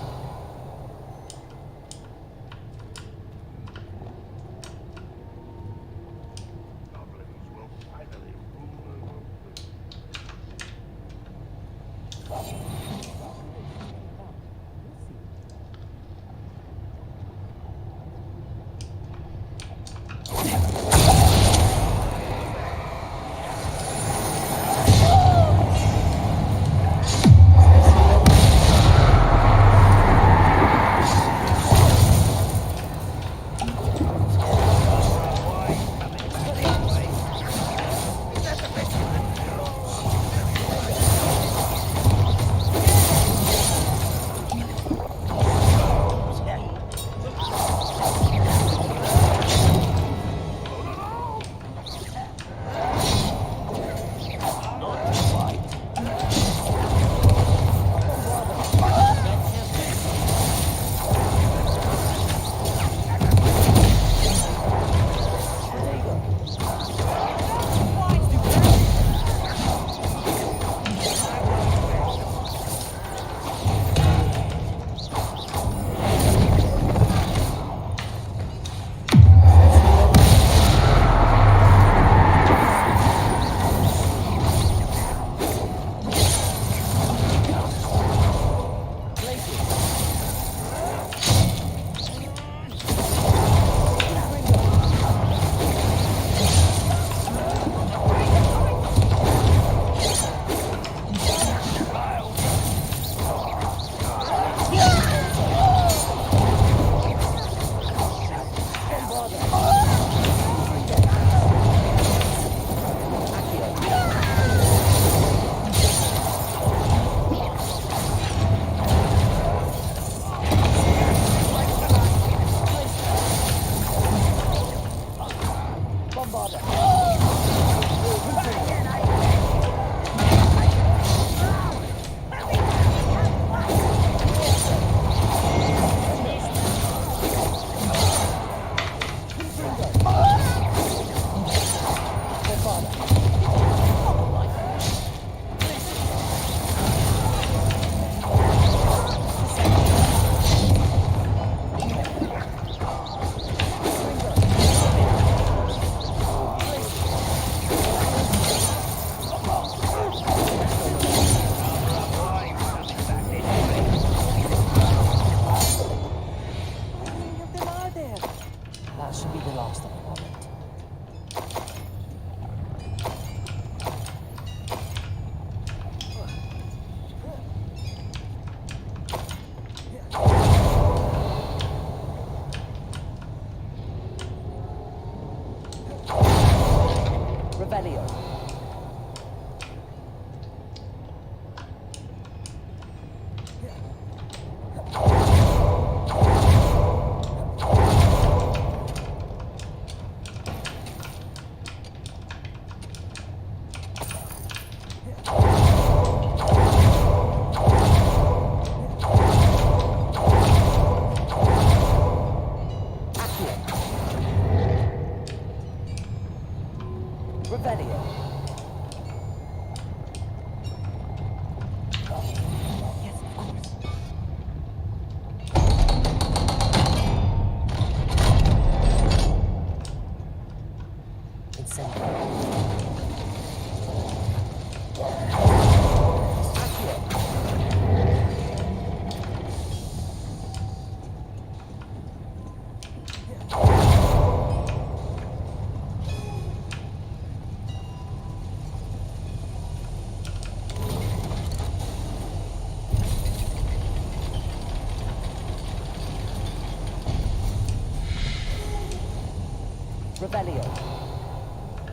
Revelio. I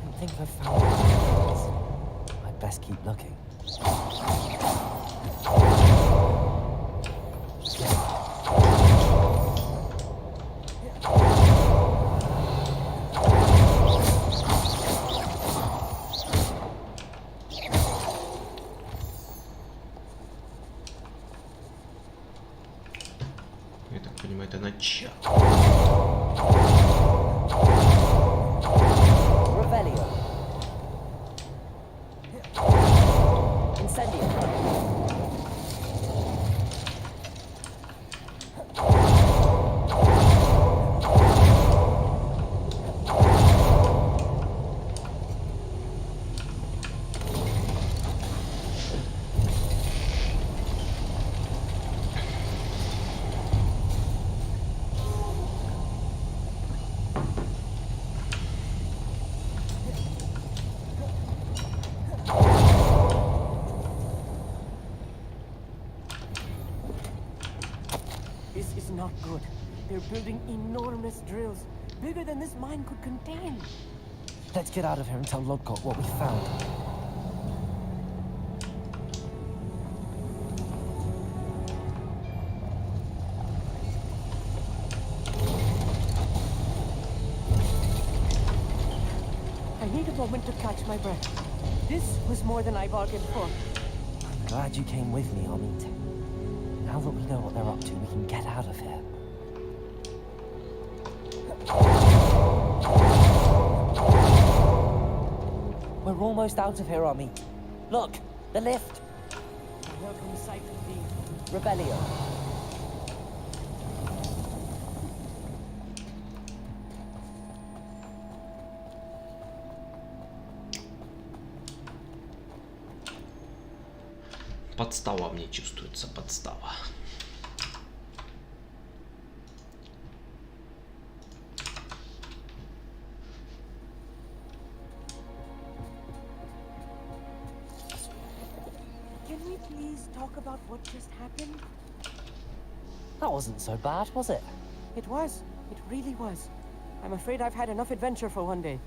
don't think I've found it. I'd best keep looking. Я так понимаю, это начало. Revelio. Incendio. This is not good. They're building enormous drills, bigger than this mine could contain. Let's get out of here and tell Lodgok what we found. I need a moment to catch my breath. This was more than I bargained for. I'm glad you came with me, Amit. Now that we know what they're up to, we can get out of here. We're almost out of here, Amit. Look, the lift. A welcome sight indeed. Revelio. Подстава мне чувствуется, подстава. Can we please talk about what just happened? That wasn't so bad, was it? It was. It really was. I'm afraid I've had enough adventure for one day.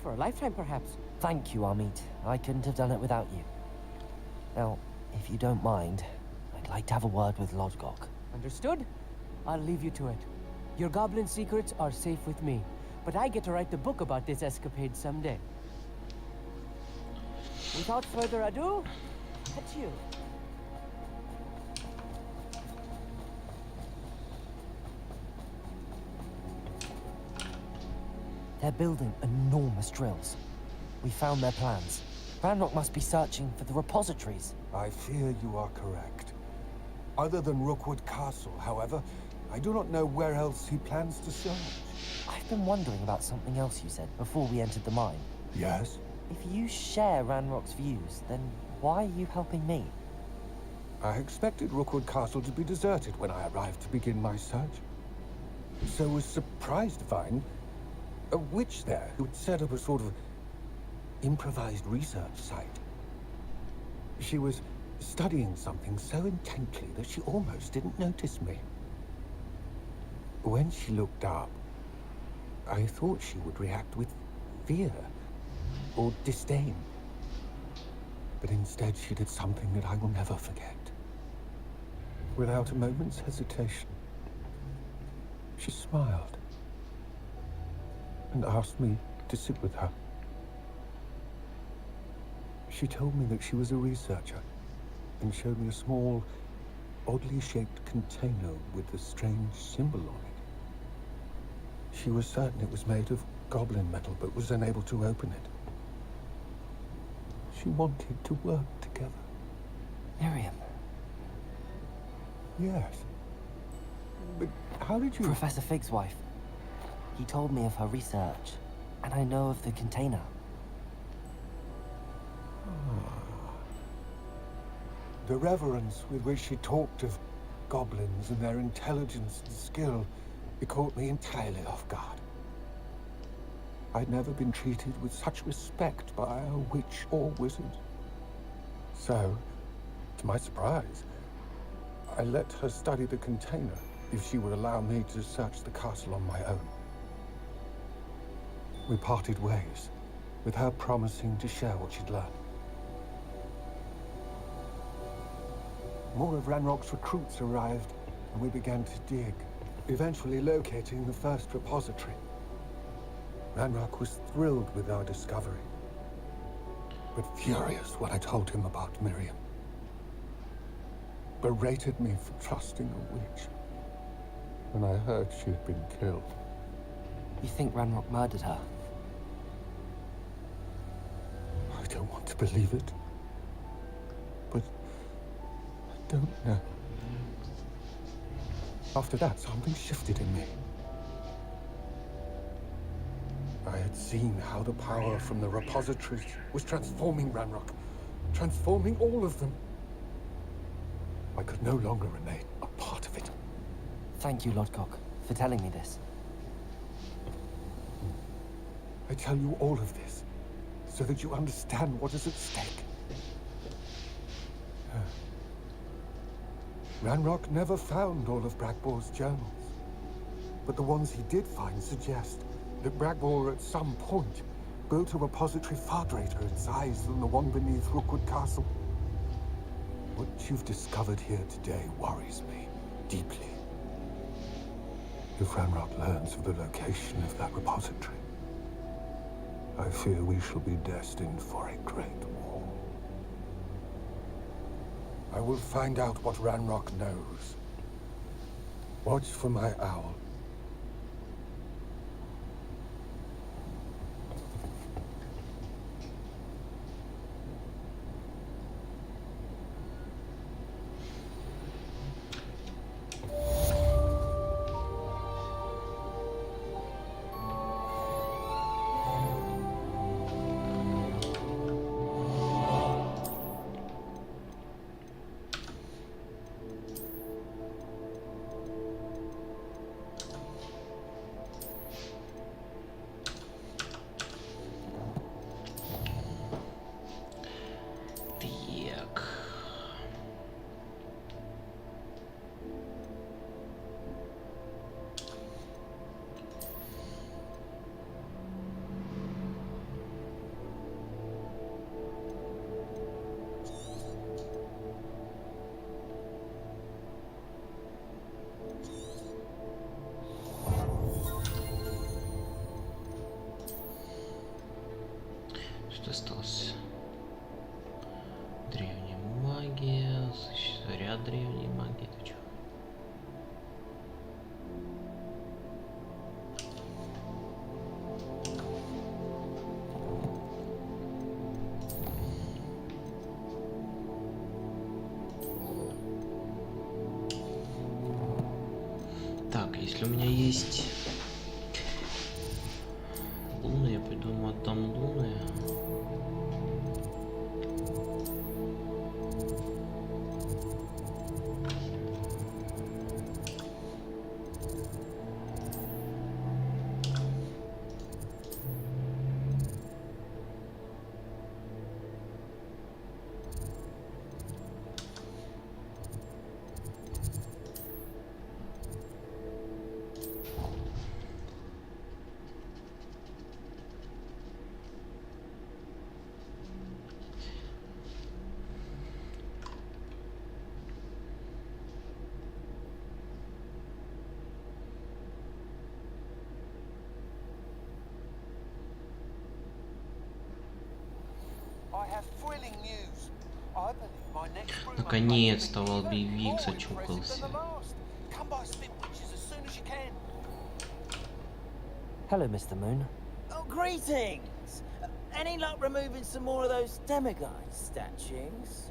For a lifetime, perhaps. Thank you, Amit. I couldn't have done it without you. Now, if you don't mind, I'd like to have a word with Lodgok. Understood? I'll leave you to it. Your goblin secrets are safe with me, but I get to write the book about this escapade someday. Without further ado, adieu. They're building enormous drills. We found their plans. Ranrock must be searching for the repositories. I fear you are correct. Other than Rookwood Castle, however, I do not know where else he plans to search. I've been wondering about something else you said before we entered the mine. Yes? If you share Ranrock's views, then why are you helping me? I expected Rookwood Castle to be deserted when I arrived to begin my search. So was surprised to find a witch there who had set up a sort of improvised research site. She was studying something so intently that she almost didn't notice me. When she looked up, I thought she would react with fear or disdain. But instead she did something that I will never forget. Without a moment's hesitation, she smiled and asked me to sit with her. She told me that she was a researcher and showed me a small, oddly shaped container with a strange symbol on it. She was certain it was made of goblin metal, but was unable to open it. She wanted to work together. Miriam. Yes. But how did you... Professor Fig's wife. He told me of her research, and I know of the container. The reverence with which she talked of goblins and their intelligence and skill, it caught me entirely off guard. I'd never been treated with such respect by a witch or wizard. So, to my surprise, I let her study the container if she would allow me to search the castle on my own. we parted ways, with her promising to share what she'd learned. More of Ranrock's recruits arrived, and we began to dig, eventually locating the first repository. Ranrock was thrilled with our discovery, but furious when I told him about Miriam. Berated me for trusting a witch when I heard she'd been killed. You think Ranrock murdered her? I don't want to believe it, but I don't know. After that, something shifted in me. I had seen how the power from the repositories was transforming Ranrock, transforming all of them. I could no longer remain a part of it. Thank you, Lodcock, for telling me this. I tell you all of this so that you understand what is at stake. Ranrock never found all of Bragbor's journals, but the ones he did find suggest that Bragbor at some point built a repository far greater in size than the one beneath Rookwood Castle. What you've discovered here today worries me deeply. If Ranrock learns of the location of that repository, I fear we shall be destined for a great war. I will find out what Ranrock knows. Watch for my owl. Что осталось? Древняя магия, ряд древней магии. Ты чё? Так, если у меня есть луны, я пойду ему отдам луны. Наконец-то волбивик зачукался. Hello, Mr. Moon. Oh, greetings! Any luck removing some more of those demiguise statues?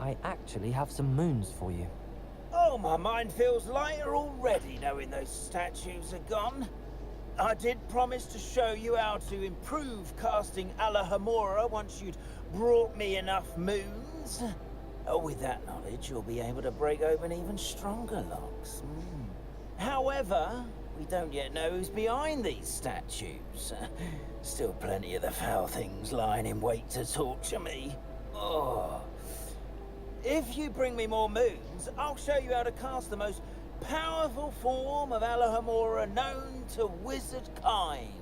I actually have some moons for you. Oh, my mind feels lighter already knowing those statues are gone. I did promise to show you how to improve casting Alahamora once you'd brought me enough moons. Oh, with that knowledge, you'll be able to break open even stronger locks. However, we don't yet know who's behind these statues. Still plenty of the foul things lying in wait to torture me. Oh. If you bring me more moons, I'll show you how to cast the most powerful form of Alahomora known to wizard kind.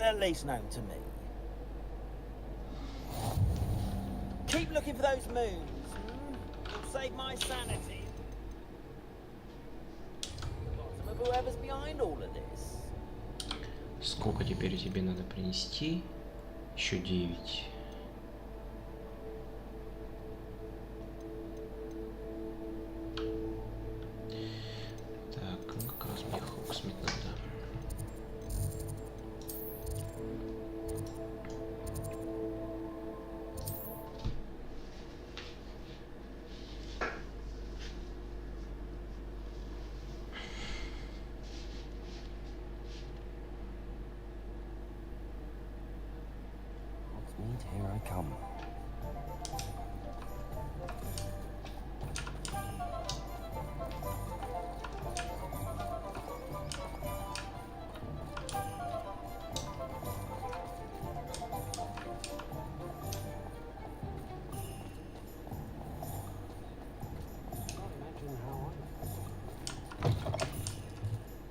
At least known to me. Keep looking for those moons. It'll save my sanity. Bottom of whoever's behind all of this. Сколько теперь тебе надо принести? Еще 9. Так, ну как раз мне Хоксмит надо. Here I come.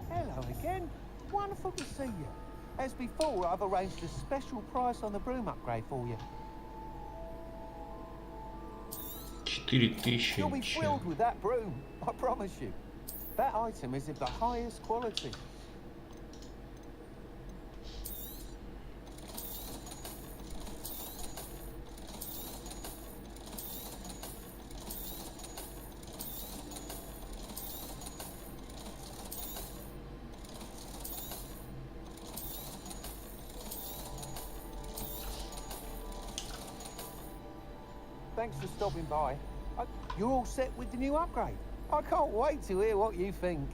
Hello again. Wonderful to see you. As before, I've arranged a special price on the broom upgrade for you. 4000. You'll be thrilled with that broom, I promise you. That item is of the highest quality. Thanks for stopping by. You're all set with the new upgrade. I can't wait to hear what you think.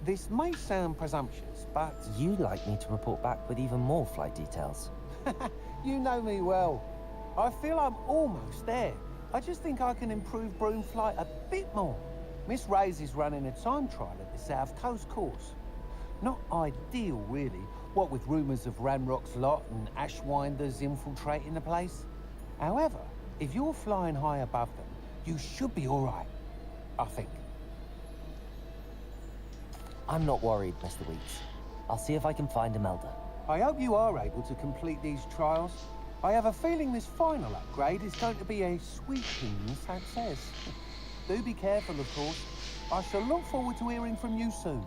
This may sound presumptuous, but... You'd like me to report back with even more flight details. You know me well. I feel I'm almost there. I just think I can improve broom flight a bit more. Miss Ray's is running a time trial at the South Coast course. Not ideal, really, what with rumours of Ranrock's lot and Ashwinders infiltrating the place. However, if you're flying high above them, you should be all right, I think. I'm not worried, Mr. Weeks. I'll see if I can find Imelda. I hope you are able to complete these trials. I have a feeling this final upgrade is going to be a sweeping success. Do be careful, of course. I shall look forward to hearing from you soon.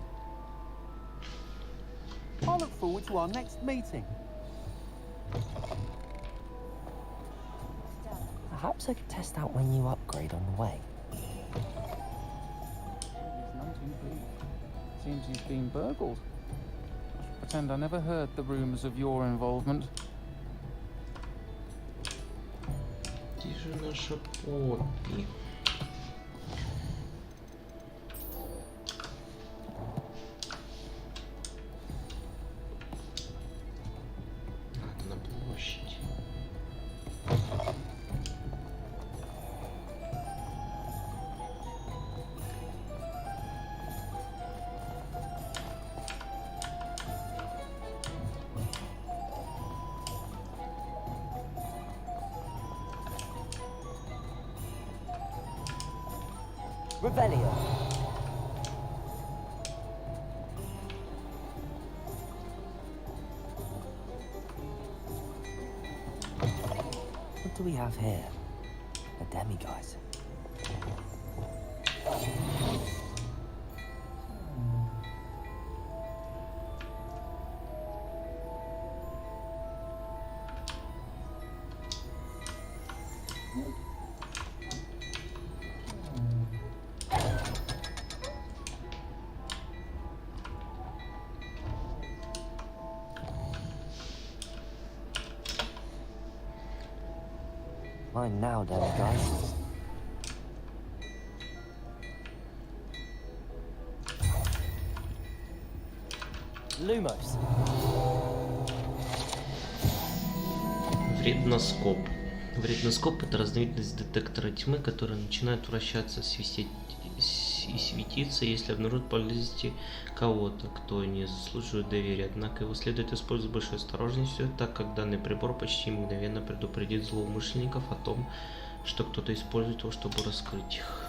I look forward to our next meeting. Perhaps I could test out my new upgrade on the way. There's none too big. Seems he's been burgled. I should pretend I never heard the rumours of your involvement. Где же наша Поппи? Надо на площадь. Revelio. What do we have here? A demiguise. Mine now, demiguise. Lumos. Вредноскоп. Вредноскоп — это разновидность детектора тьмы, который начинает вращаться, свистеть и светиться, если обнаружит поблизости кого-то, кто не заслуживает доверия. Однако его следует использовать с большой осторожностью, так как данный прибор почти мгновенно предупредит злоумышленников о том, что кто-то использует его, чтобы раскрыть их.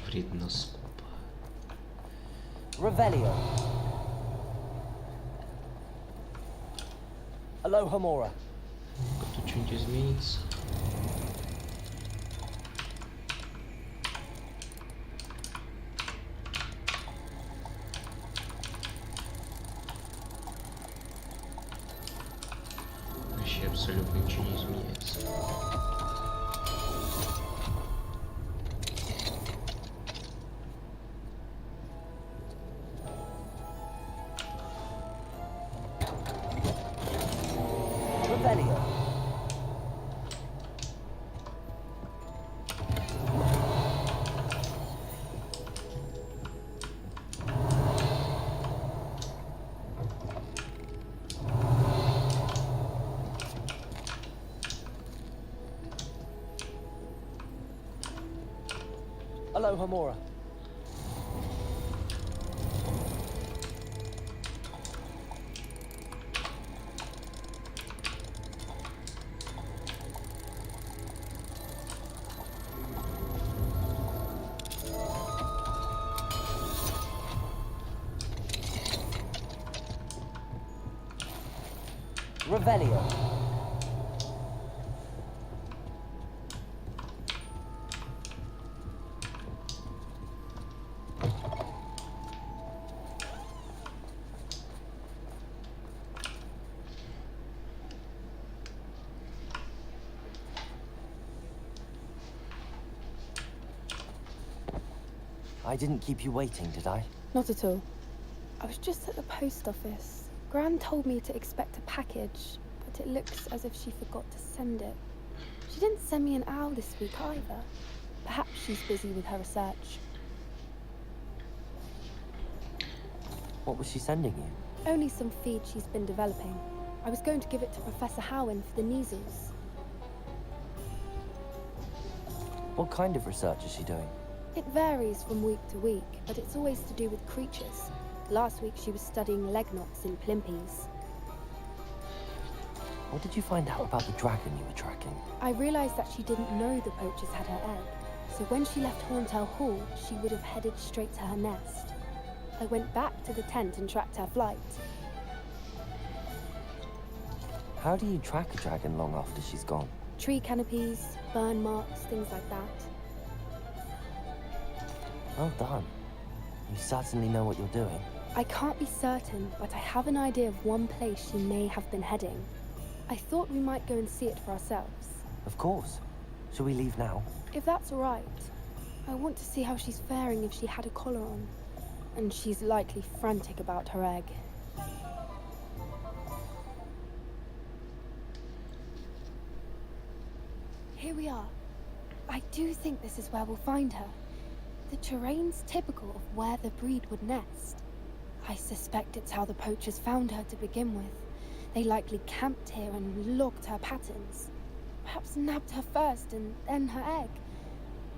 Вредноскоп. Revelio. Alohomora. Тут что-нибудь изменится. Вообще абсолютно ничего не изменяется. Revelio. Alohomora. Revelio. I didn't keep you waiting, did I? Not at all. I was just at the post office. Gran told me to expect a package, but it looks as if she forgot to send it. She didn't send me an owl this week either. Perhaps she's busy with her research. What was she sending you? Only some feed she's been developing. I was going to give it to Professor Howen for the measles. What kind of research is she doing? It varies from week to week, but it's always to do with creatures. Last week she was studying leg knots in Plimpes. What did you find out about the dragon you were tracking? I realized that she didn't know the poachers had her egg, so when she left Horntail Hall, she would have headed straight to her nest. I went back to the tent and tracked her flight. How do you track a dragon long after she's gone? Tree canopies, burn marks, things like that. Well done. You certainly know what you're doing. I can't be certain, but I have an idea of one place she may have been heading. I thought we might go and see it for ourselves. Of course. Shall we leave now? If that's all right. I want to see how she's faring if she had a collar on. And she's likely frantic about her egg. Here we are. I do think this is where we'll find her. The terrain's typical of where the breed would nest. I suspect it's how the poachers found her to begin with. They likely camped here and logged her patterns. Perhaps nabbed her first and then her egg.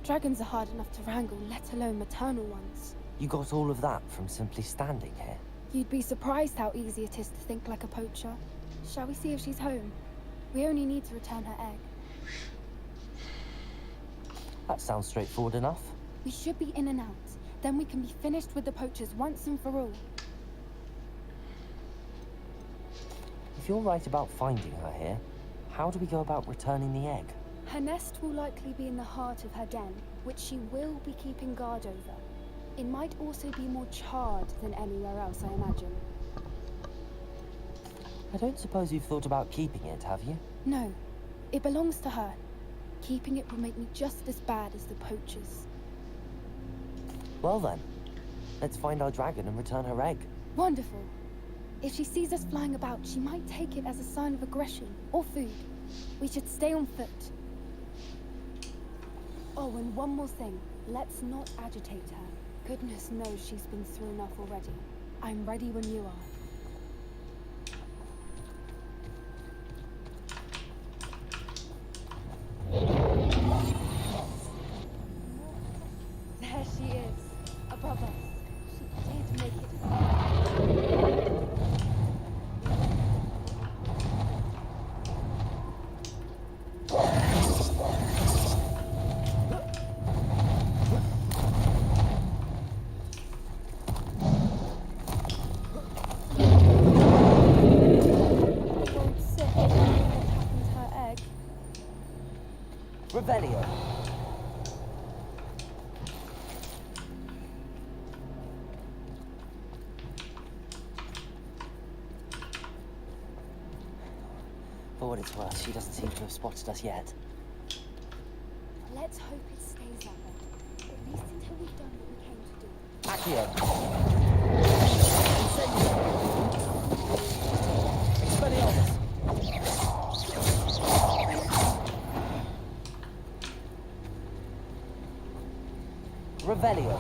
Dragons are hard enough to wrangle, let alone maternal ones. You got all of that from simply standing here? You'd be surprised how easy it is to think like a poacher. Shall we see if she's home? We only need to return her egg. That sounds straightforward enough. We should be in and out. Then we can be finished with the poachers once and for all. If you're right about finding her here, how do we go about returning the egg? Her nest will likely be in the heart of her den, which she will be keeping guard over. It might also be more charred than anywhere else, I imagine. I don't suppose you've thought about keeping it, have you? No. It belongs to her. Keeping it will make me just as bad as the poachers. Well then, let's find our dragon and return her egg. Wonderful. If she sees us flying about, she might take it as a sign of aggression or food. We should stay on foot. Oh, and one more thing. Let's not agitate her. Goodness knows she's been through enough already. I'm ready when you are. There she is, above us. She did make it. Revelio. For what it's worth, she doesn't seem to have spotted us yet. Let's hope it stays that way. At least until we've done what we came to do. Accio. Expelliarmus. Revelio.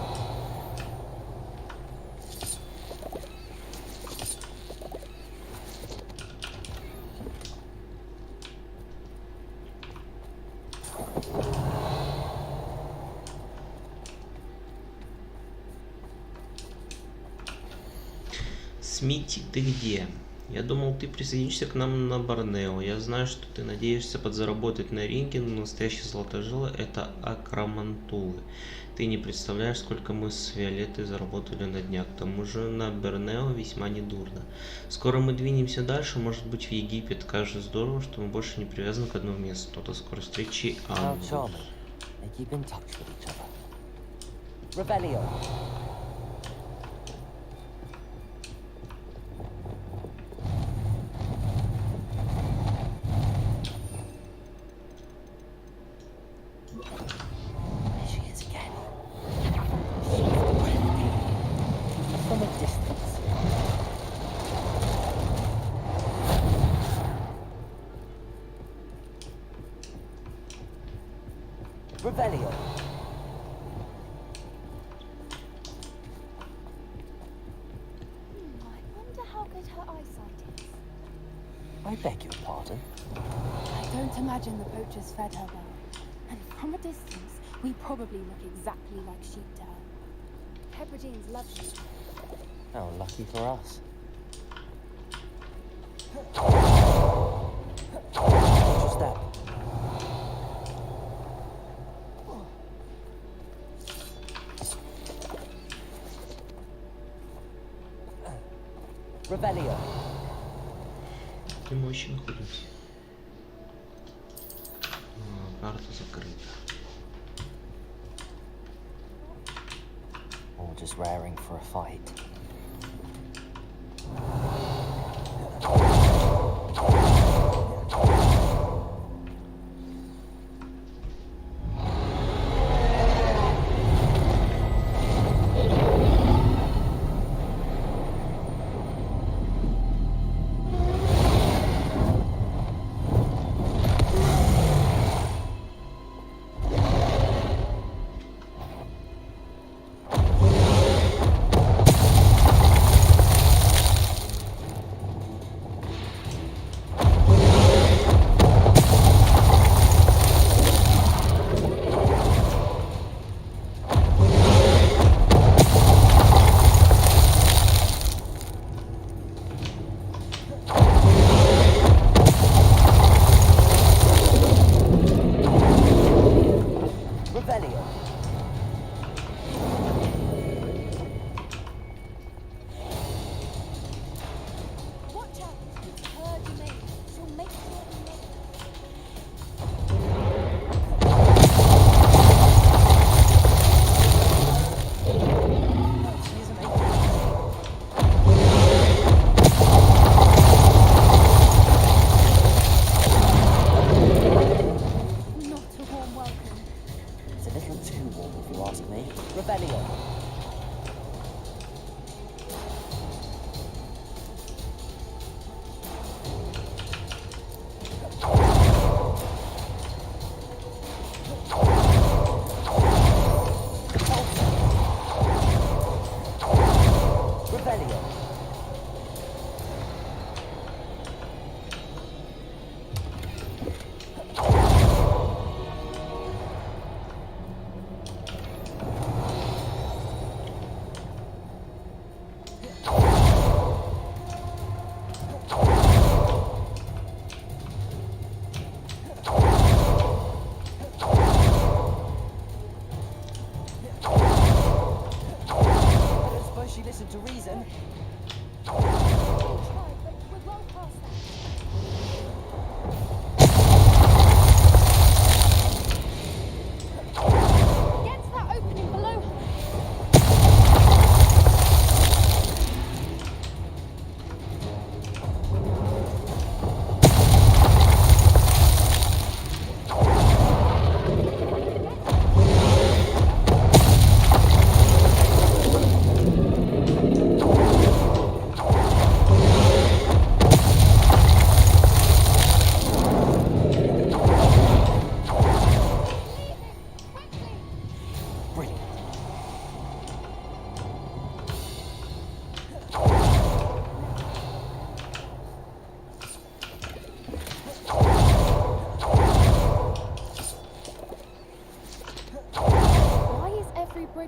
Смити, ты где? Я думал, ты присоединишься к нам на Борнео. Я знаю, что ты надеешься подзаработать на ринге, но настоящие золотожилы — это акромантулы. Ты не представляешь, сколько мы с Виолеттой заработали на днях. К тому же на Борнео весьма недурно. Скоро мы двинемся дальше, может быть, в Египет. Кажется, здорово, что мы больше не привязаны к одному месту. До скорой встречи, Ангус. Revelio. Revelio. I wonder how good her eyesight is. I beg your pardon? I don't imagine the poachers fed her well. And from a distance, we probably look exactly like sheep to her. Hebrideans love sheep. How lucky for us. Watch your step. Revelio. Где мы вообще находимся? Карта закрыта. Or just raring for a fight.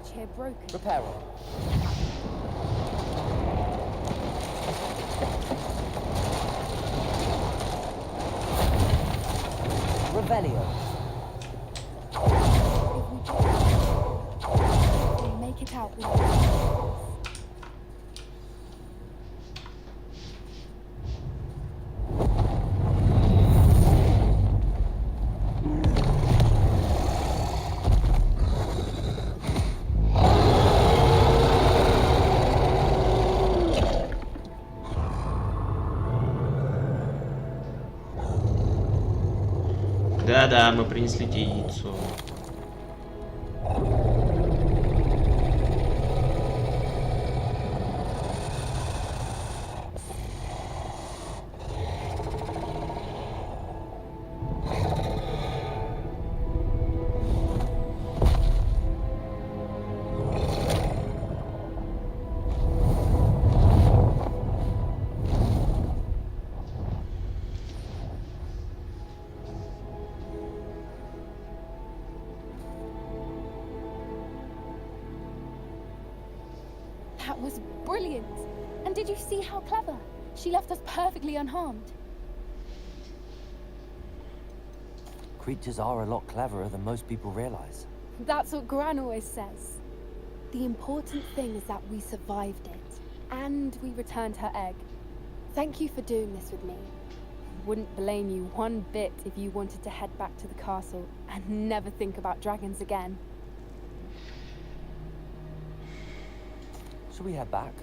bridge here broken. Repair it. Revelio. We'll make it out without. Да-да, мы принесли тебе яйцо. That was brilliant. And did you see how clever? She left us perfectly unharmed. Creatures are a lot cleverer than most people realize. That's what Gran always says. The important thing is that we survived it. And we returned her egg. Thank you for doing this with me. Wouldn't blame you one bit if you wanted to head back to the castle and never think about dragons again. Shall we head back?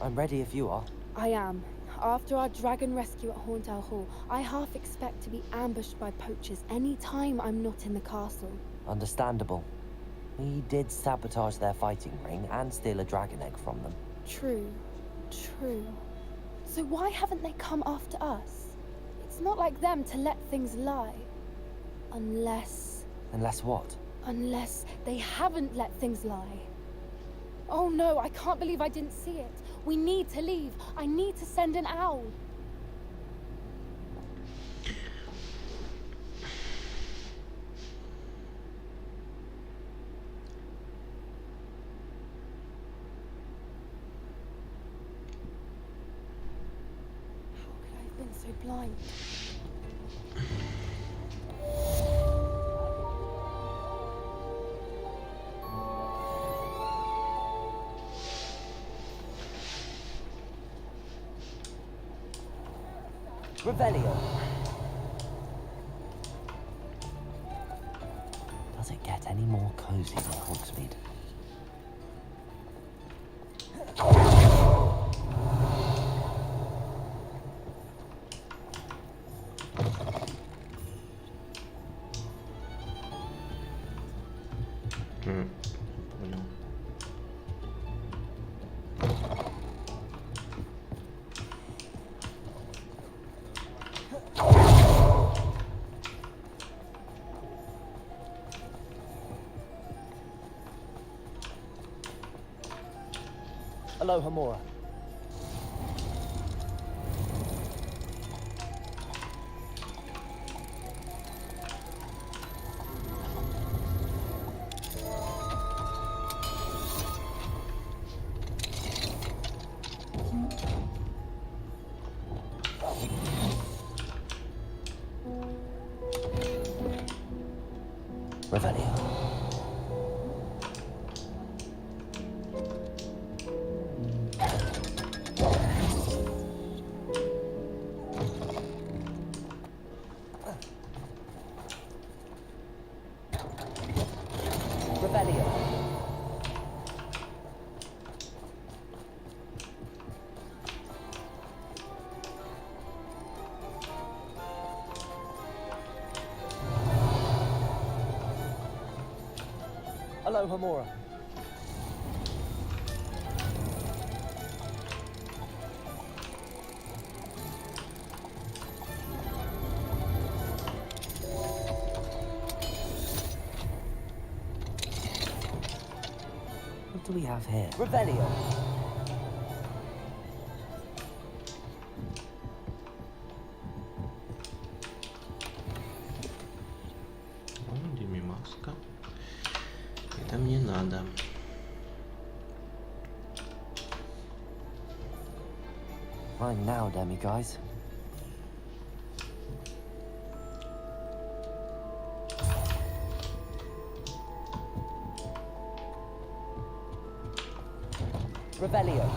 I'm ready if you are. I am. After our dragon rescue at Hauntel Hall, I half expect to be ambushed by poachers any time I'm not in the castle. Understandable. We did sabotage their fighting ring and steal a dragon egg from them. True. True. So why haven't they come after us? It's not like them to let things lie. Unless... Unless what? Unless they haven't let things lie. Oh no, I can't believe I didn't see it. We need to leave. I need to send an owl. How could I have been so blind? Revelio. Does it get any more cozy than Hogsmeade? Понял. Aloha Mora. Revelio. Revelio. Aloha Mora. What do we have here? Revelio. О, Дими маска. Это мне надо. Mine now, demi-guys. Revelio.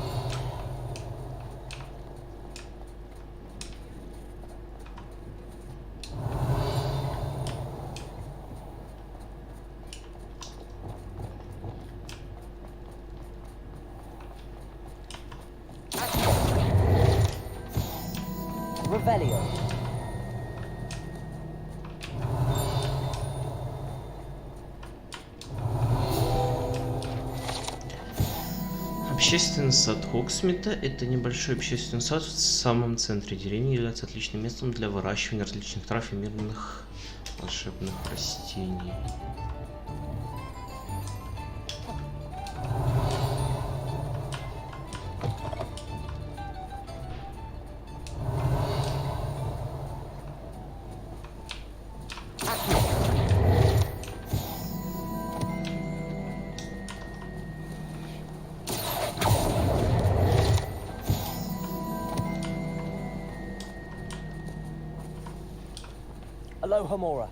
Revelio. Общественный сад Хоксмита – это небольшой общественный сад в самом центре деревни, является отличным местом для выращивания различных трав и мирных волшебных растений. Aloha Mora.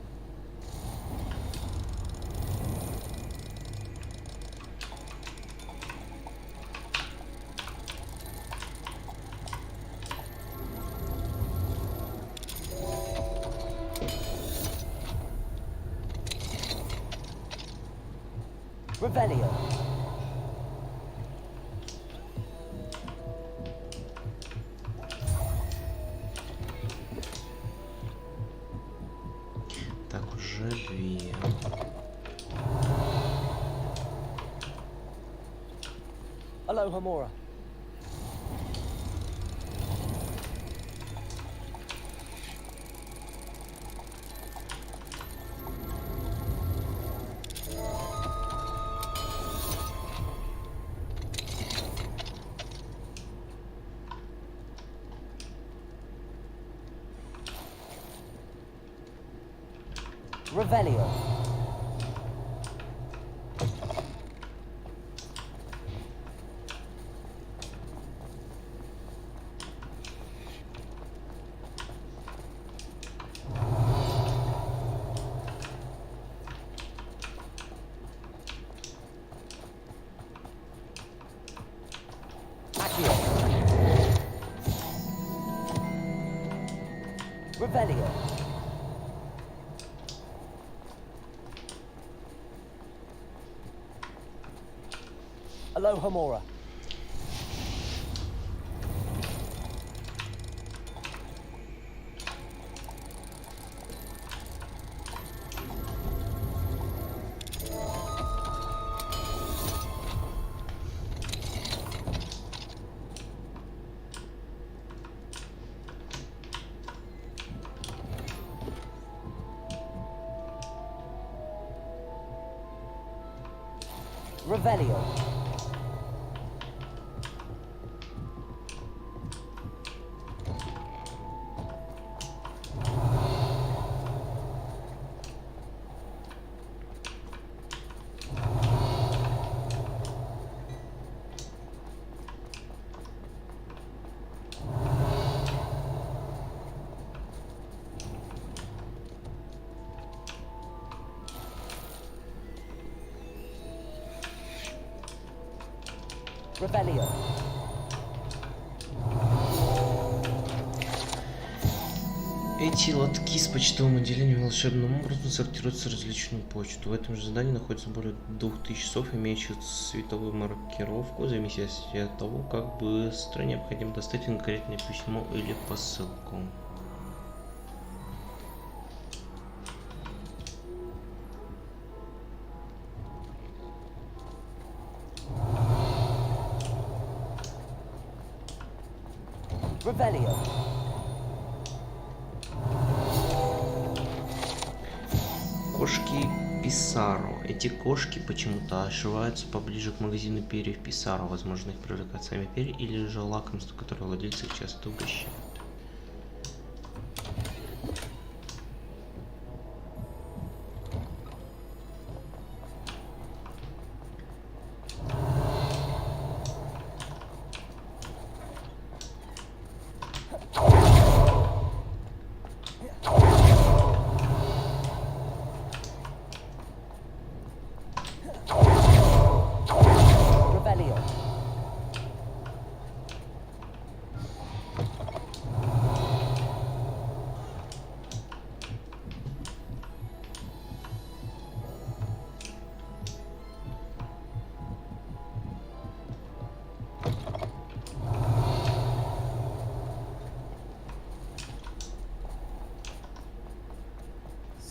Revelio. Так, уже две. Aloha Mora. Revelio. Accio. Revelio. Aloha Mora. Revelio. Revelio. Эти лотки с почтовым отделением волшебным образом сортируются в различную почту. В этом же здании находится более 2000 часов, имеющих световую маркировку, в зависимости от того, как быстро необходимо достать конкретное письмо или посылку. Revelio. Кошки Писаро. Эти кошки почему-то ошиваются поближе к магазину перьев Писаро. Возможно, их привлекают сами перья или же лакомство, которое владельцы их часто угощают.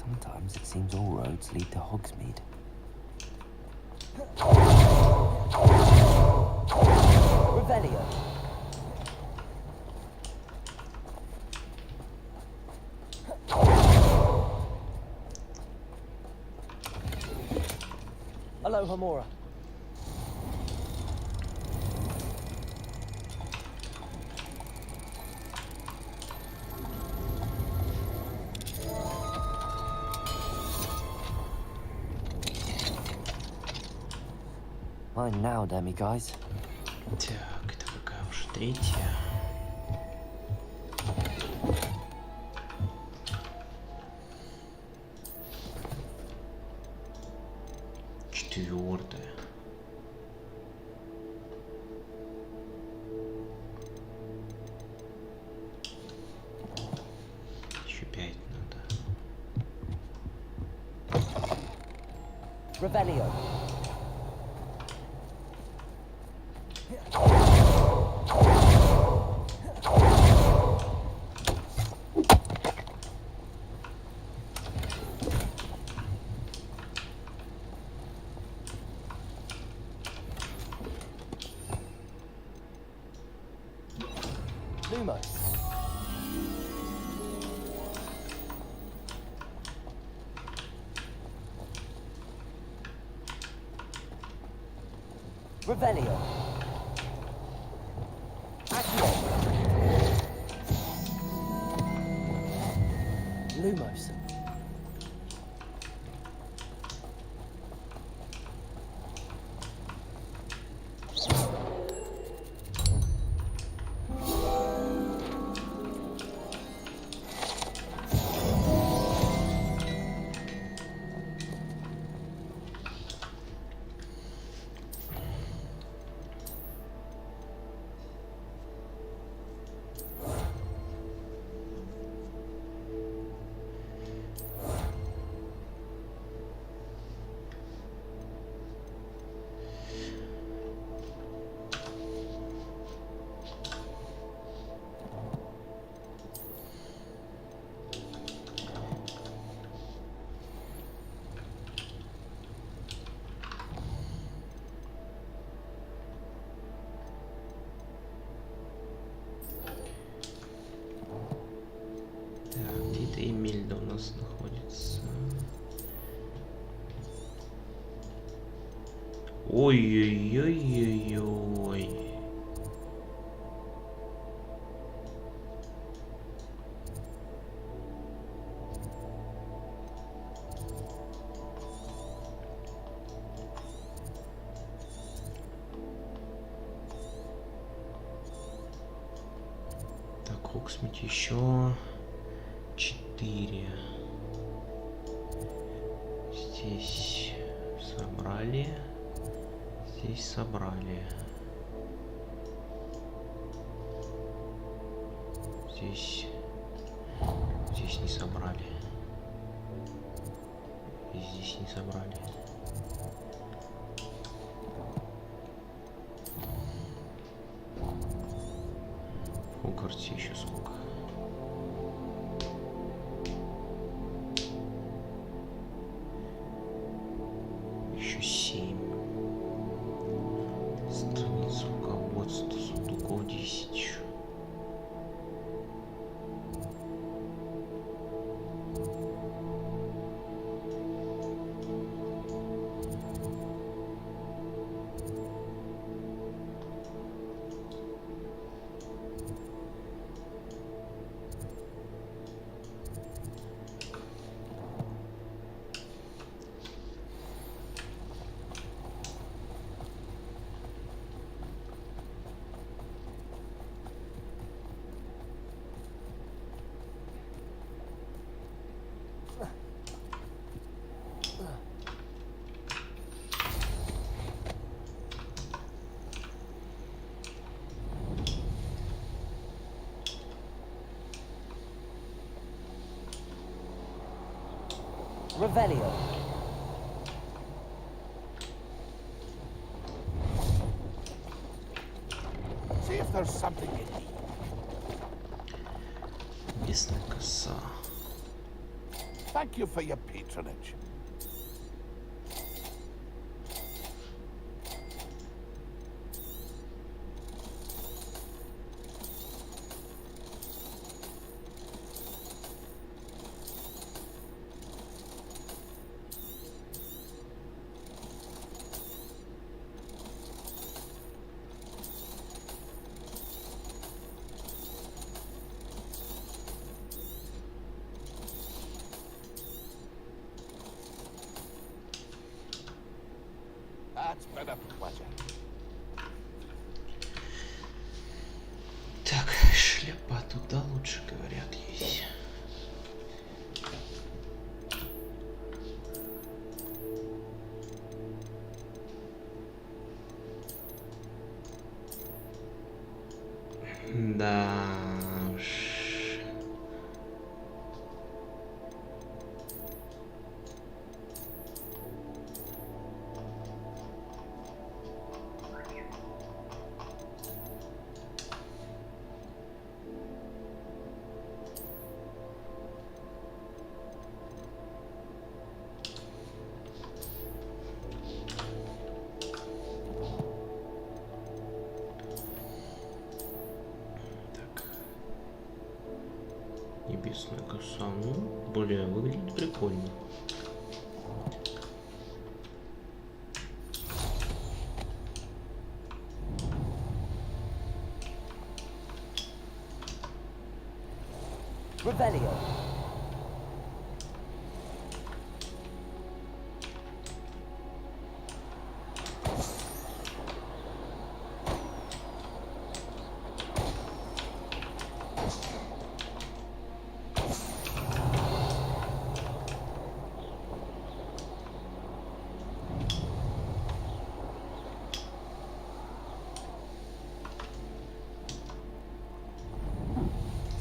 Sometimes it seems all roads lead to Hogsmeade. Revelio. Hello, Hamora. Mine now, demi guys. Так, это какая уже третья? Четвертая. Еще 5 надо. Revelio. Lumos. Revelio. Accio. Lumos. Где-то Эмильда у нас находится. Ой-ой-ой-ой-ой. Так, Хоксмит еще 4. Здесь собрали. Здесь собрали. Здесь не собрали. И здесь не собрали. В Хогвартсе еще сколько? Еще 7. Страниц руководства, сундуков 10 еще. Revelio. See if there's something in Небесная коса. Thank you for your patronage. That's been a pleasure. Так, шляпа туда лучше, говорят, есть. Да уж. Небесная коса, ну, более выглядит прикольно. Revelio.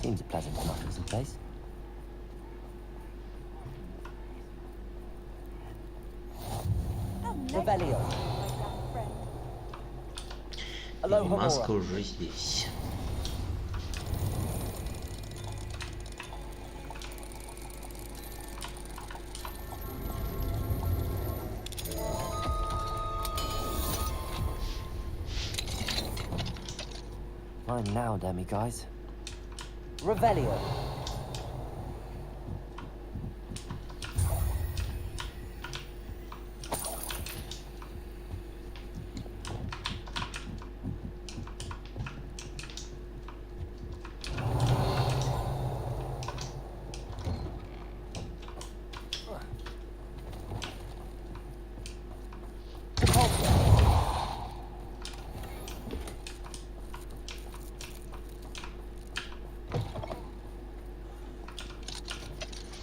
Seems a pleasant enough as a place. Revelio. И маска уже здесь. Fine now, demi-guys. Revelio.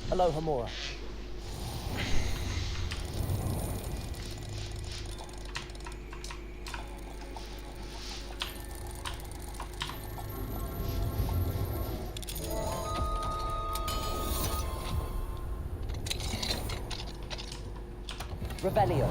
Hello, Hamura. Revelio.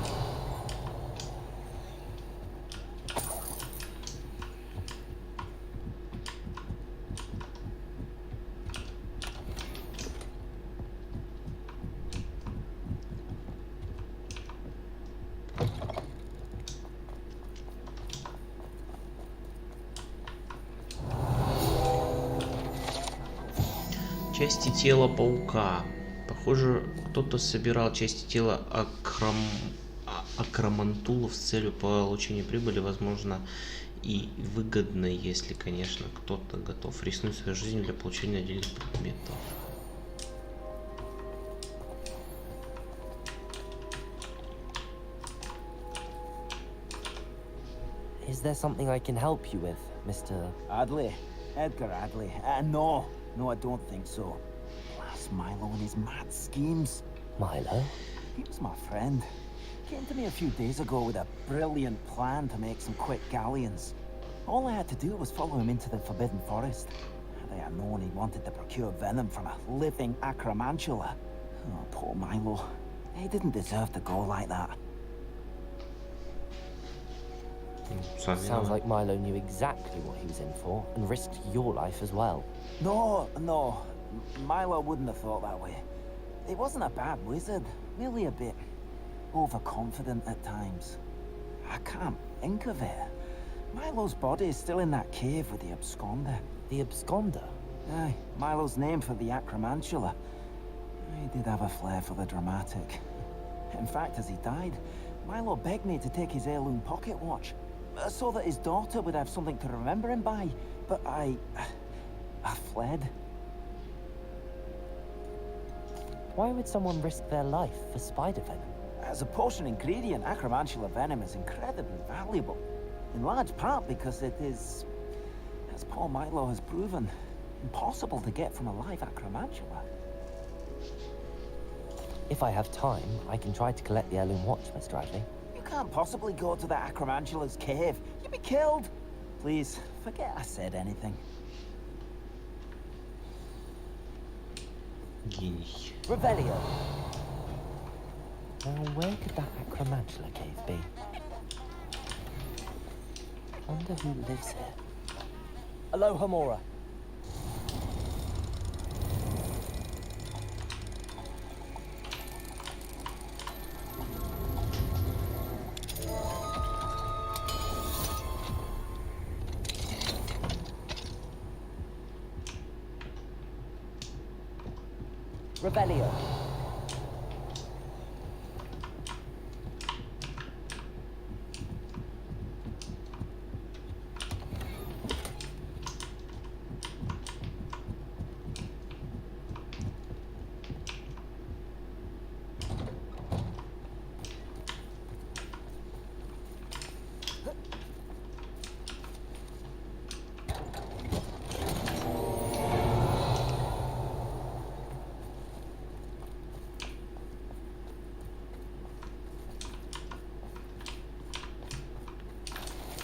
Части тела паука. Похоже, кто-то собирал части тела акромантулов с целью получения прибыли, возможно, и выгодно, если, конечно, кто-то готов рискнуть свою жизнь для получения отдельных предметов. Is there something I can help you with, Mr. Adley? Edgar Adley? No, I don't think so. Blast Milo and his mad schemes. Milo? He was my friend. Came to me a few days ago with a brilliant plan to make some quick galleons. All I had to do was follow him into the Forbidden Forest. Had I known he wanted to procure venom from a living acromantula. Oh, poor Milo. He didn't deserve to go like that. Sounds like Milo knew exactly what he was in for and risked your life as well. No. Milo wouldn't have thought that way. He wasn't a bad wizard, merely a bit overconfident at times. I can't think of it. Milo's body is still in that cave with the absconder. The absconder? Aye, Milo's name for the acromantula. He did have a flair for the dramatic. In fact, as he died, Milo begged me to take his heirloom pocket watch, so that his daughter would have something to remember him by. But I fled. Why would someone risk their life for spider venom? As a potion ingredient, acromantula venom is incredibly valuable. In large part because it is, as poor Milo has proven, impossible to get from a live acromantula. If I have time, I can try to collect the heirloom watch, Mr. Radley. You can't possibly go to the acromantula's cave. You'd be killed. Please, forget I said anything. Revelio. Now, where could that acromantula cave be? Wonder who lives here. Aloha Mora. Revelio.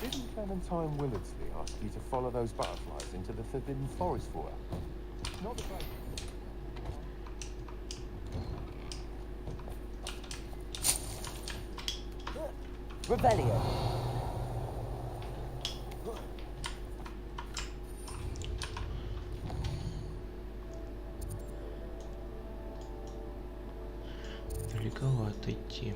Didn't Clementine Willardsley ask you to follow those butterflies into the Forbidden Forest for her? Not the great. Revelio. Далековато идти.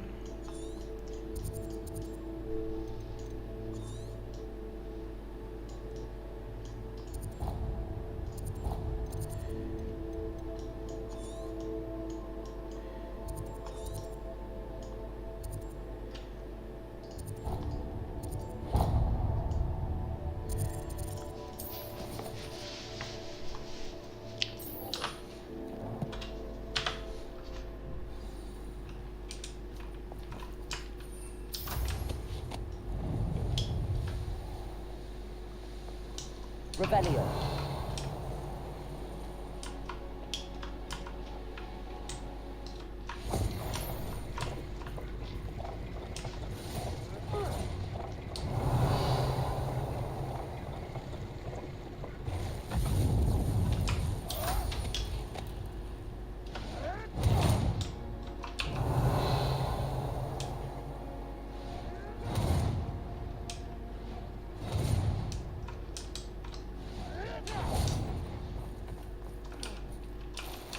Revelio.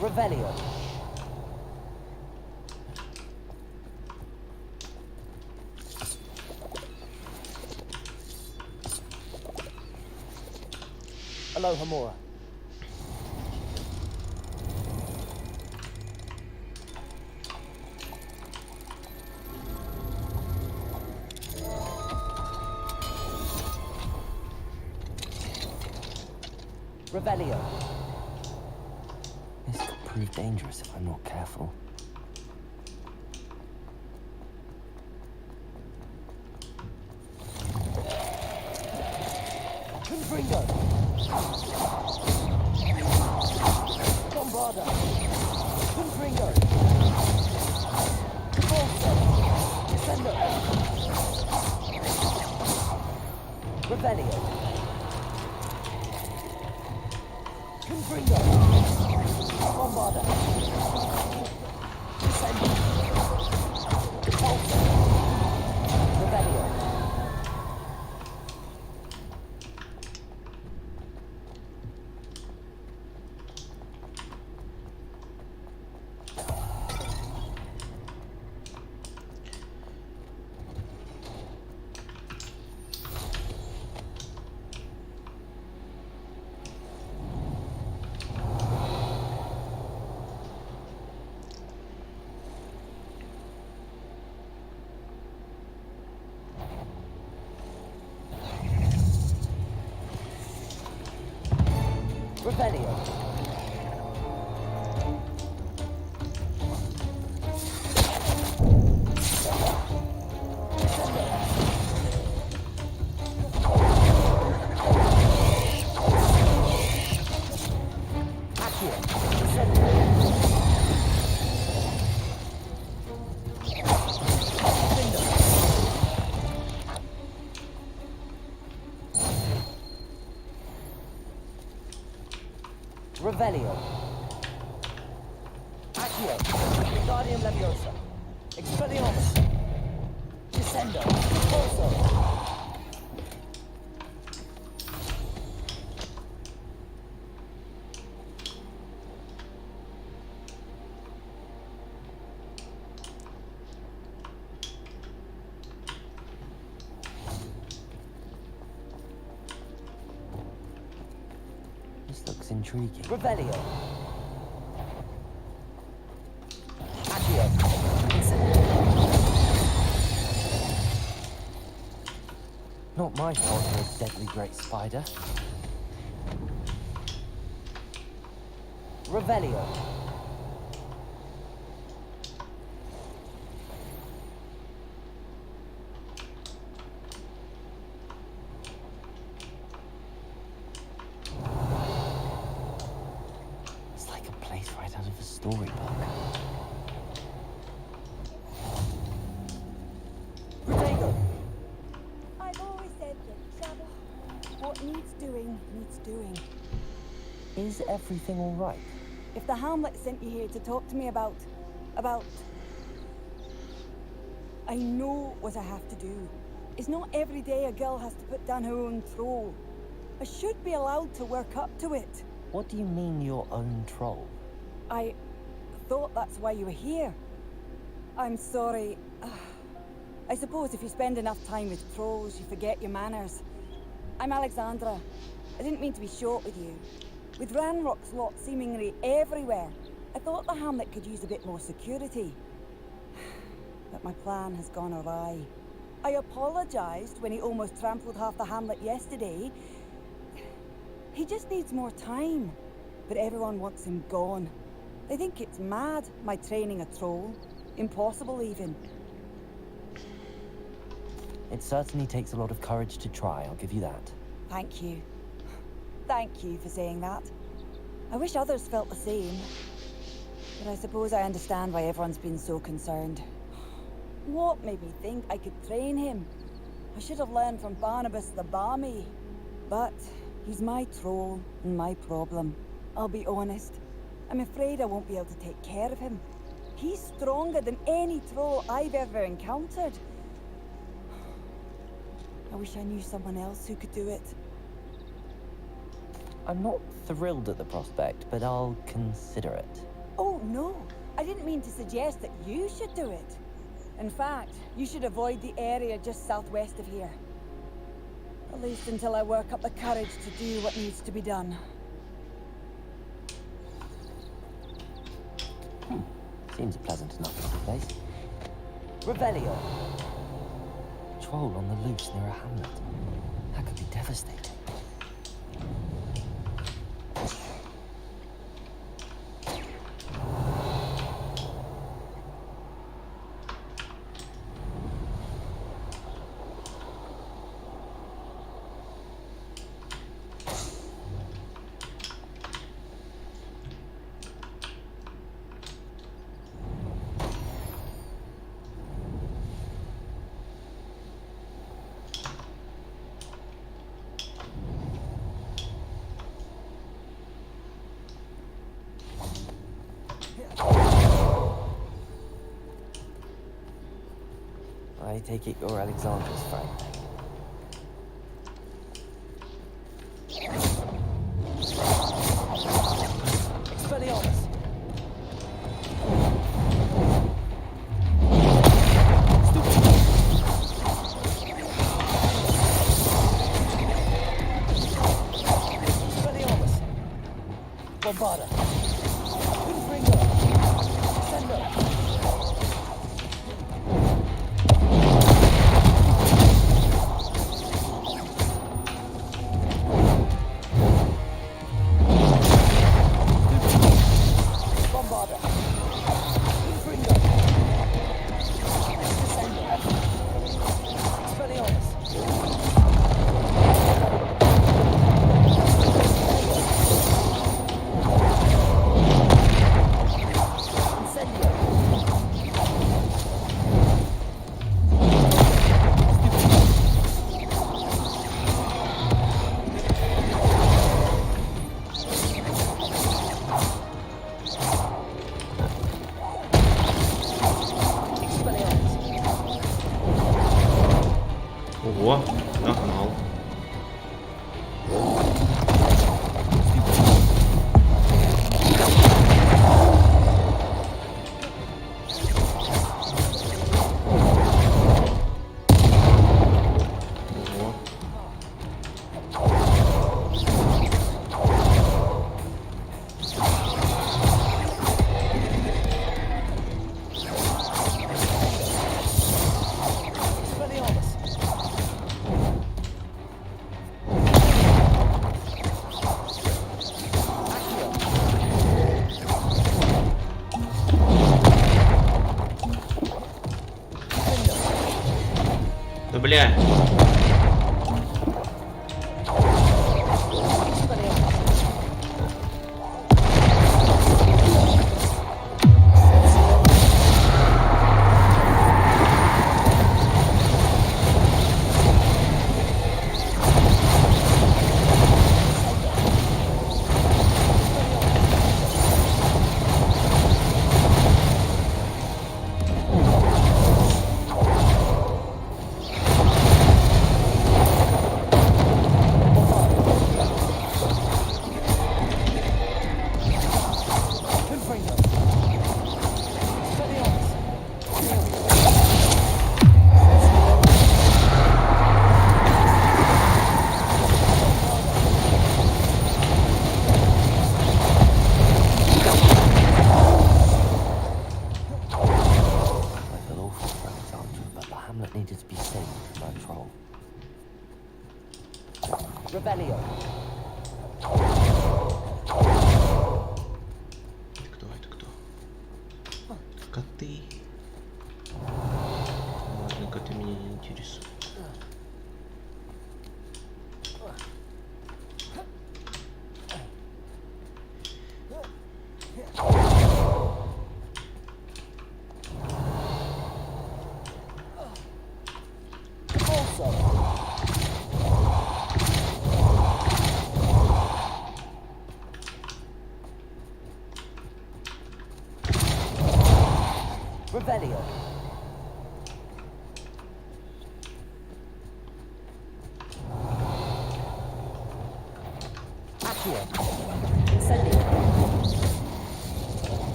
Revelio. Aloha Mora. Revelio. This could prove dangerous if I'm not careful. Confringo. Bombarda. Confringo. Volta. Descendo. Revelio. Confringo. Bombarda. Revelio. Revelio. Accio. Wingardium Leviosa. Expelliarmus. Descendo. Corso. This looks intriguing. Revelio. Not my fault you're a deadly great spider. Revelio. It's like a place right out of a storybook. I've always said that trouble. What needs doing, needs doing. Is everything all right? If the Hamlet sent you here to talk to me about... I know what I have to do. It's not every day a girl has to put down her own troll. I should be allowed to work up to it. What do you mean your own troll? I thought that's why you were here. I'm sorry. I suppose if you spend enough time with trolls, you forget your manners. I'm Alexandra. I didn't mean to be short with you. With Ranrock's lot seemingly everywhere, I thought the Hamlet could use a bit more security. But my plan has gone awry. I apologized when he almost trampled half the Hamlet yesterday. He just needs more time. But everyone wants him gone. They think it's mad, my training a troll. Impossible even. It certainly takes a lot of courage to try, I'll give you that. Thank you. Thank you for saying that. I wish others felt the same. But I suppose I understand why everyone's been so concerned. What made me think I could train him? I should have learned from Barnabas the Barmy. But he's my troll and my problem. I'll be honest. I'm afraid I won't be able to take care of him. He's stronger than any troll I've ever encountered. I wish I knew someone else who could do it. I'm not thrilled at the prospect, but I'll consider it. Oh, no. I didn't mean to suggest that you should do it. In fact, you should avoid the area just southwest of here. At least until I work up the courage to do what needs to be done. Seems a pleasant enough place. Revelio. Troll on the loose near a hamlet. That could be devastating. I take it you're Alexandra's friend. Expelliarmus. Expelliarmus. Bombarda. Confringo. Descendo. бля. Коты. Ладно, коты меня не интересуют.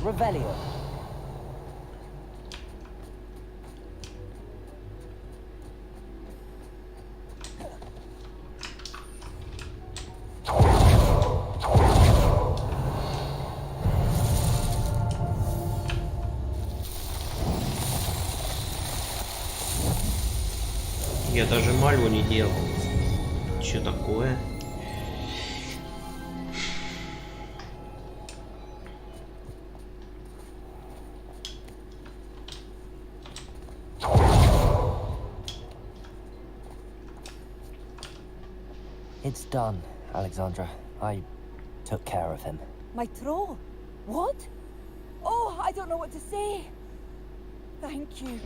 Revelio. Я даже мальву не делал. Что такое? It's done, Alexandra. I took care of him. My troll? What? Oh, I don't know what to say. Thank you.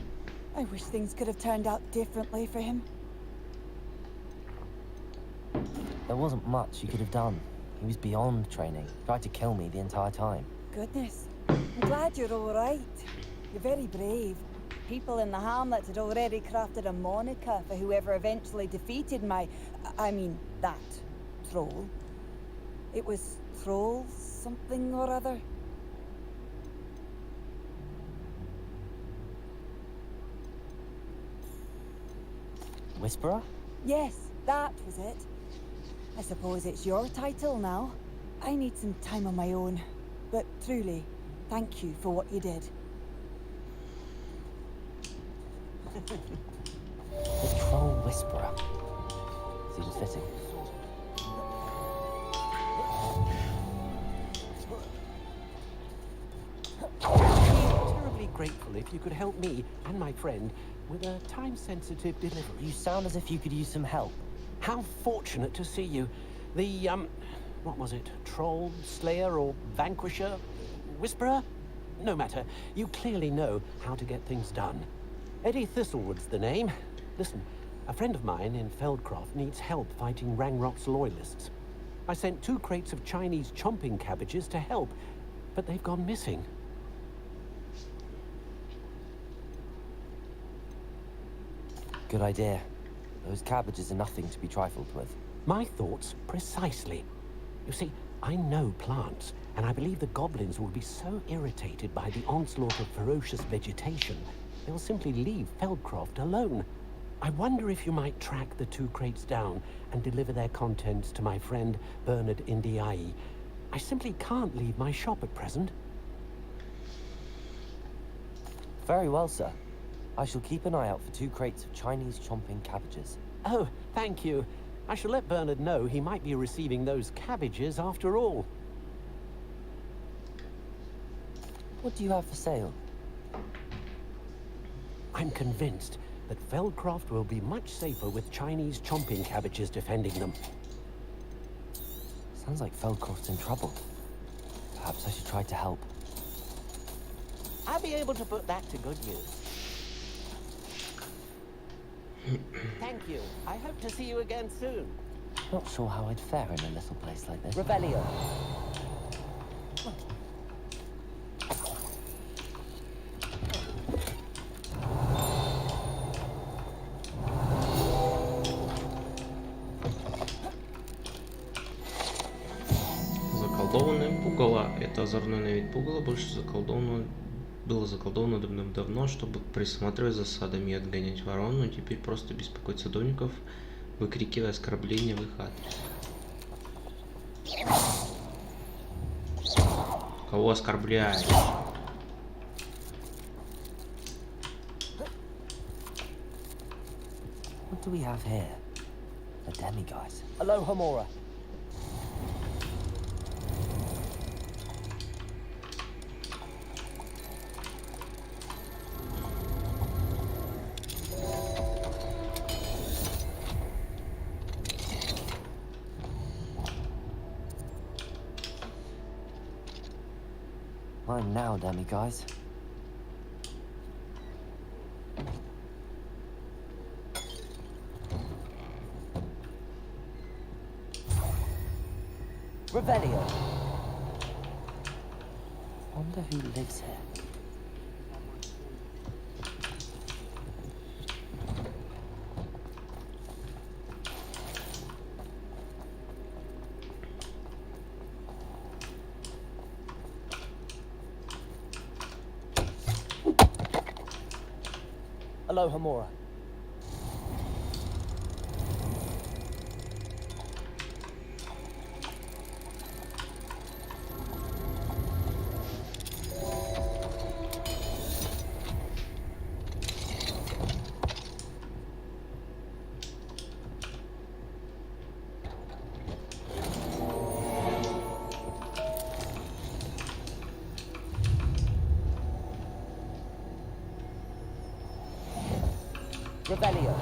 I wish things could have turned out differently for him. There wasn't much you could have done. He was beyond training. Tried to kill me the entire time. Goodness. I'm glad you're all right. You're very brave. People in the hamlet had already crafted a moniker for whoever eventually defeated that troll. It was Troll something or other. Whisperer? Yes, that was it. I suppose it's your title now. I need some time on my own. But truly, thank you for what you did. The Troll Whisperer. Seems fitting. Terribly grateful if you could help me and my friend with a time-sensitive delivery. You sound as if you could use some help. How fortunate to see you. The, what was it? Troll, Slayer, or Vanquisher? Whisperer? No matter. You clearly know how to get things done. Eddie Thistlewood's the name. Listen, a friend of mine in Feldcroft needs help fighting Rangrock's loyalists. I sent 2 crates of Chinese chomping cabbages to help, but they've gone missing. Good idea. Those cabbages are nothing to be trifled with. My thoughts precisely. You see, I know plants, and I believe the goblins will be so irritated by the onslaught of ferocious vegetation, they'll simply leave Feldcroft alone. I wonder if you might track the 2 crates down and deliver their contents to my friend Bernard Indiai. I simply can't leave my shop at present. Very well, sir. I shall keep an eye out for 2 crates of Chinese chomping cabbages. Oh, thank you. I shall let Bernard know he might be receiving those cabbages after all. What do you have for sale? I'm convinced that Feldcroft will be much safer with Chinese chomping cabbages defending them. Sounds like Feldcroft's in trouble. Perhaps I should try to help. I'll be able to put that to good use. Thank you. I hope to see you again soon. Not sure how I'd fare in a little place like this. Revelio. Заколдованное пугало. Это озорной на вид пугало больше заколдовано. Было заколдовано давным-давно, чтобы присматривать за садами и отгонять ворон, но теперь просто беспокоит садовников, выкрикивая оскорбления в их адрес. Кого оскорбляешь? What do we have here? The demigods. Aloha Mora. Mine now, demigods. Revelio. Wonder who lives here. Aloha Mora. Revelio.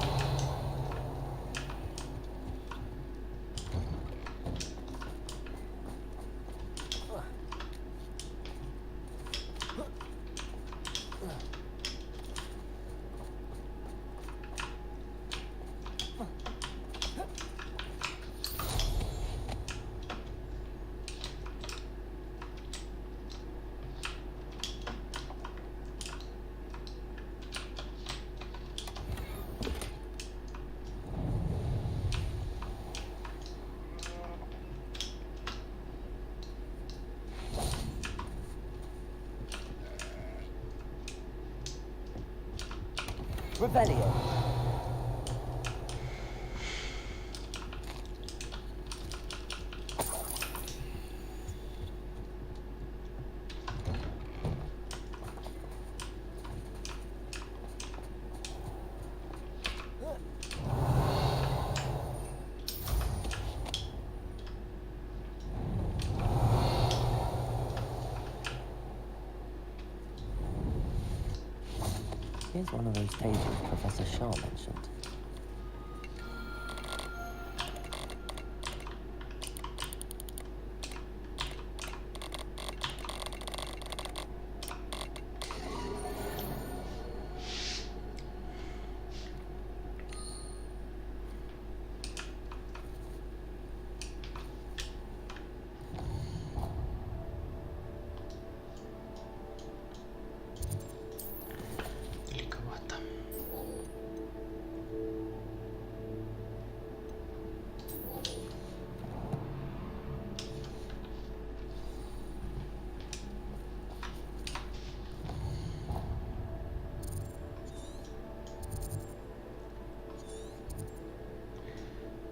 Revelio. Here's one of those tables Professor Shaw mentioned.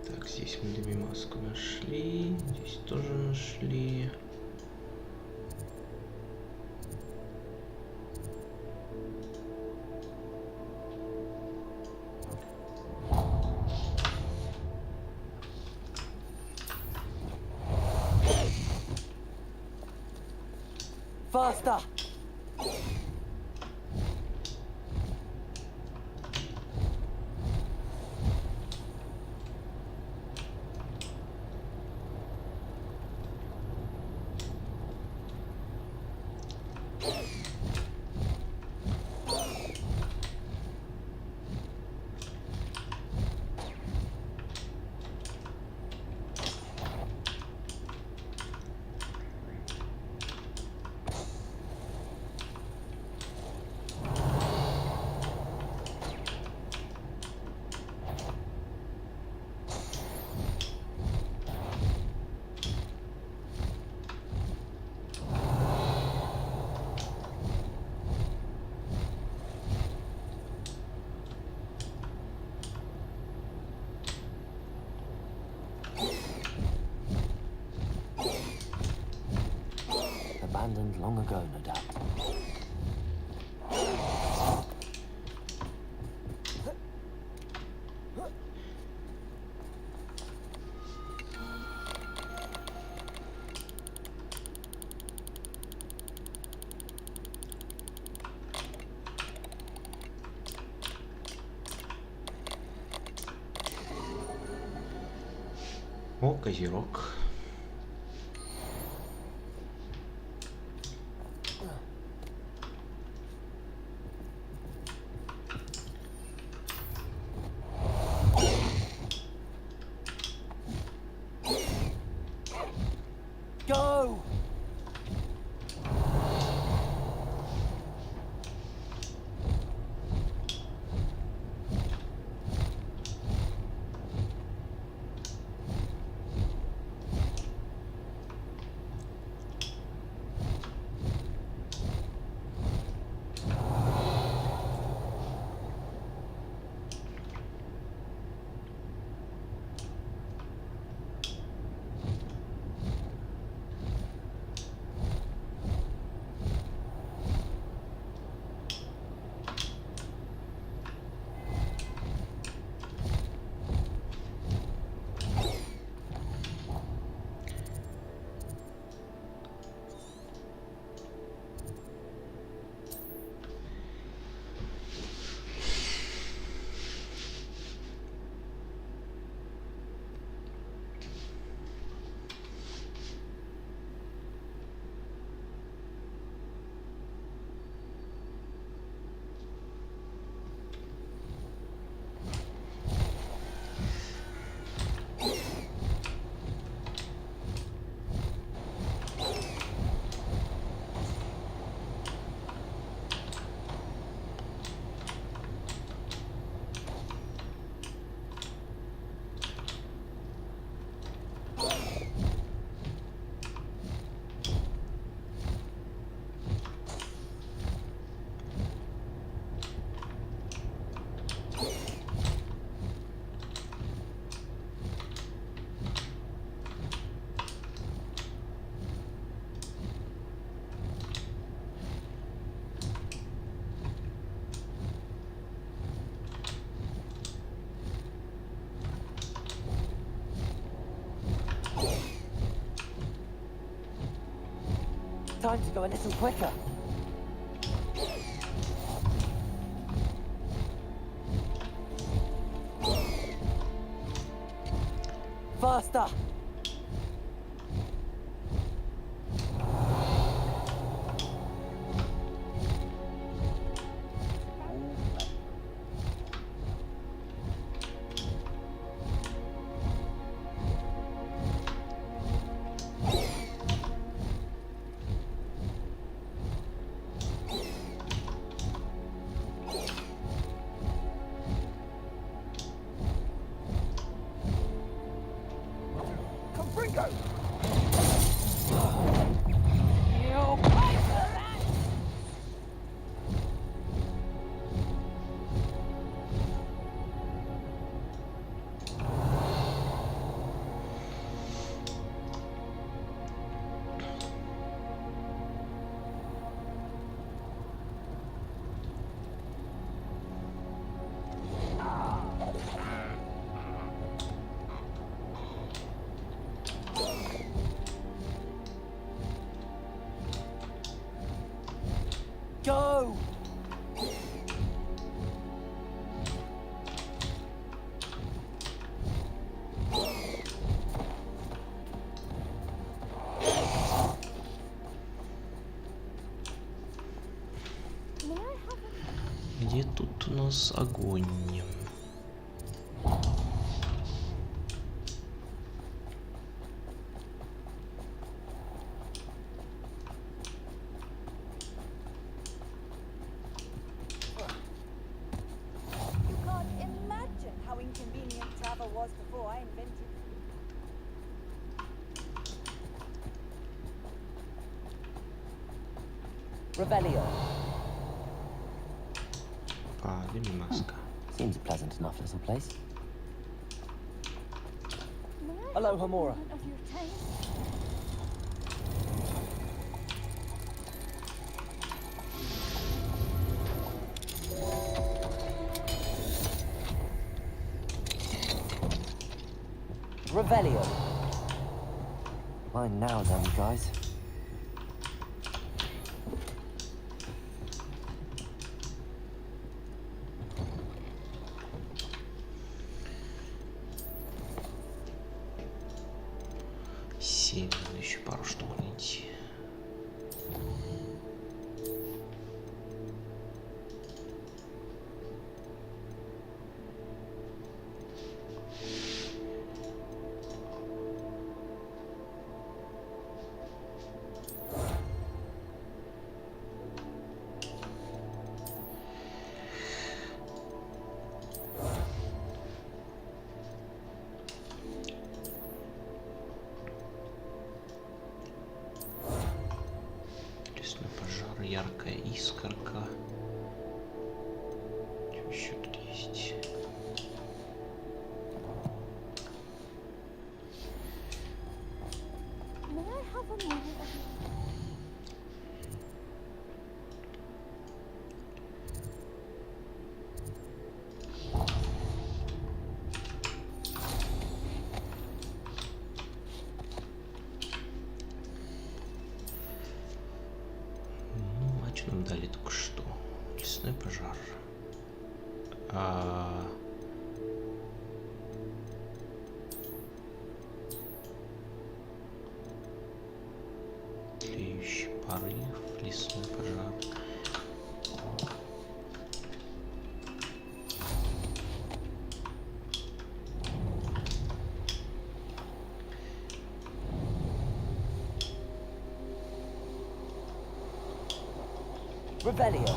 Так, здесь мы дымимаску нашли, здесь тоже нашли. Faster! Abandoned long ago, no doubt. О, козерог. Go! Time to go a little quicker. Faster! нас огонь. You can't imagine how inconvenient travel was before I invented. Revelio. Маска. Seems a pleasant enough little place. May I Hello, have a Hamura. moment of your time? Revelio. Mine now, then, guys. Семь, надо еще пару штук найти. Лесной пожар, яркая искорка. Что еще тут есть? May I have a moment of your А что нам дали только что? Лесной пожар. Тлеющий порыв, лесной пожар. Revelio.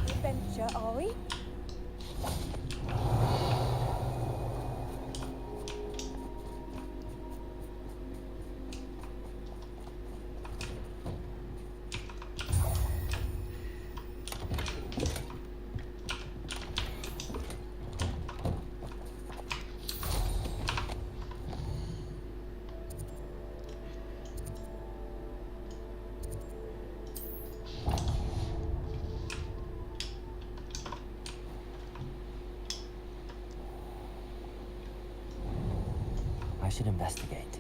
Adventure, are we? I should investigate.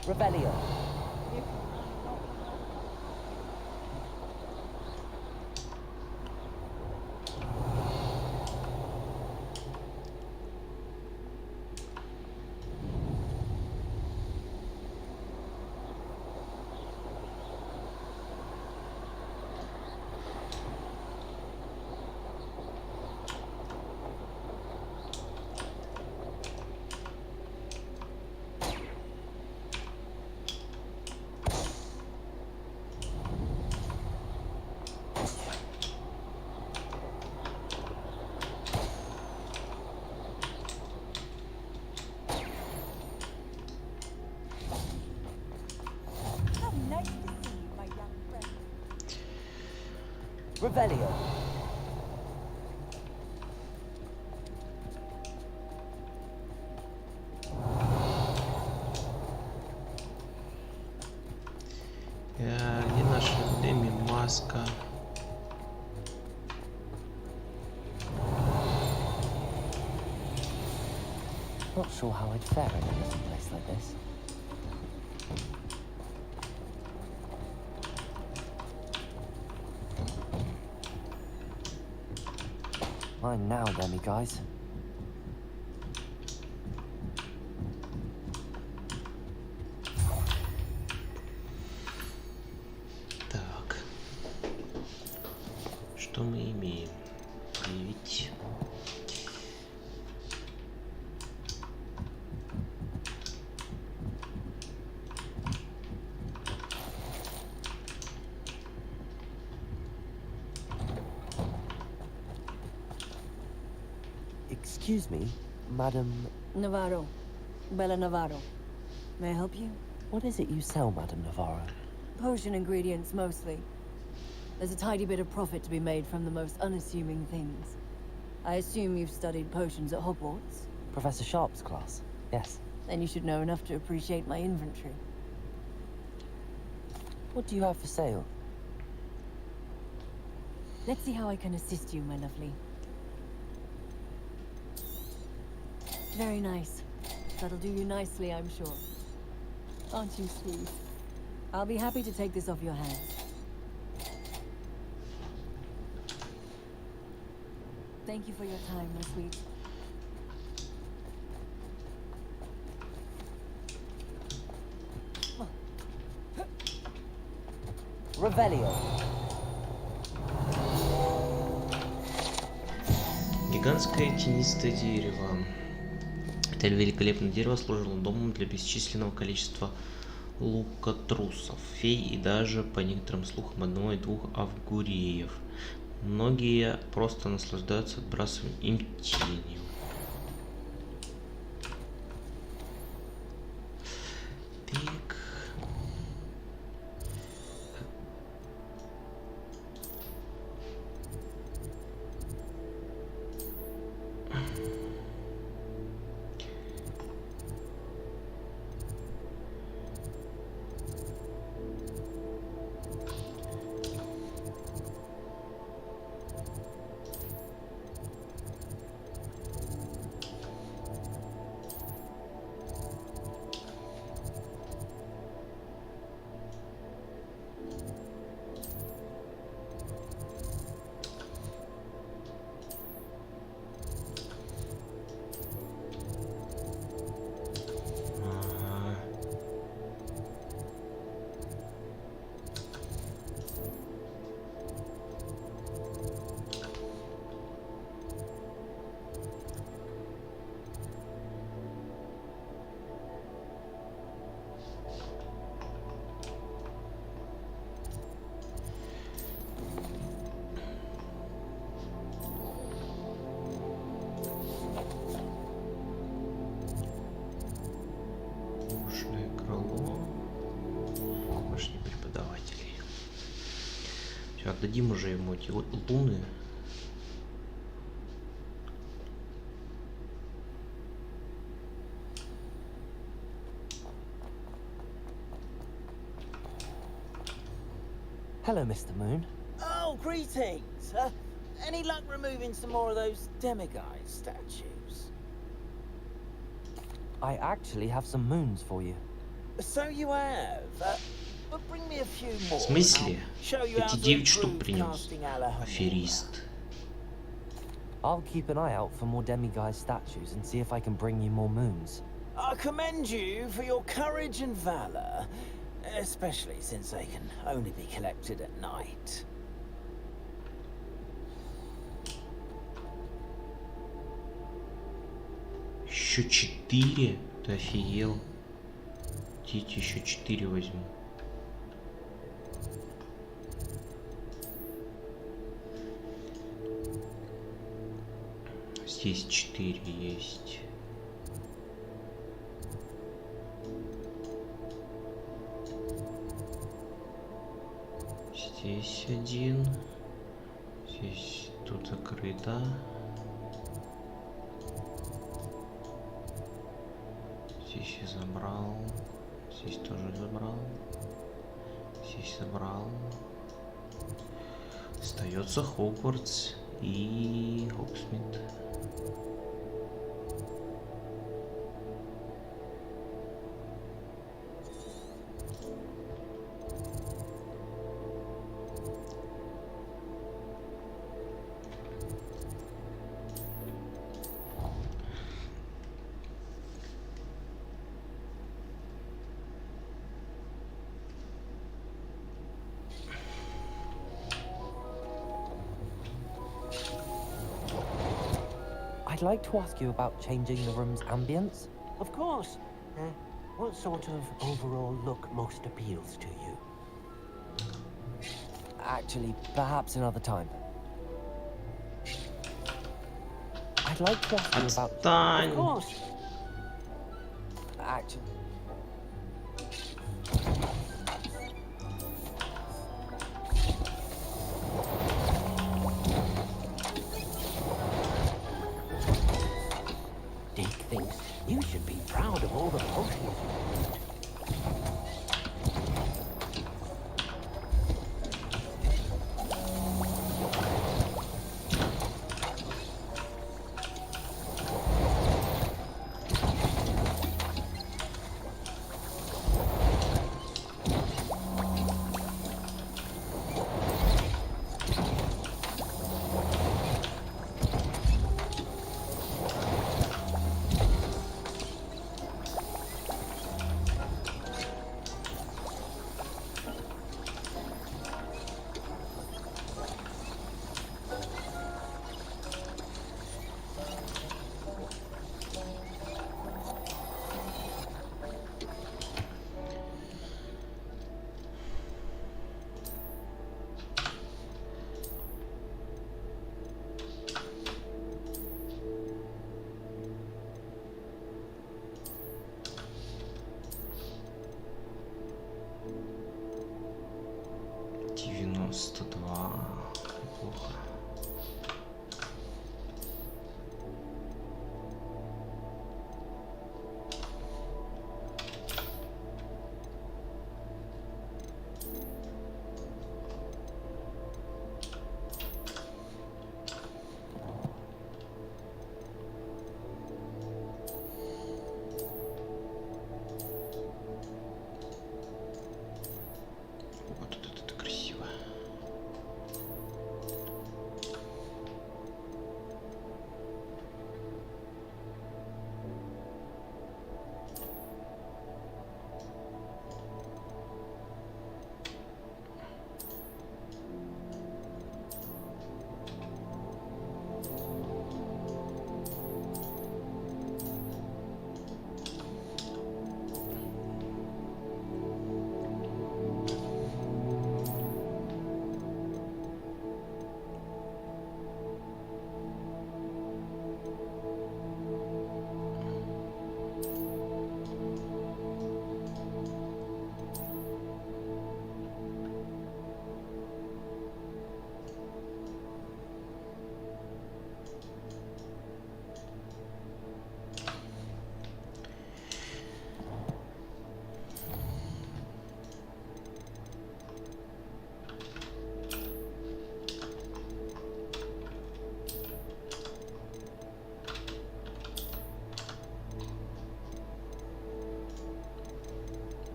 Revelio. How nice to see you, my young friend. Revelio. Где наша Деми Not sure how I'd fare in a little place like this. Mine now, Demi guys. Так. Что мы имеем? Проявить. Excuse me, Madam... Navarro. Bella Navarro. May I help you? What is it you sell, Madam Navarro? Potion ingredients, mostly. There's a tidy bit of profit to be made from the most unassuming things. I assume you've studied potions at Hogwarts? Professor Sharp's class, yes. Then you should know enough to appreciate my inventory. What do you have for sale? Let's see how I can assist you, my lovely. Very nice. That'll do you nicely, I'm sure. Aren't you sweet? I'll be happy to take this off your hands. Thank you for your time, my sweet. Revelio. Гигантское тенистое дерево. Это великолепное дерево служило домом для бесчисленного количества лукотрусов, фей и даже, по некоторым слухам, одного и двух авгуреев. Многие просто наслаждаются отбрасыванием им тенью. Так. Отдадим уже ему эти луны. Hello, Mr. Moon. Oh, greetings. Any luck removing some more of those demiguise statues? I actually have some moons for you. So you have. But bring me a few more. В смысле? Эти 9 штук принес. Аферист. I'll keep an eye out for more demiguise statues and see if I can bring you more moons. I commend you for your courage and valor, especially since they can only be collected at night. Еще 4? Ты офигел? Идите, еще 4 возьму. Здесь 4 есть. Здесь 1. Здесь тут закрыто. Здесь я забрал. Здесь тоже забрал. Здесь забрал. Остается Хогвартс и Хогсмит. I'd like to ask you about changing the room's ambience. Of course. What sort of overall look most appeals to you? Actually, perhaps another time. I'd like to ask you about... Отстань. Of course. Actually... Dick thinks you should be proud of all the potions you've made. Плохо. Вот это красиво.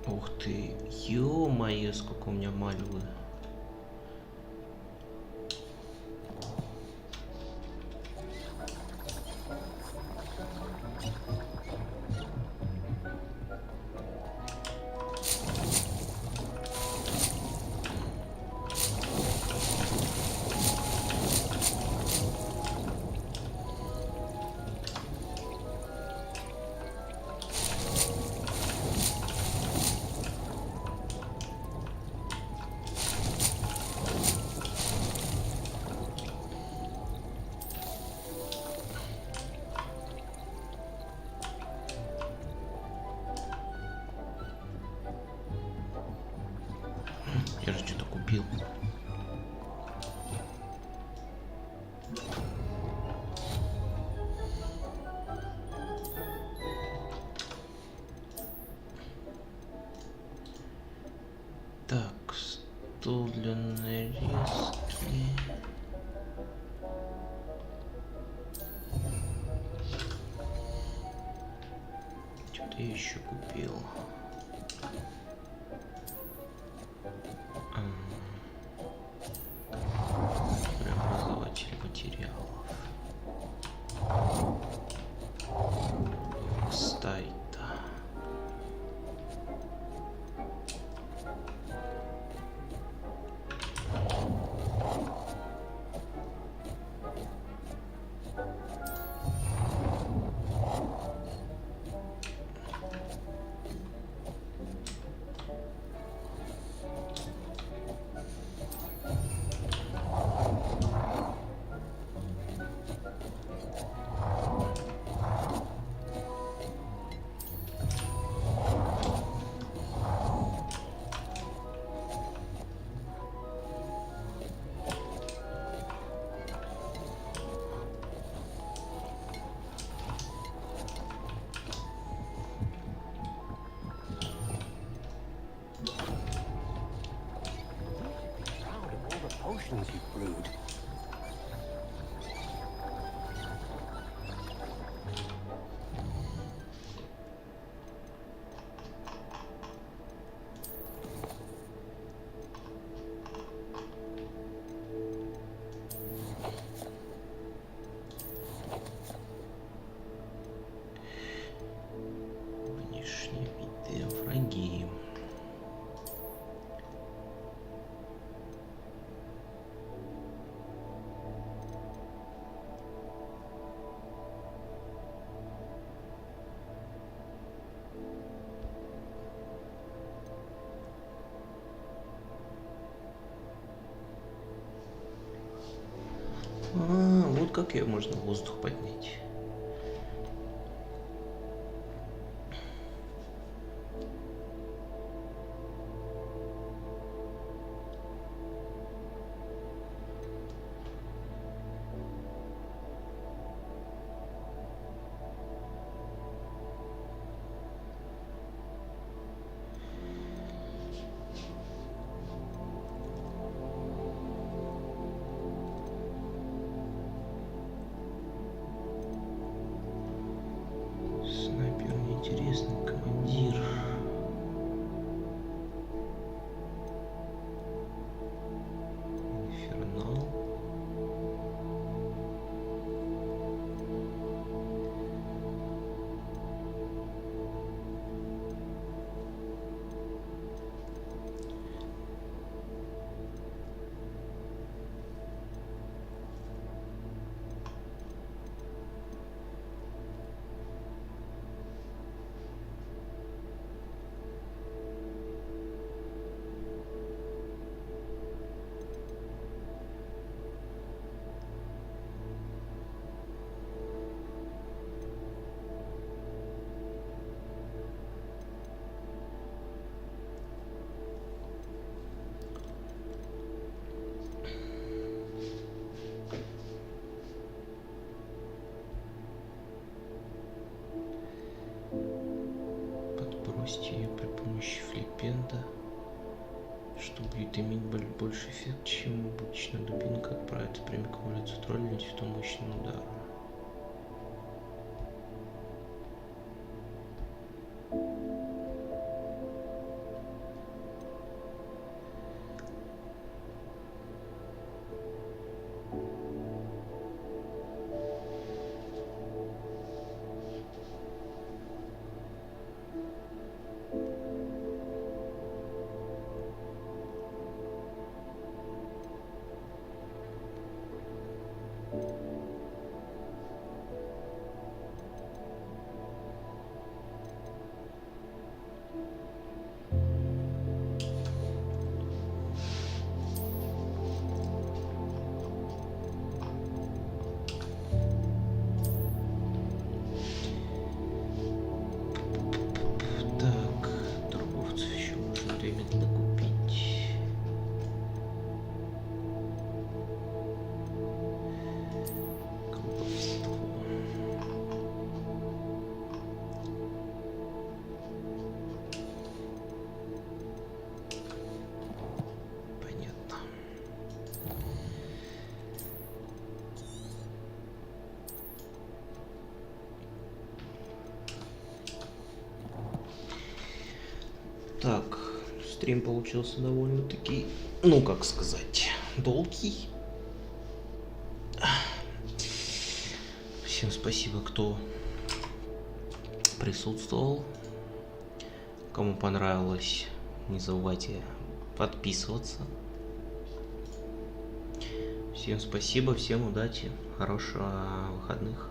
Ух ты, ё-моё, сколько у меня мальвы. Я же что-то купил. Так, стол для нарезки. Что-то я еще купил. Преобразователь материалов. Стайта. как ее можно в воздух поднять? Снайпер неинтересный, командир. Инфернал. Подбросьте ее при помощи флиппента, что будет иметь больше эффект, чем обычная дубинка отправится прямиком в лицо тролля, нанесет мощный удар. Так, стрим получился довольно-таки, ну как сказать, долгий. Всем спасибо, кто присутствовал. Кому понравилось, не забывайте подписываться. Всем спасибо, всем удачи, хороших выходных.